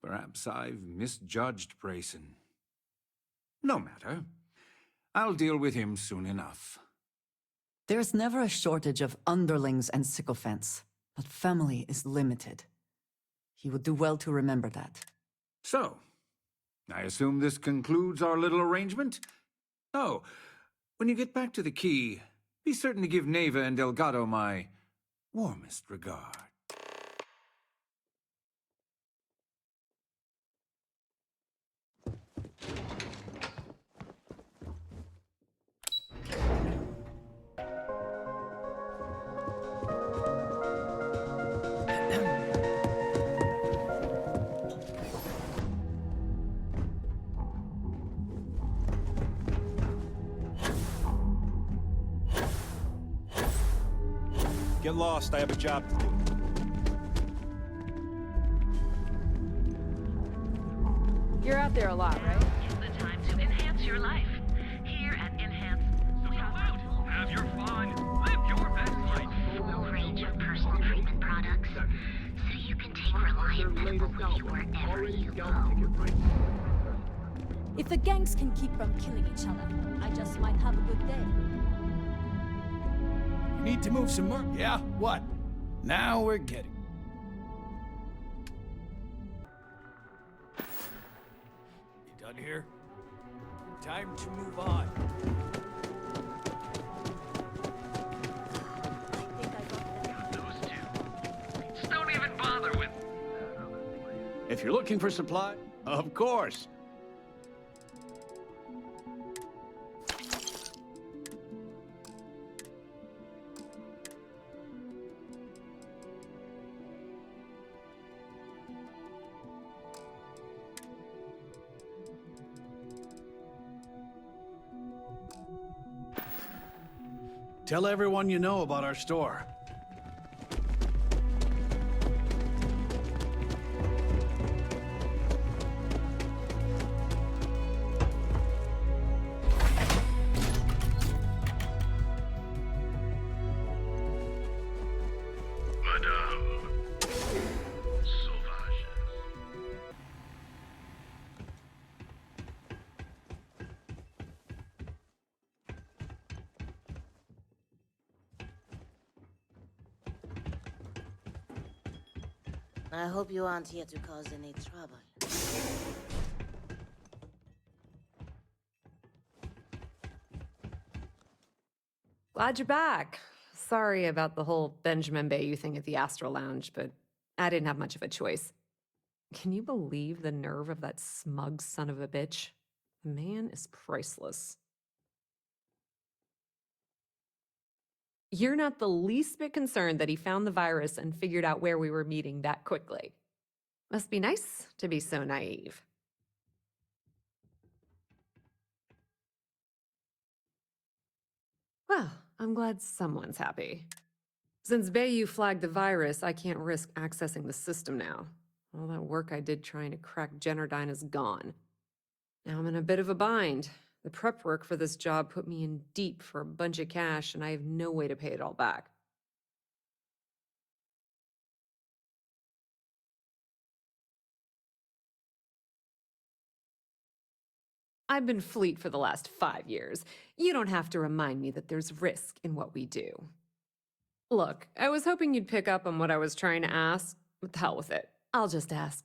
Perhaps I've misjudged Brayson. No matter. I'll deal with him soon enough. There's never a shortage of underlings and sycophants, but family is limited. He would do well to remember that. So, I assume this concludes our little arrangement? Oh, when you get back to the key, be certain to give Neva and Delgado my warmest regard. Get lost, I have a job to do. You're out there a lot, right? It's the time to enhance your life. Here at Enhance, we have your fun. Live your best life. Full range of personal treatment products, so you can take reliant medical with you wherever you go. If the gangs can keep from killing each other, I just might have a good day. Need to move some more. Yeah, what? Now we're getting. You done here? Time to move on. Those 2. Just don't even bother with. If you're looking for supply, of course. Tell everyone you know about our store. I hope you aren't here to cause any trouble. Glad you're back. sorry about the whole Benjamin Bayou thing at the Astral Lounge, but I didn't have much of a choice. Can you believe the nerve of that smug son of a bitch? The man is priceless. You're not the least bit concerned that he found the virus and figured out where we were meeting that quickly. Must be nice to be so naive. Well, I'm glad someone's happy. Since Bayou flagged the virus, I can't risk accessing the system now. All that work I did trying to crack Generdyne is gone. Now I'm in a bit of a bind. The prep work for this job put me in deep for a bunch of cash, and I have no way to pay it all back. I've been fleet for the last 5 years. You don't have to remind me that there's risk in what we do. Look, I was hoping you'd pick up on what I was trying to ask. What the hell with it? I'll just ask.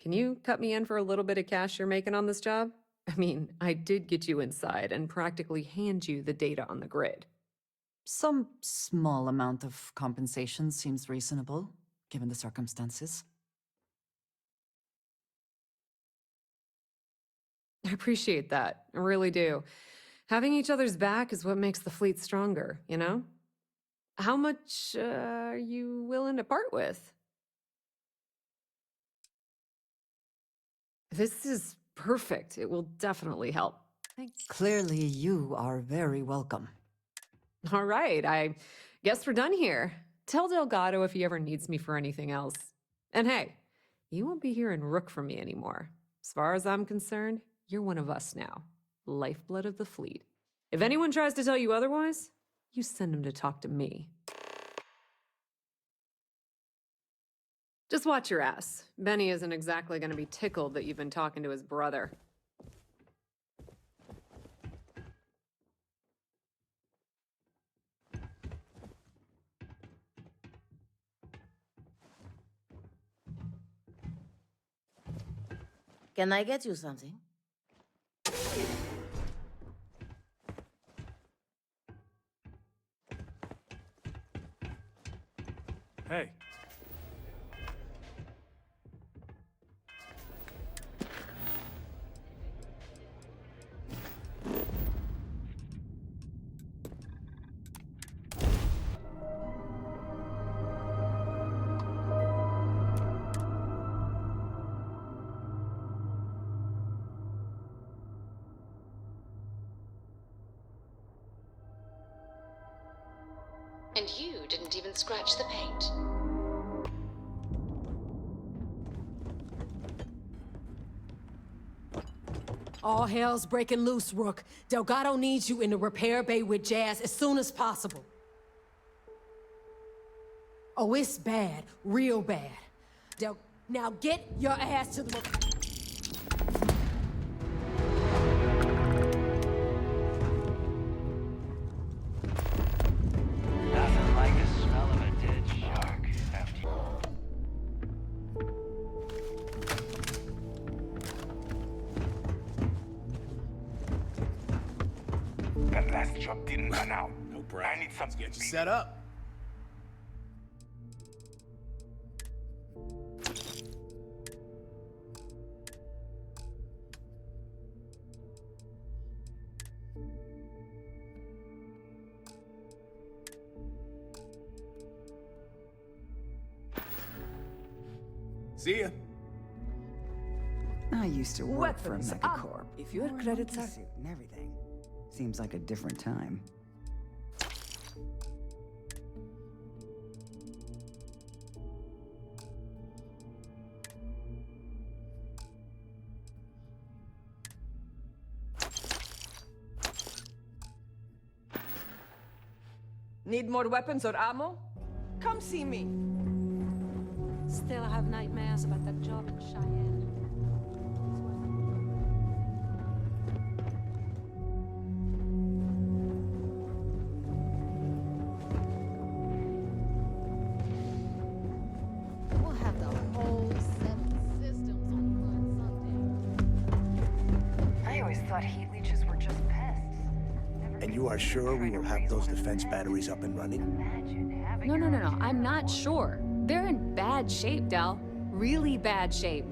Can you cut me in for a little bit of cash you're making on this job? I mean, I did get you inside and practically hand you the data on the grid. Some small amount of compensation seems reasonable, given the circumstances. I appreciate that. I really do. Having each other's back is what makes the fleet stronger, you know? How much are you willing to part with? This is perfect. It will definitely help. Clearly, you are very welcome. All right, I guess we're done here. Tell Delgado if he ever needs me for anything else. And hey, you won't be hearing Rook from me anymore. As far as I'm concerned, you're one of us now. Lifeblood of the fleet. If anyone tries to tell you otherwise, you send them to talk to me. Just watch your ass. Benny isn't exactly going to be tickled that you've been talking to his brother. Can I get you something? Hey. And you didn't even scratch the paint. All hell's breaking loose, Rook. Delgado needs you in the repair bay with Jazz as soon as possible. Oh, it's bad. Real bad. Now get your ass to the... Nothing like the smell of a dead shark after That last job didn't run out. No problem. I need something Get you set up. See ya. I used to work for a Weapons megacorp. up. If your credits are... Suit and everything. Seems like a different time. Need more weapons or ammo? Come see me. Still have nightmares about that job in Cheyenne. We'll have the whole 7 systems on someday. I always thought heat leeches were just pests. And you You are sure we will have those defense batteries up and running? No. I'm not sure. They're in bad shape, Del. Really bad shape.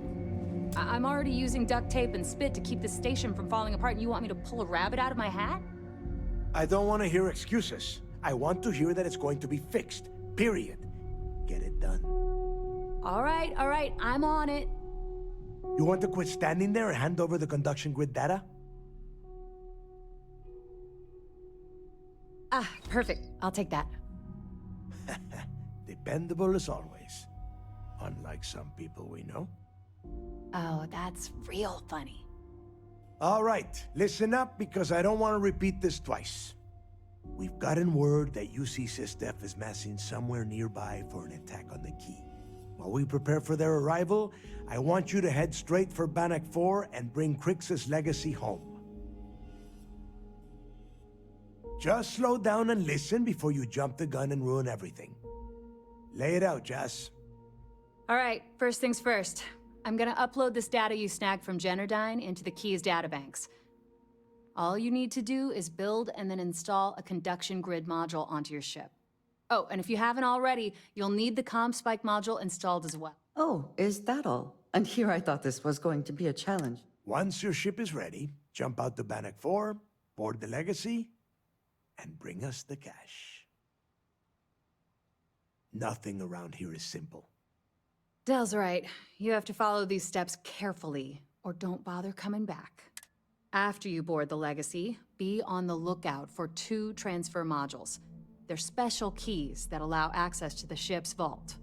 I'm already using duct tape and spit to keep the station from falling apart, and you want me to pull a rabbit out of my hat? I don't want to hear excuses. I want to hear that it's going to be fixed. Period. Get it done. All right. I'm on it. You want to quit standing there and hand over the conduction grid data? Ah, perfect. I'll take that. Dependable as always. Unlike some people we know. Oh, that's real funny. All right, listen up because I don't want to repeat this twice. We've gotten word that UC SysDef is massing somewhere nearby for an attack on the key. While we prepare for their arrival, I want you to head straight for Bannock 4 and bring Crix's legacy home. Just slow down and listen before you jump the gun and ruin everything. Lay it out, Jess. All right, first things first. I'm gonna upload this data you snagged from Generdyne into the Key's databanks. All you need to do is build and then install a conduction grid module onto your ship. Oh, and if you haven't already, you'll need the CommSpike module installed as well. Oh, is that all? And here I thought this was going to be a challenge. Once your ship is ready, jump out to Bannock 4, board the legacy, and bring us the cash. Nothing around here is simple. Del's right. You have to follow these steps carefully, or don't bother coming back. After you board the legacy, be on the lookout for 2 transfer modules. They're special keys that allow access to the ship's vault.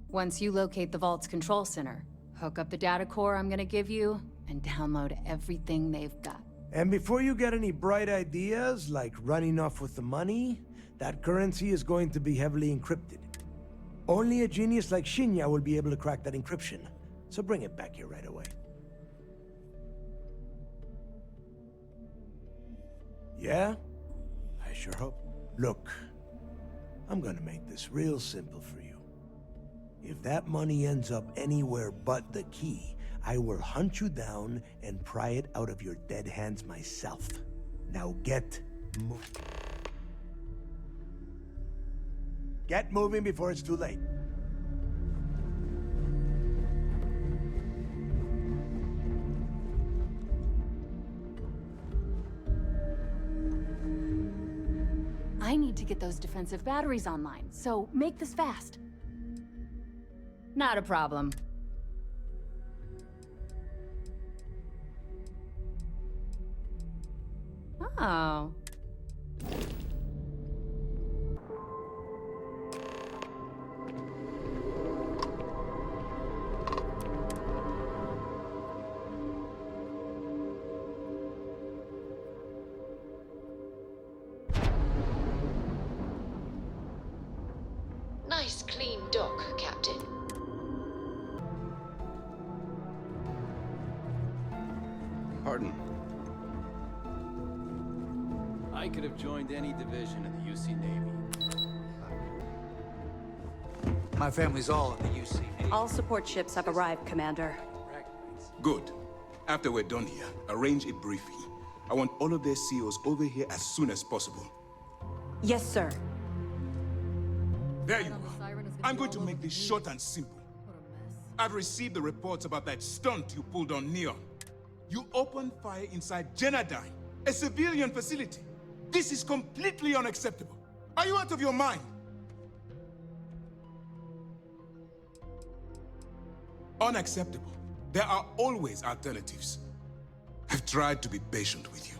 Once you locate the vault's control center, hook up the data core I'm gonna give you, and download everything they've got. And before you get any bright ideas, like running off with the money, that currency is going to be heavily encrypted. Only a genius like Shinya will be able to crack that encryption, so bring it back here right away. Yeah? I sure hope. Look, I'm gonna make this real simple for you. If that money ends up anywhere but the key, I will hunt you down and pry it out of your dead hands myself. Now get moving. Get moving before it's too late. I need to get those defensive batteries online, so make this fast. Not a problem. Oh. Nice clean dock, Captain. Pardon? I could have joined any division in the UC Navy. My family's all in the UC Navy. All support ships have arrived, Commander. Good. After we're done here, arrange a briefing. I want all of their CEOs over here as soon as possible. Yes, sir. There you are. I'm going to make this short and simple. I've received the reports about that stunt you pulled on Neon. You opened fire inside Generdyne, a civilian facility. This is completely unacceptable. Are you out of your mind? Unacceptable. There are always alternatives. I've tried to be patient with you,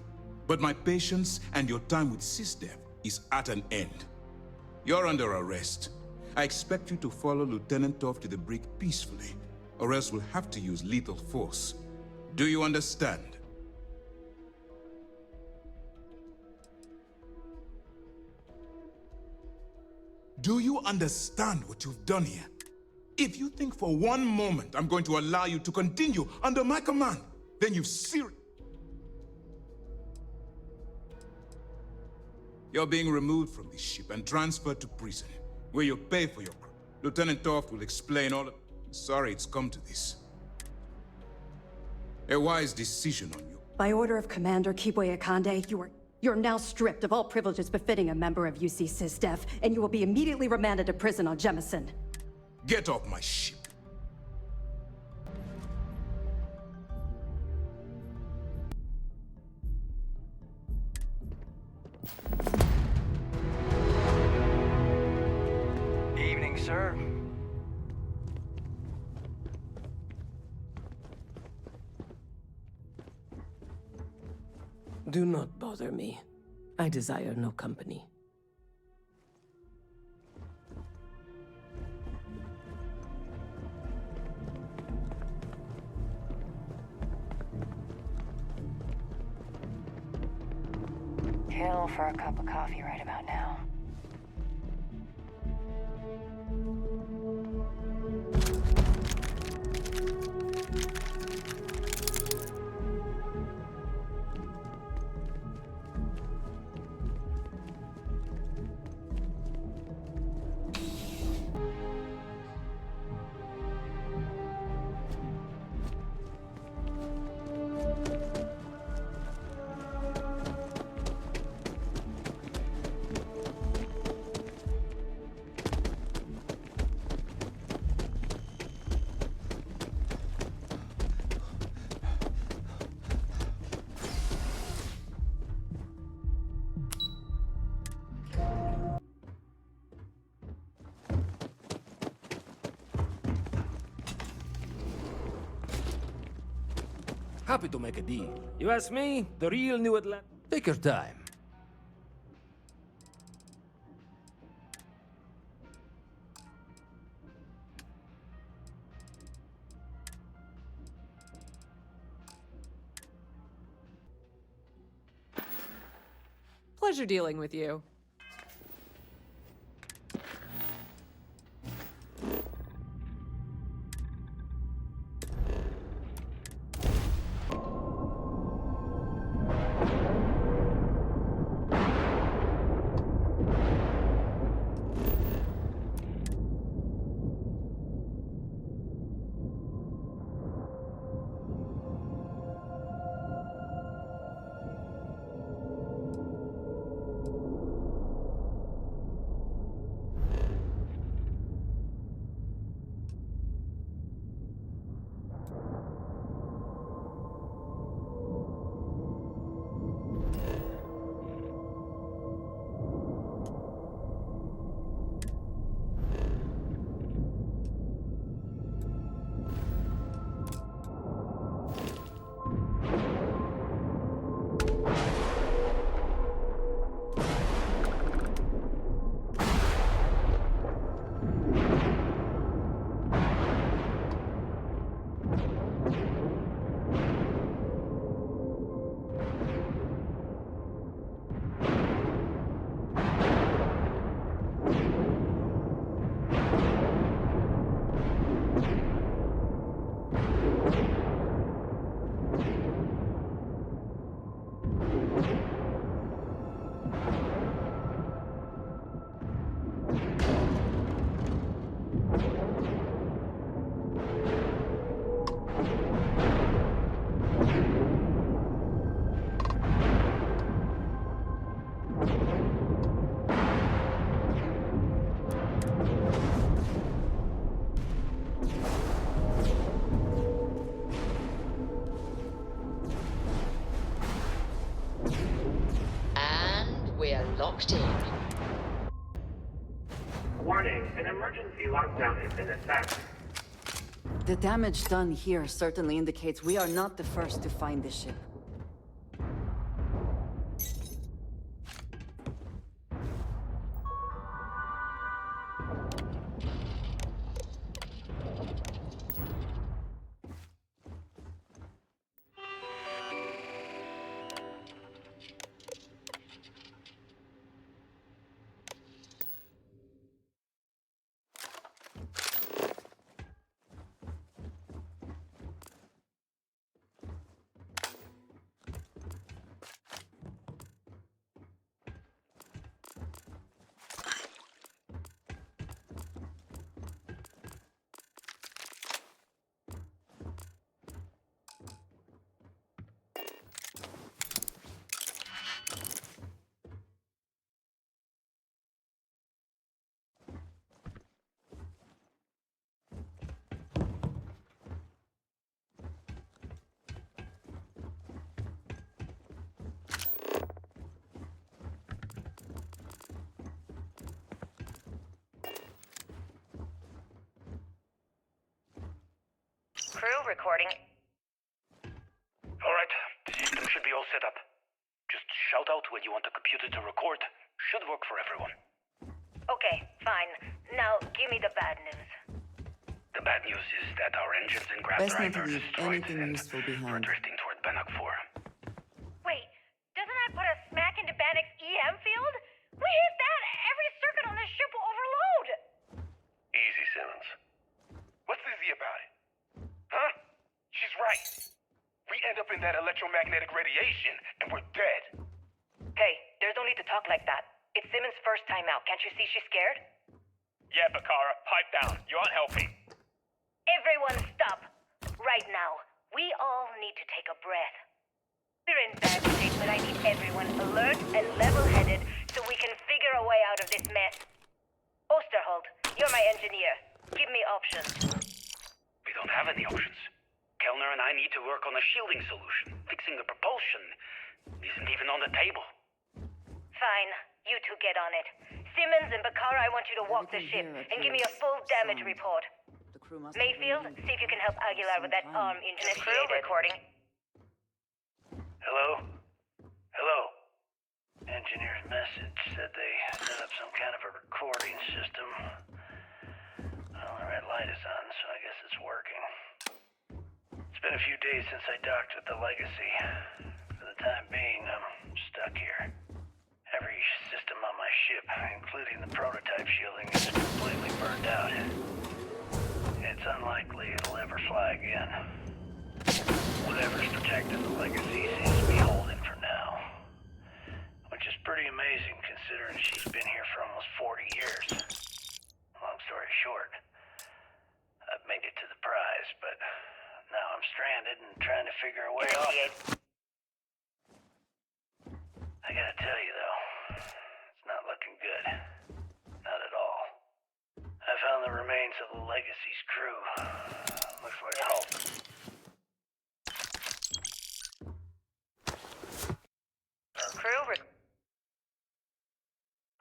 but my patience and your time with SysDev is at an end. You're under arrest. I expect you to follow Lieutenant Toff to the brig peacefully, or else we'll have to use lethal force. Do you understand? Do you understand what you've done here? If you think for one moment I'm going to allow you to continue under my command, then you've seriously... You're being removed from this ship and transferred to prison, where you pay for your crime. Lieutenant Toft will explain all of... Sorry it's come to this. A wise decision on you. By order of Commander Kiboye Kande, you are... You're now stripped of all privileges befitting a member of UC SysDef, and you will be immediately remanded to prison on Jemison. Get off my ship. Evening, sir. Do not bother me. I desire no company. Kill for a cup of coffee right about now. Happy to make a deal. You ask me, the real New Atlanta. Take your time. Pleasure dealing with you. We're locked in. Warning, an emergency lockdown has been established. The damage done here certainly indicates we are not the first to find this ship. recording. Alright, the system should be all set up. Just shout out when you want the computer to record. Should work for everyone. Okay, fine. Now, give me the bad news. The bad news is that our engines and grab Best not to driver leave destroyed, anything and useful we're behind. drifting toward Bannock 4. Wait, doesn't that put us smack into Bannock's EM field? We hit that, every circuit on this ship will overload! Easy, Simmons. What's easy about it? Huh? She's right. We end up in that electromagnetic radiation, and we're dead. Hey, there's no need to talk like that. It's Simmons' first time out. Can't you see she's scared? Yeah, Bakara, pipe down. You aren't helping. Everyone stop. Right now. We all need to take a breath. We're in bad shape, but I need everyone alert and level-headed so we can figure a way out of this mess. Osterholt, you're my engineer. Give me options. We don't have any options. Kellner and I need to work on a shielding solution. Fixing the propulsion isn't even on the table. Fine. You two get on it. Simmons and Bakara, I want you to walk the ship and give me a full damage report. Mayfield, see if you can help Aguilar with that arm engine crew recording. Hello? Hello? Engineer's message said they set up some kind of a recording system. Well, the red light is on, so I guess it's working. It's been a few days since I docked with the Legacy. For the time being, I'm stuck here. Every system on my ship, including the prototype shielding, is completely burned out. It's unlikely it'll ever fly again. Whatever's protecting the Legacy seems to be holding for now. Which is pretty amazing considering she's been here for almost 40 years. Long story short, I've made it to the prize, but now I'm stranded and trying to figure a way off. I gotta tell you though, it's not looking good. Not at all. I found the remains of the Legacy's crew. Looks like Hulk.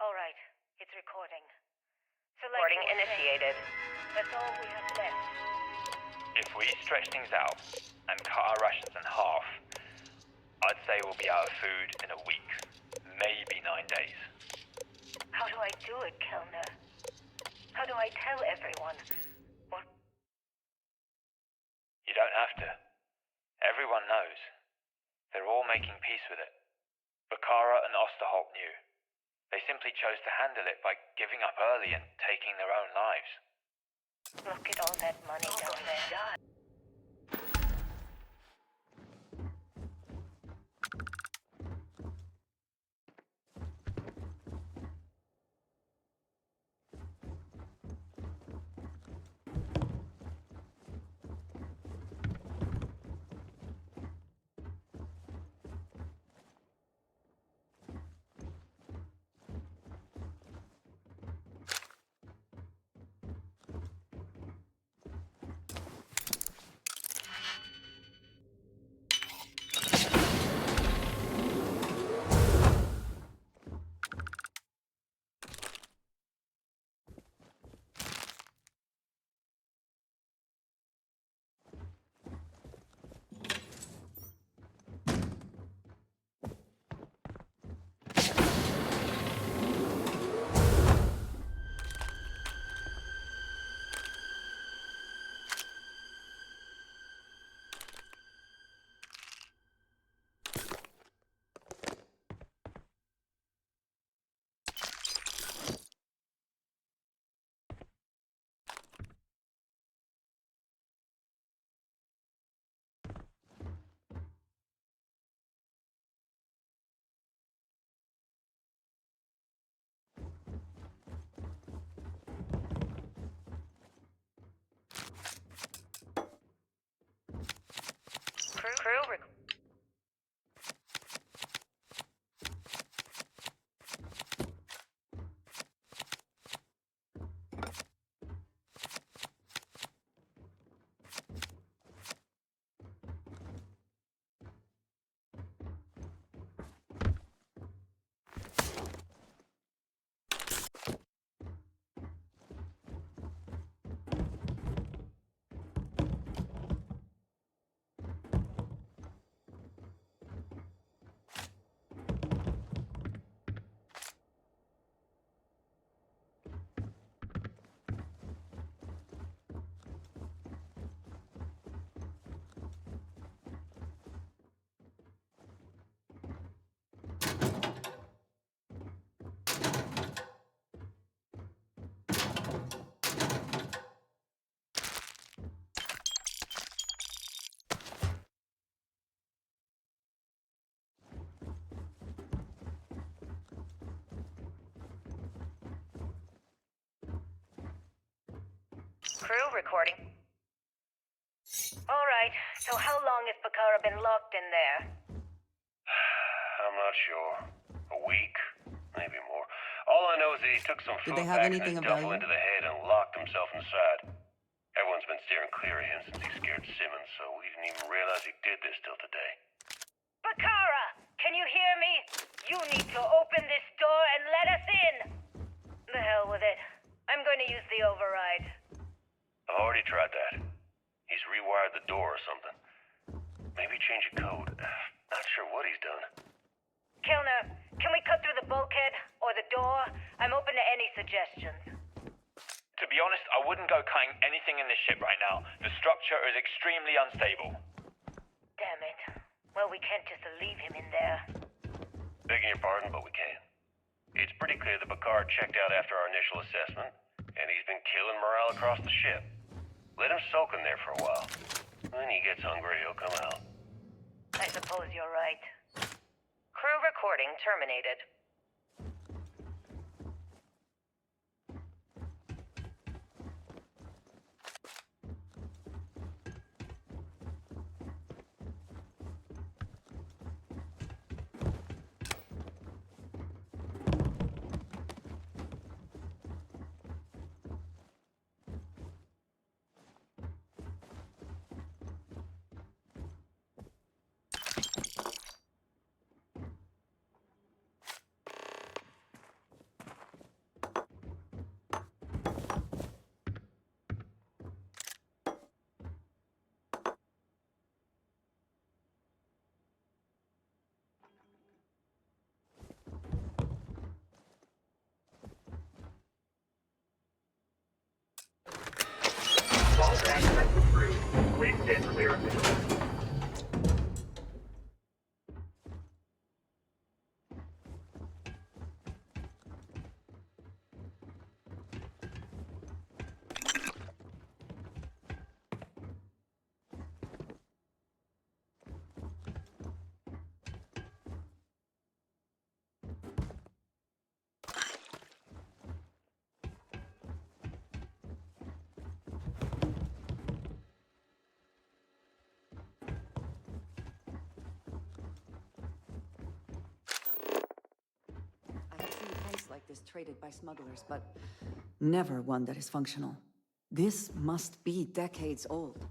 Alright, it's recording. Recording initiated. That's all we have left. If we stretch things out and cut our rations in half, I'd say we'll be out of food in a week, maybe 9 days. How do I do it, Kellner? How do I tell everyone? What? You don't have to. Everyone knows. They're all making peace with it. Bakara and Osterholt knew. They simply chose to handle it by giving up early and taking their own lives. Look at all that money down there. Crew recording. Alright, so how long has Bakara been locked in there? I'm not sure. A week? Maybe more. All I know is that he took some Did food they have back in anything his of duffel value? into the head and locked himself inside. Everyone's been steering clear of him since he scared Simmons, so we didn't even realize he did this till today. Bakara! Can you hear me? You need to open this door and let us in! The hell with it. I'm going to use the override. I've already tried that. He's rewired the door or something. Maybe change a code. Not sure what he's done. Kilner, can we cut through the bulkhead? Or the door? I'm open to any suggestions. To be honest, I wouldn't go cutting anything in this ship right now. The structure is extremely unstable. Damn it. Well, we can't just leave him in there. Begging your pardon, but we can. It's pretty clear that Picard checked out after our initial assessment, and he's been killing morale across the ship. Let him soak in there for a while. When he gets hungry, he'll come out. I suppose you're right. Crew recording terminated. Please stand clear. Like this traded by smugglers, but never one that is functional. This must be decades old.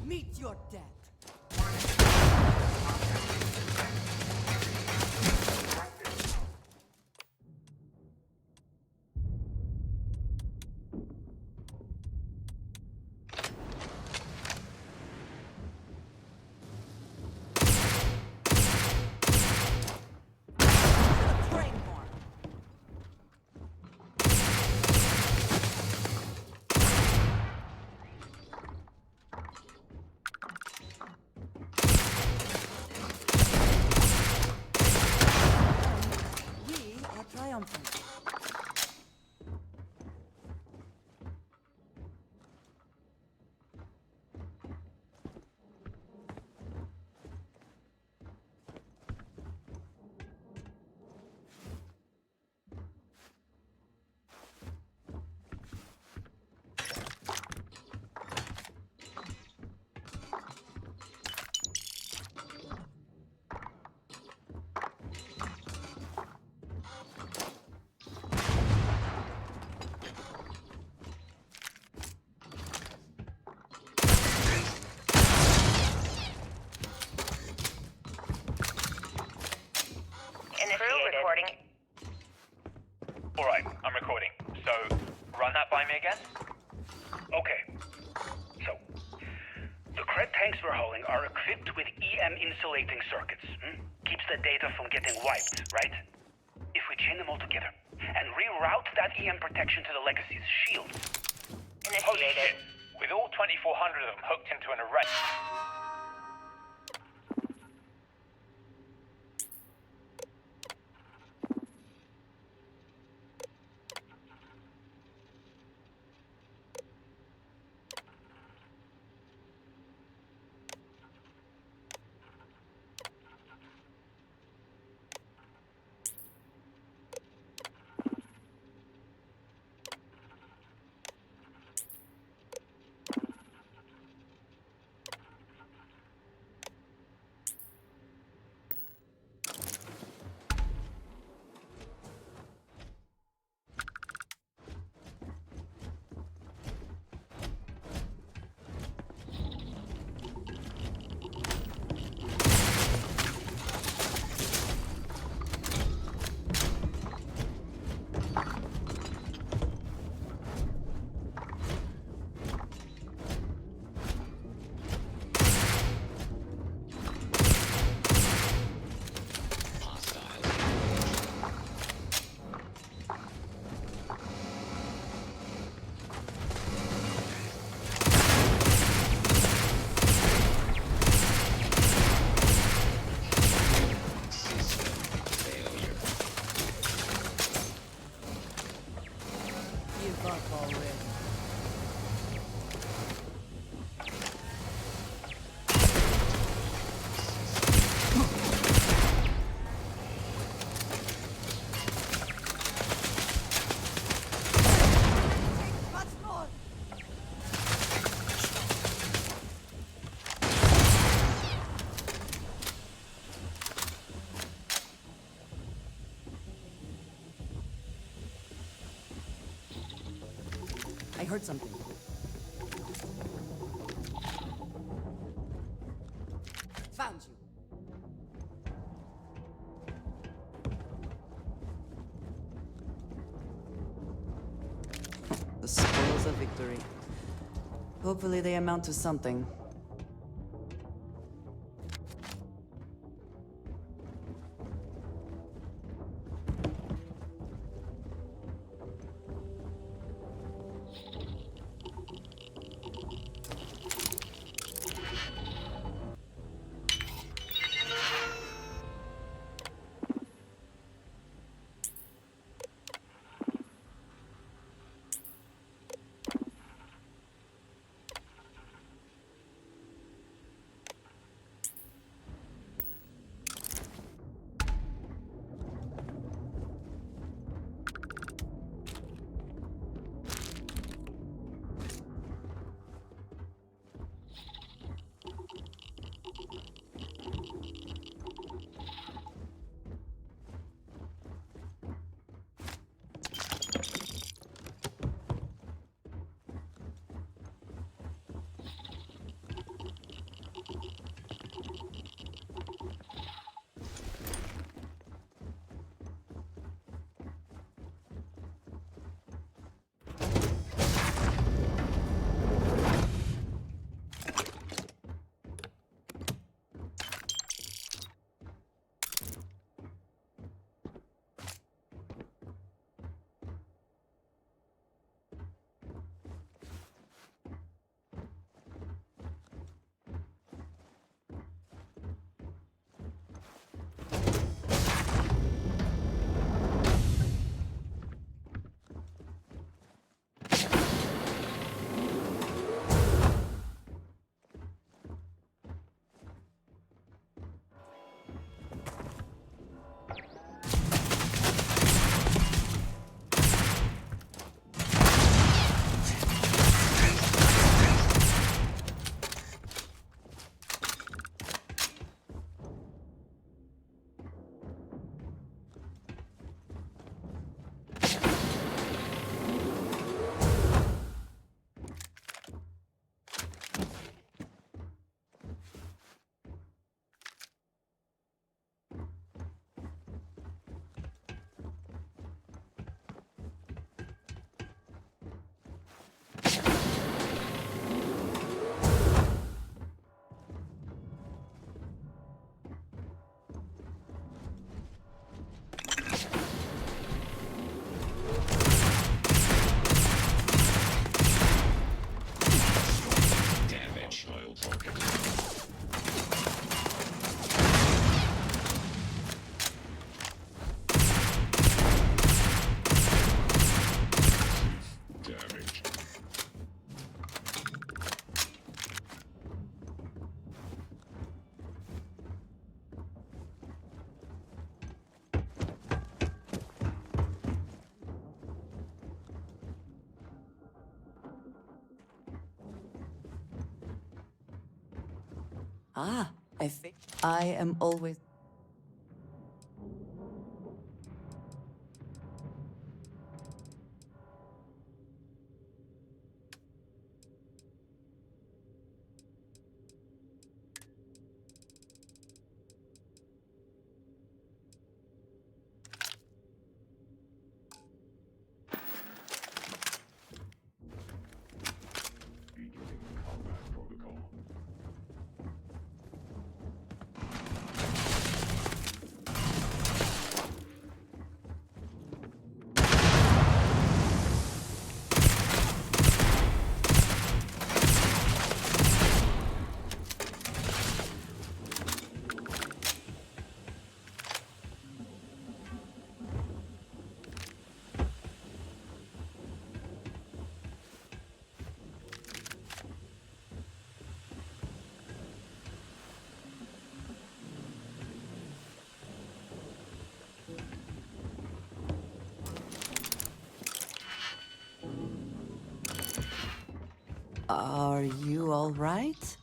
Meet your death. Triumphant. Recording. Alright, I'm recording. So, run that by me again? Okay. So, the cred tanks we're hauling are equipped with EM insulating circuits. Keeps the data from getting wiped, right? If we chain them all together and reroute that EM protection to the Legacy's shield. Initiated. all 2,400 of them hooked into an array. I heard something. Found you. The spoils of victory. Hopefully they amount to something. Ah, I think I am always... Are you all right?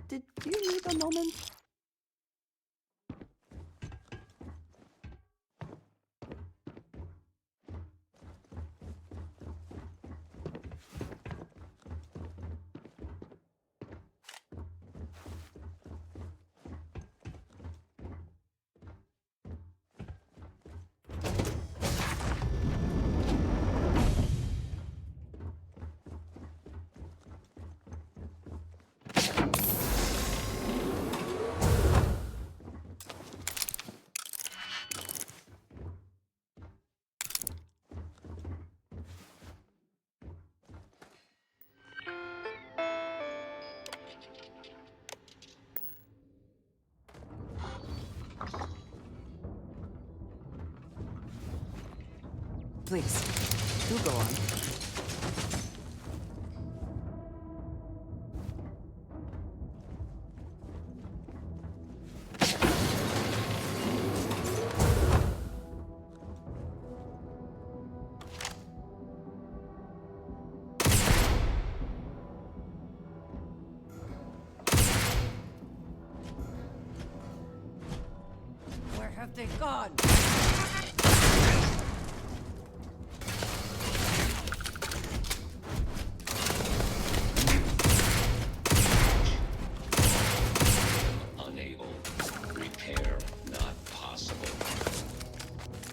Did you need a moment? Please, do go on. Where have they gone?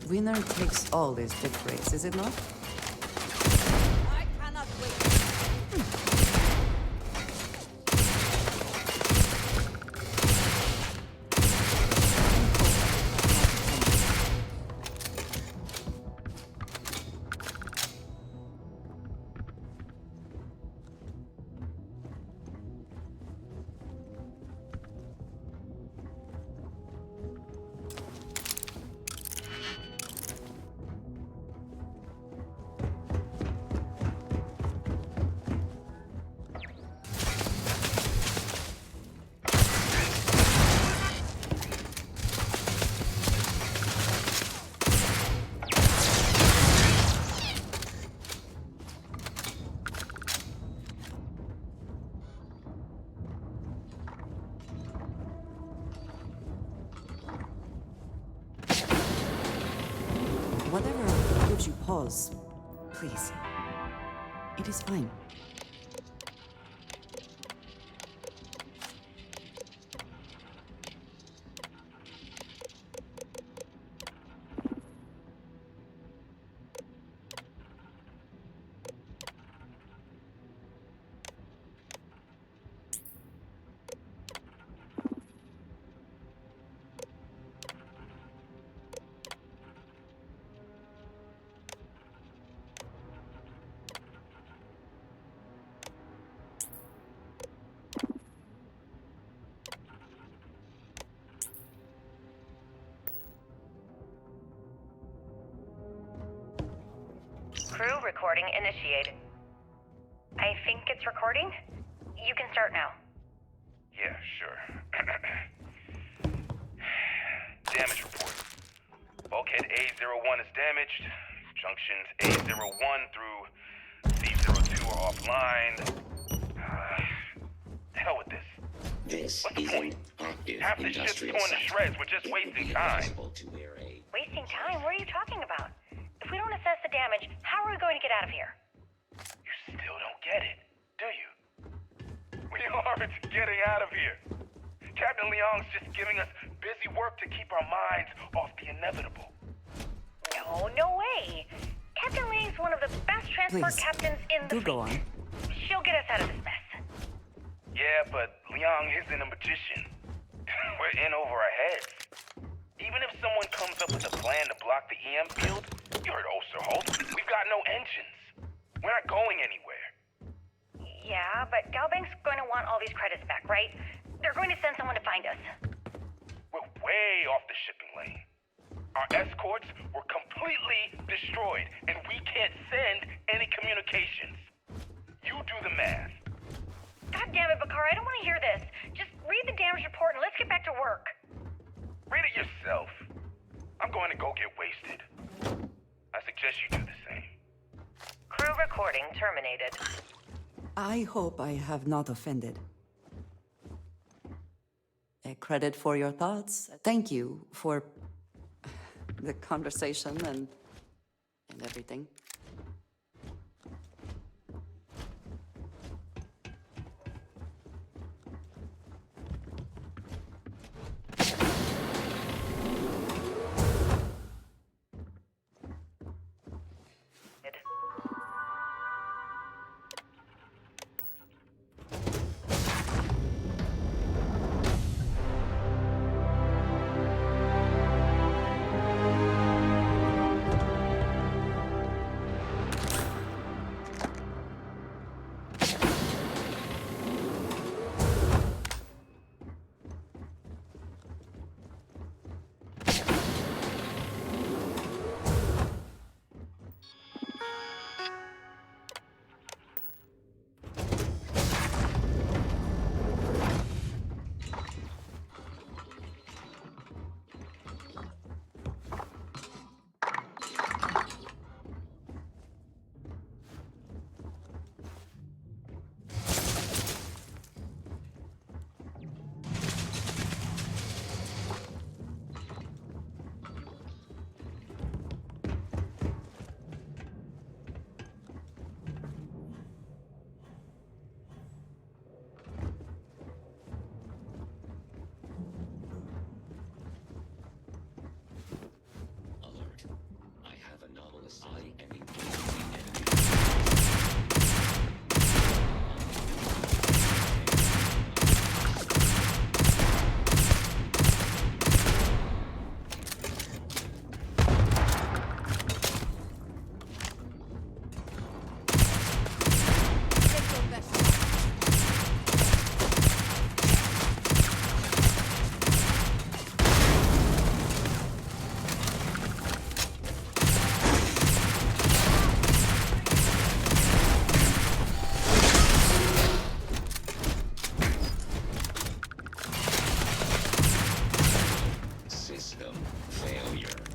Winner takes all is the phrase, is it not? I cannot wait. Whatever gives you pause, please. It is fine. Crew recording initiated. I think it's recording. You can start now. Yeah, sure. Damage report. Bulkhead A01 is damaged. Junctions A01 through C02 are offline. Hell with this. What's the point? Half the ship's torn to shreds. We're just wasting time. Wasting time? What are you talking about? If we don't assess the damage, how are we going to get out of here? You still don't get it, do you? We aren't getting out of here. Captain Leong's just giving us busy work to keep our minds off the inevitable. No way. Captain Leong's one of the best transport captains in the fleet. Go on. She'll get us out of this mess. Yeah, but Leong isn't a magician. We're in over our heads. Even if someone comes up with a plan to block the EM field, you heard Osterholt, we've got no engines. We're not going anywhere. Yeah, but Galbank's going to want all these credits back, right? They're going to send someone to find us. We're way off the shipping lane. Our escorts were completely destroyed, and we can't send any communications. You do the math. God damn it, Bakar, I don't want to hear this. Just read the damage report and let's get back to work. Read it yourself. I'm going to go get wasted. I suggest you do the same. Crew recording terminated. I hope I have not offended. A credit for your thoughts. Thank you for the conversation and everything.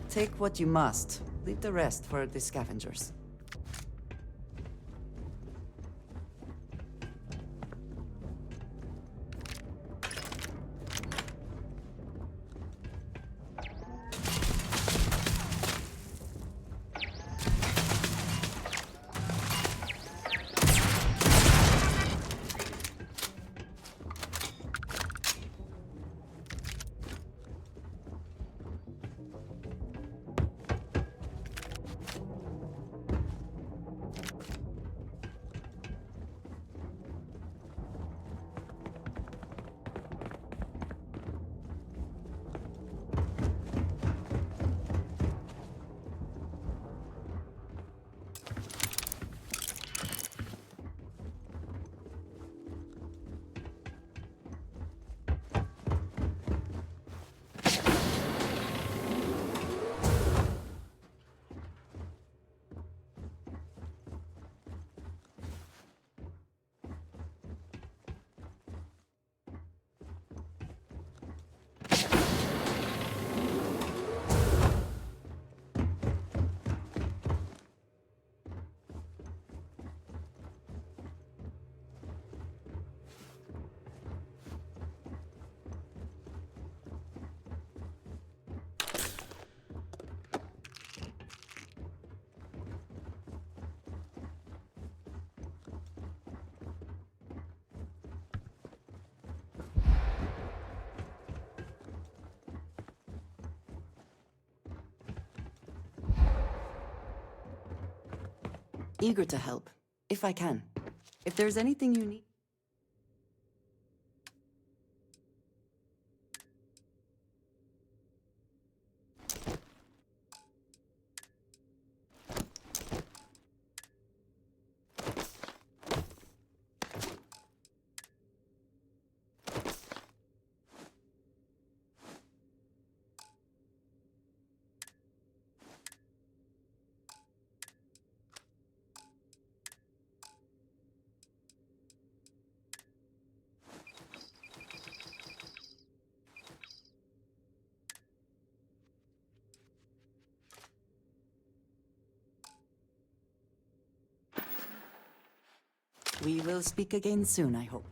Take what you must. Leave the rest for the scavengers. Eager to help, if I can. If there's anything you need... We will speak again soon, I hope.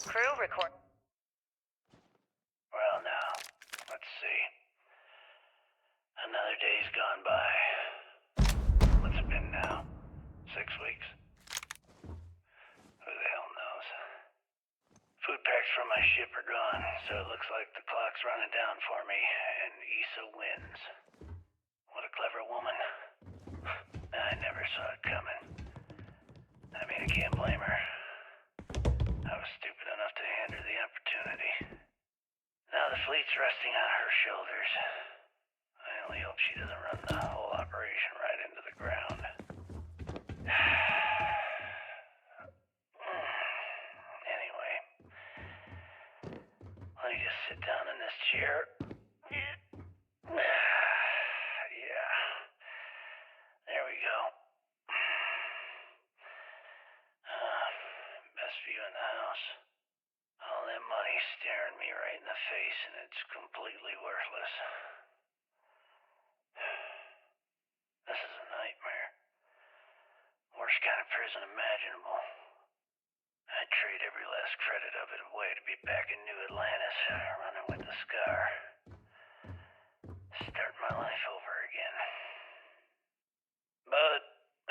Crew record. Well, now, let's see. Another day's gone by. What's it been now? 6 weeks? Who the hell knows? Food packs from my ship are gone, so it looks like the clock's running down for me, and Issa wins. What a clever woman. I never saw it coming. I mean, I can't blame her. I was stupid enough to hand her the opportunity. Now the fleet's resting on her shoulders. I only hope she doesn't run the whole operation right into the ground. Anyway, let me just sit down in this chair. Yeah. There we go. Best view in the house. All that money staring me right in the face, and it's completely worthless. This is a nightmare. Worst kind of prison imaginable. I'd trade every last credit of it away to be back in New Atlantis, running with the Scar. Start my life over again. But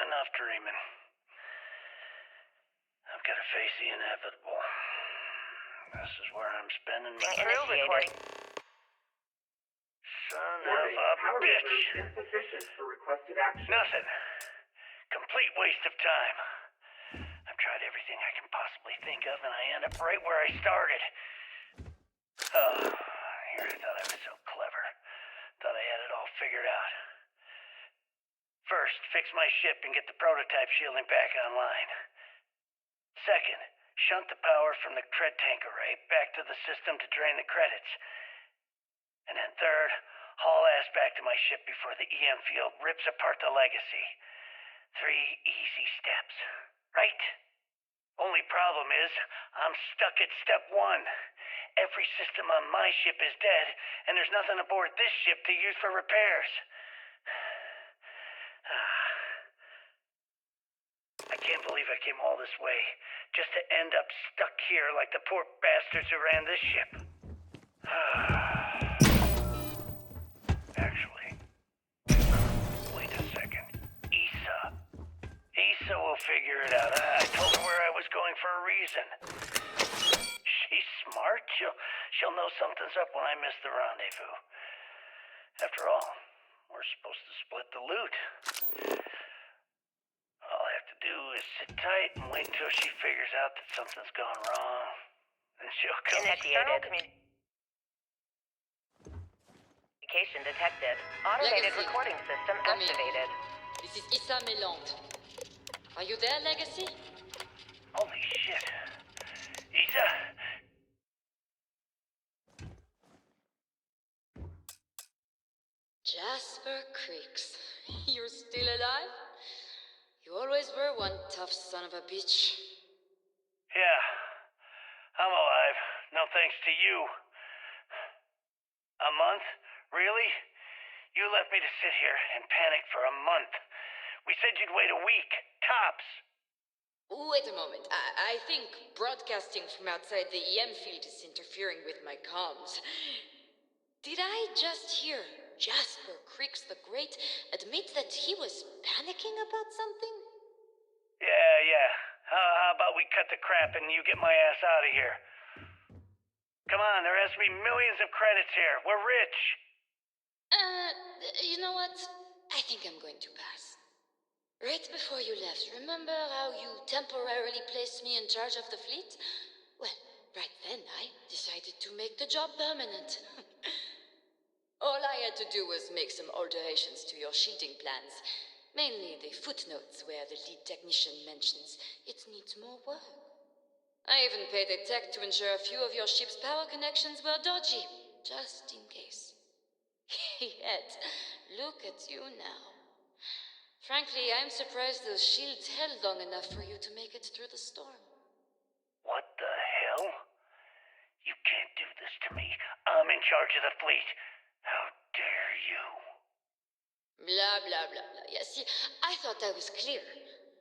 enough dreaming. I've got to face the inevitable. This is where I'm spending my Crew recording. a bitch! Nothing. Complete waste of time. I've tried everything I can possibly think of, and I end up right where I started. Oh, here I thought I was so clever. Thought I had it all figured out. First, fix my ship and get the prototype shielding back online. Second, shunt the power from the cred tank array back to the system to drain the credits. And then third, haul ass back to my ship before the EM field rips apart the legacy. 3 easy steps, right? Only problem is, I'm stuck at step 1. Every system on my ship is dead, and there's nothing aboard this ship to use for repairs. I can't believe I came all this way, just to end up stuck here like the poor bastards who ran this ship. Actually, wait a second. Issa will figure it out. I told her where I was going for a reason. She's smart. She'll know something's up when I miss the rendezvous. After all, we're supposed to split the loot. All I have to do is sit tight and wait until she figures out that something's gone wrong. Then she'll come. Initiated. Communication detected. Automated Legacy. recording system Come in. activated. This is Issa Meland. Are you there, Legacy? Holy shit. Issa? Jasper Creeks. You're still alive? You always were one tough son of a bitch. Yeah. I'm alive. No thanks to you. A month? Really? You left me to sit here and panic for a month. We said you'd wait a week. Tops. Wait a moment. I think broadcasting from outside the EM field is interfering with my comms. Did I just hear Jasper Creeks the Great admit that he was panicking about something? Yeah. How about we cut the crap and you get my ass out of here? Come on, there has to be millions of credits here. We're rich. You know what? I think I'm going to pass. Right before you left, remember how you temporarily placed me in charge of the fleet? Well, right then I decided to make the job permanent. All I had to do was make some alterations to your shielding plans. Mainly the footnotes where the lead technician mentions it needs more work. I even paid a tech to ensure a few of your ship's power connections were dodgy, just in case. Yet, look at you now. Frankly, I'm surprised those shields held long enough for you to make it through the storm. What the hell? You can't do this to me. I'm in charge of the fleet. How dare you? Blah, blah, blah, blah. Yeah, see, I thought I was clear.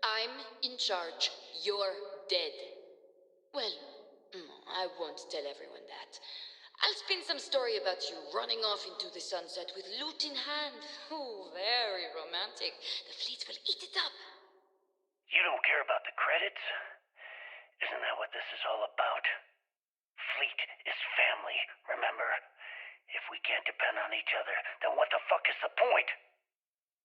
I'm in charge. You're dead. Well, I won't tell everyone that. I'll spin some story about you running off into the sunset with loot in hand. Oh, very romantic. The fleet will eat it up. You don't care about the credits? Isn't that what this is all about? Fleet is family, remember? If we can't depend on each other, then what the fuck is the point?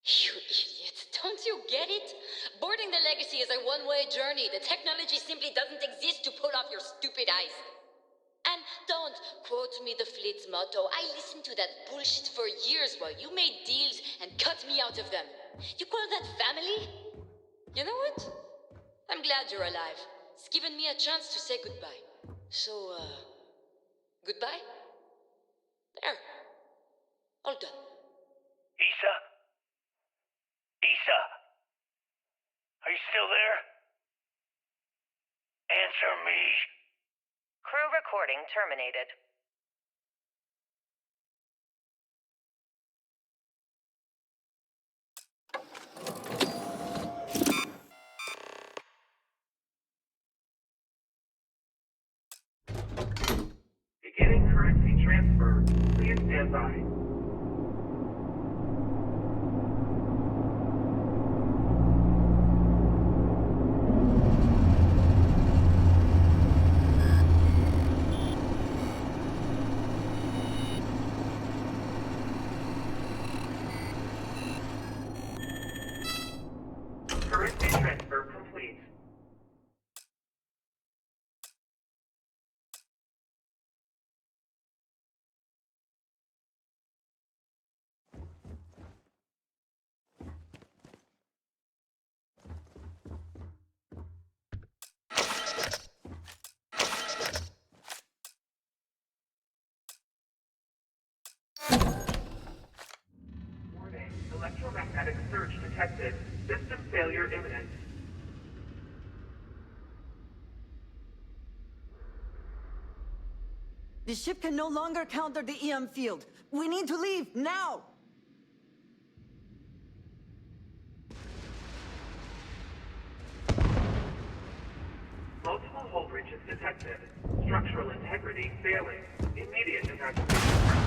You idiot. Don't you get it? Boarding the Legacy is a one-way journey. The technology simply doesn't exist to pull off your stupid eyes. And don't quote me the fleet's motto. I listened to that bullshit for years while you made deals and cut me out of them. You call that family? You know what? I'm glad you're alive. It's given me a chance to say goodbye. So, goodbye? There. All done. Issa? Issa? Are you still there? Answer me. Crew recording terminated. Beginning currency transfer. Please stand by. Electromagnetic surge detected. System failure imminent. The ship can no longer counter the EM field. We need to leave, now! Multiple hull breaches detected. Structural integrity failing. Immediate evacuation.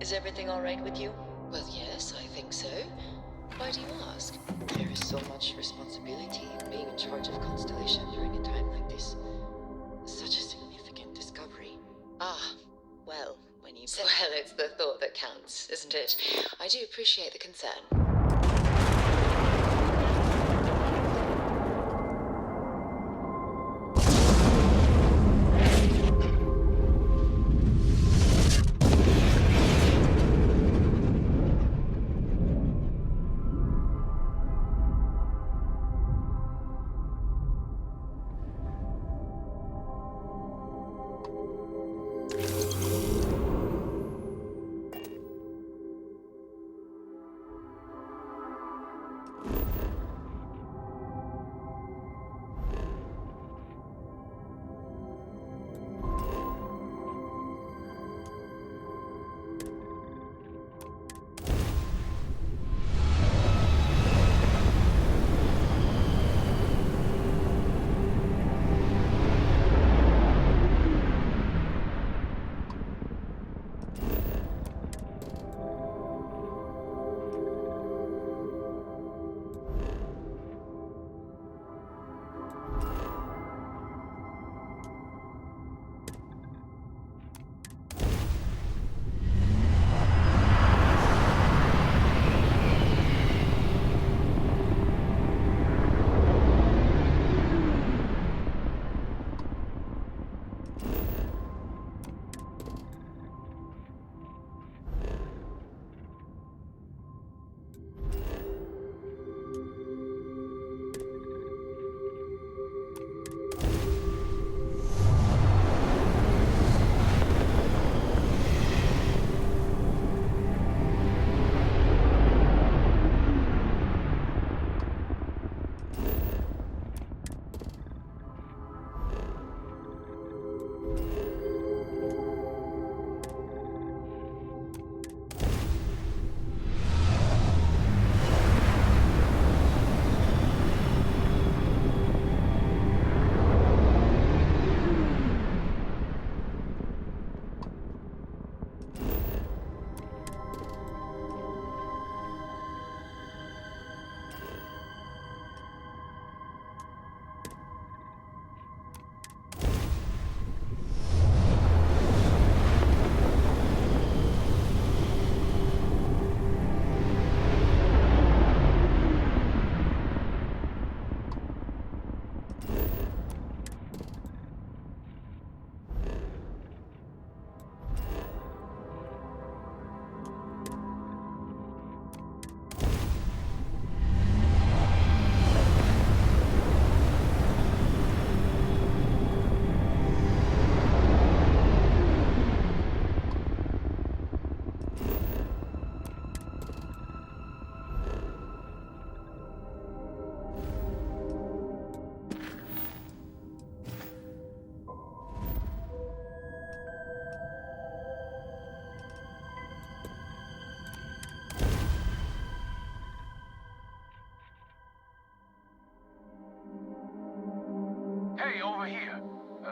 Is everything all right with you? Well, yes, I think so. Why do you ask? There is so much responsibility in being in charge of Constellation during a time like this. Such a significant discovery. Ah, well, when you... Well, it's the thought that counts, isn't it? I do appreciate the concern.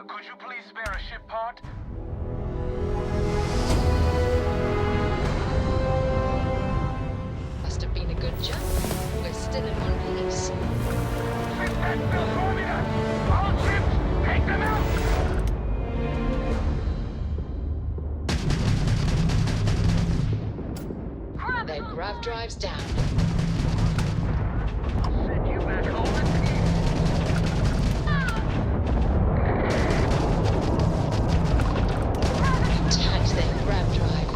Could you please spare a ship part? Must have been a good jump. We're still in one piece. All ships, take them out! Their grav drive's down. I'll send you back home in peace. Attack their grav drive.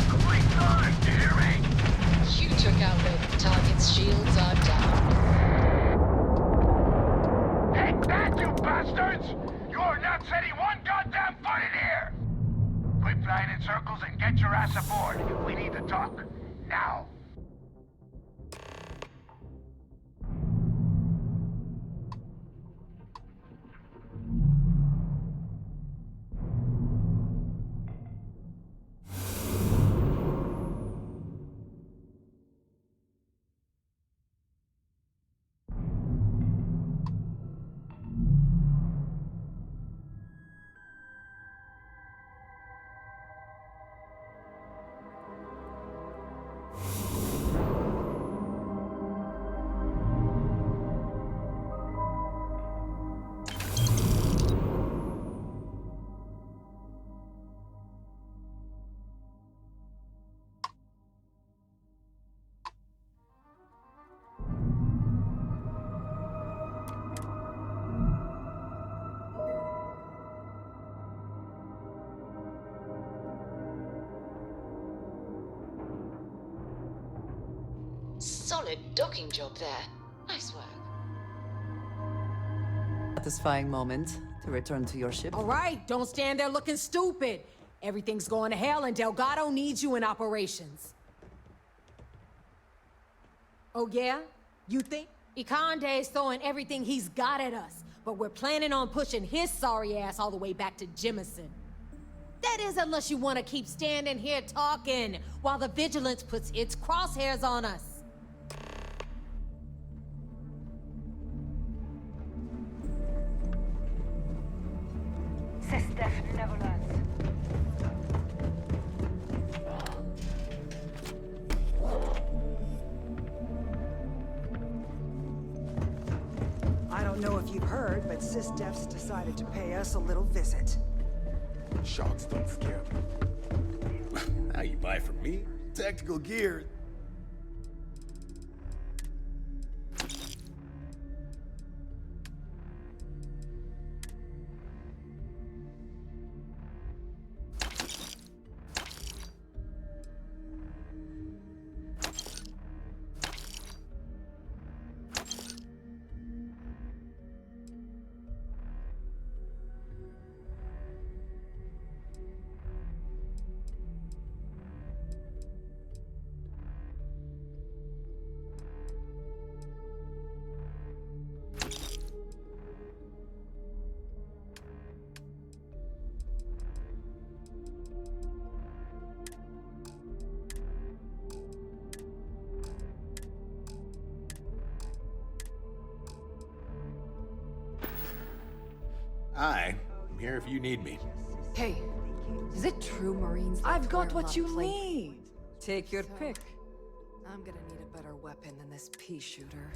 Complete time, do you hear me? You took out their target's shields are down. Take that, you bastards! You're not setting one goddamn foot in here! Quit flying in circles and get your ass aboard. We need to talk. Now. Solid docking job there. Nice work. Satisfying moment to return to your ship. All right, don't stand there looking stupid. Everything's going to hell and Delgado needs you in operations. Oh yeah? You think? Ikande is throwing everything he's got at us, but we're planning on pushing his sorry ass all the way back to Jemison. That is, unless you want to keep standing here talking while the Vigilance puts its crosshairs on us. Systef never learns. I don't know if you've heard, but SysDef's decided to pay us a little visit. Sharks don't scare me. Now you buy from me? Tactical gear. Hi, I'm here if you need me. Hey, is it true Marines? I've got what you need. Take your pick. I'm gonna need a better weapon than this pea shooter.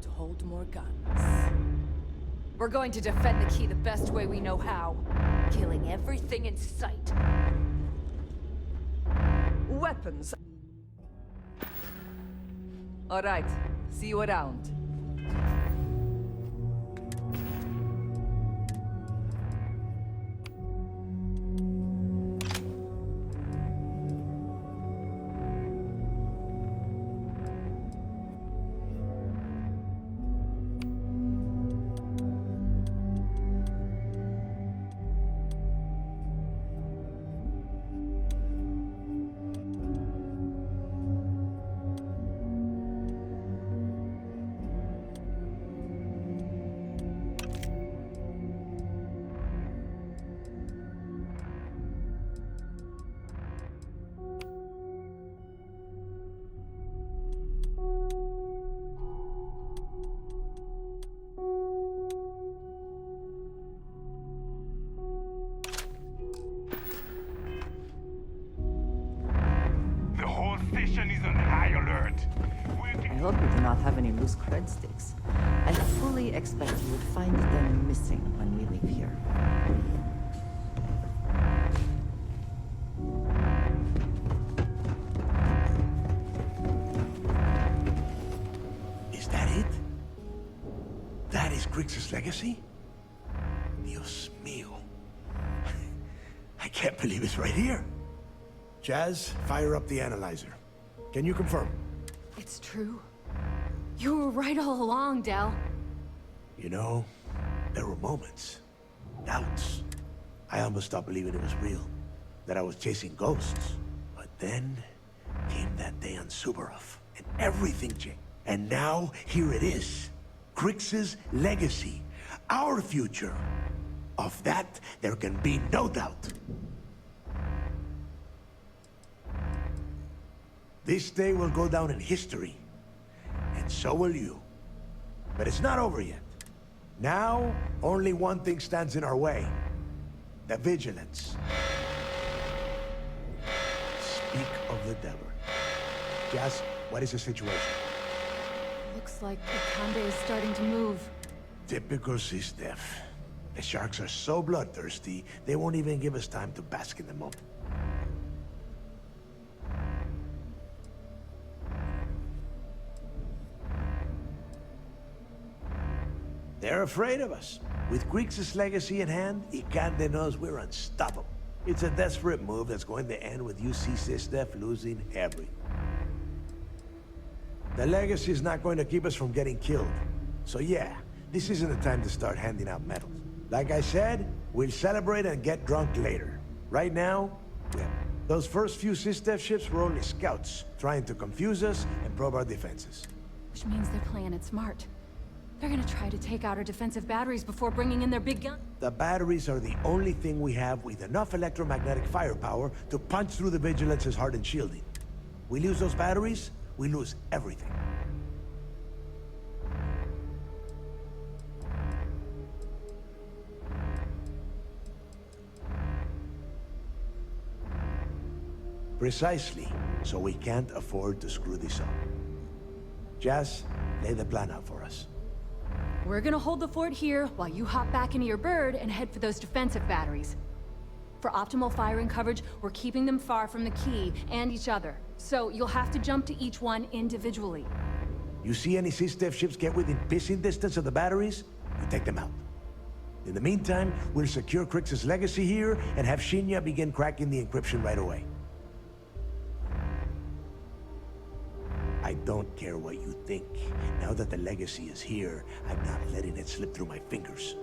To hold more guns. We're going to defend the key the best way we know how. killing everything in sight. Weapons. All right. See you around. Is on high alert. I hope you do not have any loose cred sticks. I fully expect you would find them missing when we leave here. Is that it? That is Grixis' legacy? Dios mío. I can't believe it's right here. Jazz, fire up the analyzer. Can you confirm? It's true. You were right all along, Del. You know, there were moments, doubts. I almost stopped believing it was real, that I was chasing ghosts. But then came that day on Subarov, and everything changed. And now, here it is. Grixis' legacy, our future. Of that, there can be no doubt. This day will go down in history, and so will you. But it's not over yet. Now, only one thing stands in our way. The vigilance. Speak of the devil. Jazz, what is the situation? Looks like Ikande is starting to move. Typical Sistef. The sharks are so bloodthirsty, they won't even give us time to bask in the moment. They're afraid of us. With Grixis' legacy in hand, Ikande knows we're unstoppable. It's a desperate move that's going to end with UC Sistef losing everything. The legacy is not going to keep us from getting killed. So yeah, this isn't the time to start handing out medals. Like I said, we'll celebrate and get drunk later. Right now, yeah, those first few Sistef ships were only scouts, trying to confuse us and probe our defenses. Which means they're playing it smart. They're gonna try to take out our defensive batteries before bringing in their big gun. The batteries are the only thing we have with enough electromagnetic firepower to punch through the Vigilance's hardened shielding. We lose those batteries, we lose everything. Precisely, so we can't afford to screw this up. Jazz, lay the plan out for us. We're gonna hold the fort here while you hop back into your bird and head for those defensive batteries. For optimal firing coverage, we're keeping them far from the key and each other. So you'll have to jump to each one individually. You see any Sistef ships get within pissing distance of the batteries, you take them out. In the meantime, we'll secure Grixis' legacy here and have Shinya begin cracking the encryption right away. I don't care what you think. Now that the legacy is here, I'm not letting it slip through my fingers.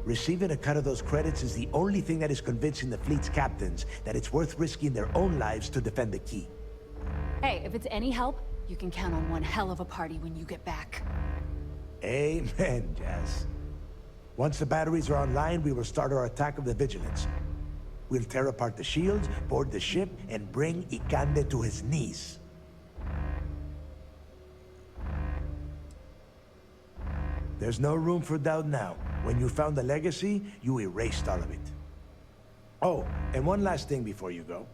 Receiving a cut of those credits is the only thing that is convincing the fleet's captains that it's worth risking their own lives to defend the key. Hey, if it's any help, you can count on one hell of a party when you get back. Amen, Jazz. Once the batteries are online, we will start our attack of the Vigilance. We'll tear apart the shields, board the ship, and bring Ikande to his knees. There's no room for doubt now. When you found the legacy, you erased all of it. Oh, and one last thing before you go.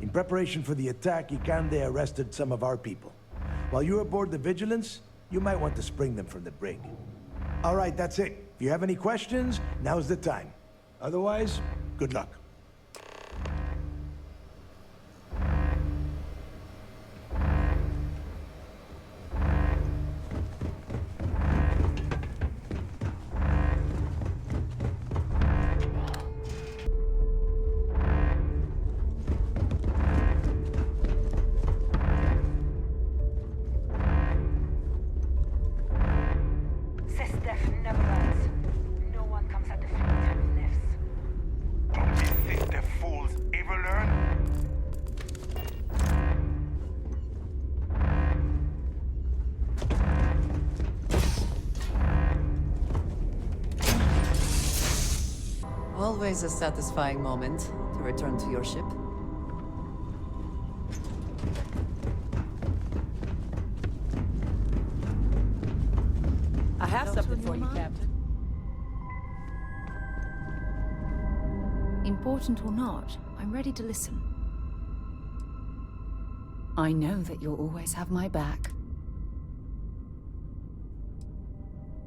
In preparation for the attack, Ikande arrested some of our people. While you're aboard the Vigilance, you might want to spring them from the brig. All right, that's it. If you have any questions, now's the time. Otherwise, good luck. Sistef never learns. No one comes at the fleet who lives. Don't these sister fools ever learn? Always a satisfying moment to return to your ship. I have something for you, Captain. Important or not, I'm ready to listen. I know that you'll always have my back.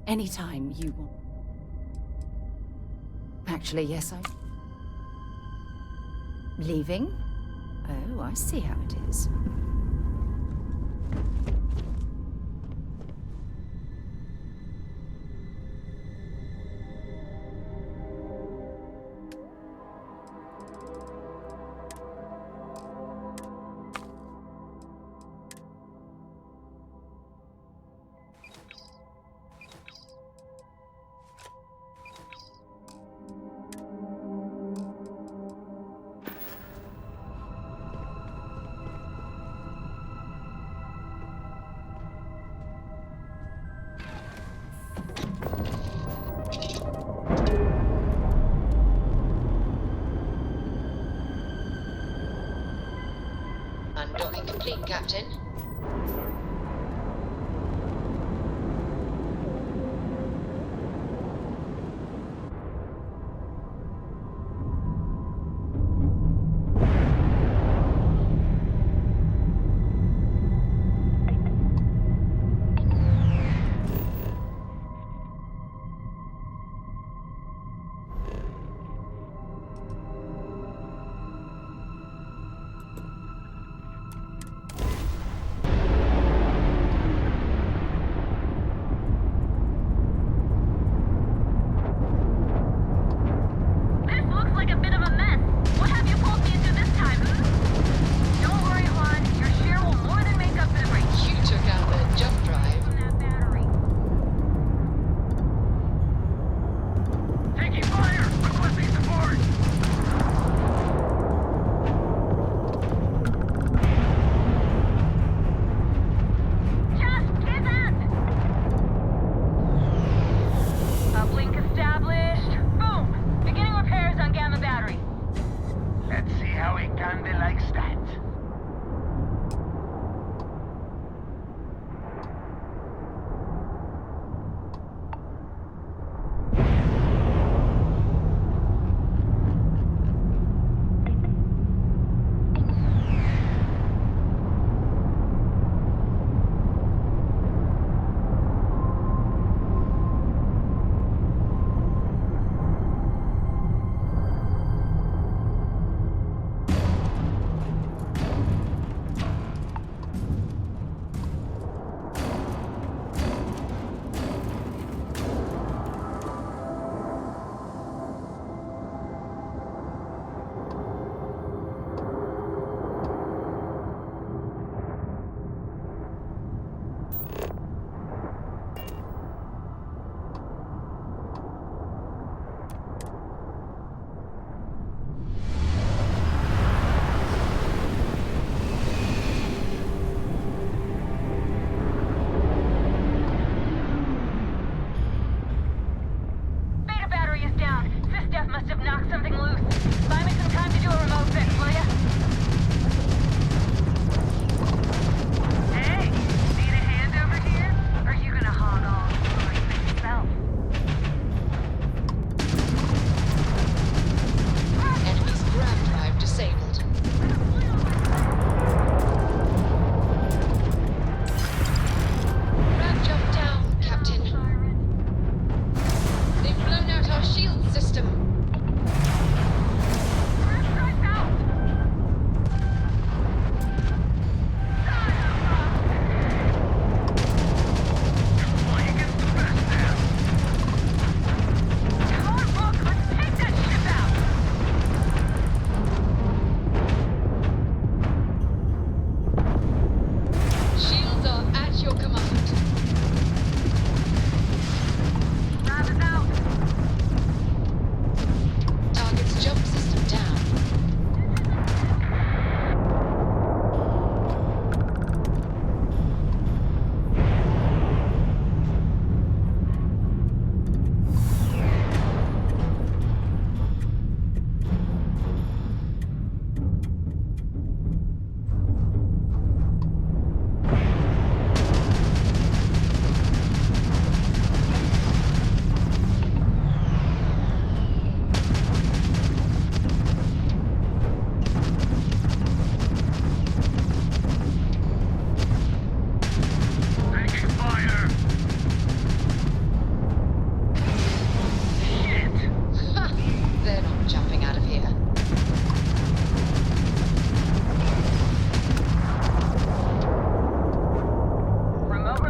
Anytime you want. Actually, yes, Leaving? Oh, I see how it is. Undocking complete, Captain.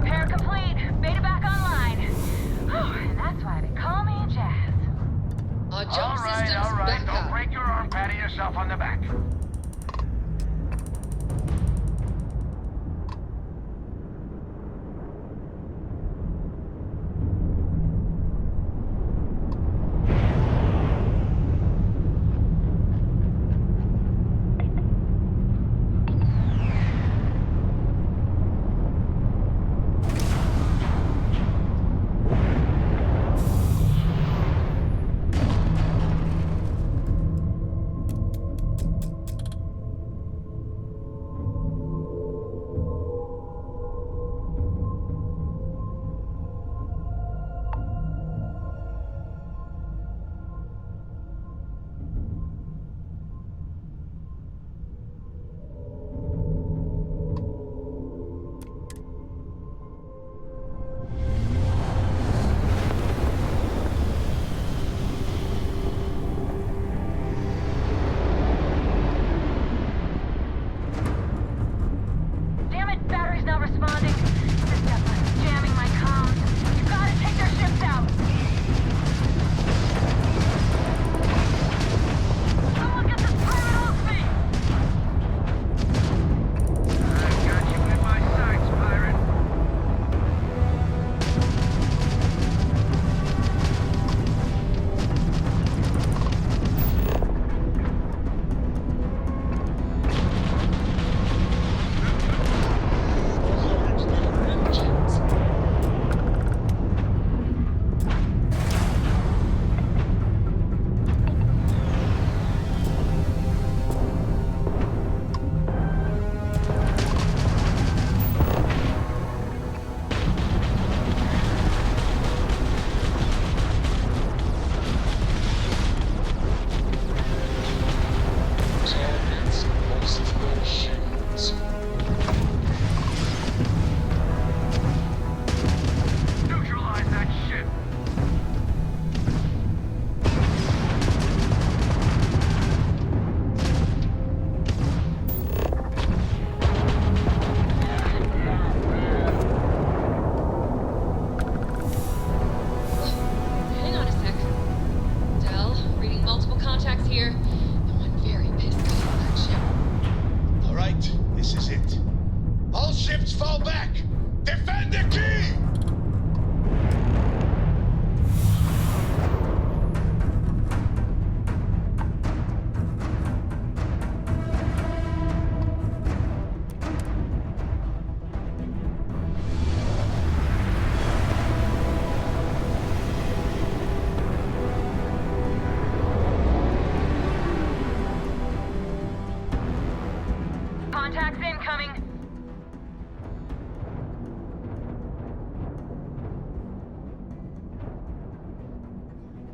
Repair complete. Beta back online. And that's why they call me Jazz. Our jump All right, back don't up. break your arm patting yourself on the back.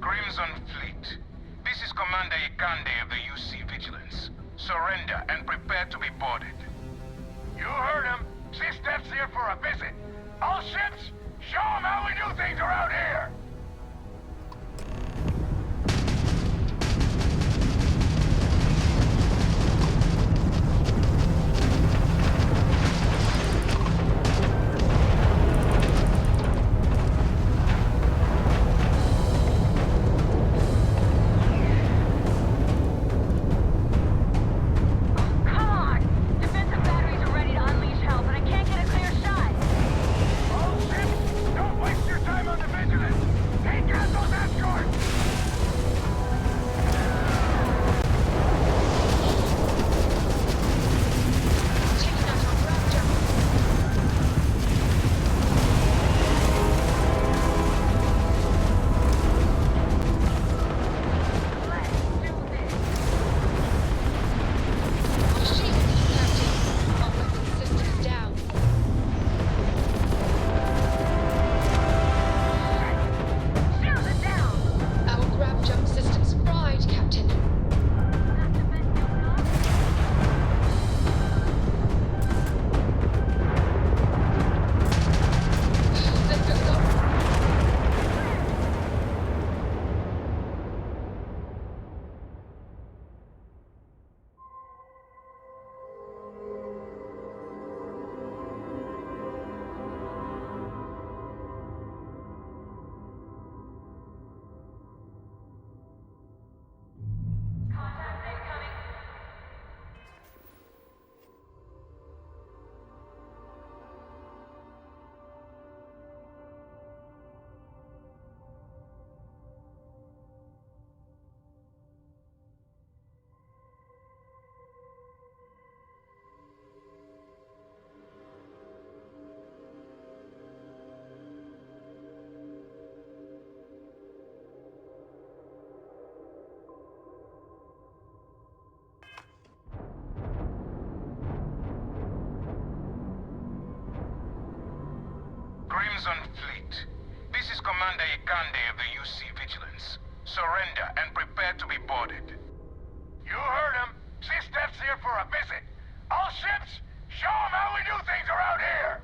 Crimson Fleet. This is Commander Ikande of the UC Vigilance. Surrender and prepare to be boarded. You heard him. C-Step's here for a visit. All ships, show them how we do things around here! Time on the Vigilance! Crimson Fleet. This is Commander Ikande of the UC Vigilance. Surrender and prepare to be boarded. You heard him. C-Steps here for a visit. All ships, show them how we do things around here!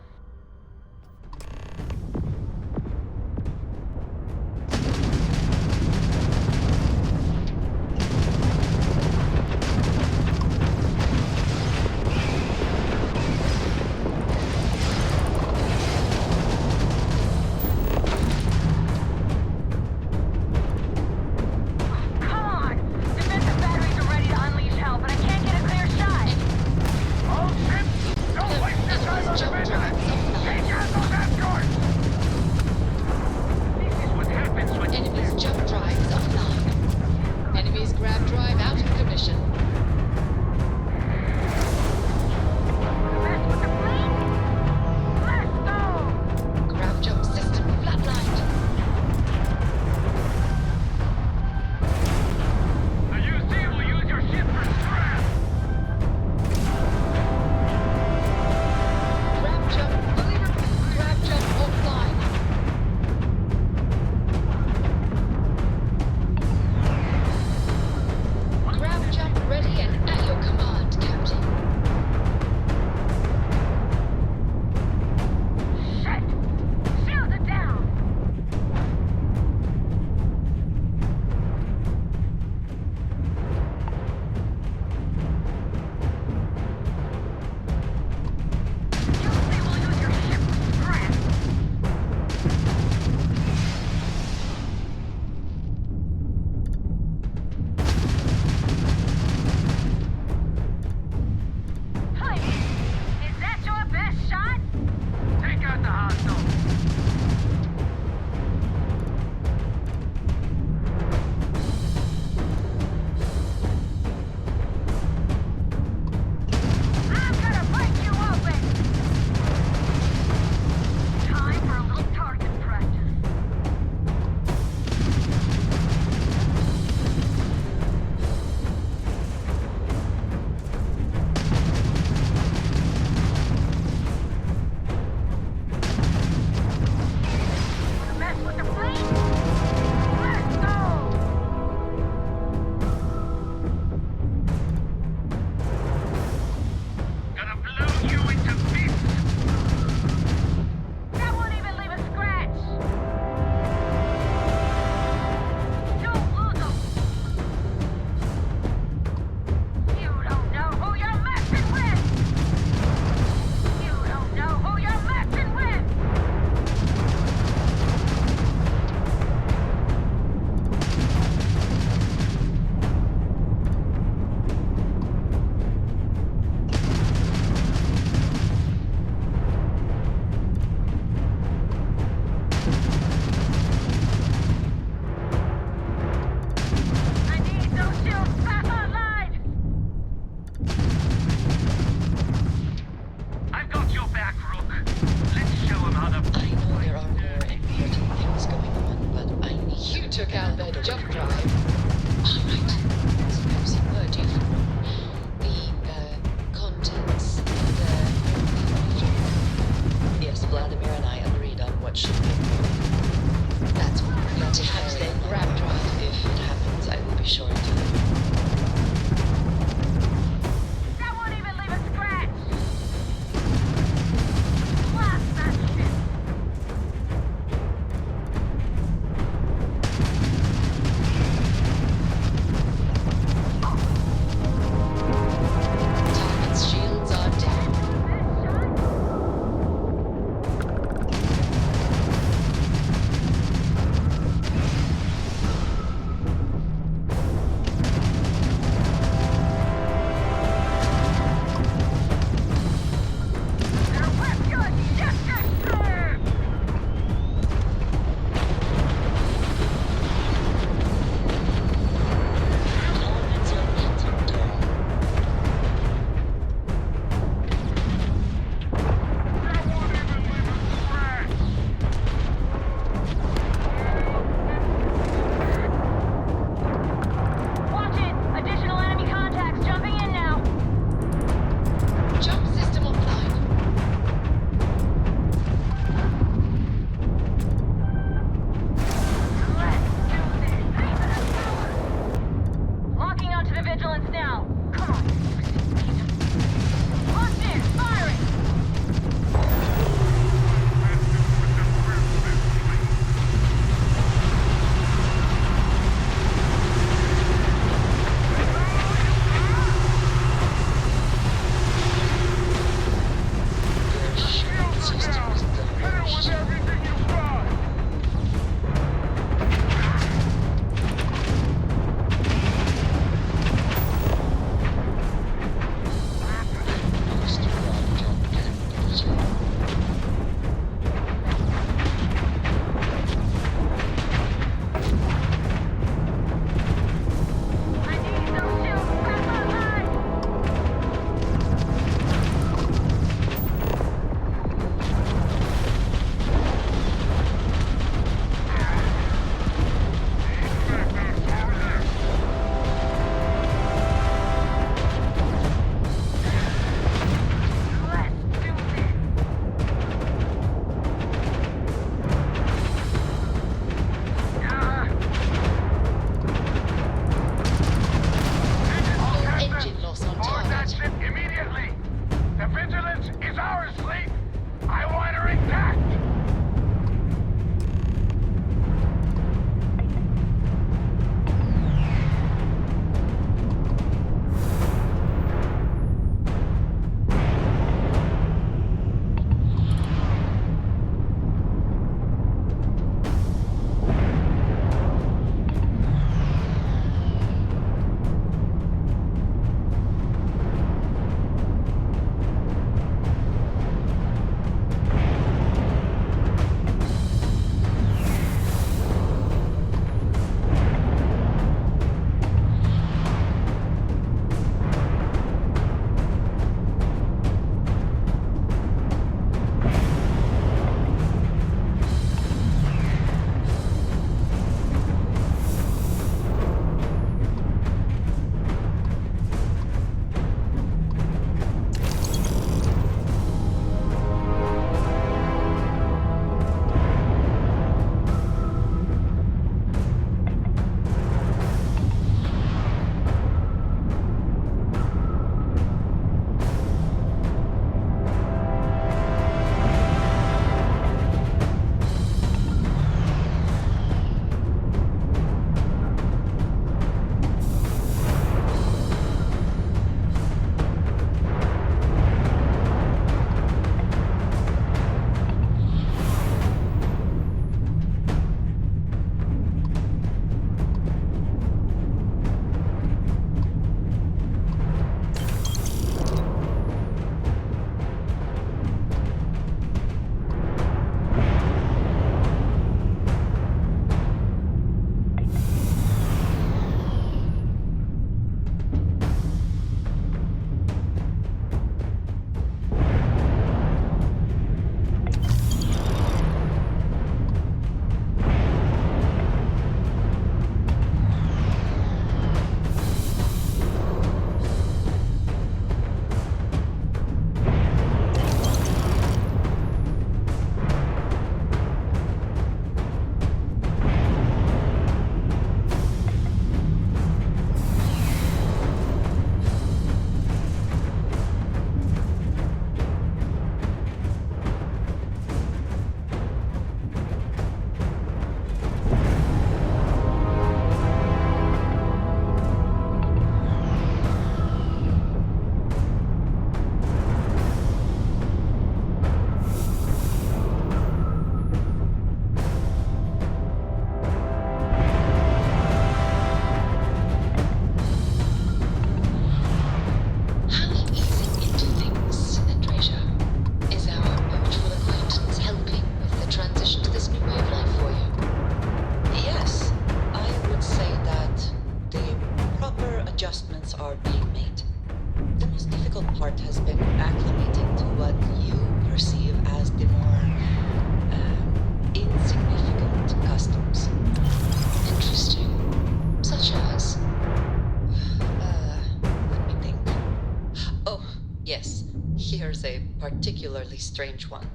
really strange one.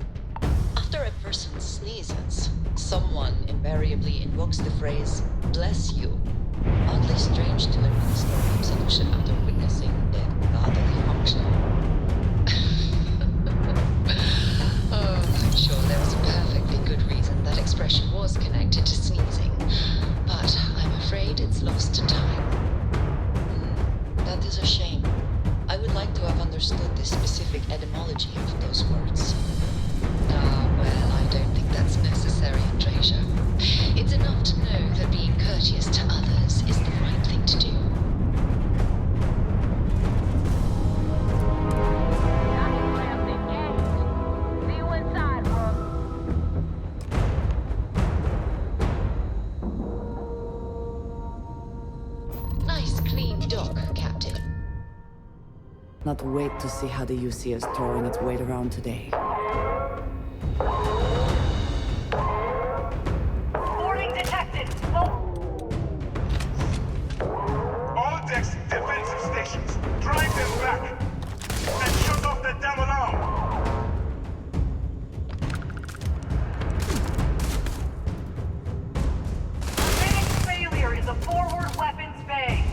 After a person sneezes, someone invariably invokes the phrase, "bless you." Oddly strange to administer absolution after witnessing their bodily function. Oh, I'm sure there was a perfectly good reason that expression was connected to sneezing, but I'm afraid it's lost to time. That is a shame. I would like to have understood the specific etymology of those words. Well, I don't think that's necessary, Andresia. It's enough to know that being courteous to others is the right thing to do. See you inside, bro. Nice, clean dock, Captain. Not wait to see how the UC is throwing its weight around today. Boarding detected. All decks, defensive stations, drive them back! And shut off the damn alarm! The biggest failure is a forward weapons bay.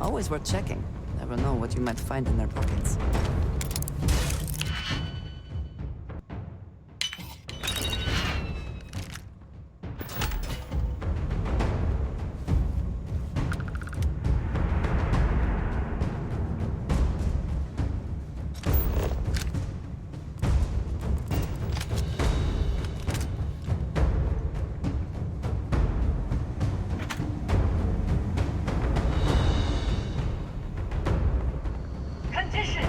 Always worth checking. Never know what you might find in their pockets. Condition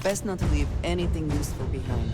Best not to leave anything useful behind.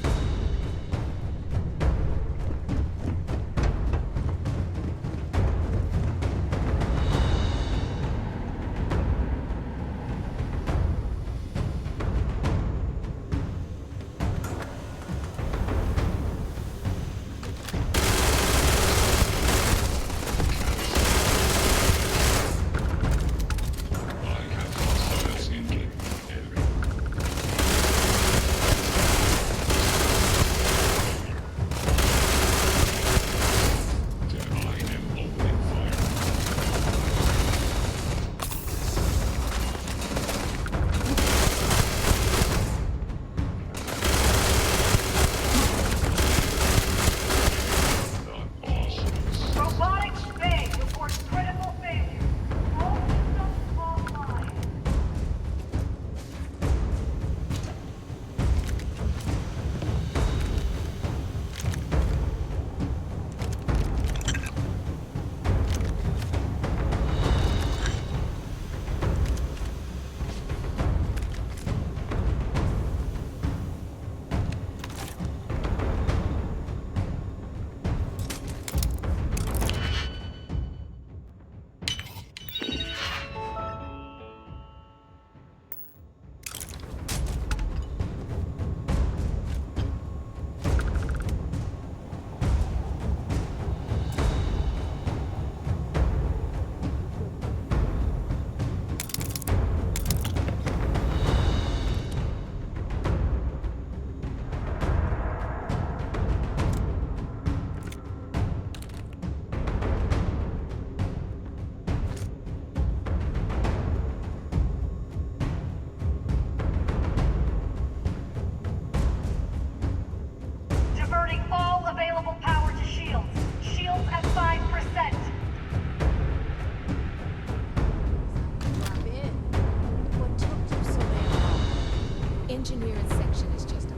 Engineering section is just a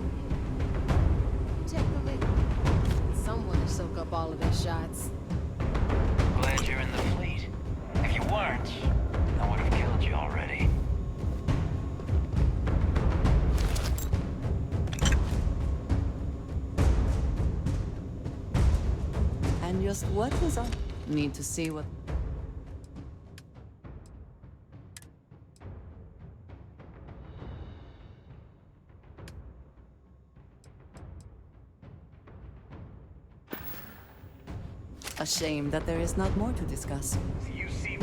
take the lead. Someone to soak up all of their shots. Glad you're in the fleet. If you weren't, I would have killed you already. And just what is up? Need to see what... A shame that there is not more to discuss. You seem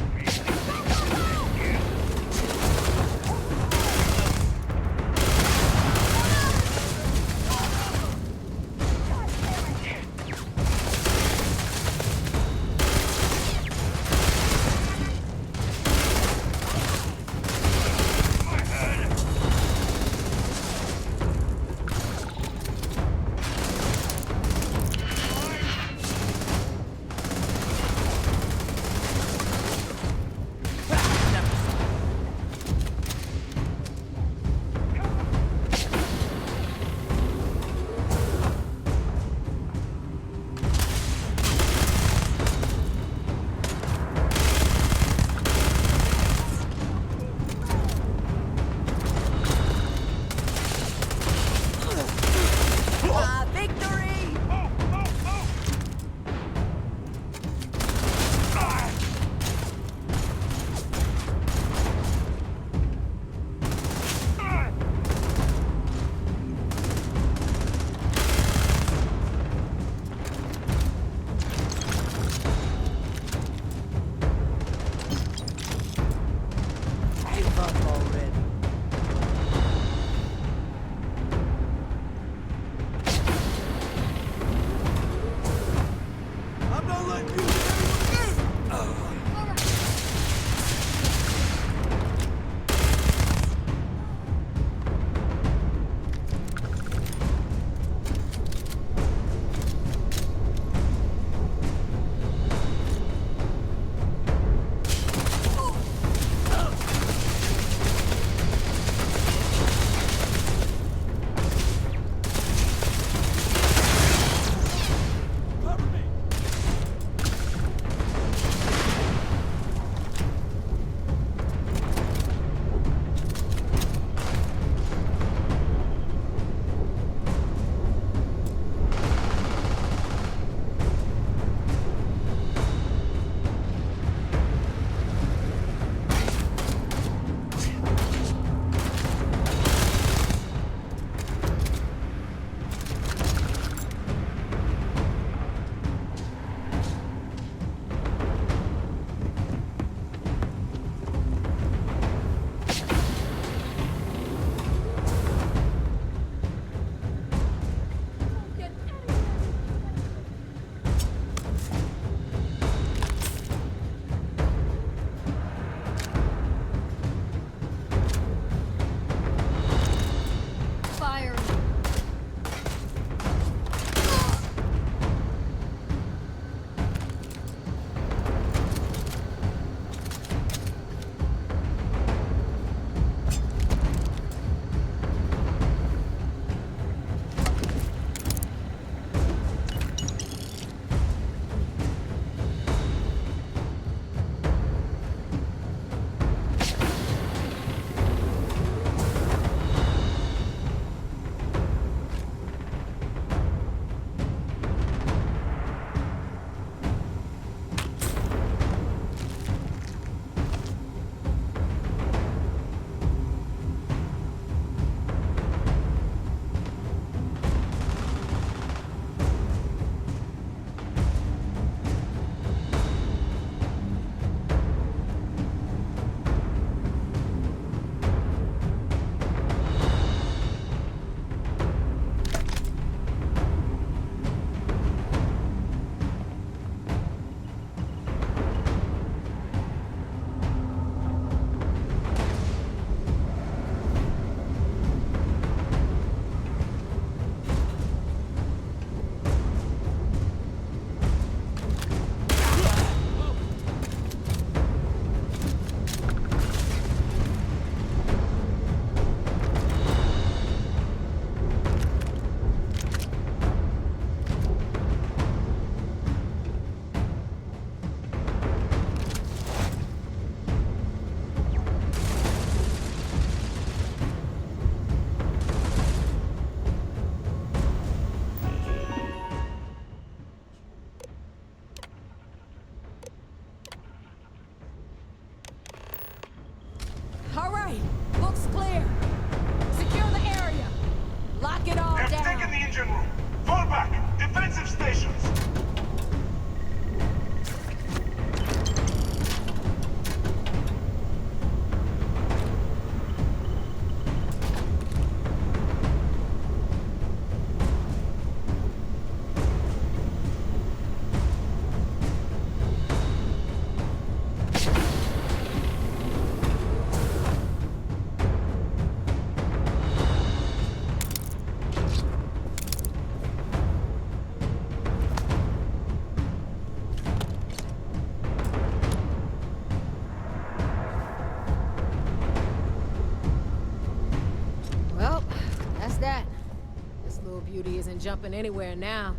ain't jumping anywhere now.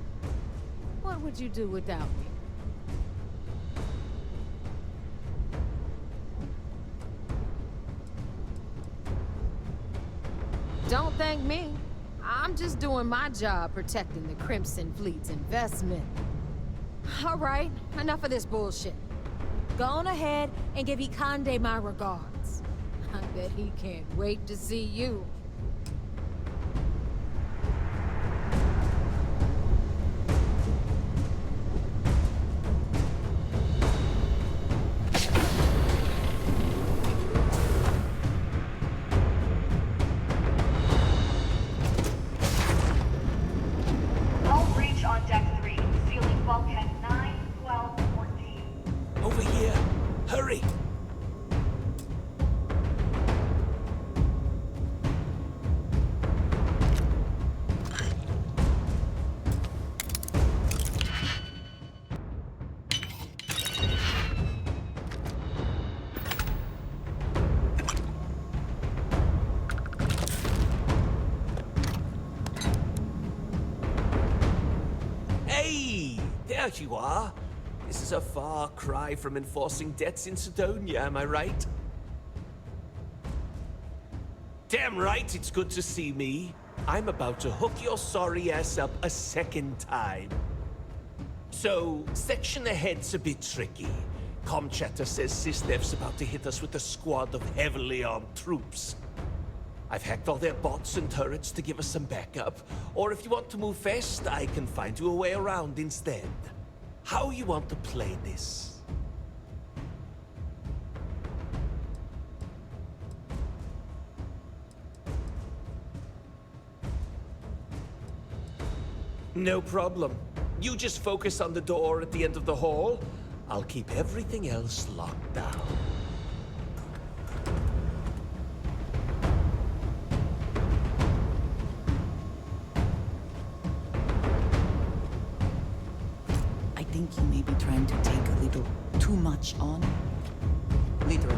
What would you do without me? Don't thank me. I'm just doing my job protecting the Crimson Fleet's investment. All right, enough of this bullshit. Go on ahead and give Ikande my regards. I bet he can't wait to see you. There you are. This is a far cry from enforcing debts in Sidonia, am I right? Damn right, it's good to see me. I'm about to hook your sorry ass up a second time. So, section ahead's a bit tricky. Comm chatter says SysDev's about to hit us with a squad of heavily armed troops. I've hacked all their bots and turrets to give us some backup, or if you want to move fast, I can find you a way around instead. How you want to play this? No problem. You just focus on the door at the end of the hall. I'll keep everything else locked down. I think you may be trying to take a little too much on. Literally.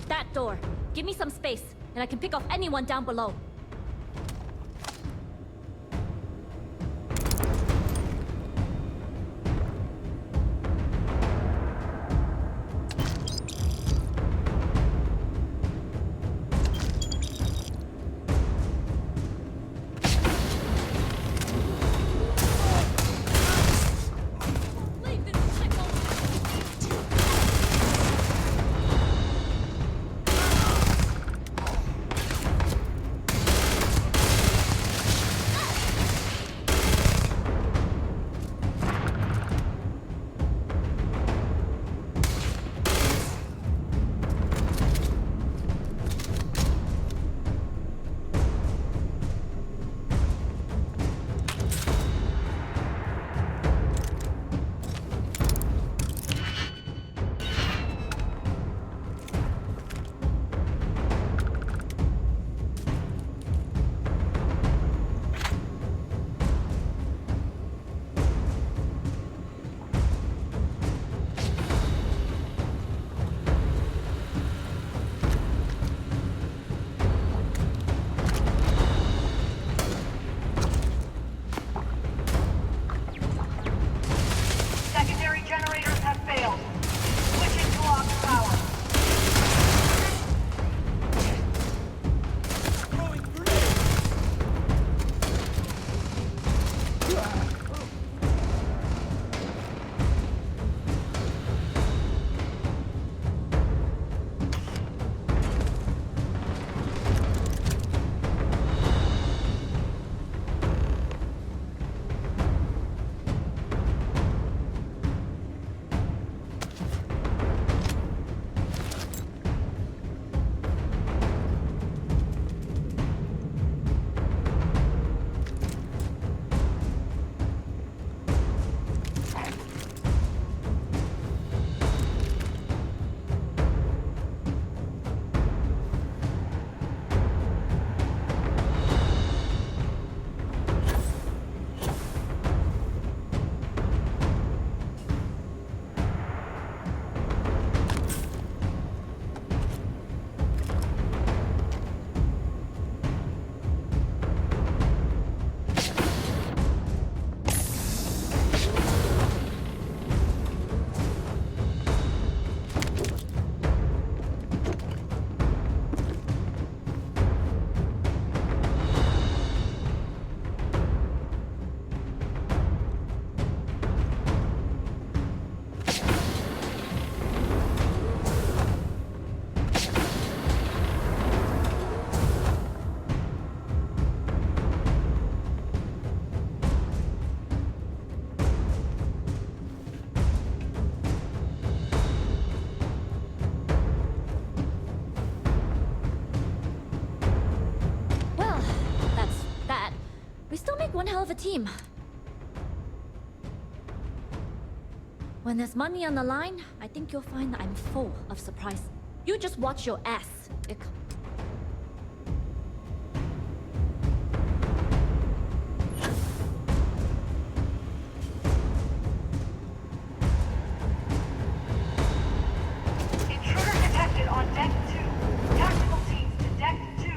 That door. Give me some space, and I can pick off anyone down below. generators have failed. Switching to lock power. One hell of a team. When there's money on the line, I think you'll find that I'm full of surprise. You just watch your ass, Ick. Intruder detected on deck 2. Tactical teams to deck 2.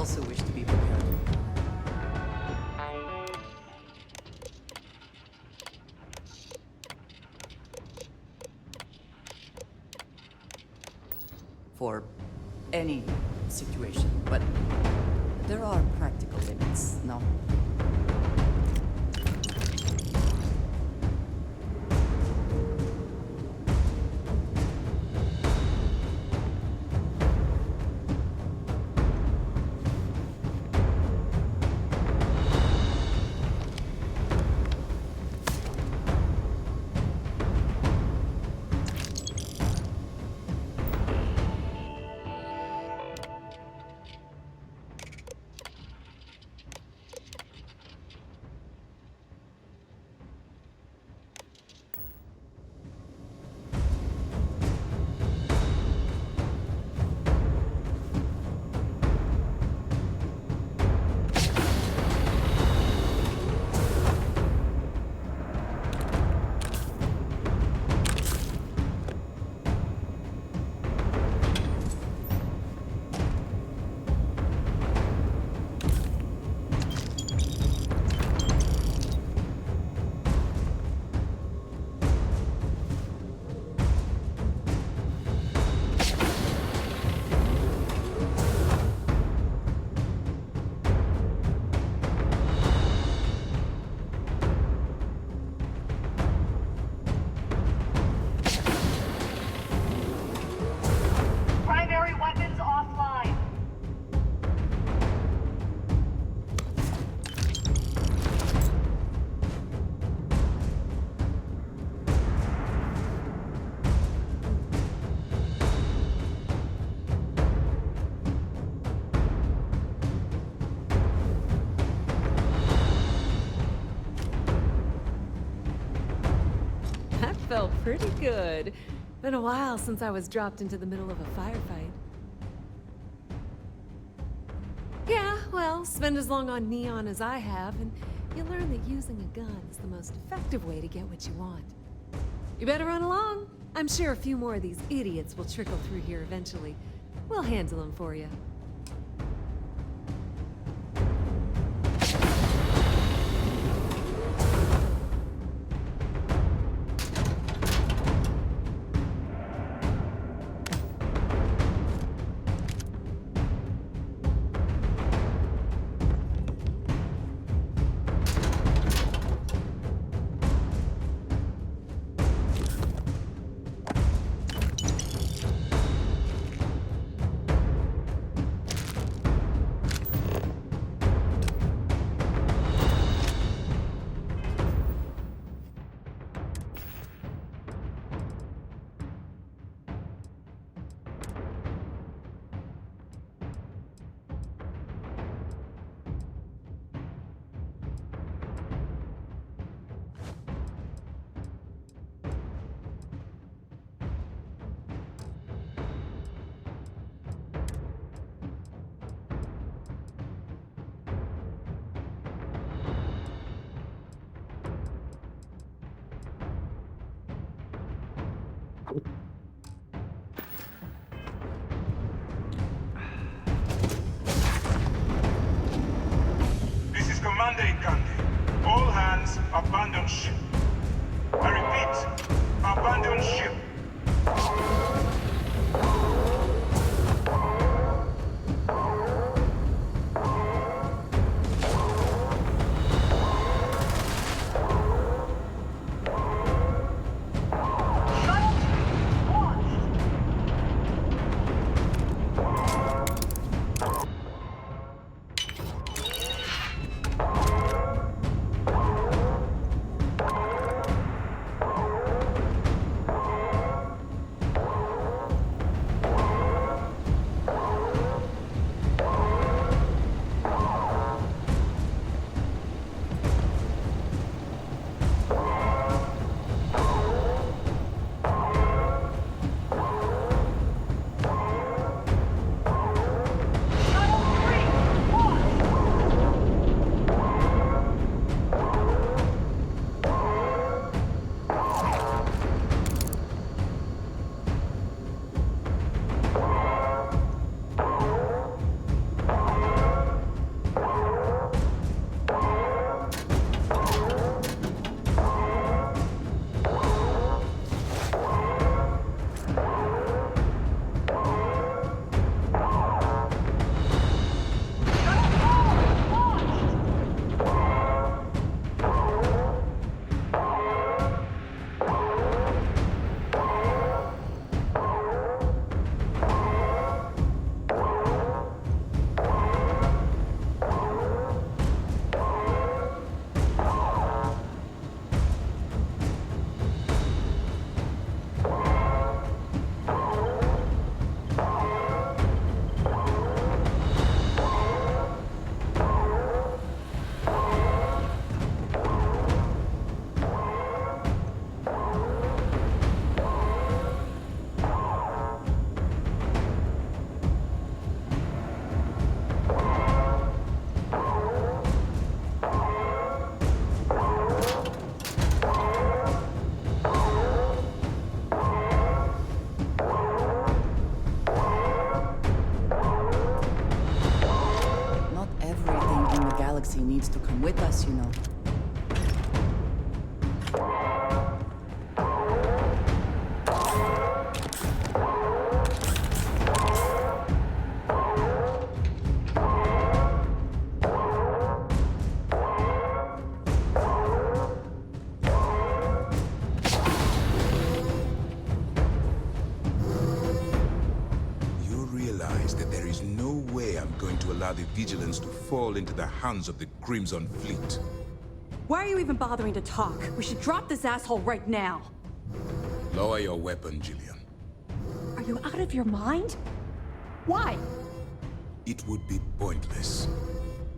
also wish to be prepared. For any situation, but there are practical limits, no? Primary weapons offline. That felt pretty good. Been a while since I was dropped into the middle of a firefight. Yeah, well, spend as long on Neon as I have, and you learn that using a gun is the most effective way to get what you want. You better run along. I'm sure a few more of these idiots will trickle through here eventually. We'll handle them for you. This is Commander Ikande. All hands, abandon ship. I repeat, abandon ship. come with us, you know. The Vigilance to fall into the hands of the Crimson Fleet. Why are you even bothering to talk? We should drop this asshole right now. Lower your weapon, Jillian. Are you out of your mind? Why? It would be pointless.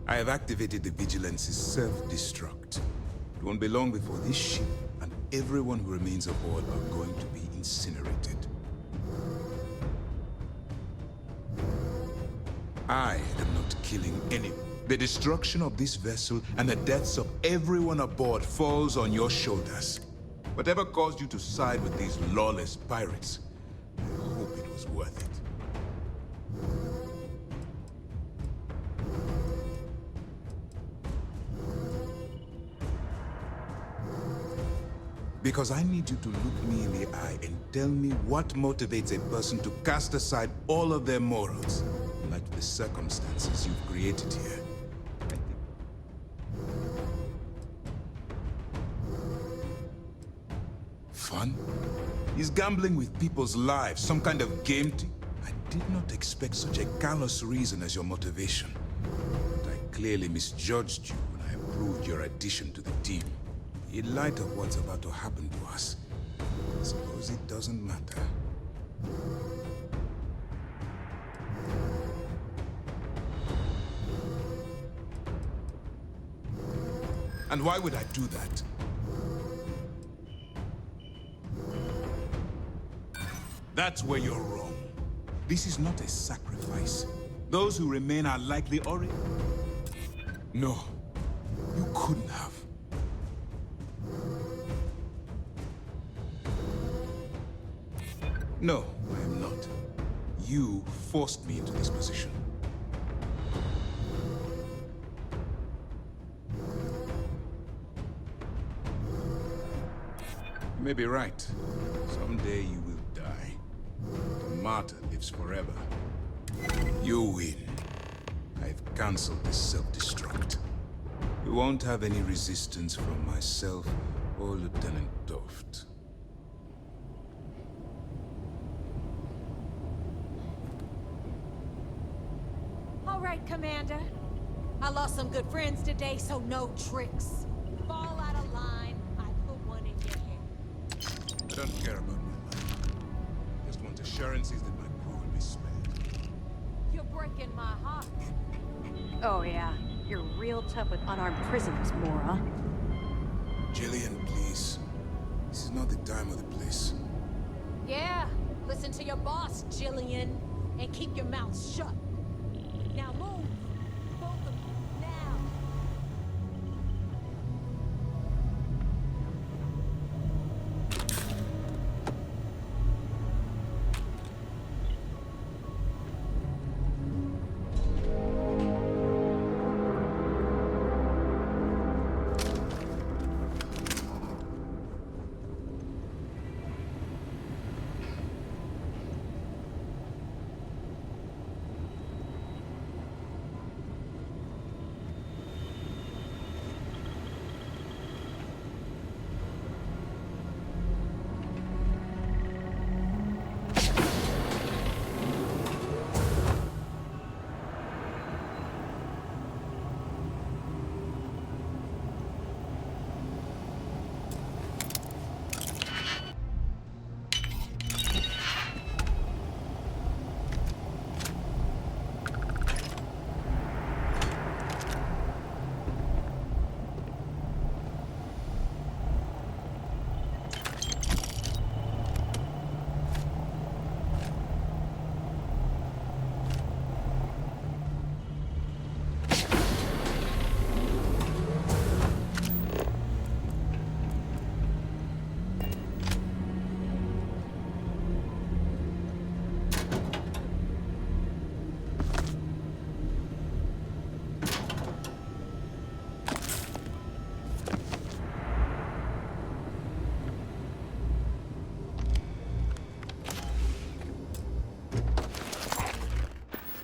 I have activated the Vigilance's self-destruct. It won't be long before this ship and everyone who remains aboard are going to be incinerated. I am not killing anyone. The destruction of this vessel and the deaths of everyone aboard falls on your shoulders. Whatever caused you to side with these lawless pirates, I hope it was worth it. Because I need you to look me in the eye and tell me what motivates a person to cast aside all of their morals. Like the circumstances you've created here. Fun? Is gambling with people's lives some kind of game? I did not expect such a callous reason as your motivation. But I clearly misjudged you when I approved your addition to the team. In light of what's about to happen to us, I suppose it doesn't matter. And why would I do that? That's where you're wrong. This is not a sacrifice. Those who remain are likely already... No, you couldn't have. No, I am not. You forced me into this position. You may be right. Someday you will die. The martyr lives forever. You win. I've cancelled this self-destruct. You won't have any resistance from myself or Lieutenant Toft. All right, Commander. I lost some good friends today, so no tricks. Fall out of line. I put one in your head. I don't care about my life. I just want assurances that my crew will be spared. You're breaking my heart. Oh yeah, you're real tough with unarmed prisoners, Mora. Jillian, please. This is not the time or the place. Yeah, listen to your boss, Jillian, and keep your mouth shut. Now move, both of you, now.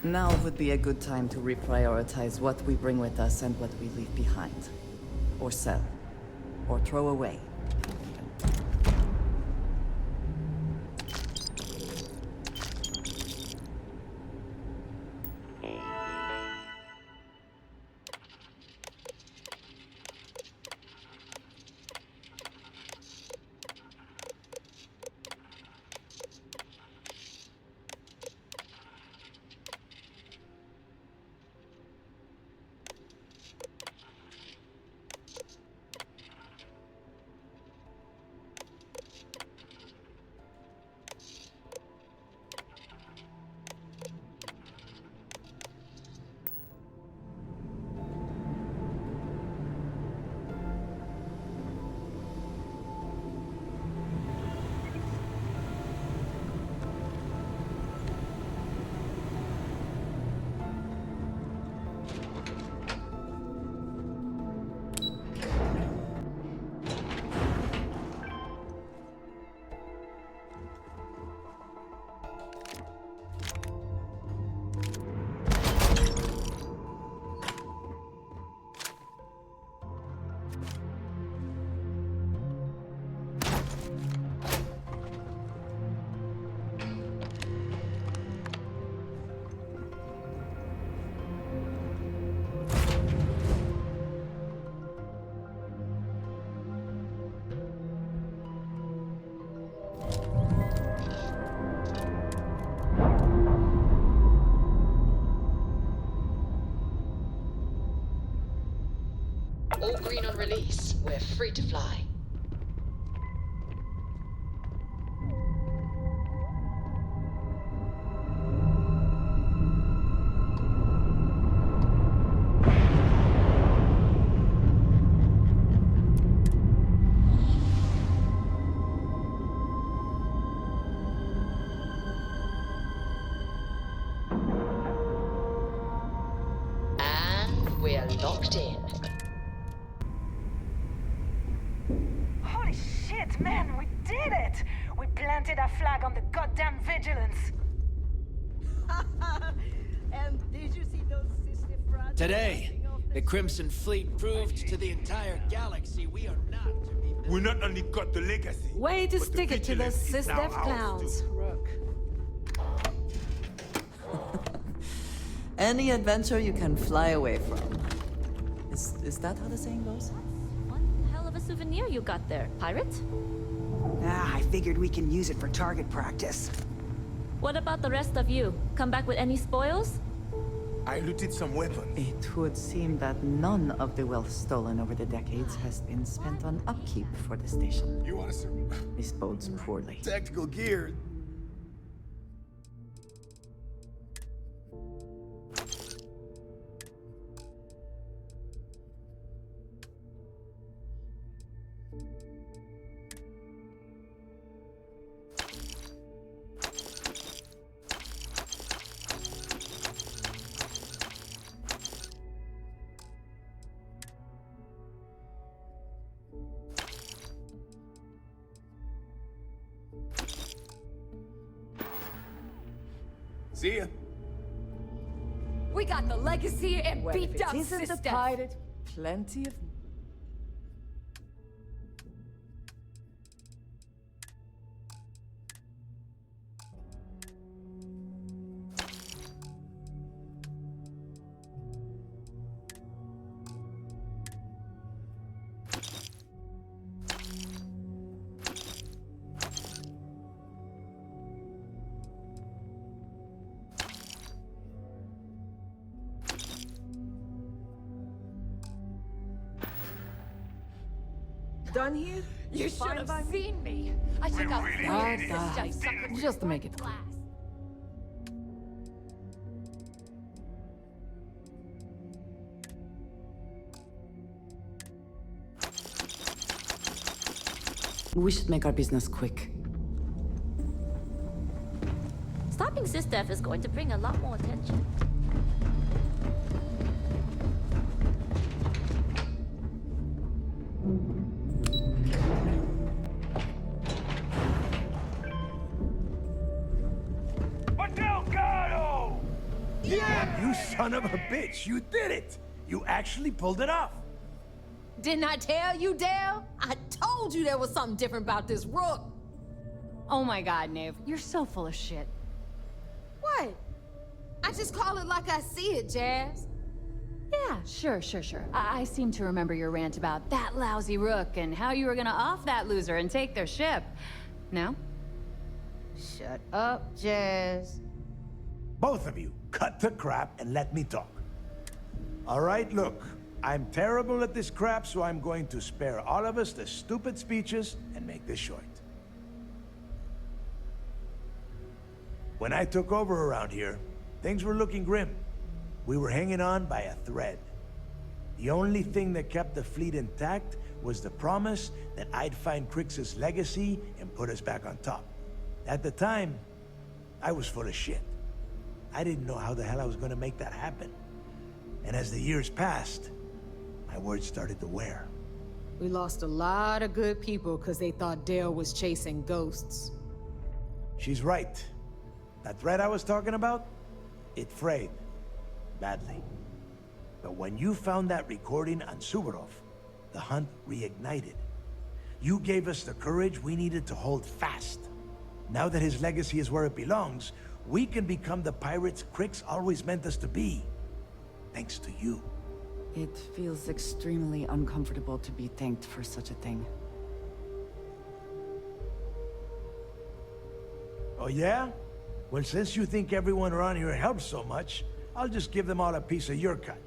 Now would be a good time to reprioritize what we bring with us and what we leave behind. Or sell. Or throw away. All green on release. We're free to fly. And we're locked in. Holy shit, man, we did it! We planted our flag on the goddamn Vigilance. And did you see those sister frats? Today, the Crimson Fleet proved to the entire galaxy we are not to be... We not only got the legacy, Way to but stick it to those Vigilance is now cis-def ours, clowns, too. Rook. Any adventure you can fly away from. Is that how the saying goes? One hell of a souvenir you got there, pirate. I figured we can use it for target practice. What about the rest of you? Come back with any spoils? I looted some weapons. It would seem that none of the wealth stolen over the decades has been spent on upkeep for the station. You want to This bodes poorly. tactical gear? See ya. We got the legacy and Well, if beat it up isn't a sister. pirate, plenty of... Done here? You should Fine have by me? seen me. I took out Just to make it. We should make our business quick. Stopping Sistef is going to bring a lot more attention. Yeah, you son of a bitch, you did it! You actually pulled it off! Didn't I tell you, Dale? I told you there was something different about this rook. Oh my god, Nave, you're so full of shit. What? I just call it like I see it, Jazz. Yeah, sure. I seem to remember your rant about that lousy rook and how you were gonna off that loser and take their ship. No? Shut up, Jazz. Both of you, cut the crap and let me talk. All right, look. I'm terrible at this crap, so I'm going to spare all of us the stupid speeches and make this short. When I took over around here, things were looking grim. We were hanging on by a thread. The only thing that kept the fleet intact was the promise that I'd find Crix's legacy and put us back on top. At the time, I was full of shit. I didn't know how the hell I was gonna make that happen. And as the years passed, my words started to wear. We lost a lot of good people because they thought Dale was chasing ghosts. She's right. That thread I was talking about, it frayed. Badly. But when you found that recording on Suvorov, the hunt reignited. You gave us the courage we needed to hold fast. Now that his legacy is where it belongs, we can become the pirates Crix always meant us to be. Thanks to you. It feels extremely uncomfortable to be thanked for such a thing. Oh yeah? Well, since you think everyone around here helps so much, I'll just give them all a piece of your cut.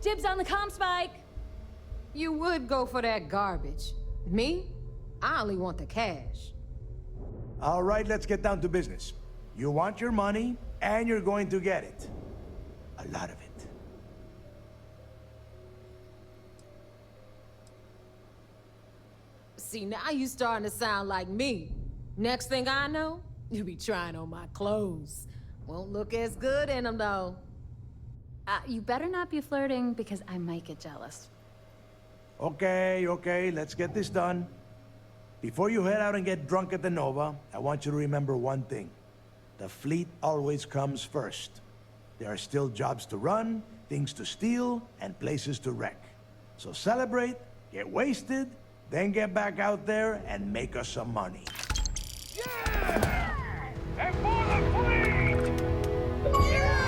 Dibs on the comm spike! You would go for that garbage. Me? I only want the cash. All right, let's get down to business. You want your money, and you're going to get it. A lot of it. See, now you starting to sound like me. Next thing I know, you'll be trying on my clothes. Won't look as good in them, though. You better not be flirting, because I might get jealous. Okay, let's get this done. Before you head out and get drunk at the Nova, I want you to remember one thing. The fleet always comes first. There are still jobs to run, things to steal, and places to wreck. So celebrate, get wasted, then get back out there and make us some money. Yeah! And for the fleet! Yeah!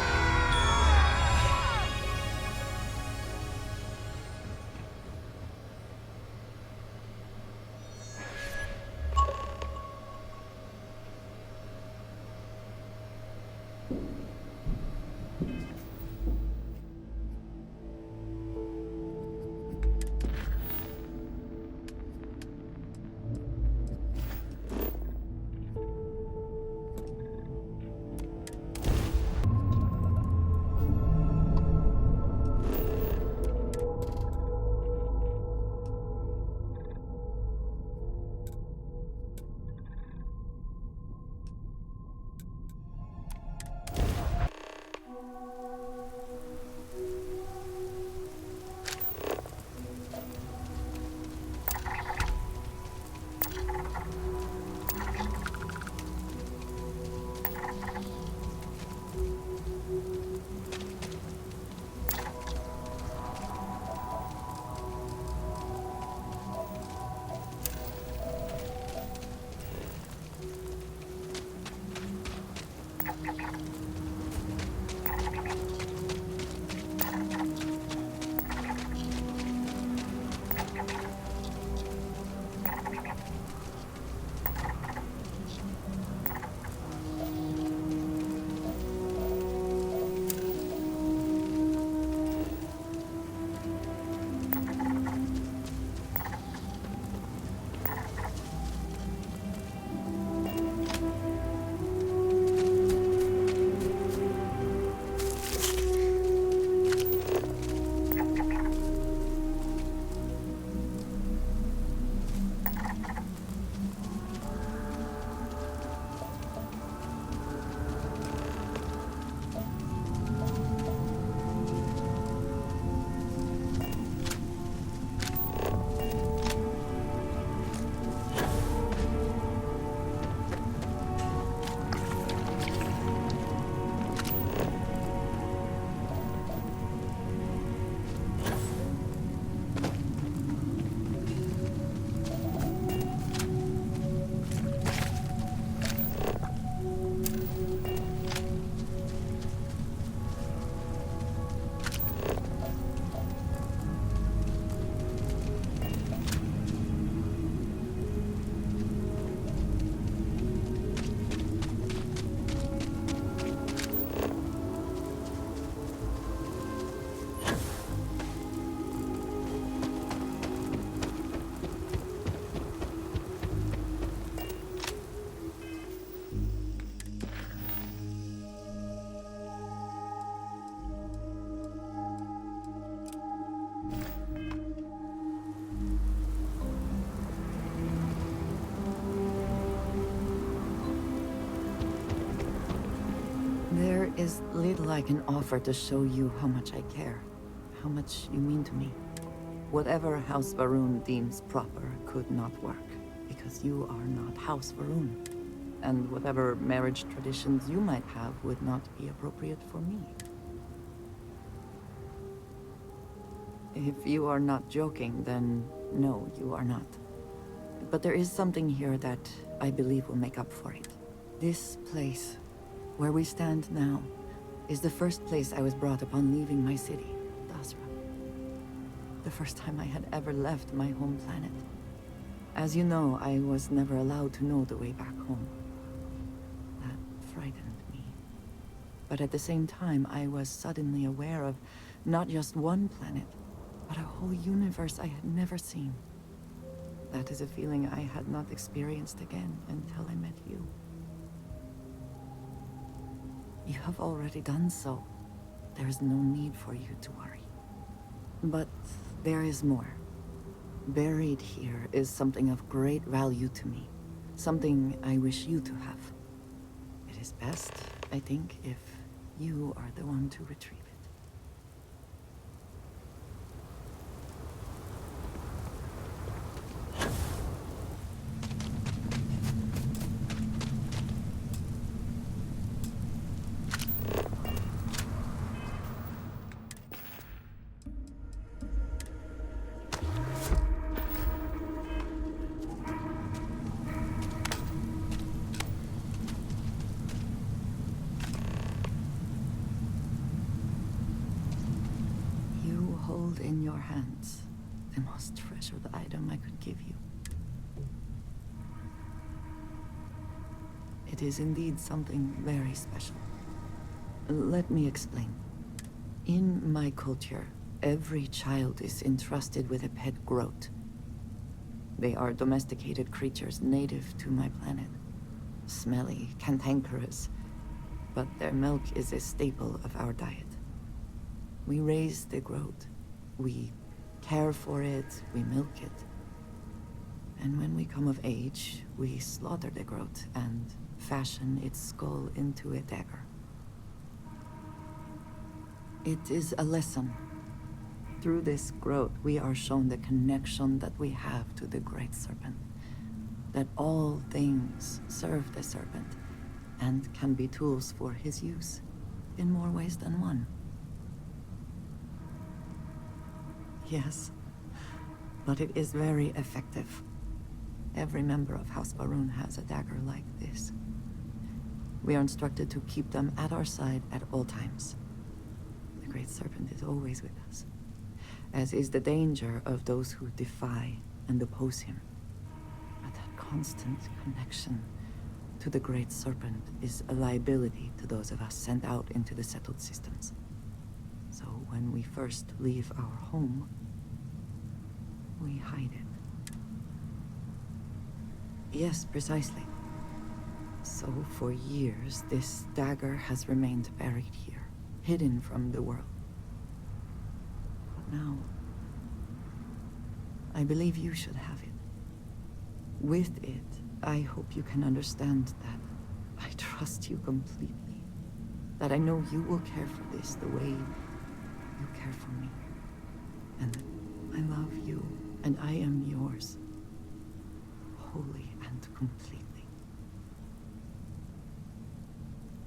There is little I can offer to show you how much I care, how much you mean to me. Whatever House Varun deems proper could not work, because you are not House Varun. And whatever marriage traditions you might have would not be appropriate for me. If you are not joking, then no, you are not. But there is something here that I believe will make up for it. This place, where we stand now, is the first place I was brought upon leaving my city, Dasra. The first time I had ever left my home planet. As you know, I was never allowed to know the way back home. That frightened me. But at the same time, I was suddenly aware of not just one planet, but a whole universe I had never seen. That is a feeling I had not experienced again until I met you. You have already done so. There is no need for you to worry. But there is more. Buried here is something of great value to me. Something I wish you to have. It is best, I think, if you are the one to retrieve it. In your hands, the most treasured item I could give you. It is indeed something very special. Let me explain. In my culture, every child is entrusted with a pet groat. They are domesticated creatures native to my planet. Smelly, cantankerous, but their milk is a staple of our diet. We raise the groat. We care for it, we milk it. And when we come of age, we slaughter the groat and fashion its skull into a dagger. It is a lesson. Through this groat, we are shown the connection that we have to the Great Serpent. That all things serve the Serpent, and can be tools for his use, in more ways than one. Yes, but it is very effective. Every member of House Varun has a dagger like this. We are instructed to keep them at our side at all times. The Great Serpent is always with us, as is the danger of those who defy and oppose him. But that constant connection to the Great Serpent is a liability to those of us sent out into the settled systems. So when we first leave our home, we hide it. Yes, precisely. So for years, this dagger has remained buried here, hidden from the world. But now, I believe you should have it. With it, I hope you can understand that I trust you completely. That I know you will care for this the way you care for me. And that I love you, and I am yours. Wholly and completely.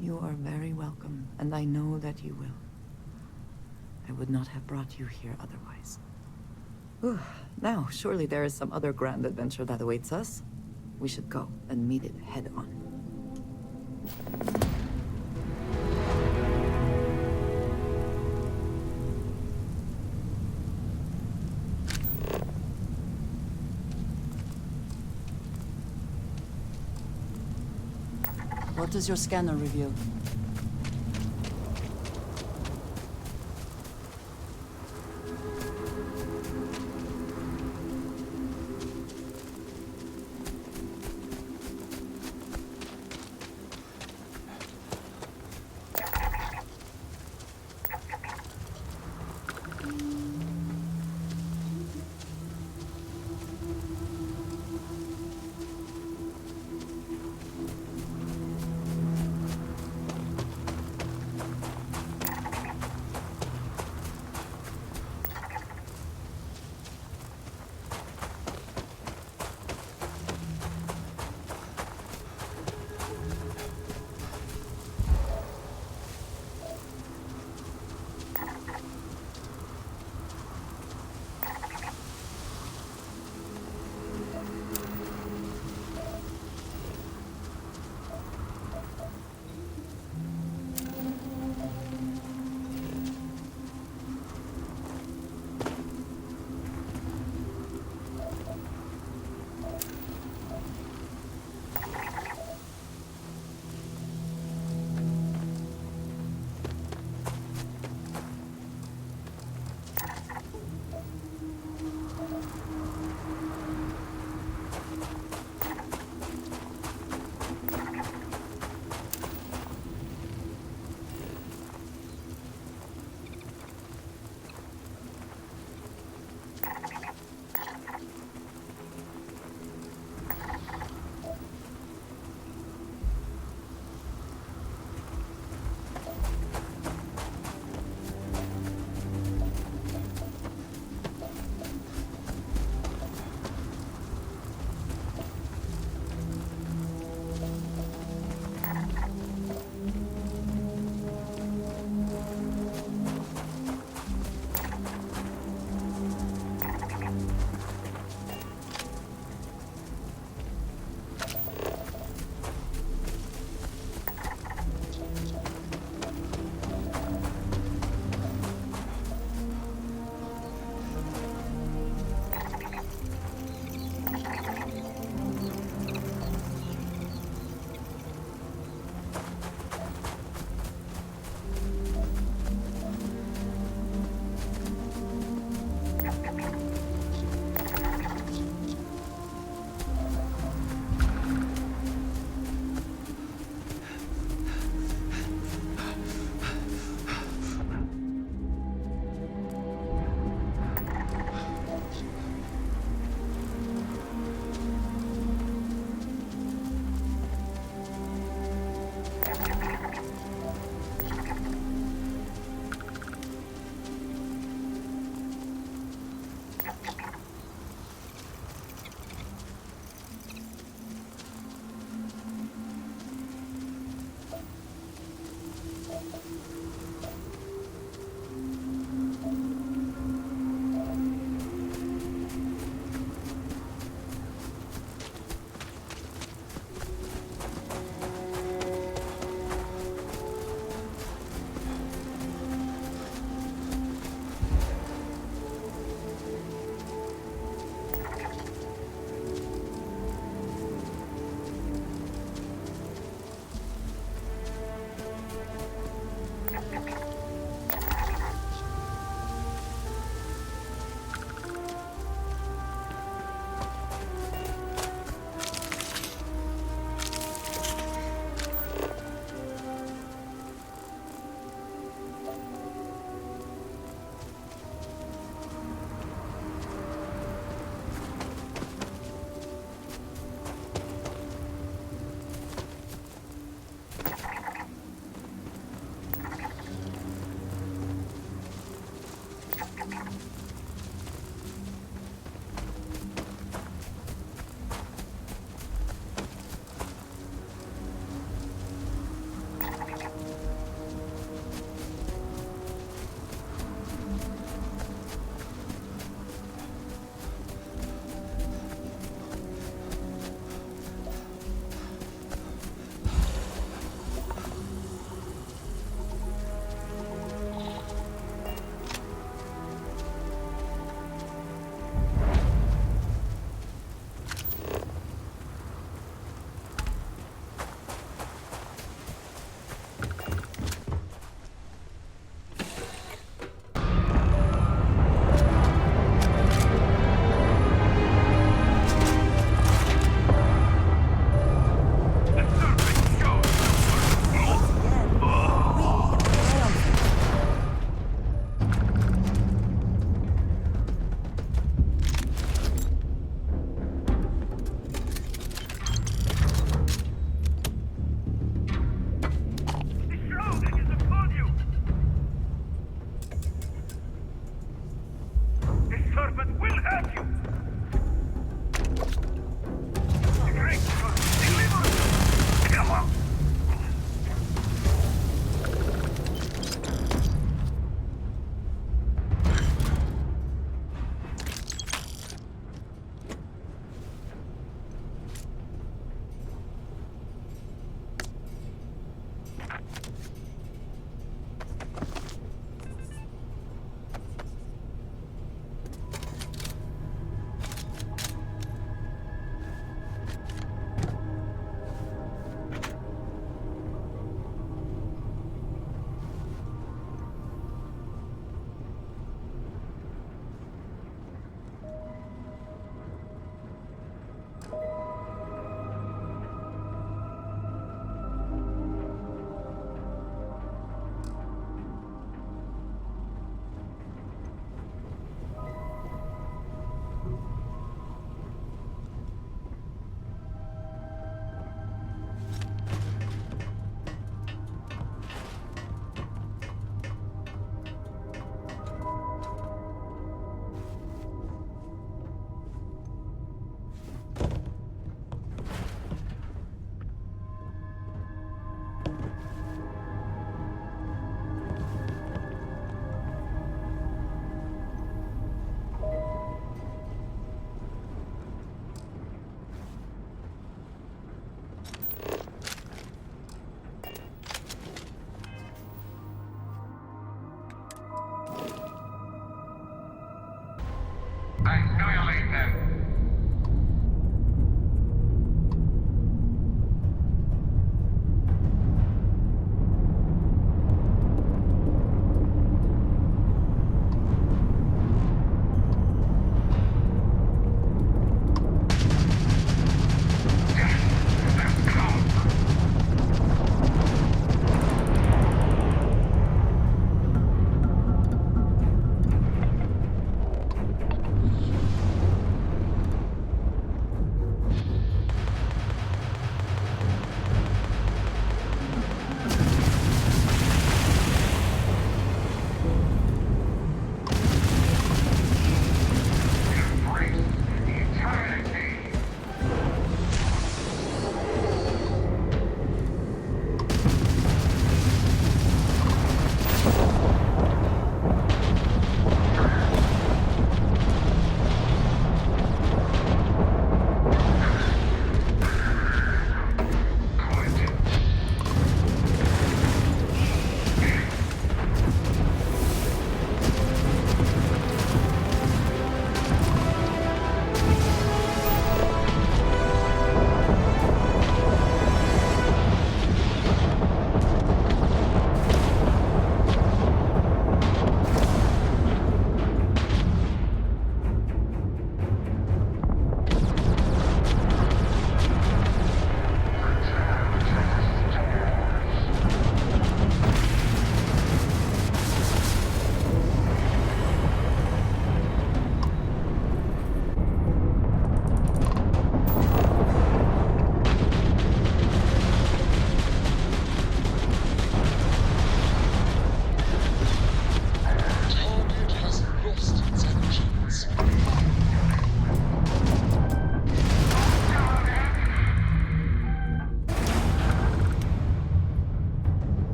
You are very welcome, and I know that you will. I would not have brought you here otherwise. Whew. Now, surely there is some other grand adventure that awaits us. We should go and meet it head on. What does your scanner reveal?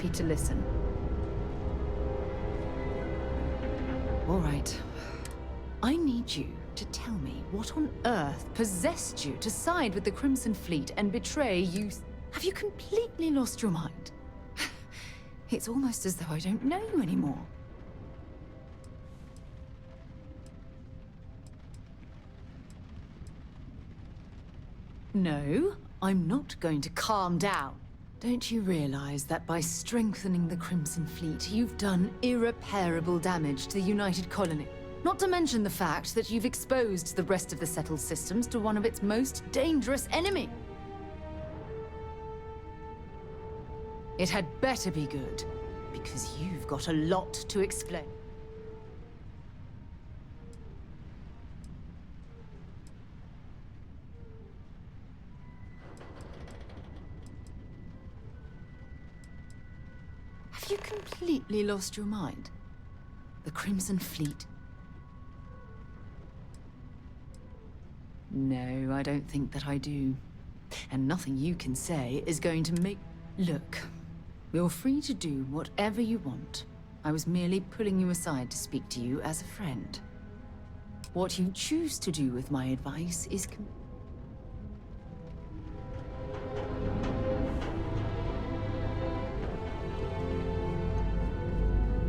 happy to listen. All right. I need you to tell me what on earth possessed you to side with the Crimson Fleet and betray you. Have you completely lost your mind? It's almost as though I don't know you anymore. No, I'm not going to calm down. Don't you realize that by strengthening the Crimson Fleet, you've done irreparable damage to the United Colony? Not to mention the fact that you've exposed the rest of the settled systems to one of its most dangerous enemies. It had better be good, because you've got a lot to explain. Have you completely lost your mind? The Crimson Fleet? No, I don't think that I do. And nothing you can say is going to make... Look, you're free to do whatever you want. I was merely pulling you aside to speak to you as a friend. What you choose to do with my advice is...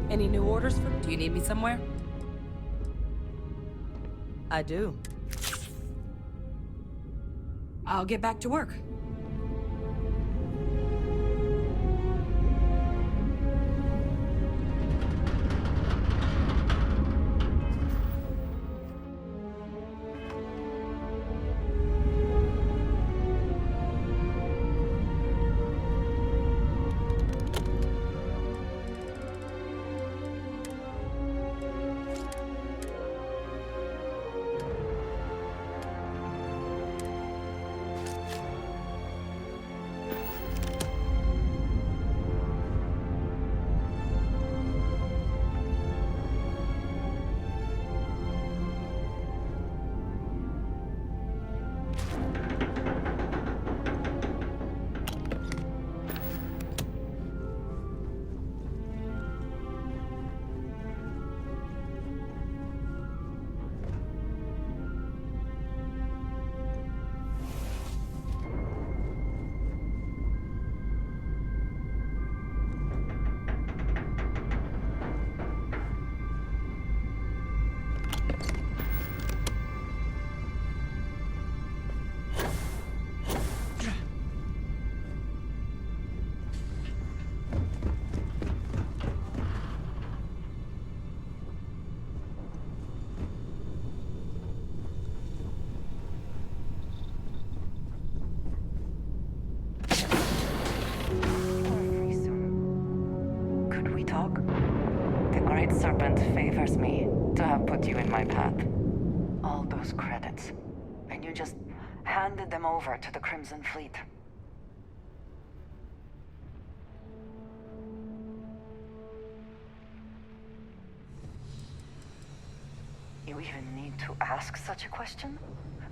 Any new orders for... Do you need me somewhere? I do. I'll get back to work. Serpent favors me to have put you in my path. All those credits, and you just handed them over to the Crimson Fleet. You even need to ask such a question?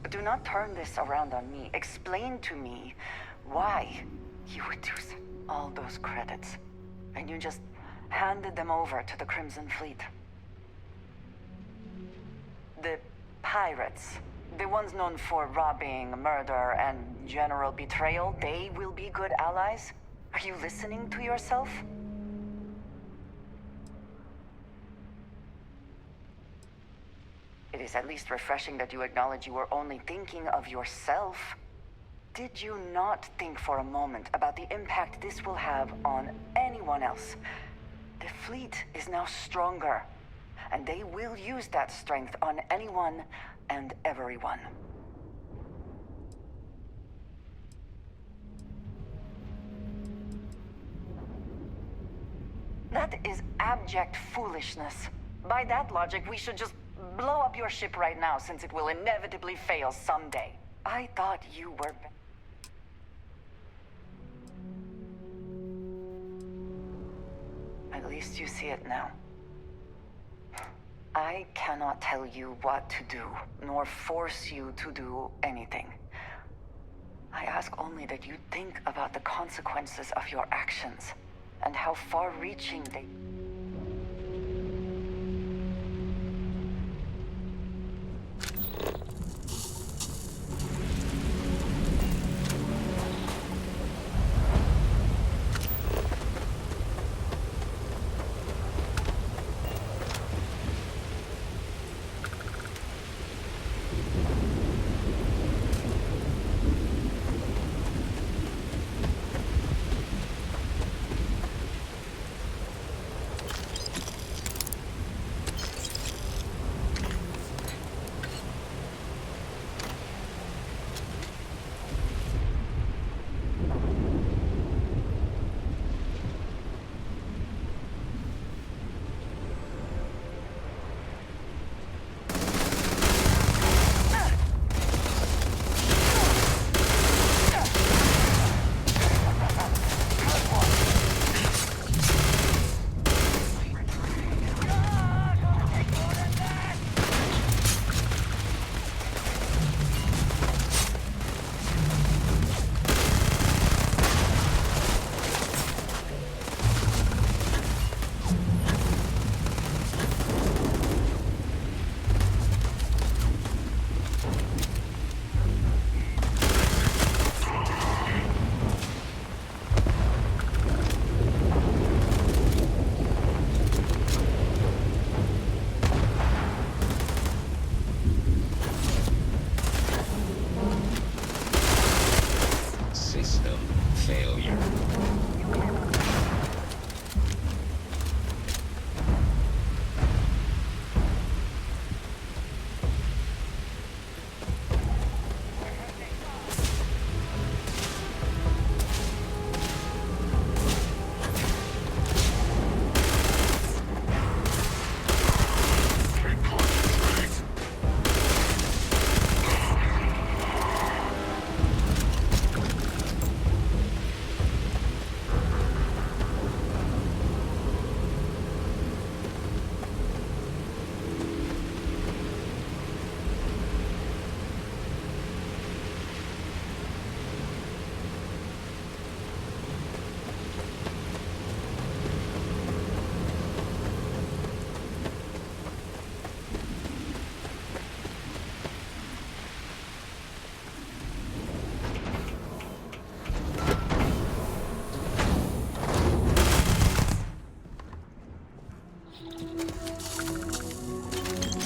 Do not turn this around on me. Explain to me why you would do all those credits, and you just handed them over to the Crimson Fleet. The pirates, the ones known for robbing, murder, and general betrayal, they will be good allies? Are you listening to yourself? It is at least refreshing that you acknowledge you were only thinking of yourself. Did you not think for a moment about the impact this will have on anyone else? The fleet is now stronger, and they will use that strength on anyone and everyone. That is abject foolishness. By that logic, we should just blow up your ship right now, since it will inevitably fail someday. I thought you were... At least you see it now. I cannot tell you what to do, nor force you to do anything. I ask only that you think about the consequences of your actions, and how far-reaching they...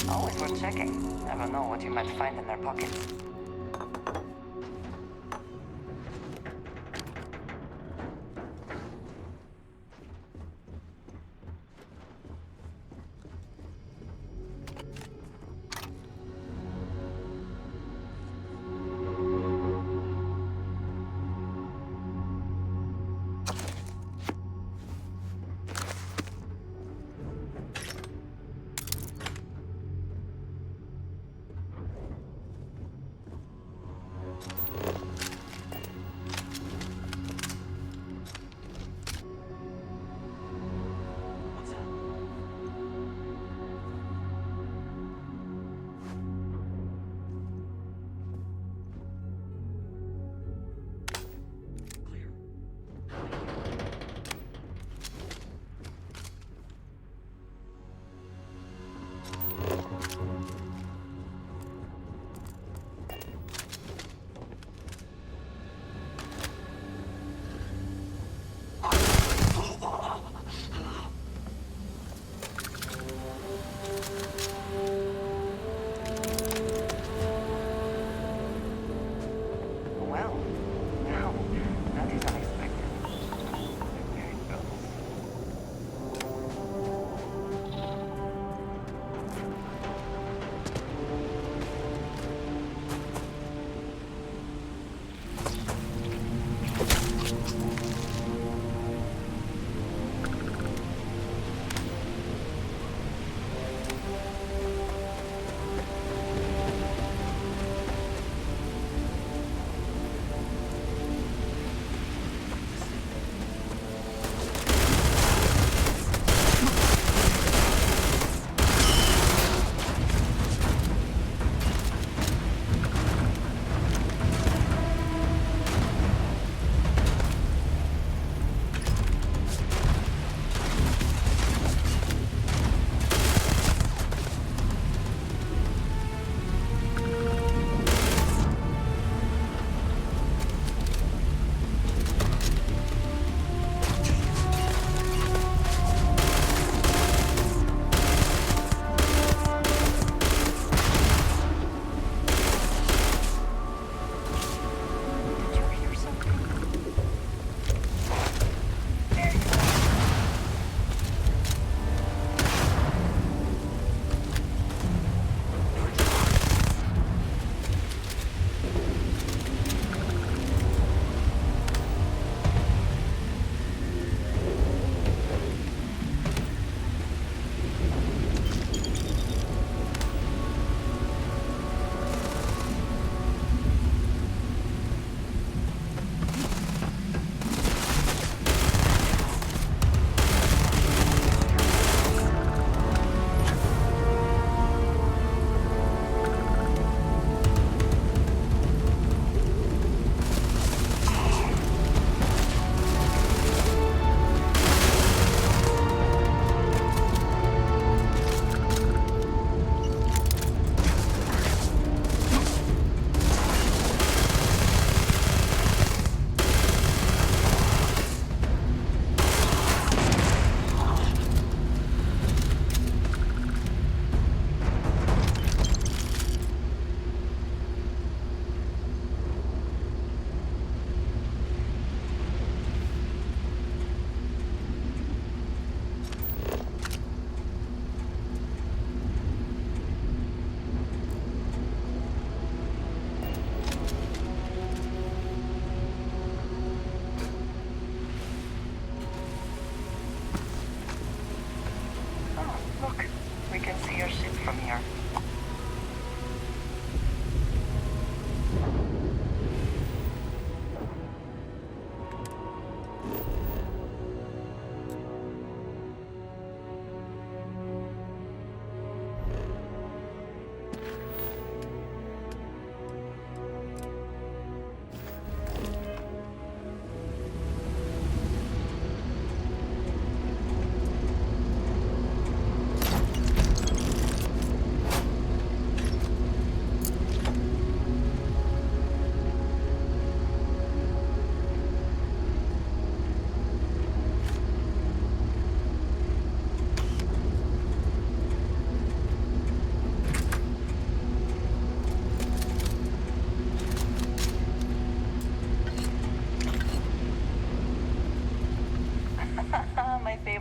Always worth checking. Never know what you might find in their pockets.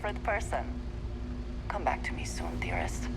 different person. Come back to me soon, dearest.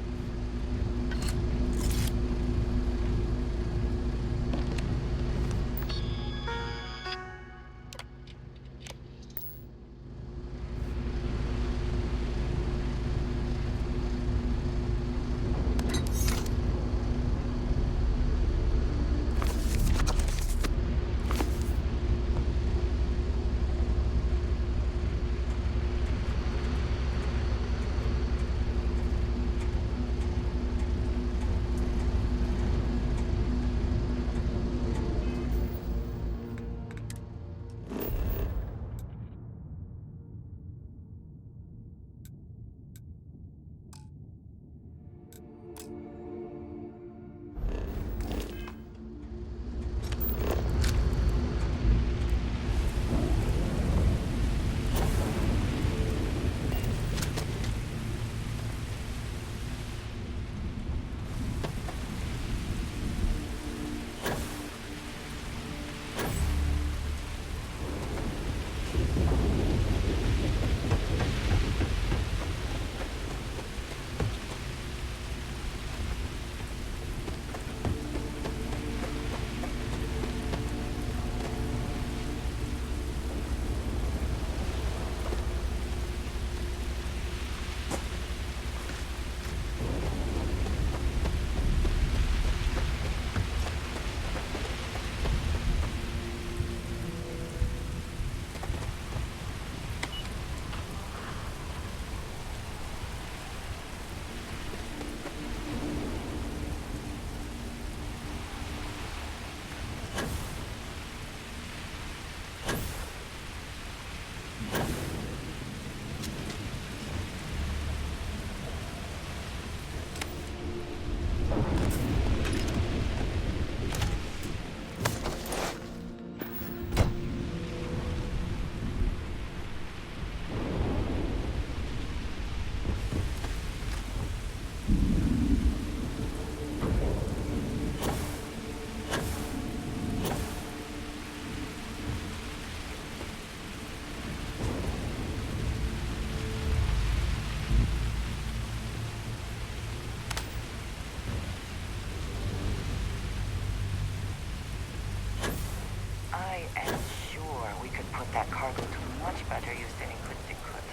I am sure we could put that cargo to much better use than Encrypted could.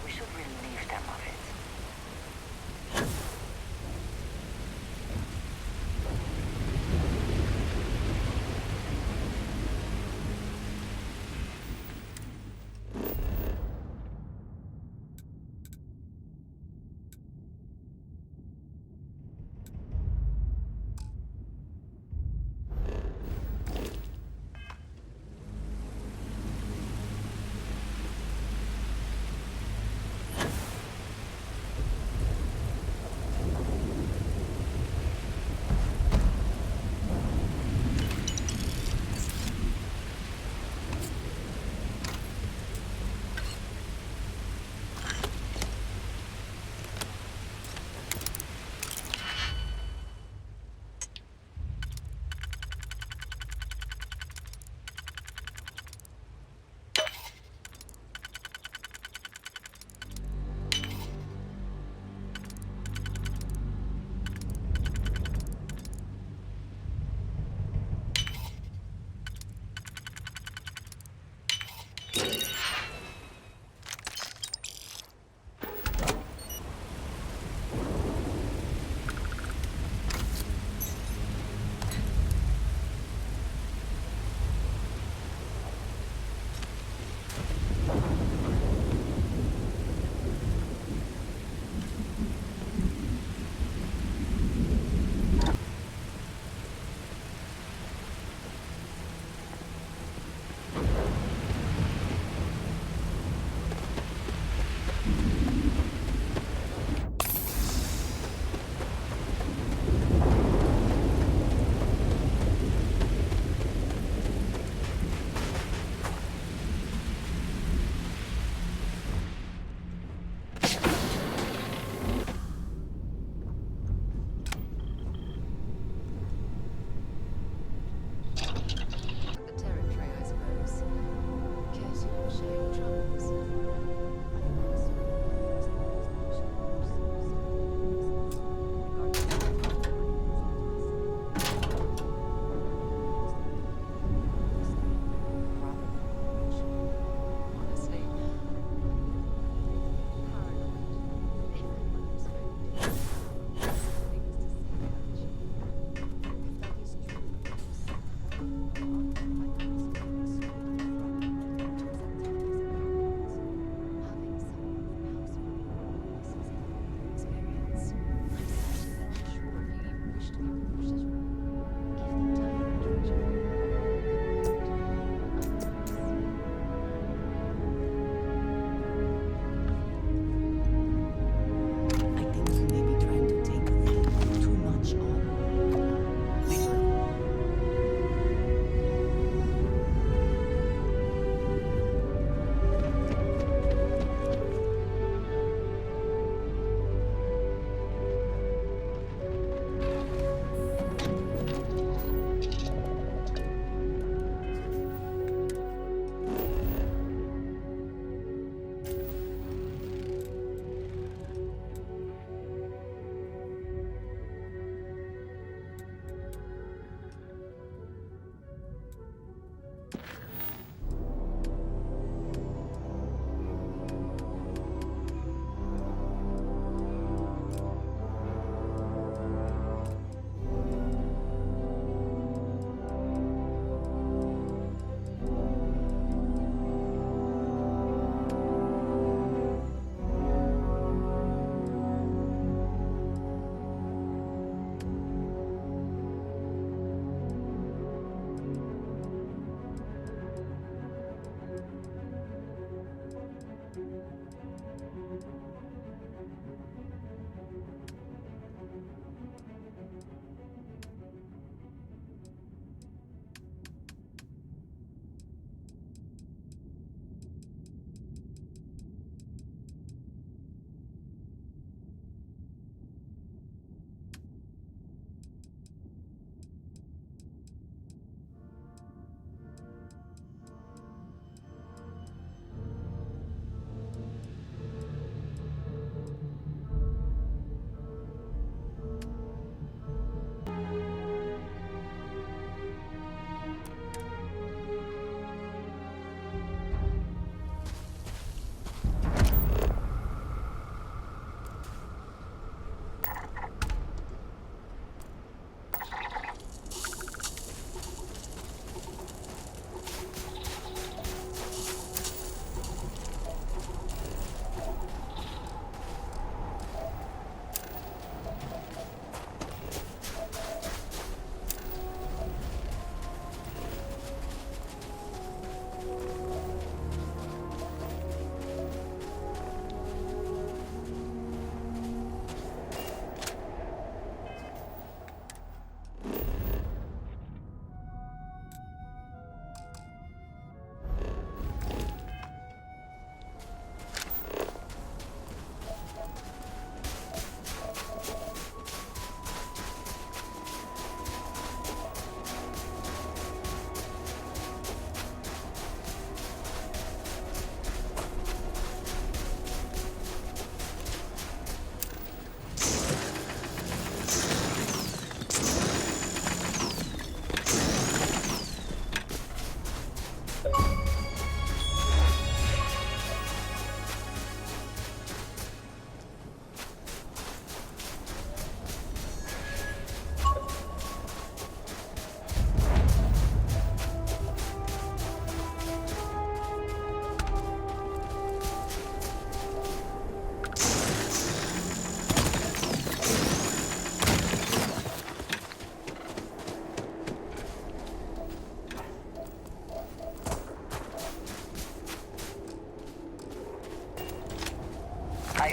We should relieve them of it.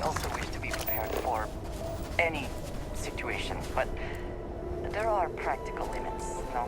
also wish to be prepared for any situation, but there are practical limits, no?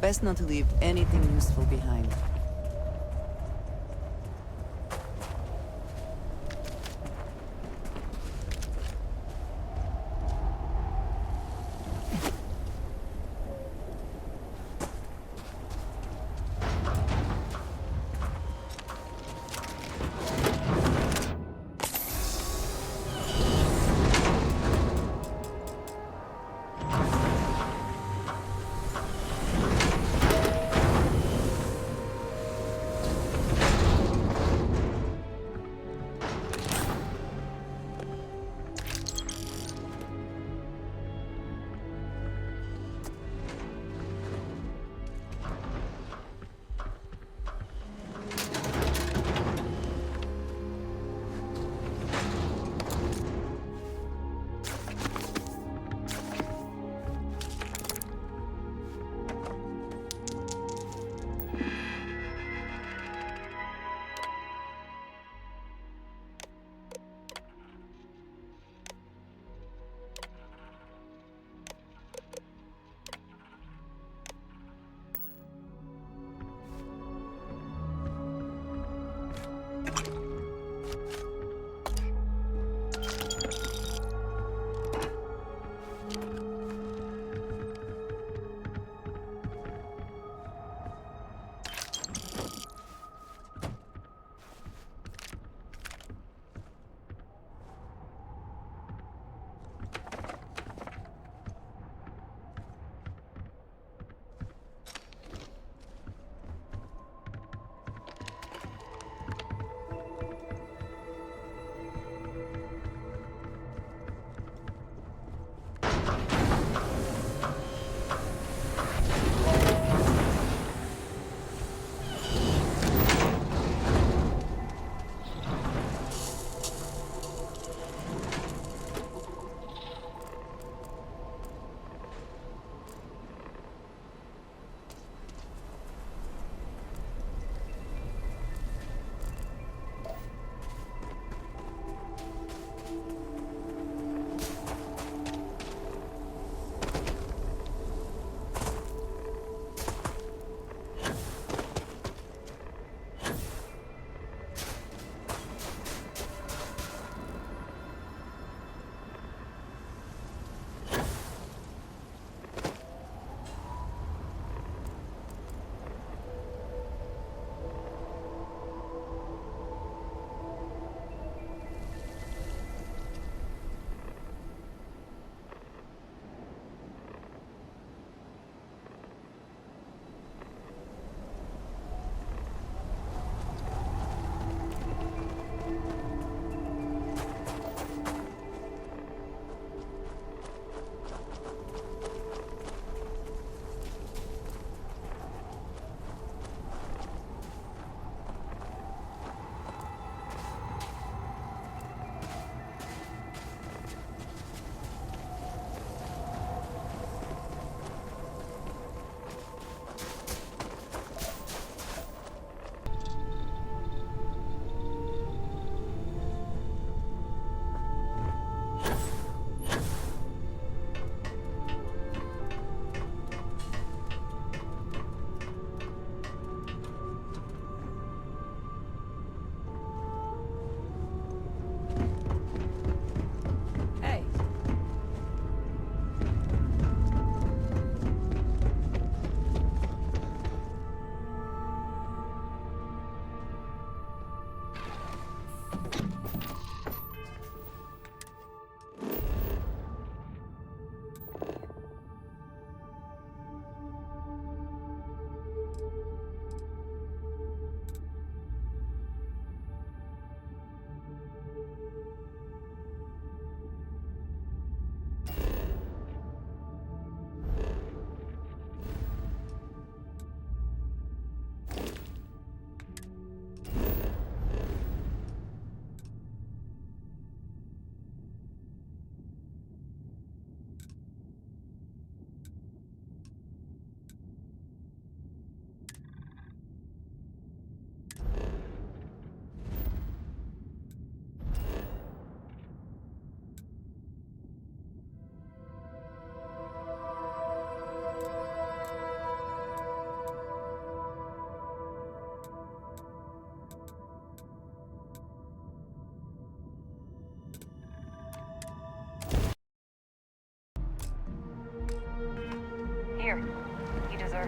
Best not to leave anything useful behind.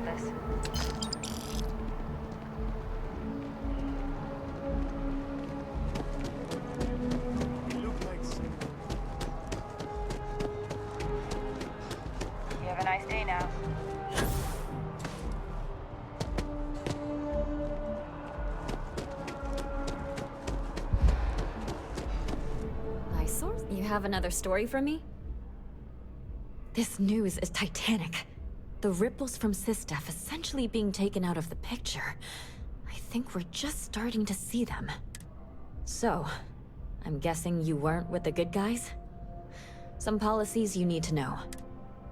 this. You have a nice day now. Eyesores? You have another story for me? This news is titanic. The ripples from Sistef essentially being taken out of the picture. I think we're just starting to see them. So, I'm guessing you weren't with the good guys? Some policies you need to know.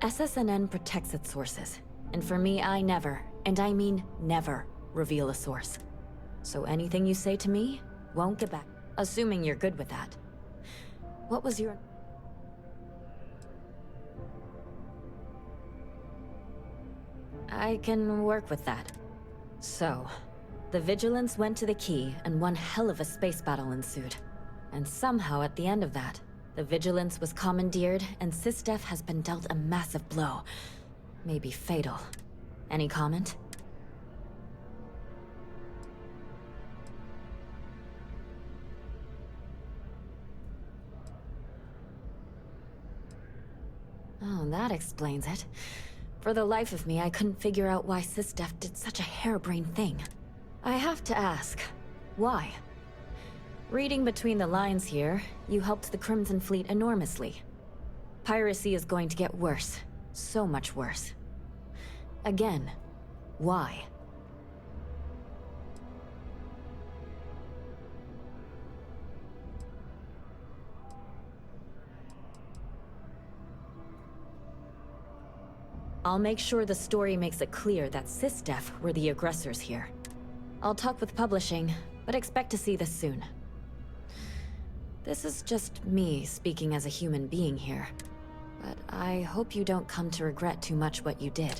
SSNN protects its sources. And for me, I never, and I mean never, reveal a source. So anything you say to me won't get back. Assuming you're good with that. What was your... I can work with that. So, the Vigilance went to the key, and one hell of a space battle ensued. And somehow at the end of that, the Vigilance was commandeered, and Sistef has been dealt a massive blow. Maybe fatal. Any comment? Oh, that explains it. For the life of me, I couldn't figure out why Sistef did such a harebrained thing. I have to ask, why? Reading between the lines here, you helped the Crimson Fleet enormously. Piracy is going to get worse. So much worse. Again, why? I'll make sure the story makes it clear that Sistef were the aggressors here. I'll talk with publishing, but expect to see this soon. This is just me speaking as a human being here. But I hope you don't come to regret too much what you did.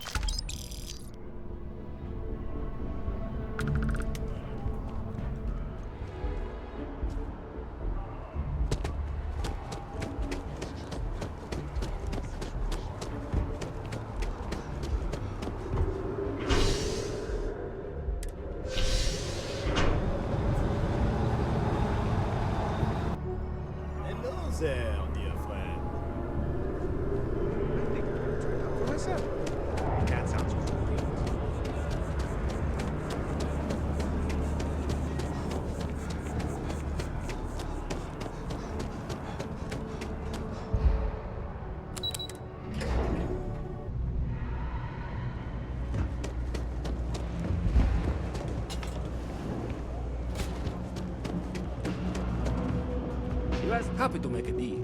There, dear friend. I think I'm trying out for myself. That sounds great. You guys happy to make a deal?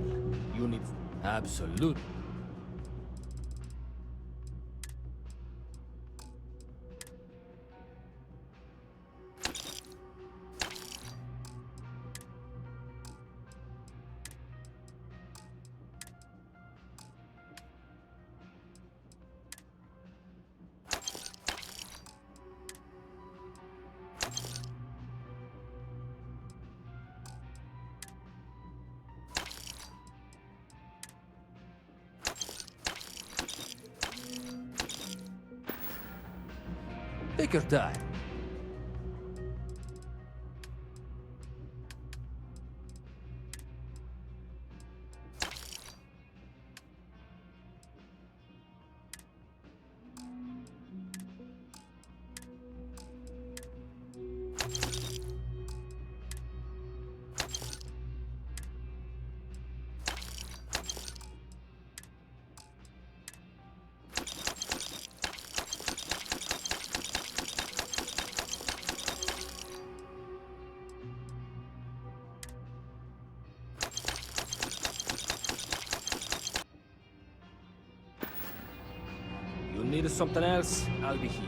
You need... Absolute. Take your time. You need something else? I'll be here.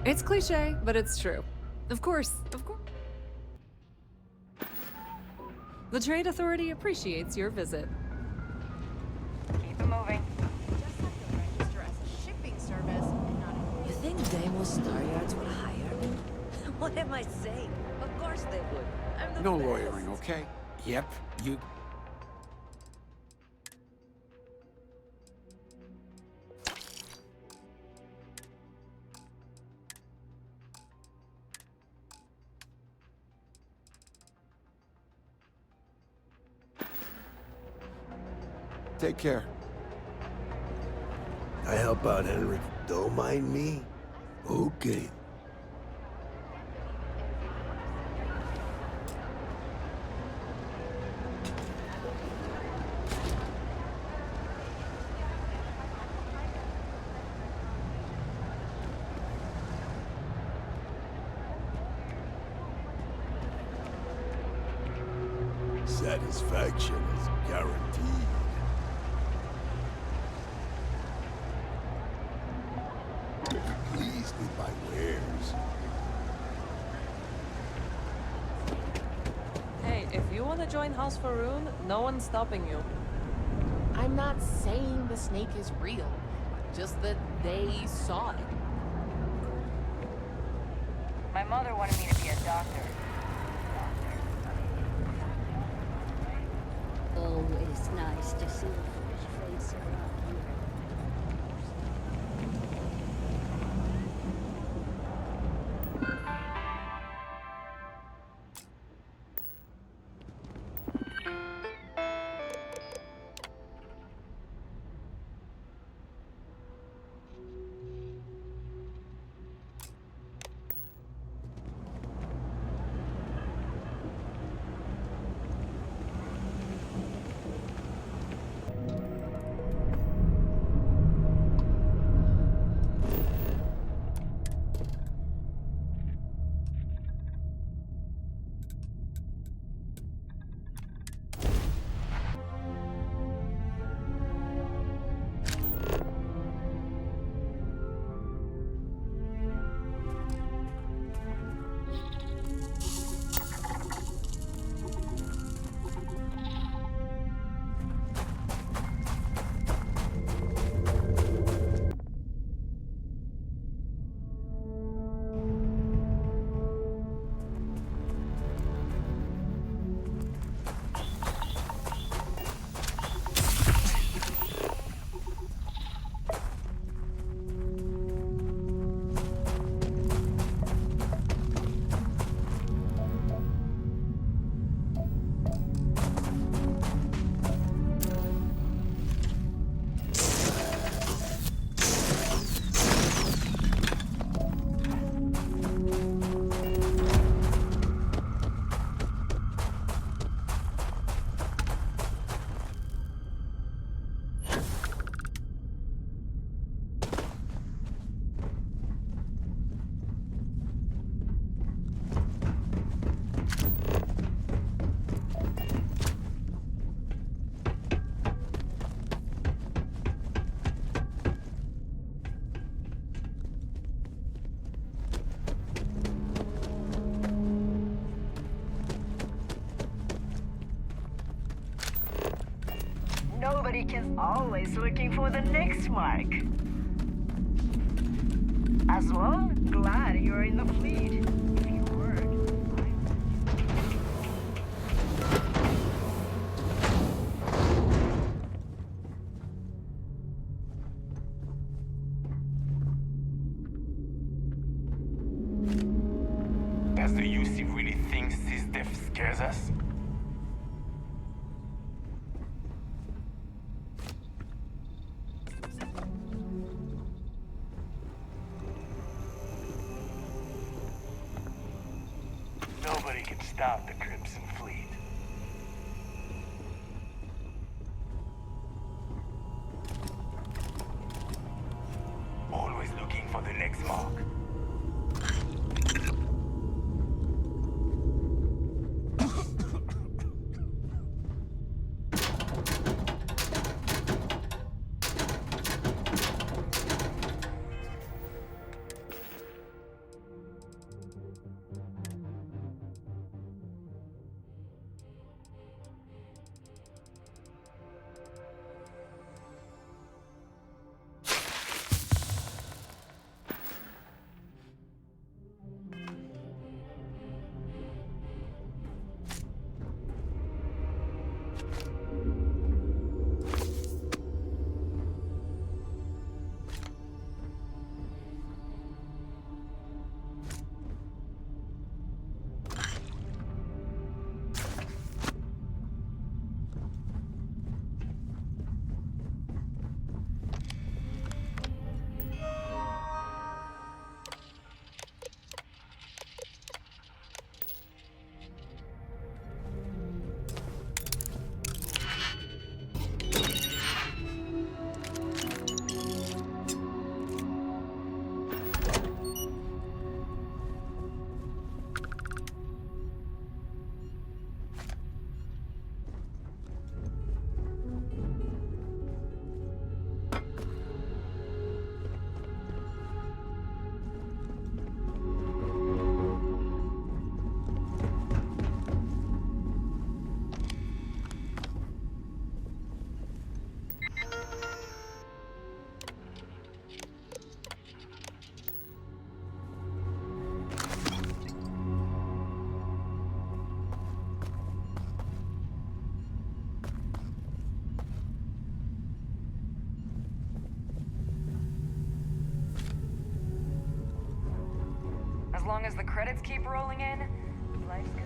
It's cliche, but it's true. Of course, of course. The Trade Authority appreciates your visit. Keep it moving. Just have to register as a shipping service and not a... You think Deimos Staryards will hire me? What am I saying? Of course they would. I'm the No best. lawyering, okay? Yep, you... Take care. I help out, Henry. Don't mind me. Okay. Satisfaction is guaranteed. Pleased with my wares. Hey, if you want to join House Faroon, no one's stopping you. I'm not saying the snake is real, just that they saw it. My mother wanted me to be a doctor. Always nice to see a fresh face around here. Nobody is always looking for the next mark. As well, glad you're in the fleet. If you weren't, Does the UC really think this death scares us? Nobody can stop the Crimson Fleet. Always looking for the next mark. as the credits keep rolling in, life's good.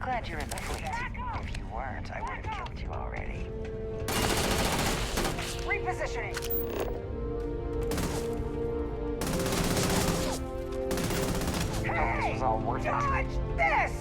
Glad you're in the fleet. If you weren't, I would have killed you already. Repositioning! Hey! This was all worth it. Dodge this!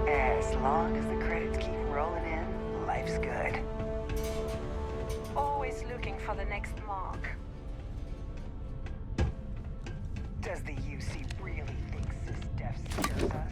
As long as the credits keep rolling in, life's good. Always looking for the next mark. Does the UC really think SysDef scares us?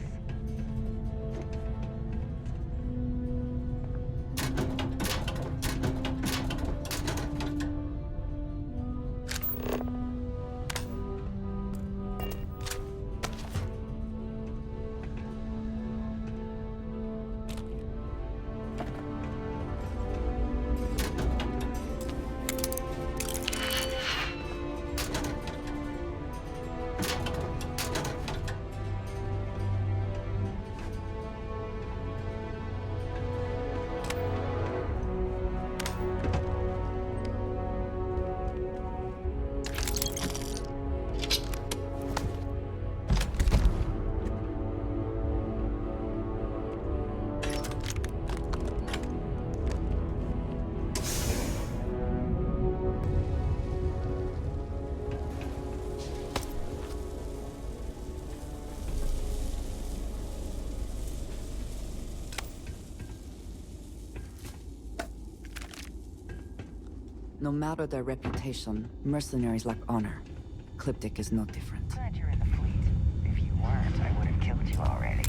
No matter their reputation, mercenaries lack honor. Cryptic is no different. Glad you're in the fleet. If you weren't, I would have killed you already.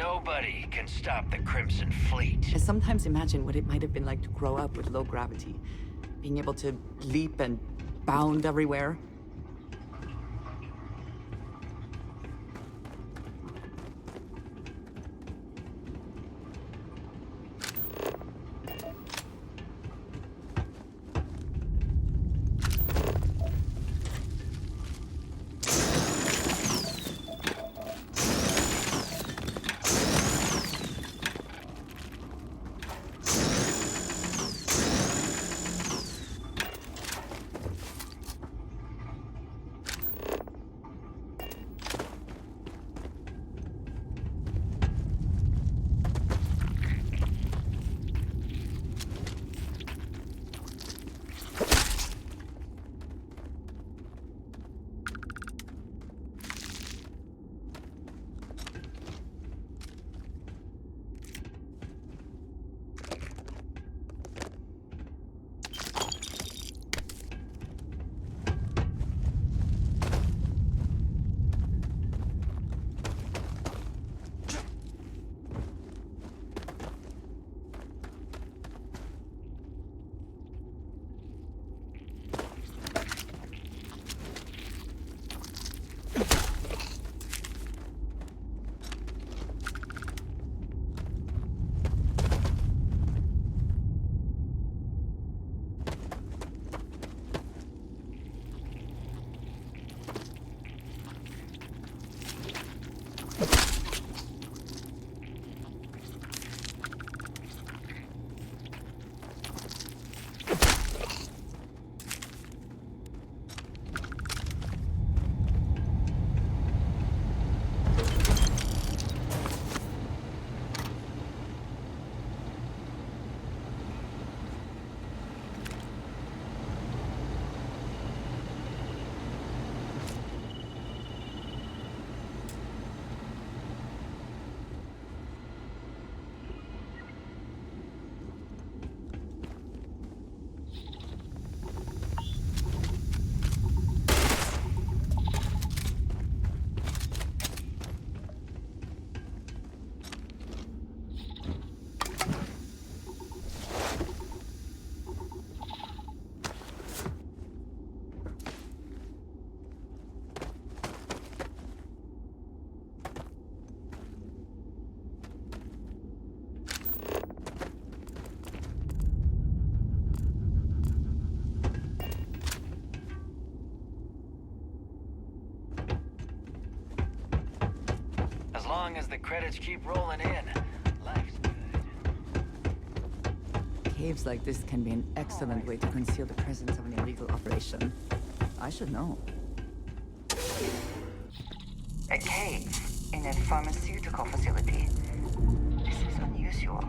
Nobody can stop the Crimson Fleet. I sometimes imagine what it might have been like to grow up with low gravity. Being able to leap and bound everywhere. As long as the credits keep rolling in, life's good. Caves like this can be an excellent way to conceal the presence of an illegal operation. I should know. A cave in a pharmaceutical facility. This is unusual.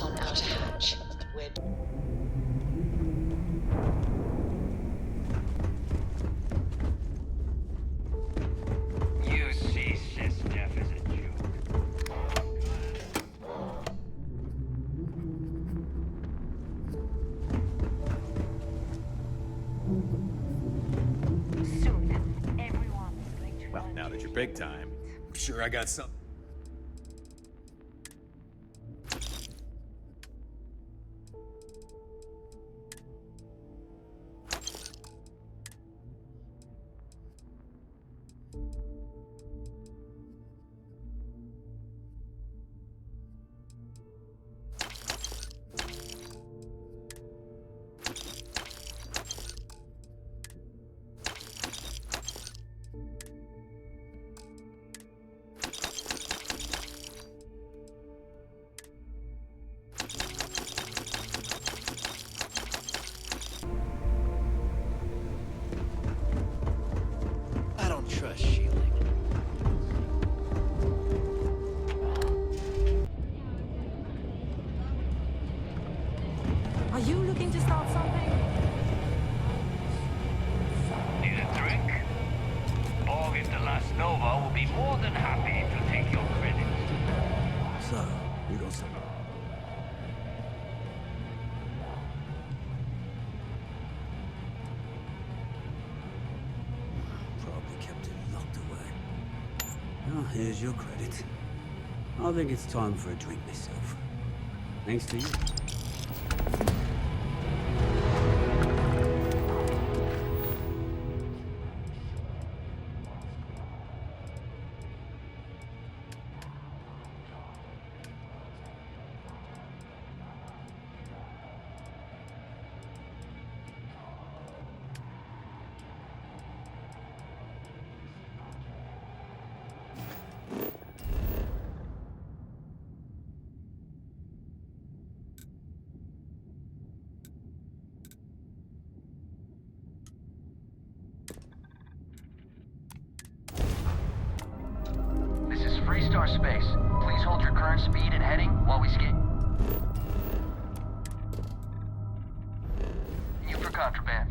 On outer hatch. You see Sysdef as a joke. big time. I'm sure I got some. I don't trust shielding. Are you looking to start something? Need a drink? Borg in the Last Nova will be more than happy to take your credit. So, we got some. Probably kept it locked away. Well, here's your credit. I think it's time for a drink myself. Thanks to you. This is Freestar Space. Please hold your current speed and heading while we skate. You for contraband.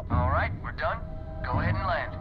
All right, we're done. Go ahead and land.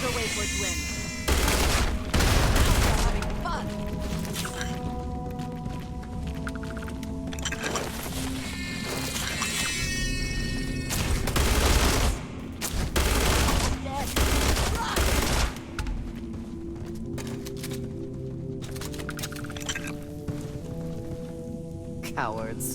Never wait for it to end. Now we're having fun. Cowards.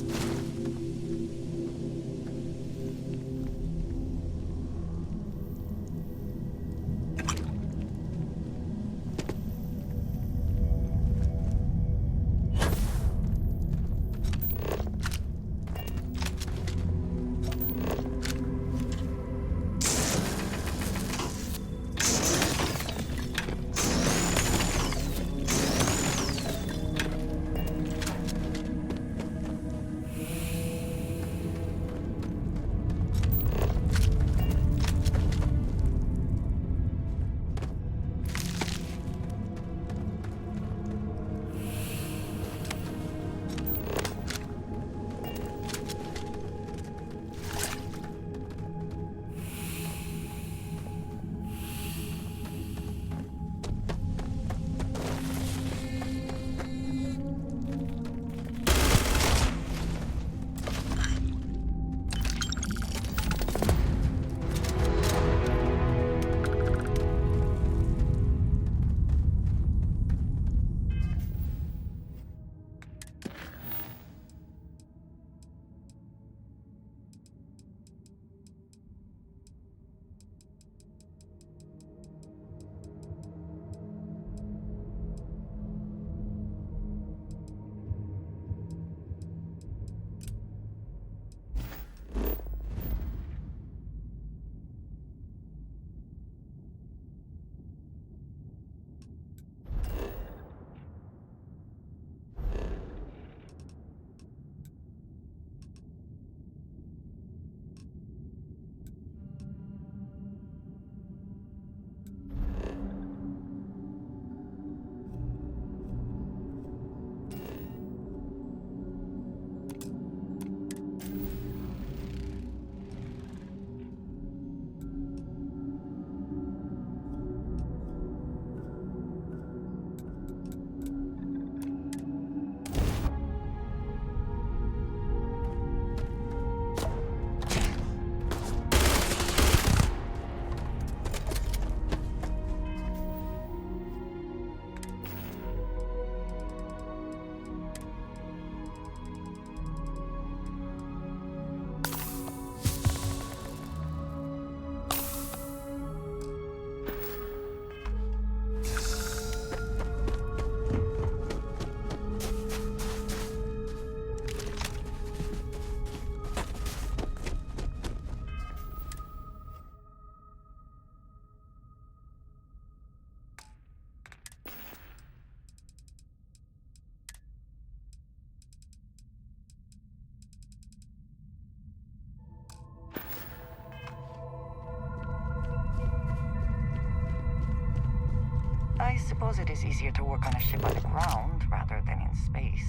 I suppose it is easier to work on a ship on the ground rather than in space.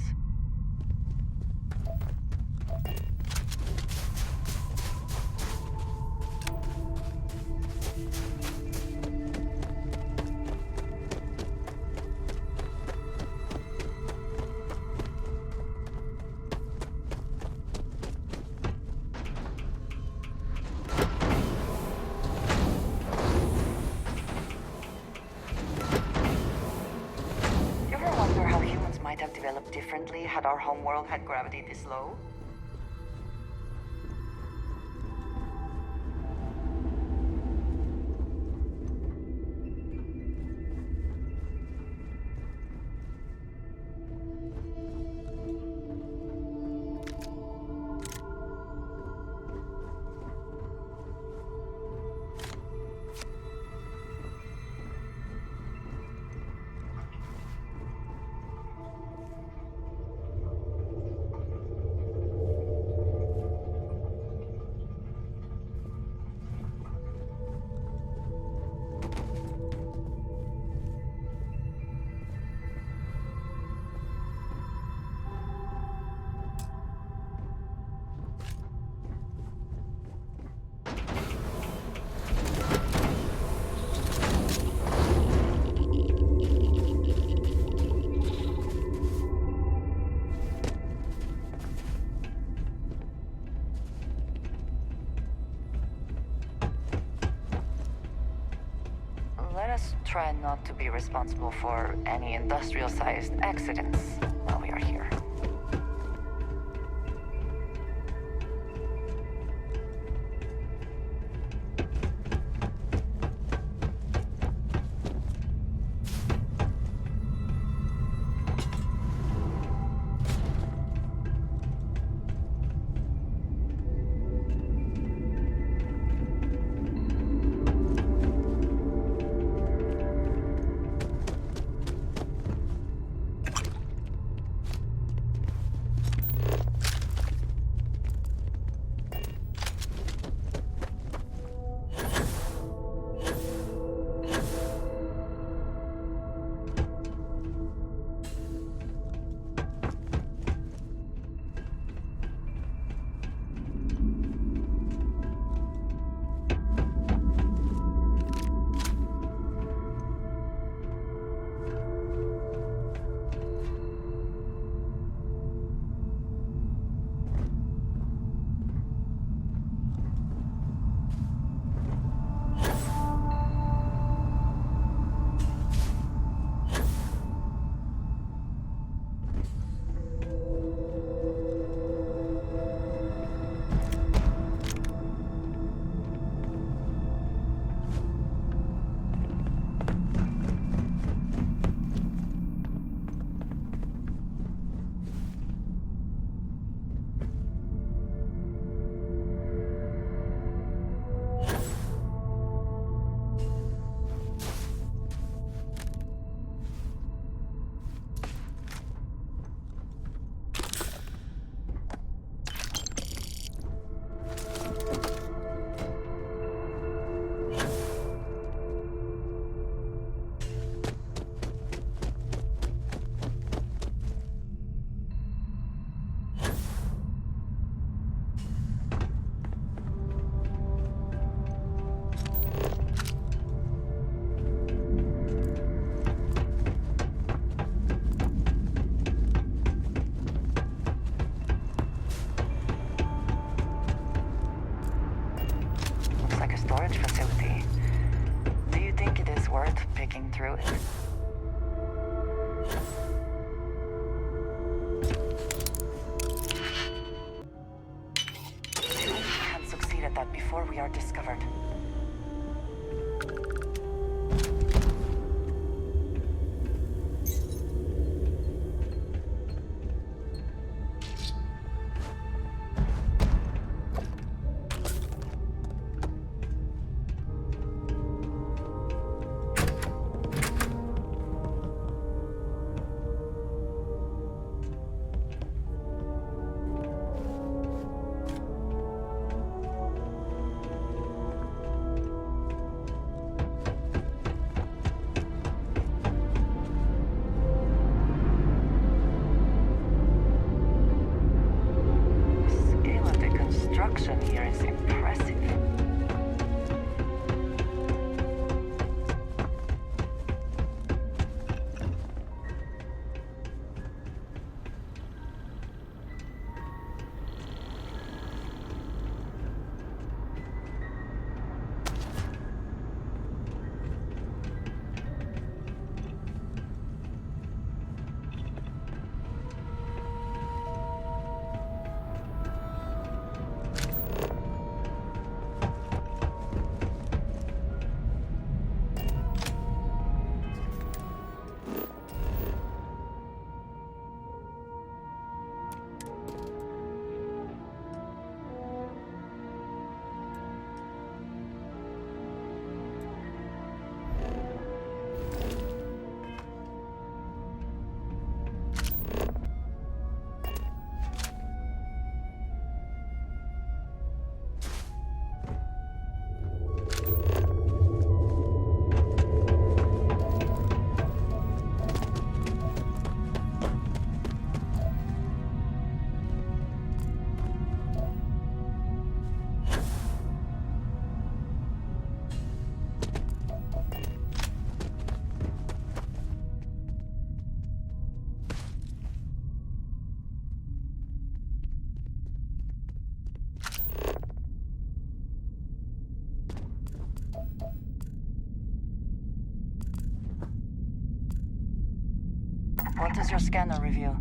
Might have developed differently had our homeworld had gravity this low? Let us try not to be responsible for any industrial-sized accidents while we are here. Storage facility. Do you think it is worth picking through it? We can succeed at that before we are discovered. What does your scanner reveal?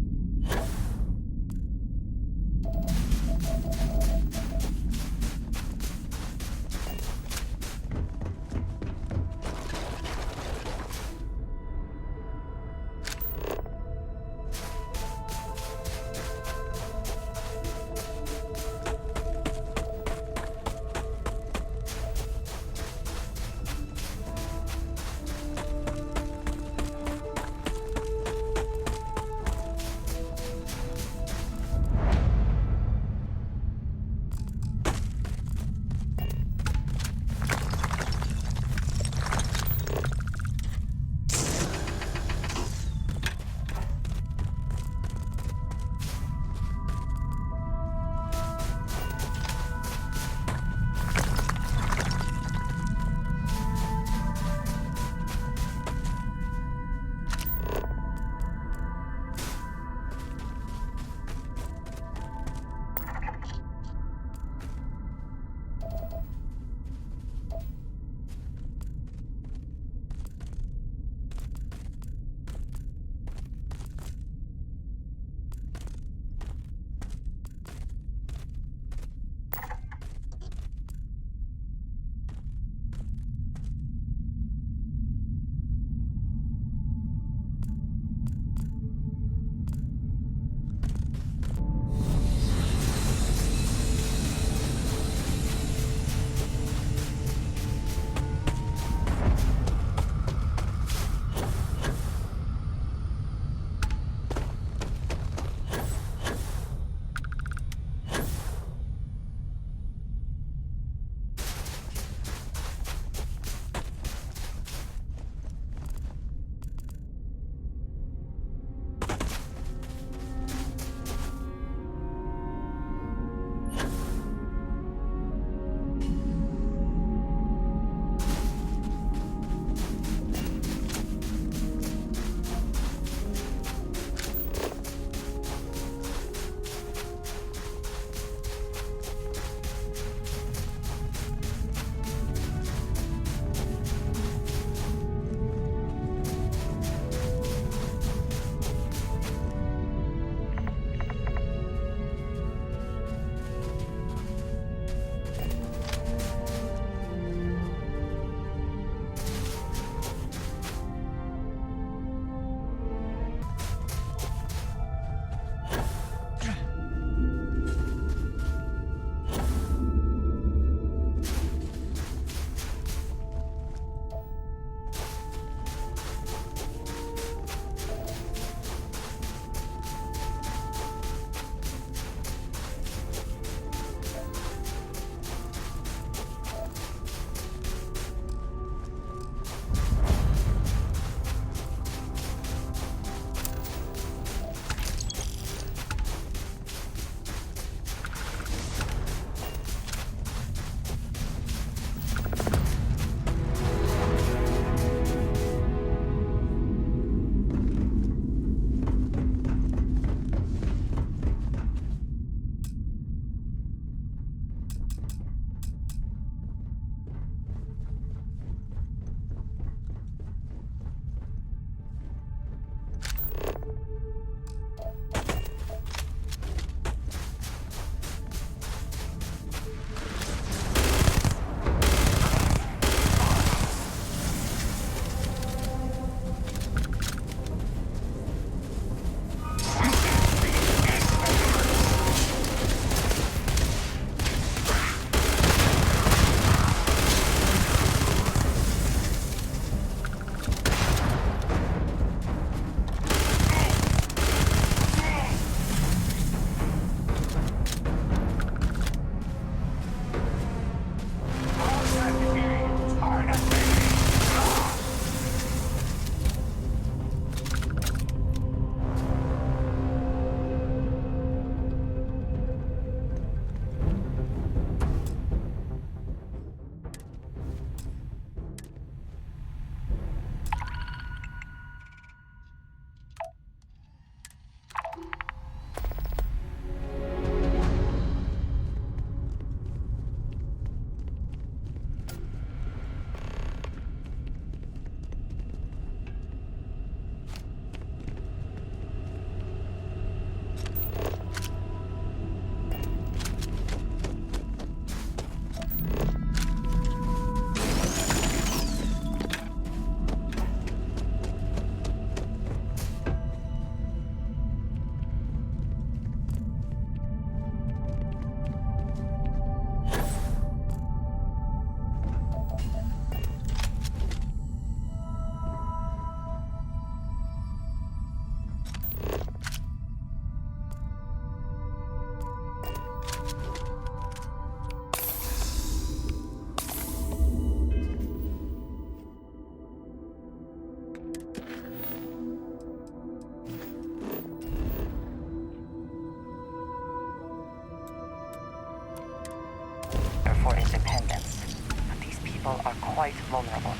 for independence. But these people are quite vulnerable.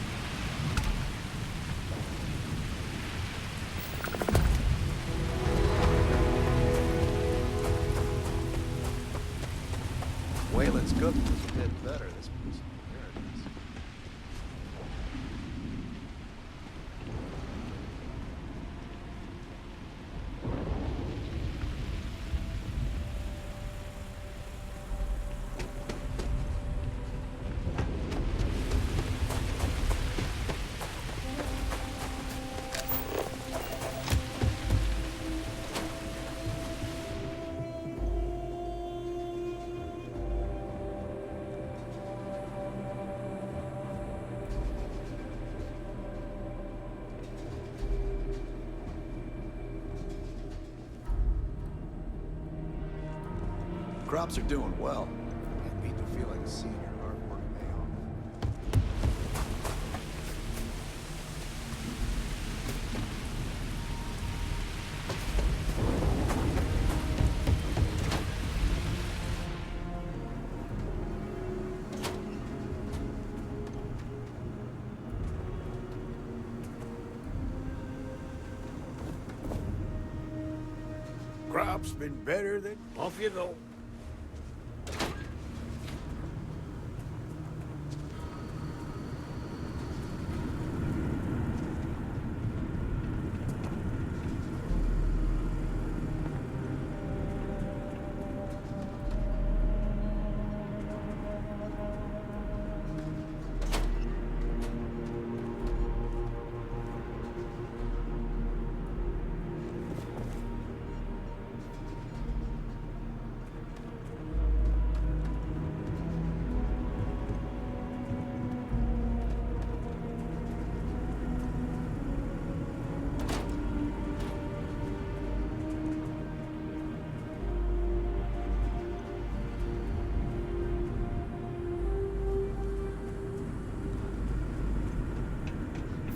Wayland's cooking was a bit better this piece. There it is. Crops are doing well. Can't beat the feeling of seeing your hard work pay off. Crop's been better than... Off you go.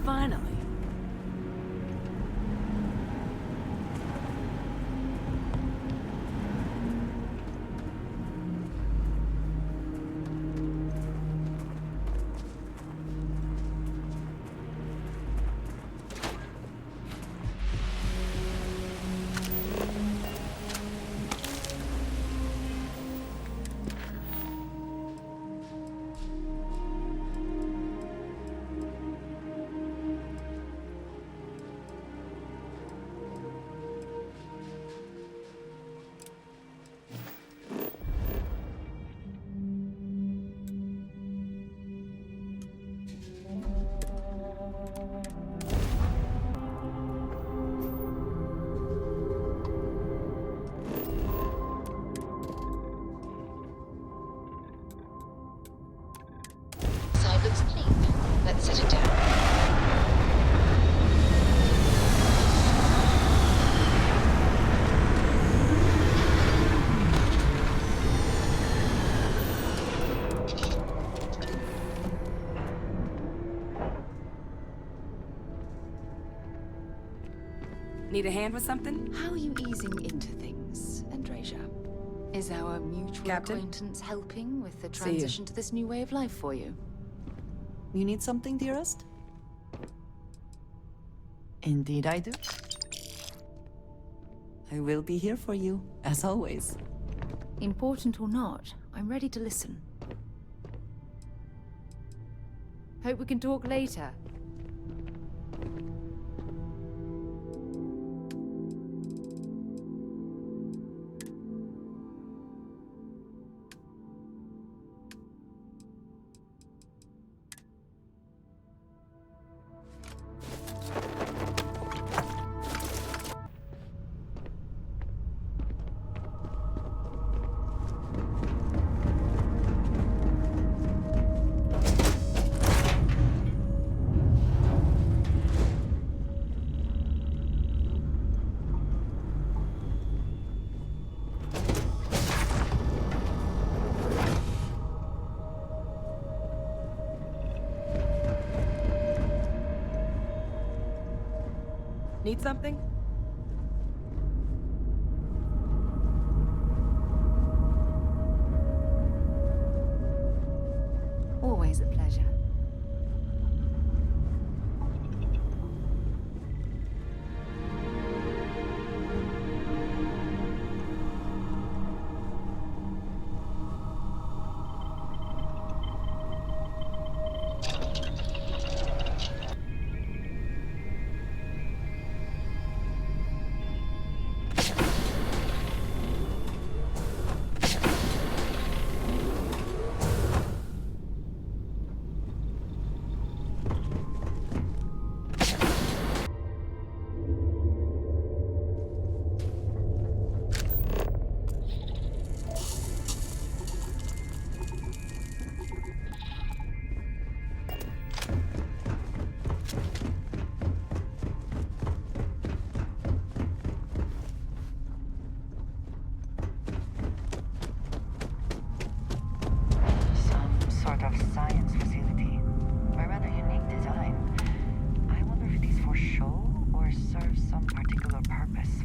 Finally. Silence, please. Let's set it down. Need a hand with something? How are you easing into things, Andrasia? Is our mutual acquaintance helping with the transition to this new way of life for you? You need something, dearest? Indeed I do. I will be here for you, as always. Important or not, I'm ready to listen. Hope we can talk later. Need something? particular purpose.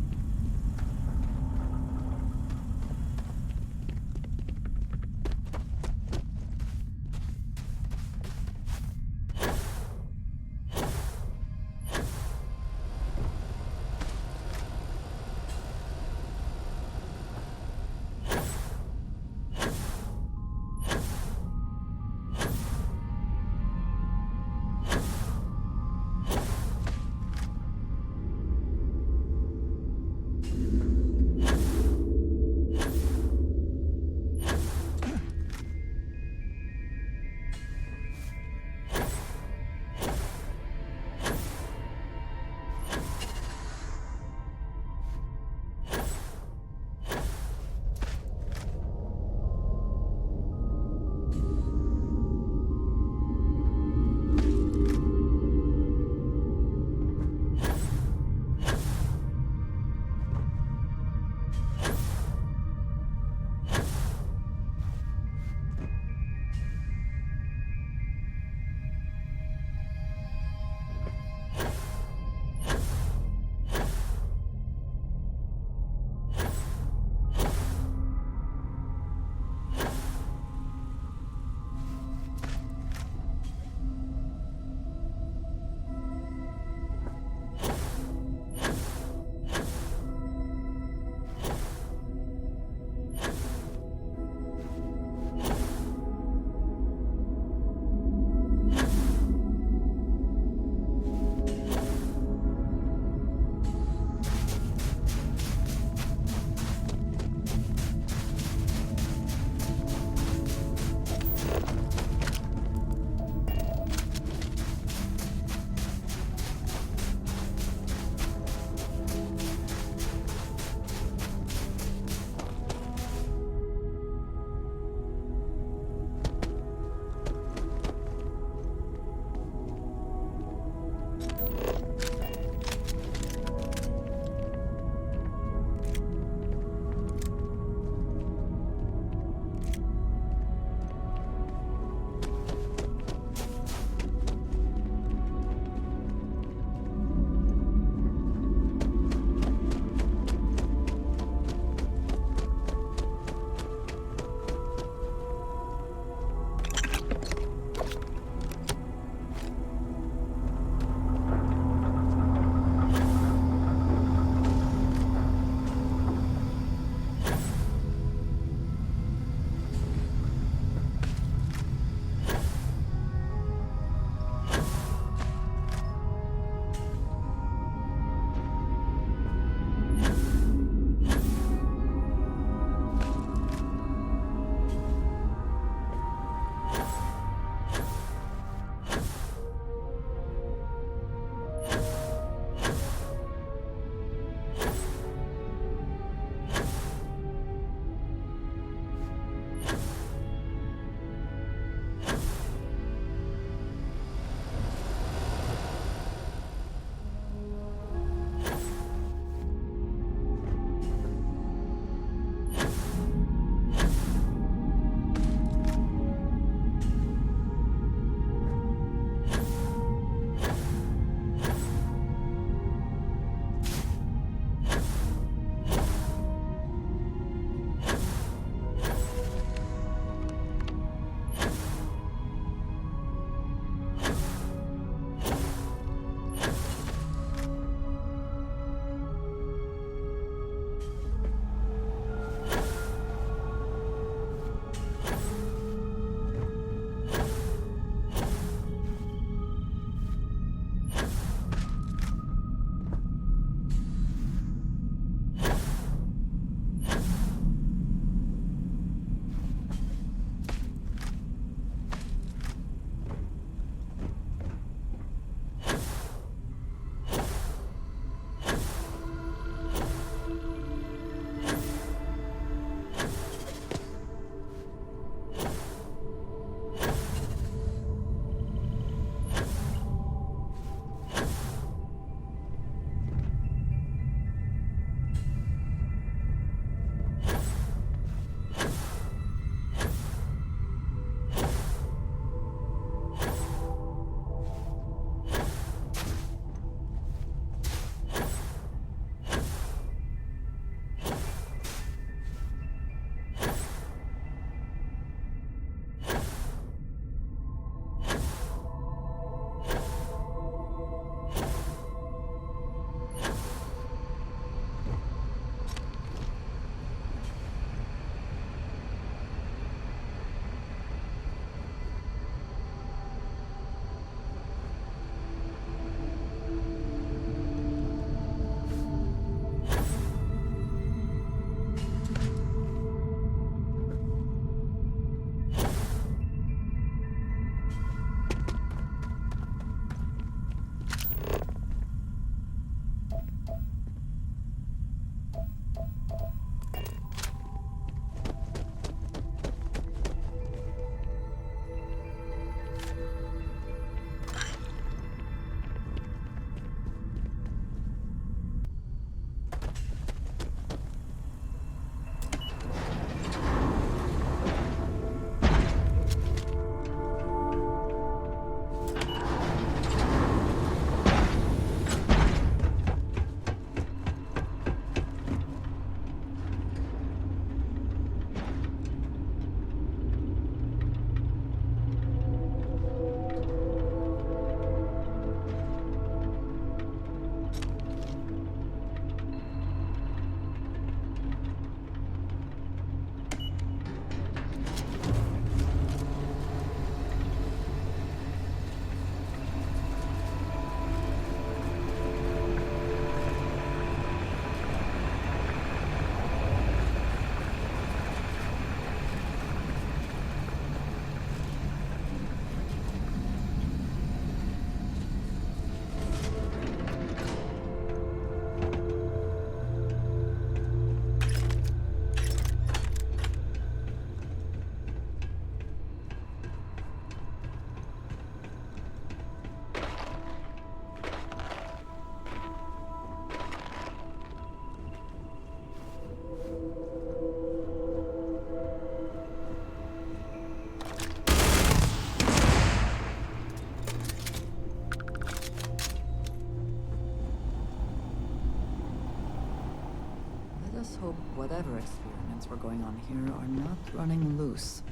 us hope whatever experiments were going on here are not running loose.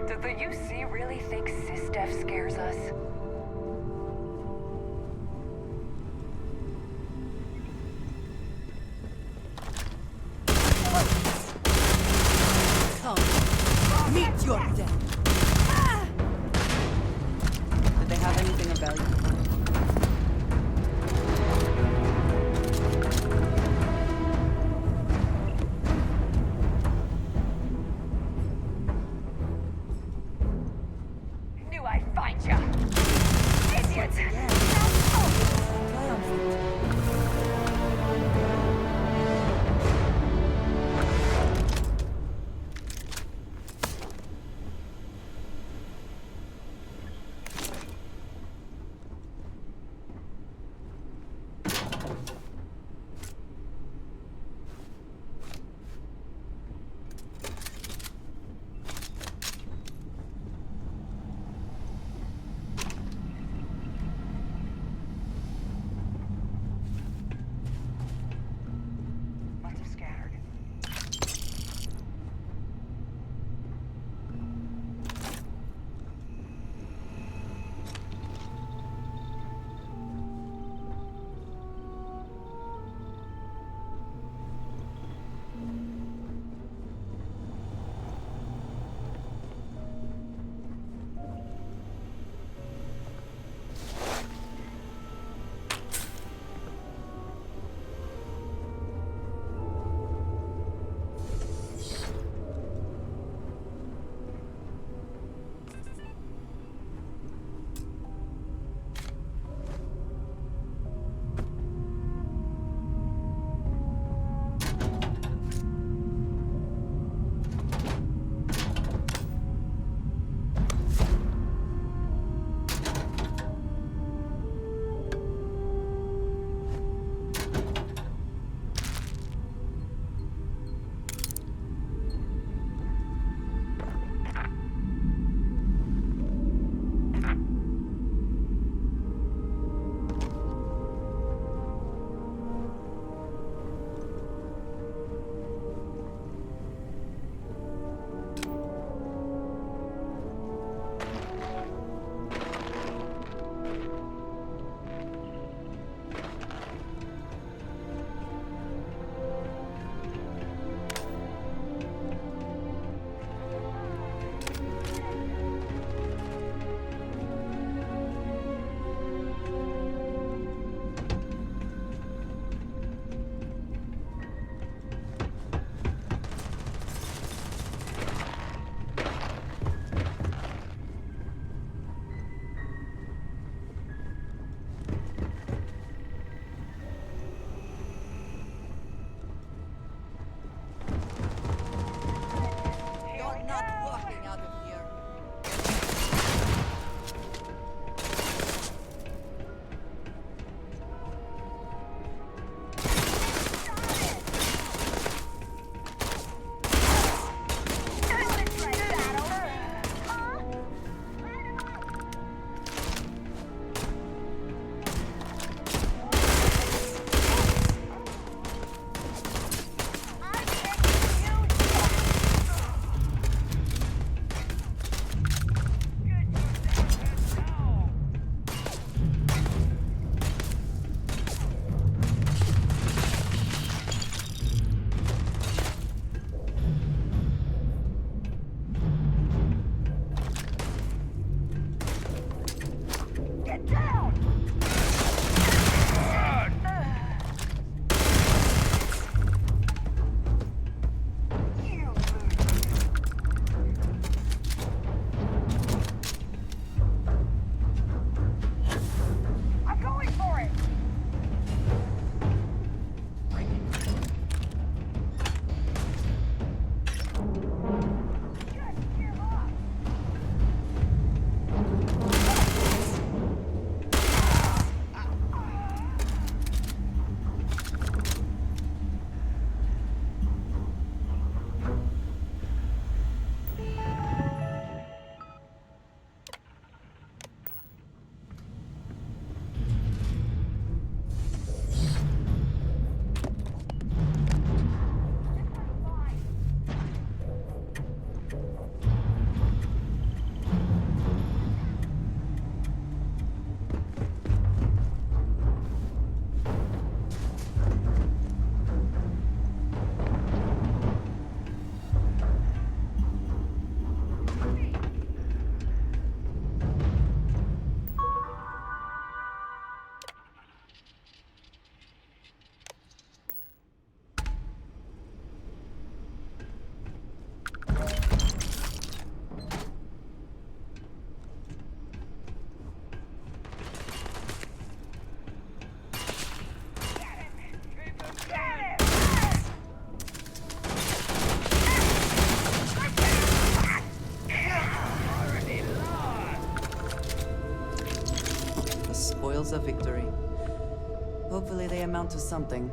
Do the UC really think SysDef scares us? Come, meet your death. Did they have anything of value? Knew I'd find ya! Idiot! spoils of victory. Hopefully they amount to something.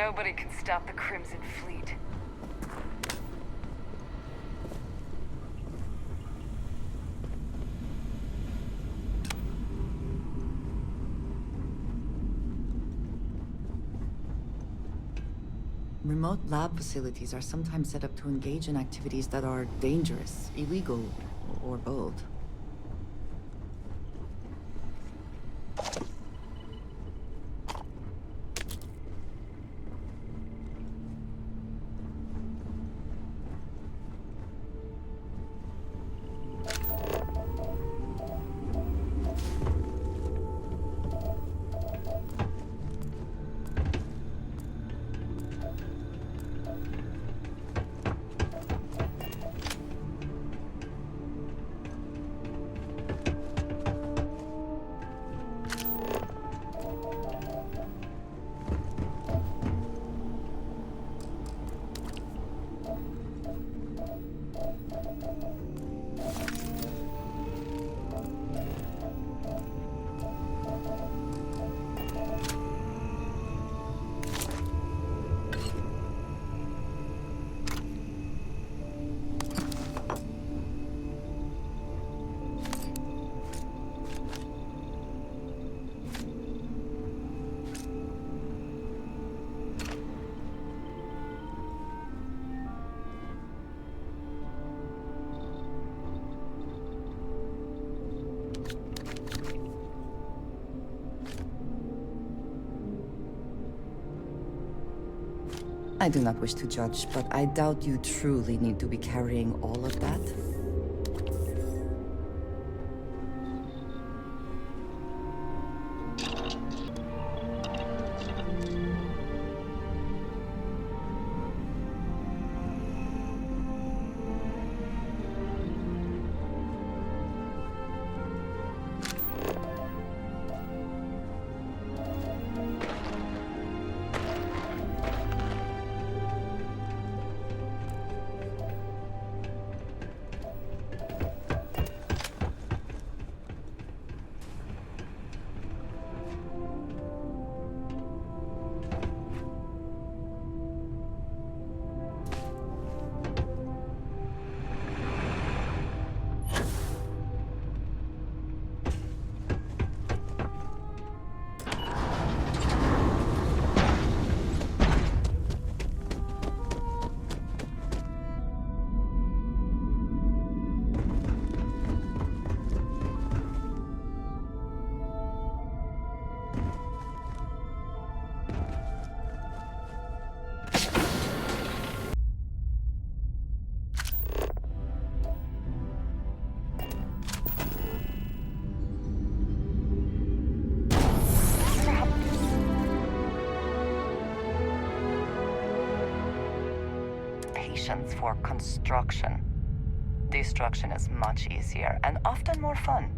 Nobody can stop the Crimson Fleet. Remote lab facilities are sometimes set up to engage in activities that are dangerous, illegal, or bold. I do not wish to judge, but I doubt you truly need to be carrying all of that. locations for construction. Destruction is much easier and often more fun.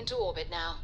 into orbit now.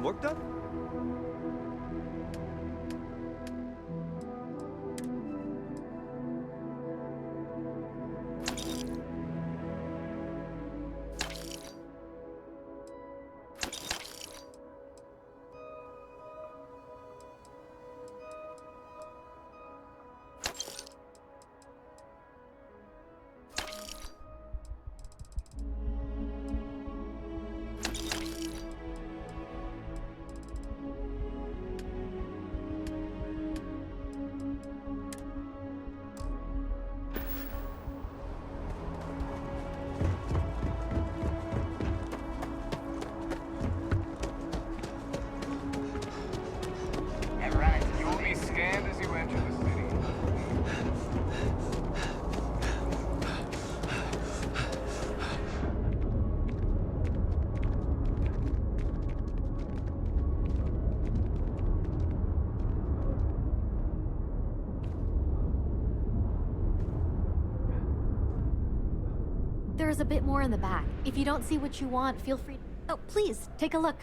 work done? You will be scanned as you enter the city. There is a bit more in the back. If you don't see what you want, feel free. Oh, please, take a look.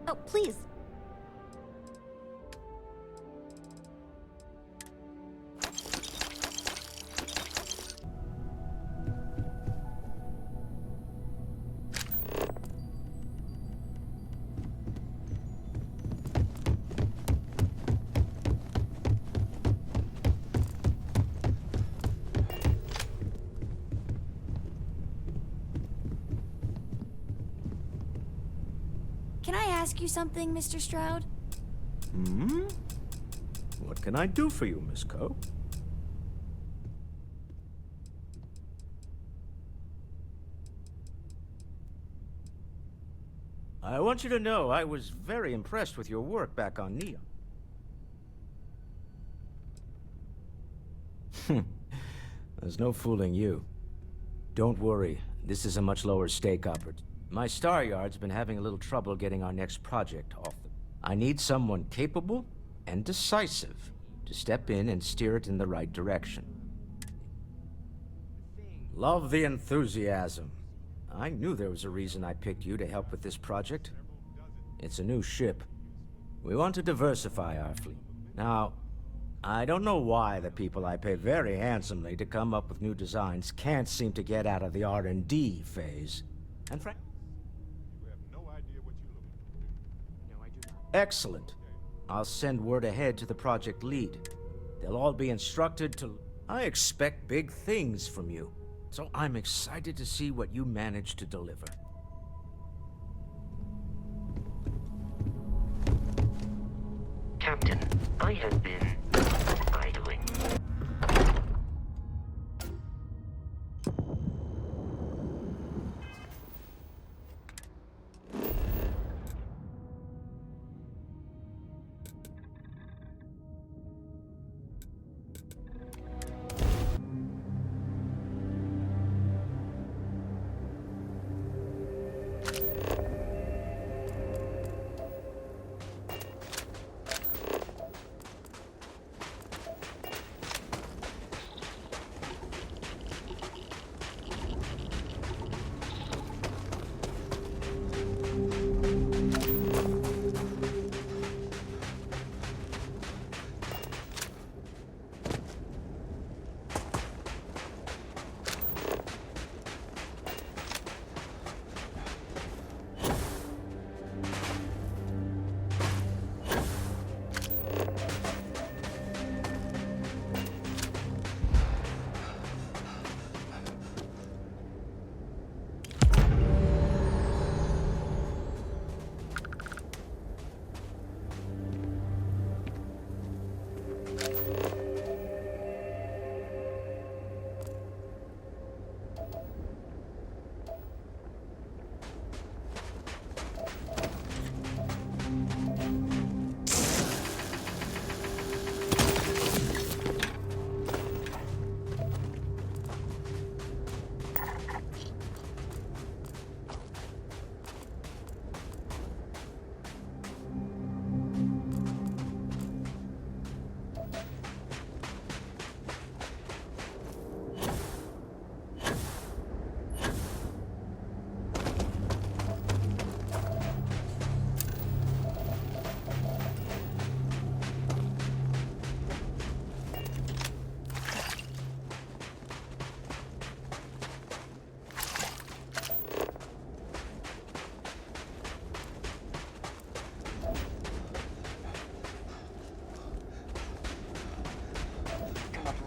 Oh, please. Can I ask you something, Mr. Stroud? Hmm? What can I do for you, Miss Coe? I want you to know I was very impressed with your work back on Neon. There's no fooling you. Don't worry, this is a much lower stake opportunity. My Star Yard's been having a little trouble getting our next project off the... I need someone capable and decisive to step in and steer it in the right direction. Love the enthusiasm. I knew there was a reason I picked you to help with this project. It's a new ship. We want to diversify our fleet. Now, I don't know why the people I pay very handsomely to come up with new designs can't seem to get out of the R&D phase. And frankly... Excellent. I'll send word ahead to the project lead. They'll all be instructed to... I expect big things from you, so I'm excited to see what you manage to deliver. Captain, I have been idling.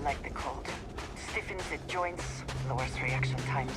Like the cold. Stiffens at joints, lowers reaction times.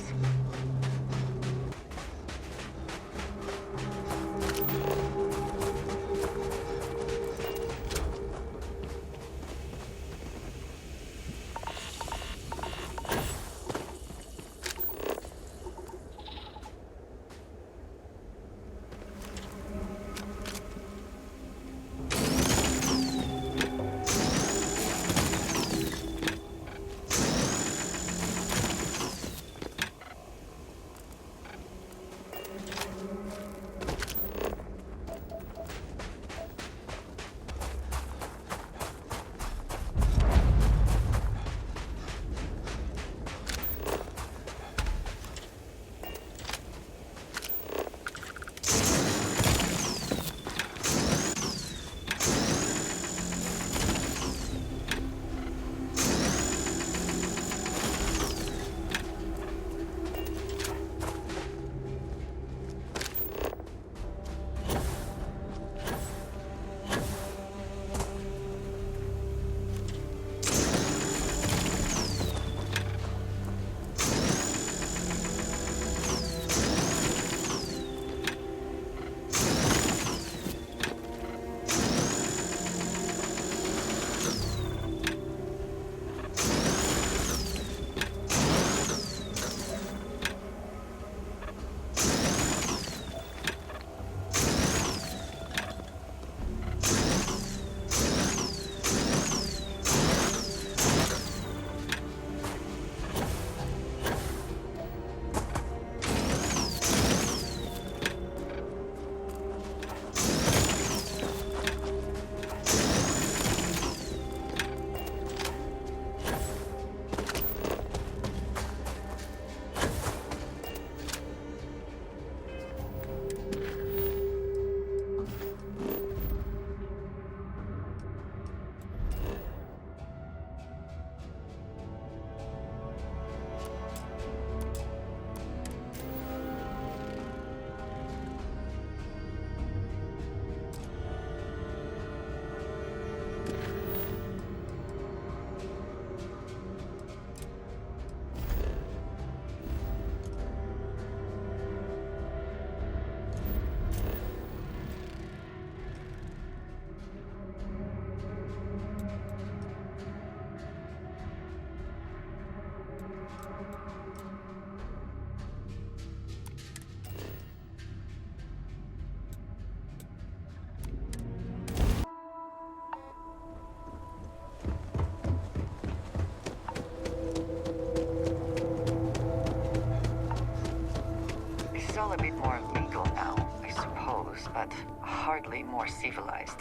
all a bit more legal now, I suppose, but hardly more civilized.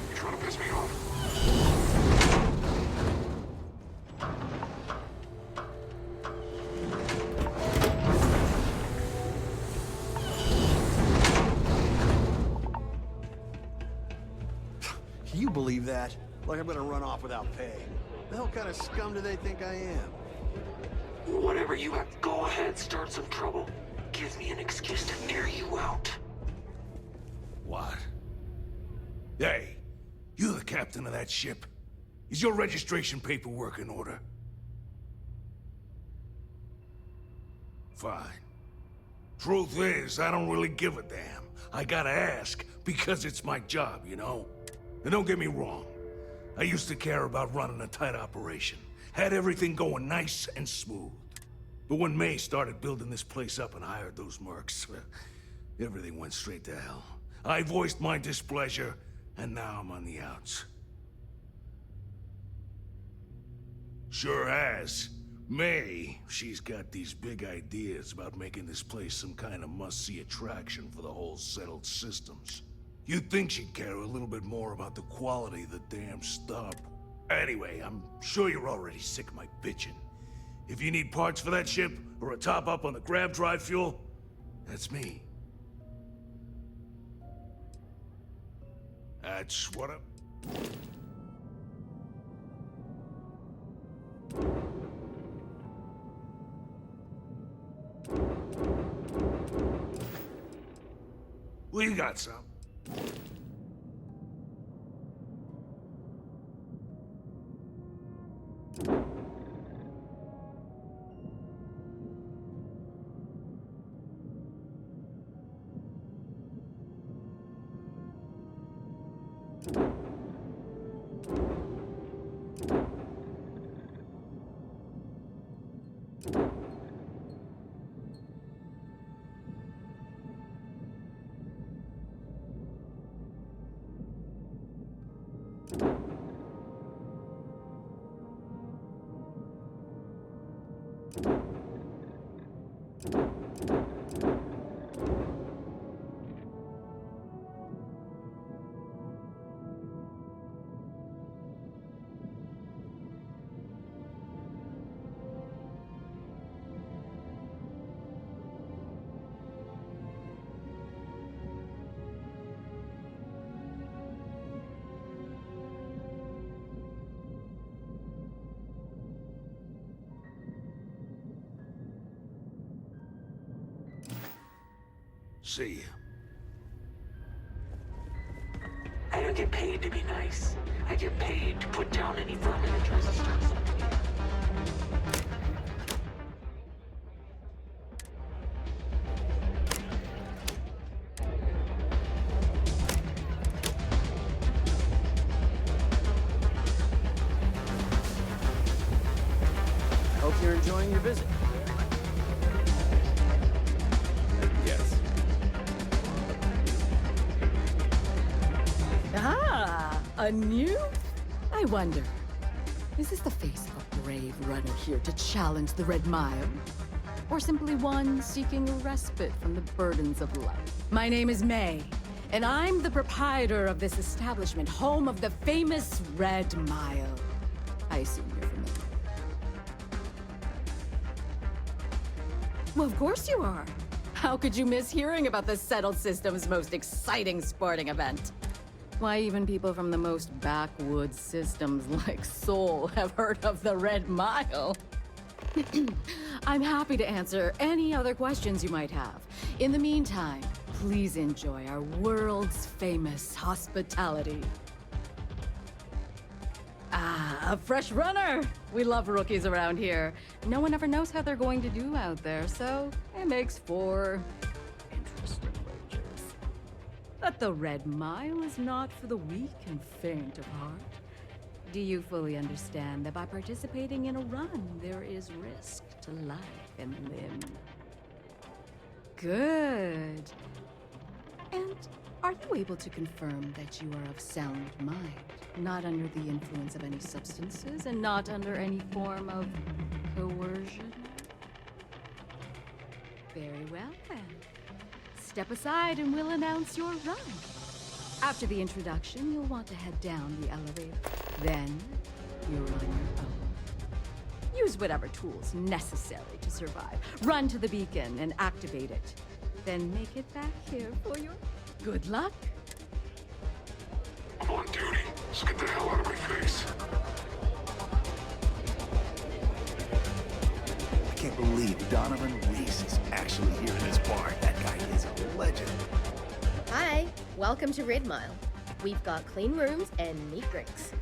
You're trying to piss me off. Can you believe that? Like I'm gonna run off without pay. The hell kind of scum do they think I am? Whatever you have, go ahead, start some trouble. Give me an excuse to air you out. What? Hey, you the captain of that ship? Is your registration paperwork in order? Fine. Truth is, I don't really give a damn. I gotta ask, because it's my job, you know? And don't get me wrong. I used to care about running a tight operation. Had everything going nice and smooth. But when May started building this place up and hired those mercs, everything went straight to hell. I voiced my displeasure, and now I'm on the outs. Sure has. May, she's got these big ideas about making this place some kind of must-see attraction for the whole settled systems. You'd think she'd care a little bit more about the quality of the damn stuff. Anyway, I'm sure you're already sick of my bitching. If you need parts for that ship, or a top-up on the grab drive fuel, that's me. That's what I'm... We got some. See ya. I don't get paid to be nice. I get paid to put down any vermin that tries to start something. Hope you're enjoying your visit. Yes. Ah, anew? I wonder, is this the face of a brave runner here to challenge the Red Mile? Or simply one seeking a respite from the burdens of life? My name is May, and I'm the proprietor of this establishment, home of the famous Red Mile. I assume you're familiar. Well, of course you are. How could you miss hearing about the Settled System's most exciting sporting event? Why, even people from the most backwoods systems like Seoul have heard of the Red Mile. I'm happy to answer any other questions you might have. In the meantime, please enjoy our world's famous hospitality. Ah, a fresh runner! We love rookies around here. No one ever knows how they're going to do out there, so it makes for interesting wagers. But the Red Mile is not for the weak and faint of heart. Do you fully understand that by participating in a run, there is risk to life and limb? Good. And are you able to confirm that you are of sound mind, not under the influence of any substances, and not under any form of coercion? Very well, then. Step aside and we'll announce your run. After the introduction, you'll want to head down the elevator. Then, you're on your own. Use whatever tools necessary to survive. Run to the beacon and activate it. Then make it back here for your good luck. I'm on duty, so get the hell out of my face. I can't believe Donovan Reese is actually here in this bar. That guy is a legend. Hi, welcome to Red Mile. We've got clean rooms and neat drinks.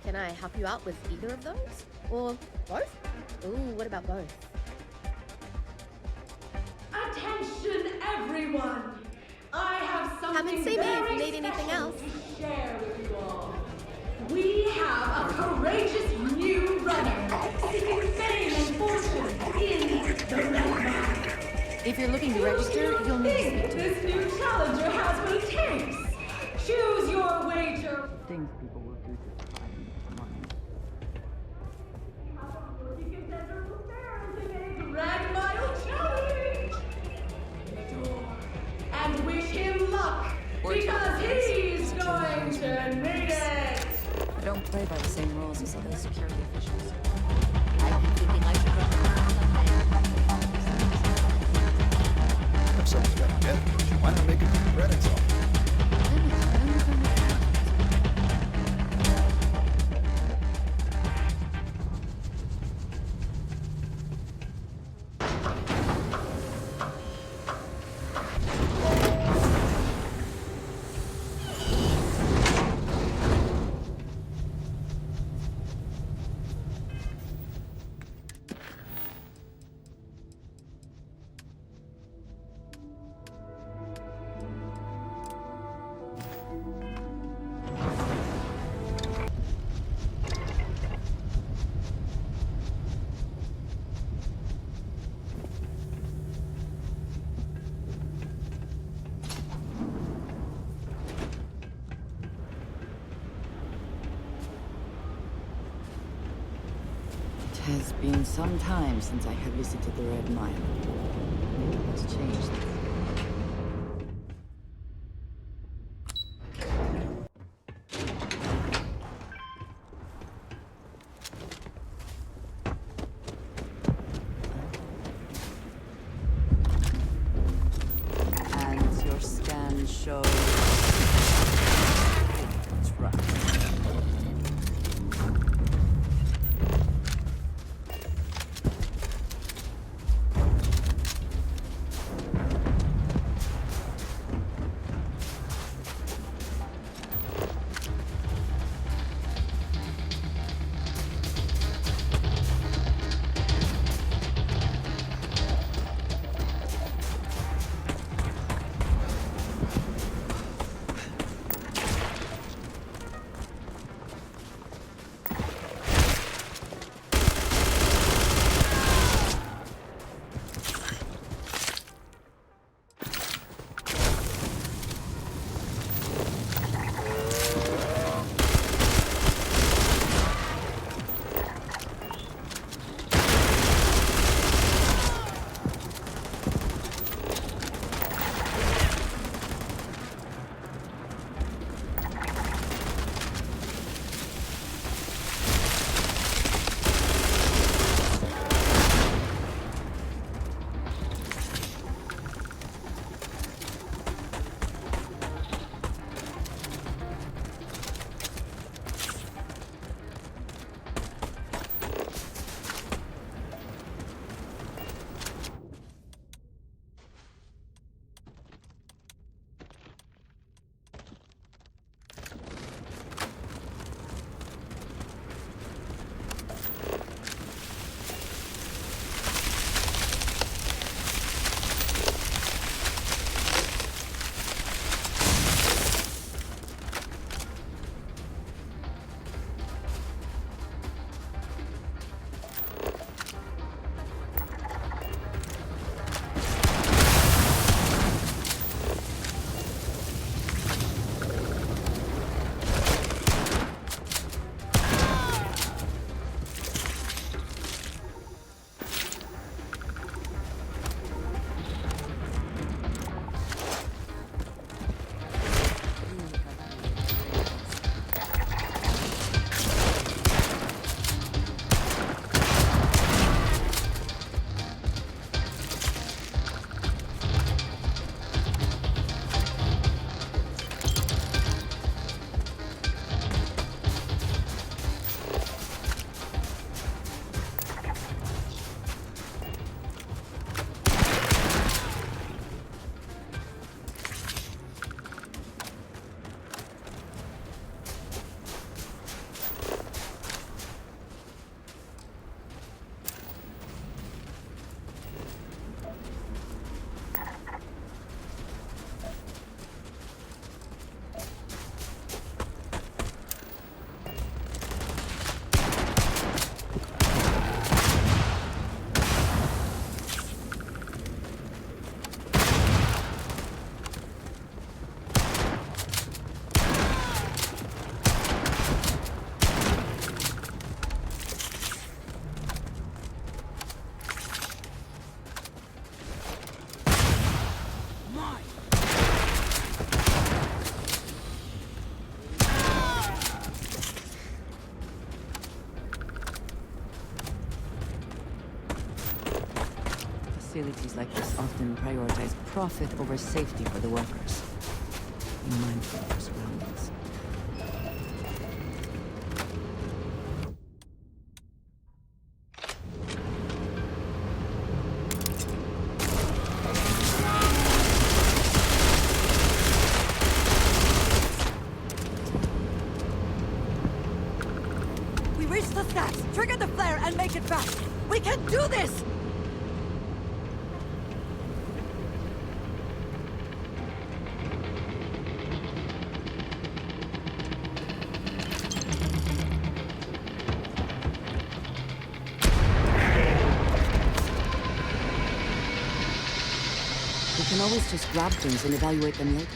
Can I help you out with either of those? Or both? Ooh, what about both? Attention, everyone! I have something Come and see me if you very need anything special else. to share with you all. We have a courageous new runner seeking fame and fortune in the Red Mile. If you're looking to register, you'll need to speak to This new challenger has what it takes. Choose your wager. things people will do to try and make money. Red Mile Challenge! And wish him luck, because he's going to need it! I don't play by the same rules as other security officials. I've been thinking I should run If someone's got a death wish, why not make it for the credits off? It has been some time since I have visited the Red Mile. It has changed. And your scan shows... That's right. Facilities like this often prioritize profit over safety for the workers. Be mindful of your surroundings. We reach the stacks, trigger the flare, and make it fast. We can do this! We can always just grab things and evaluate them later.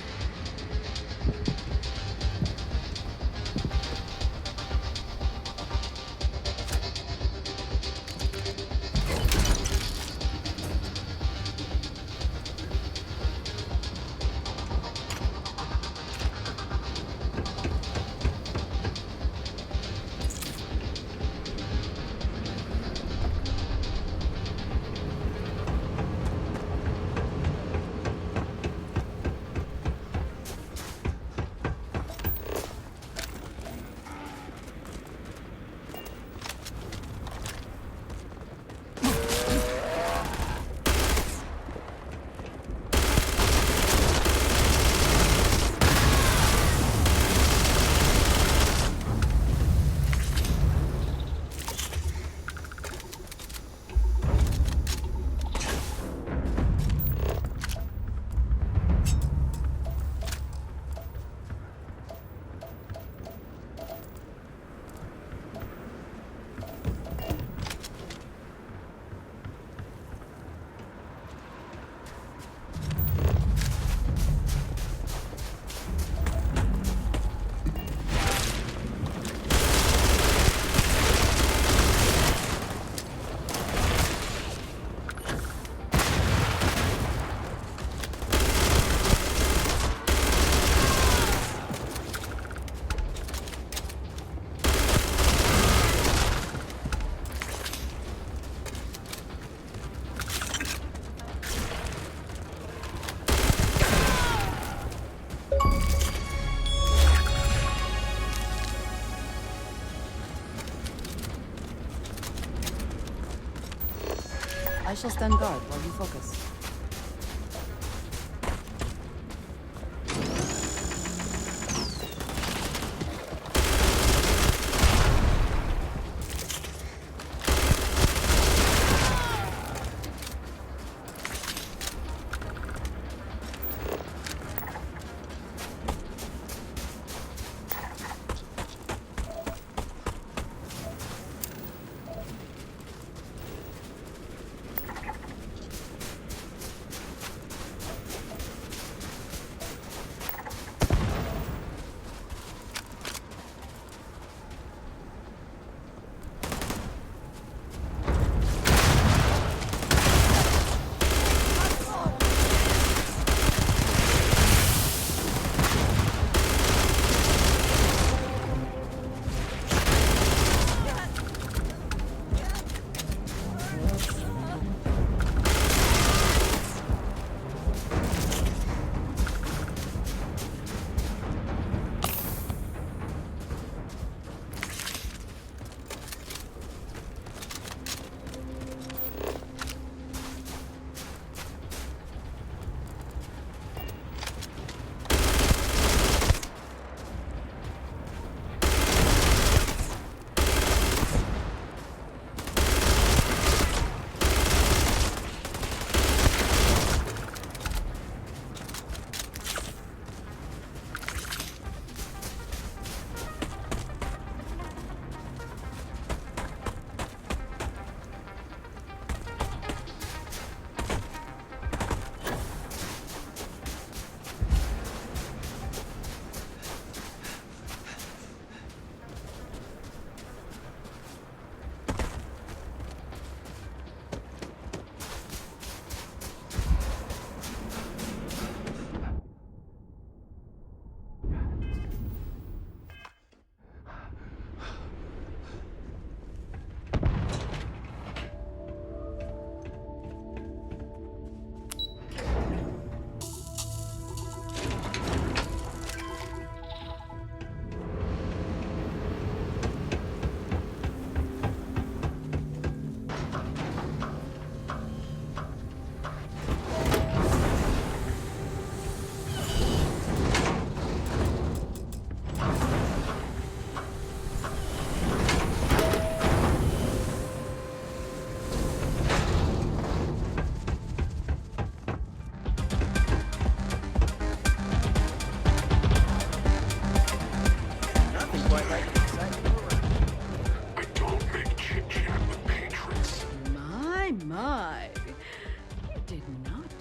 I shall stand guard while you focus.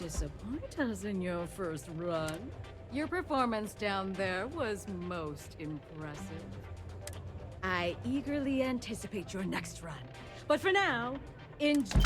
disappoint us in your first run. Your performance down there was most impressive. I eagerly anticipate your next run. But for now, enjoy.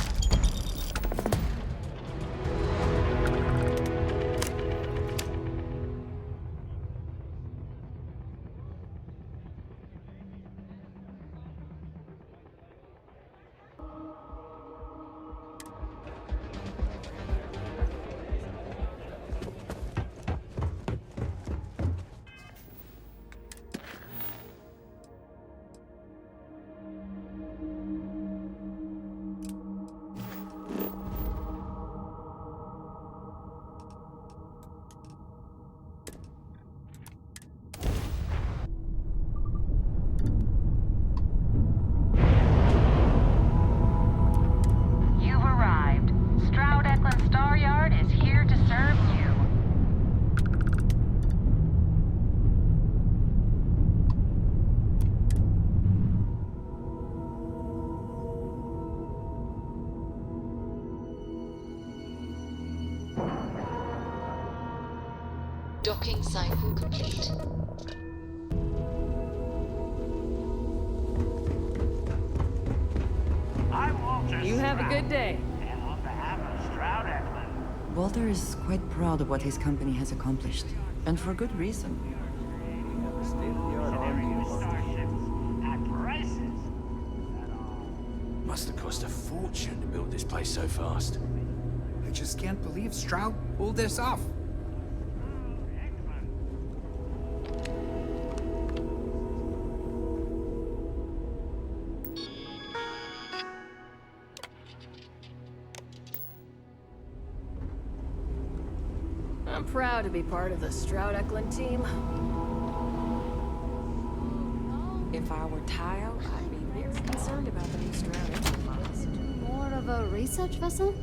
Docking cycle complete. You have a good day. And on behalf of Stroud Eklund, Walter is quite proud of what his company has accomplished, and for good reason. Must have cost a fortune to build this place so fast. I just can't believe Stroud pulled this off. I'm proud to be part of the Stroud Eklund team. If I were Tile, I'd be very concerned about the new Stroud Eklund models. More of a research vessel?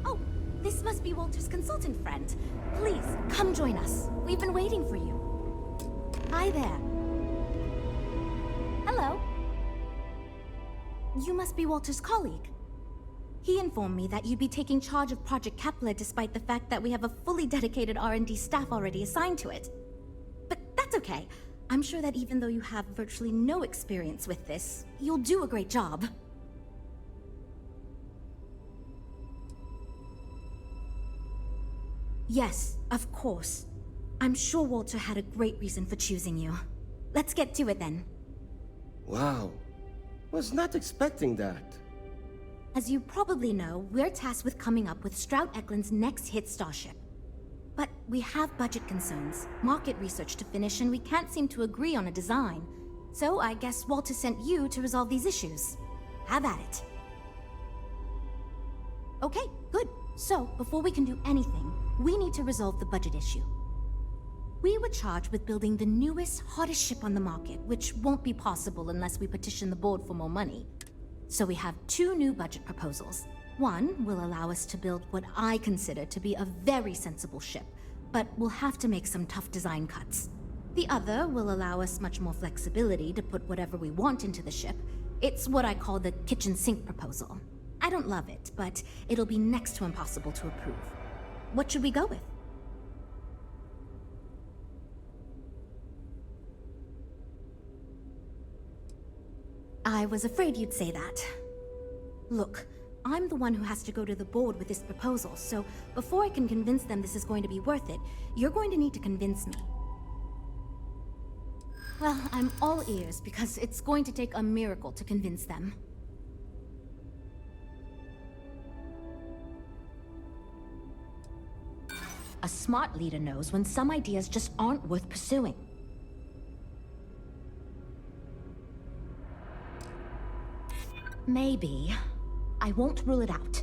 Oh, this must be Walter's consultant friend. Please, come join us. We've been waiting for you. Hi there. Hello. You must be Walter's colleague. He informed me that you'd be taking charge of Project Kepler despite the fact that we have a fully dedicated R&D staff already assigned to it. But that's okay. I'm sure that even though you have virtually no experience with this, you'll do a great job. Yes, of course. I'm sure Walter had a great reason for choosing you. Let's get to it then. Wow. Was not expecting that. As you probably know, we're tasked with coming up with Stroud Eklund's next hit starship. But we have budget concerns, market research to finish, and we can't seem to agree on a design. So I guess Walter sent you to resolve these issues. Have at it. Okay, good. So, before we can do anything, we need to resolve the budget issue. We were charged with building the newest, hottest ship on the market, which won't be possible unless we petition the board for more money. So we have two new budget proposals. One will allow us to build what I consider to be a very sensible ship, but we'll have to make some tough design cuts. The other will allow us much more flexibility to put whatever we want into the ship. It's what I call the kitchen sink proposal. I don't love it, but it'll be next to impossible to approve. What should we go with? I was afraid you'd say that. Look, I'm the one who has to go to the board with this proposal, so before I can convince them this is going to be worth it, you're going to need to convince me. Well, I'm all ears because it's going to take a miracle to convince them. A smart leader knows when some ideas just aren't worth pursuing. Maybe. I won't rule it out.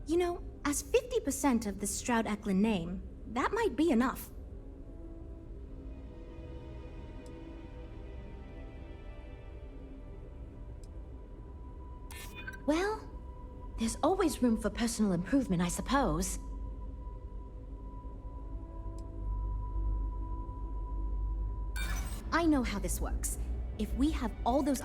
You know, as 50% of the Stroud Eklund name, that might be enough. Well, there's always room for personal improvement, I suppose. I know how this works. If we have all those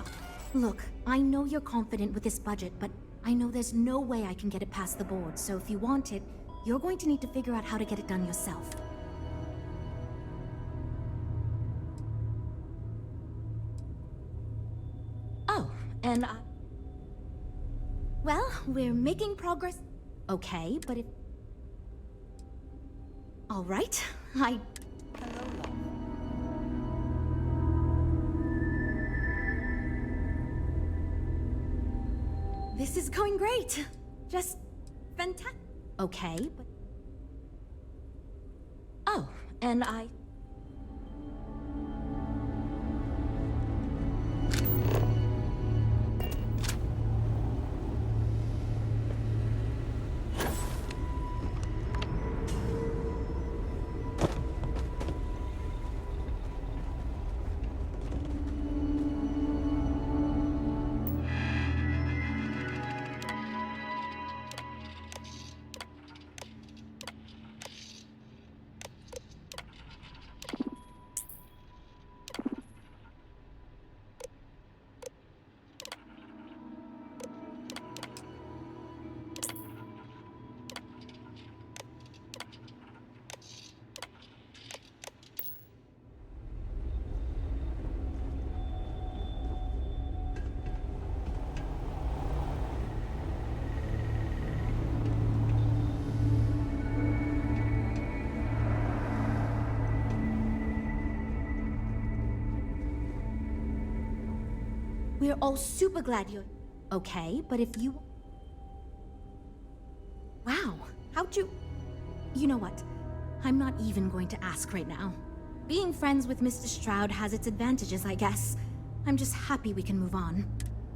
Look, I know you're confident with this budget, but I know there's no way I can get it past the board, so if you want it, you're going to need to figure out how to get it done yourself. Oh, and well, we're making progress. Okay, but if... All right, Hello, love. This is going great. Just fantastic. Okay, but... Oh, and we're all super glad you're... Okay, but if you... Wow, how'd you... You know what? I'm not even going to ask right now. Being friends with Mr. Stroud has its advantages, I guess. I'm just happy we can move on.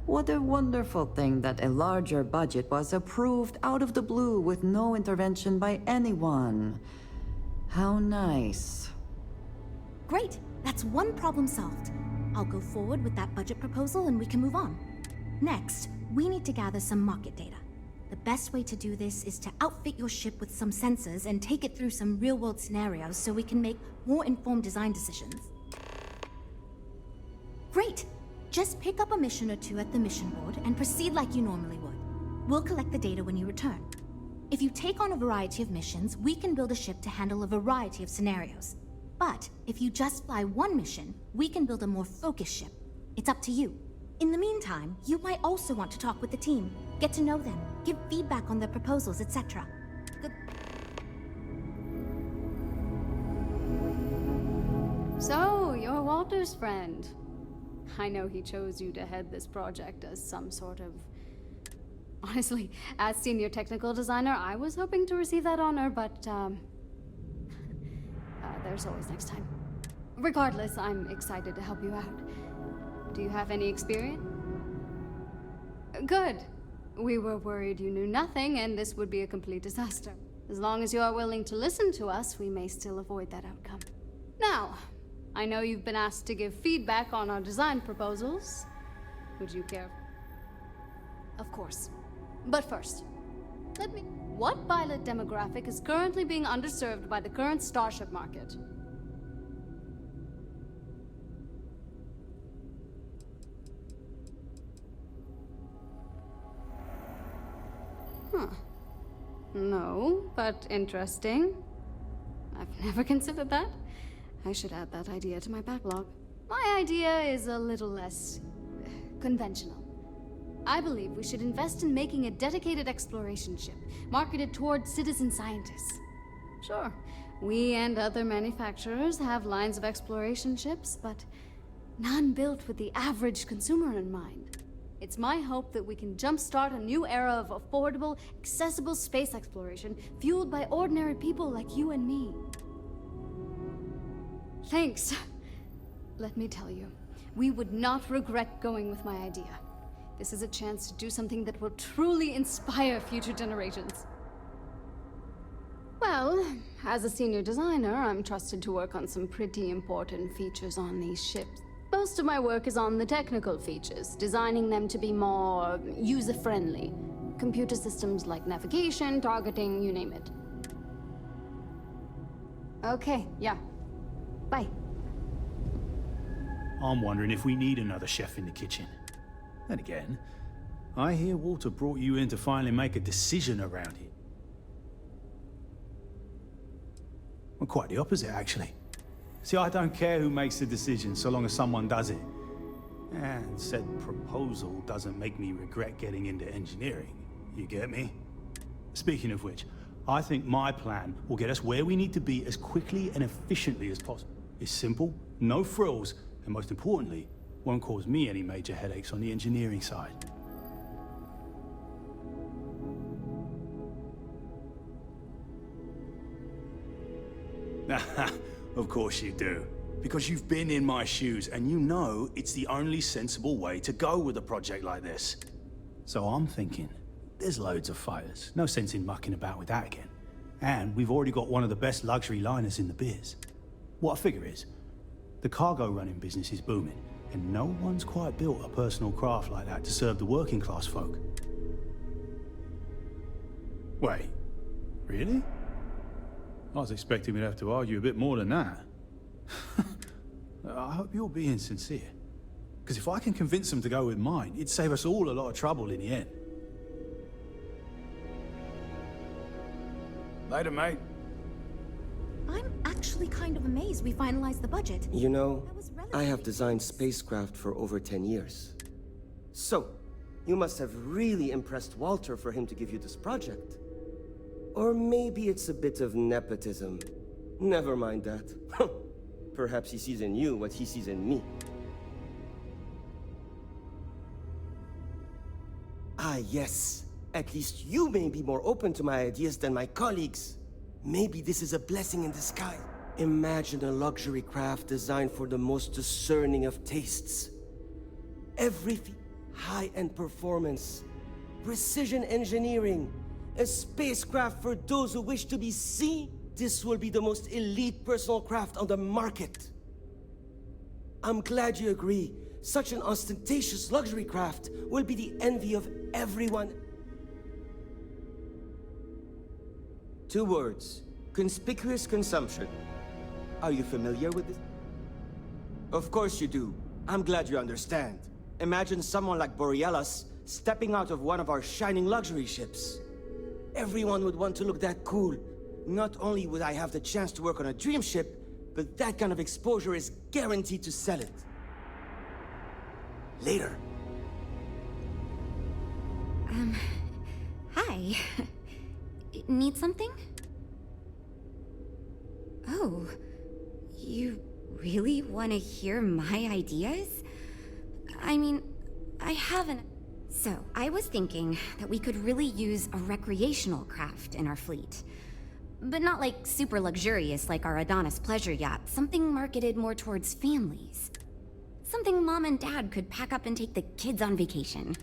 What a wonderful thing that a larger budget was approved out of the blue with no intervention by anyone. How nice. Great, that's one problem solved. I'll go forward with that budget proposal and we can move on. Next, we need to gather some market data. The best way to do this is to outfit your ship with some sensors and take it through some real-world scenarios so we can make more informed design decisions. Great! Just pick up a mission or two at the mission board and proceed like you normally would. We'll collect the data when you return. If you take on a variety of missions, we can build a ship to handle a variety of scenarios. But if you just fly one mission, we can build a more focused ship. It's up to you. In the meantime, you might also want to talk with the team, get to know them, give feedback on their proposals, etc. Good. So, you're Walter's friend. I know he chose you to head this project as some sort of... Honestly, as senior technical designer, I was hoping to receive that honor, but, there's always next time. Regardless, I'm excited to help you out. Do you have any experience? Good. We were worried you knew nothing, and this would be a complete disaster. As long as you are willing to listen to us, we may still avoid that outcome. Now, I know you've been asked to give feedback on our design proposals. Would you care? Of course. But first, what pilot demographic is currently being underserved by the current starship market? Huh. No, but interesting. I've never considered that. I should add that idea to my backlog. My idea is a little less conventional. I believe we should invest in making a dedicated exploration ship, marketed toward citizen scientists. Sure, we and other manufacturers have lines of exploration ships, but none built with the average consumer in mind. It's my hope that we can jumpstart a new era of affordable, accessible space exploration, fueled by ordinary people like you and me. Thanks. Let me tell you, we would not regret going with my idea. This is a chance to do something that will truly inspire future generations. Well, as a senior designer, I'm trusted to work on some pretty important features on these ships. Most of my work is on the technical features, designing them to be more user-friendly. Computer systems like navigation, targeting, you name it. Okay, yeah. Bye. I'm wondering if we need another chef in the kitchen. Then again, I hear Walter brought you in to finally make a decision around it. Well, quite the opposite, actually. See, I don't care who makes the decision, so long as someone does it. And said proposal doesn't make me regret getting into engineering. You get me? Speaking of which, I think my plan will get us where we need to be as quickly and efficiently as possible. It's simple, no frills, and most importantly, won't cause me any major headaches on the engineering side. Of course you do. Because you've been in my shoes and you know it's the only sensible way to go with a project like this. So I'm thinking, there's loads of fighters. No sense in mucking about with that again. And we've already got one of the best luxury liners in the biz. What I figure is, the cargo running business is booming, and no one's quite built a personal craft like that to serve the working class folk. Wait, really? I was expecting we'd have to argue a bit more than that. I hope you're being sincere. Because if I can convince them to go with mine, it'd save us all a lot of trouble in the end. Later, mate. I'm actually kind of amazed we finalized the budget. You know, I have designed spacecraft for over 10 years. So, you must have really impressed Walter for him to give you this project. Or maybe it's a bit of nepotism. Never mind that. Perhaps he sees in you what he sees in me. Ah, yes. At least you may be more open to my ideas than my colleagues. Maybe this is a blessing in disguise. Imagine a luxury craft designed for the most discerning of tastes. Everything, high-end performance, precision engineering, a spacecraft for those who wish to be seen. This will be the most elite personal craft on the market. I'm glad you agree. Such an ostentatious luxury craft will be the envy of everyone. 2 words. Conspicuous consumption. Are you familiar with this? Of course you do. I'm glad you understand. Imagine someone like Borealis stepping out of one of our shining luxury ships. Everyone would want to look that cool. Not only would I have the chance to work on a dream ship, but that kind of exposure is guaranteed to sell it. Later. Hi. Need something? Oh, you really want to hear my ideas? I mean, I haven't... So, I was thinking that we could really use a recreational craft in our fleet. But not like super luxurious like our Adonis pleasure yacht. Something marketed more towards families. Something Mom and Dad could pack up and take the kids on vacation.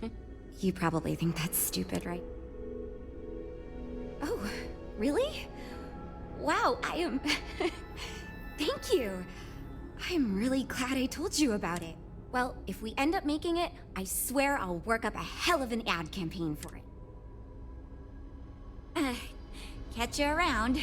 You probably think that's stupid, right? Oh, really? Wow, I am... Thank you. I'm really glad I told you about it. Well, if we end up making it, I swear I'll work up a hell of an ad campaign for it. Catch you around.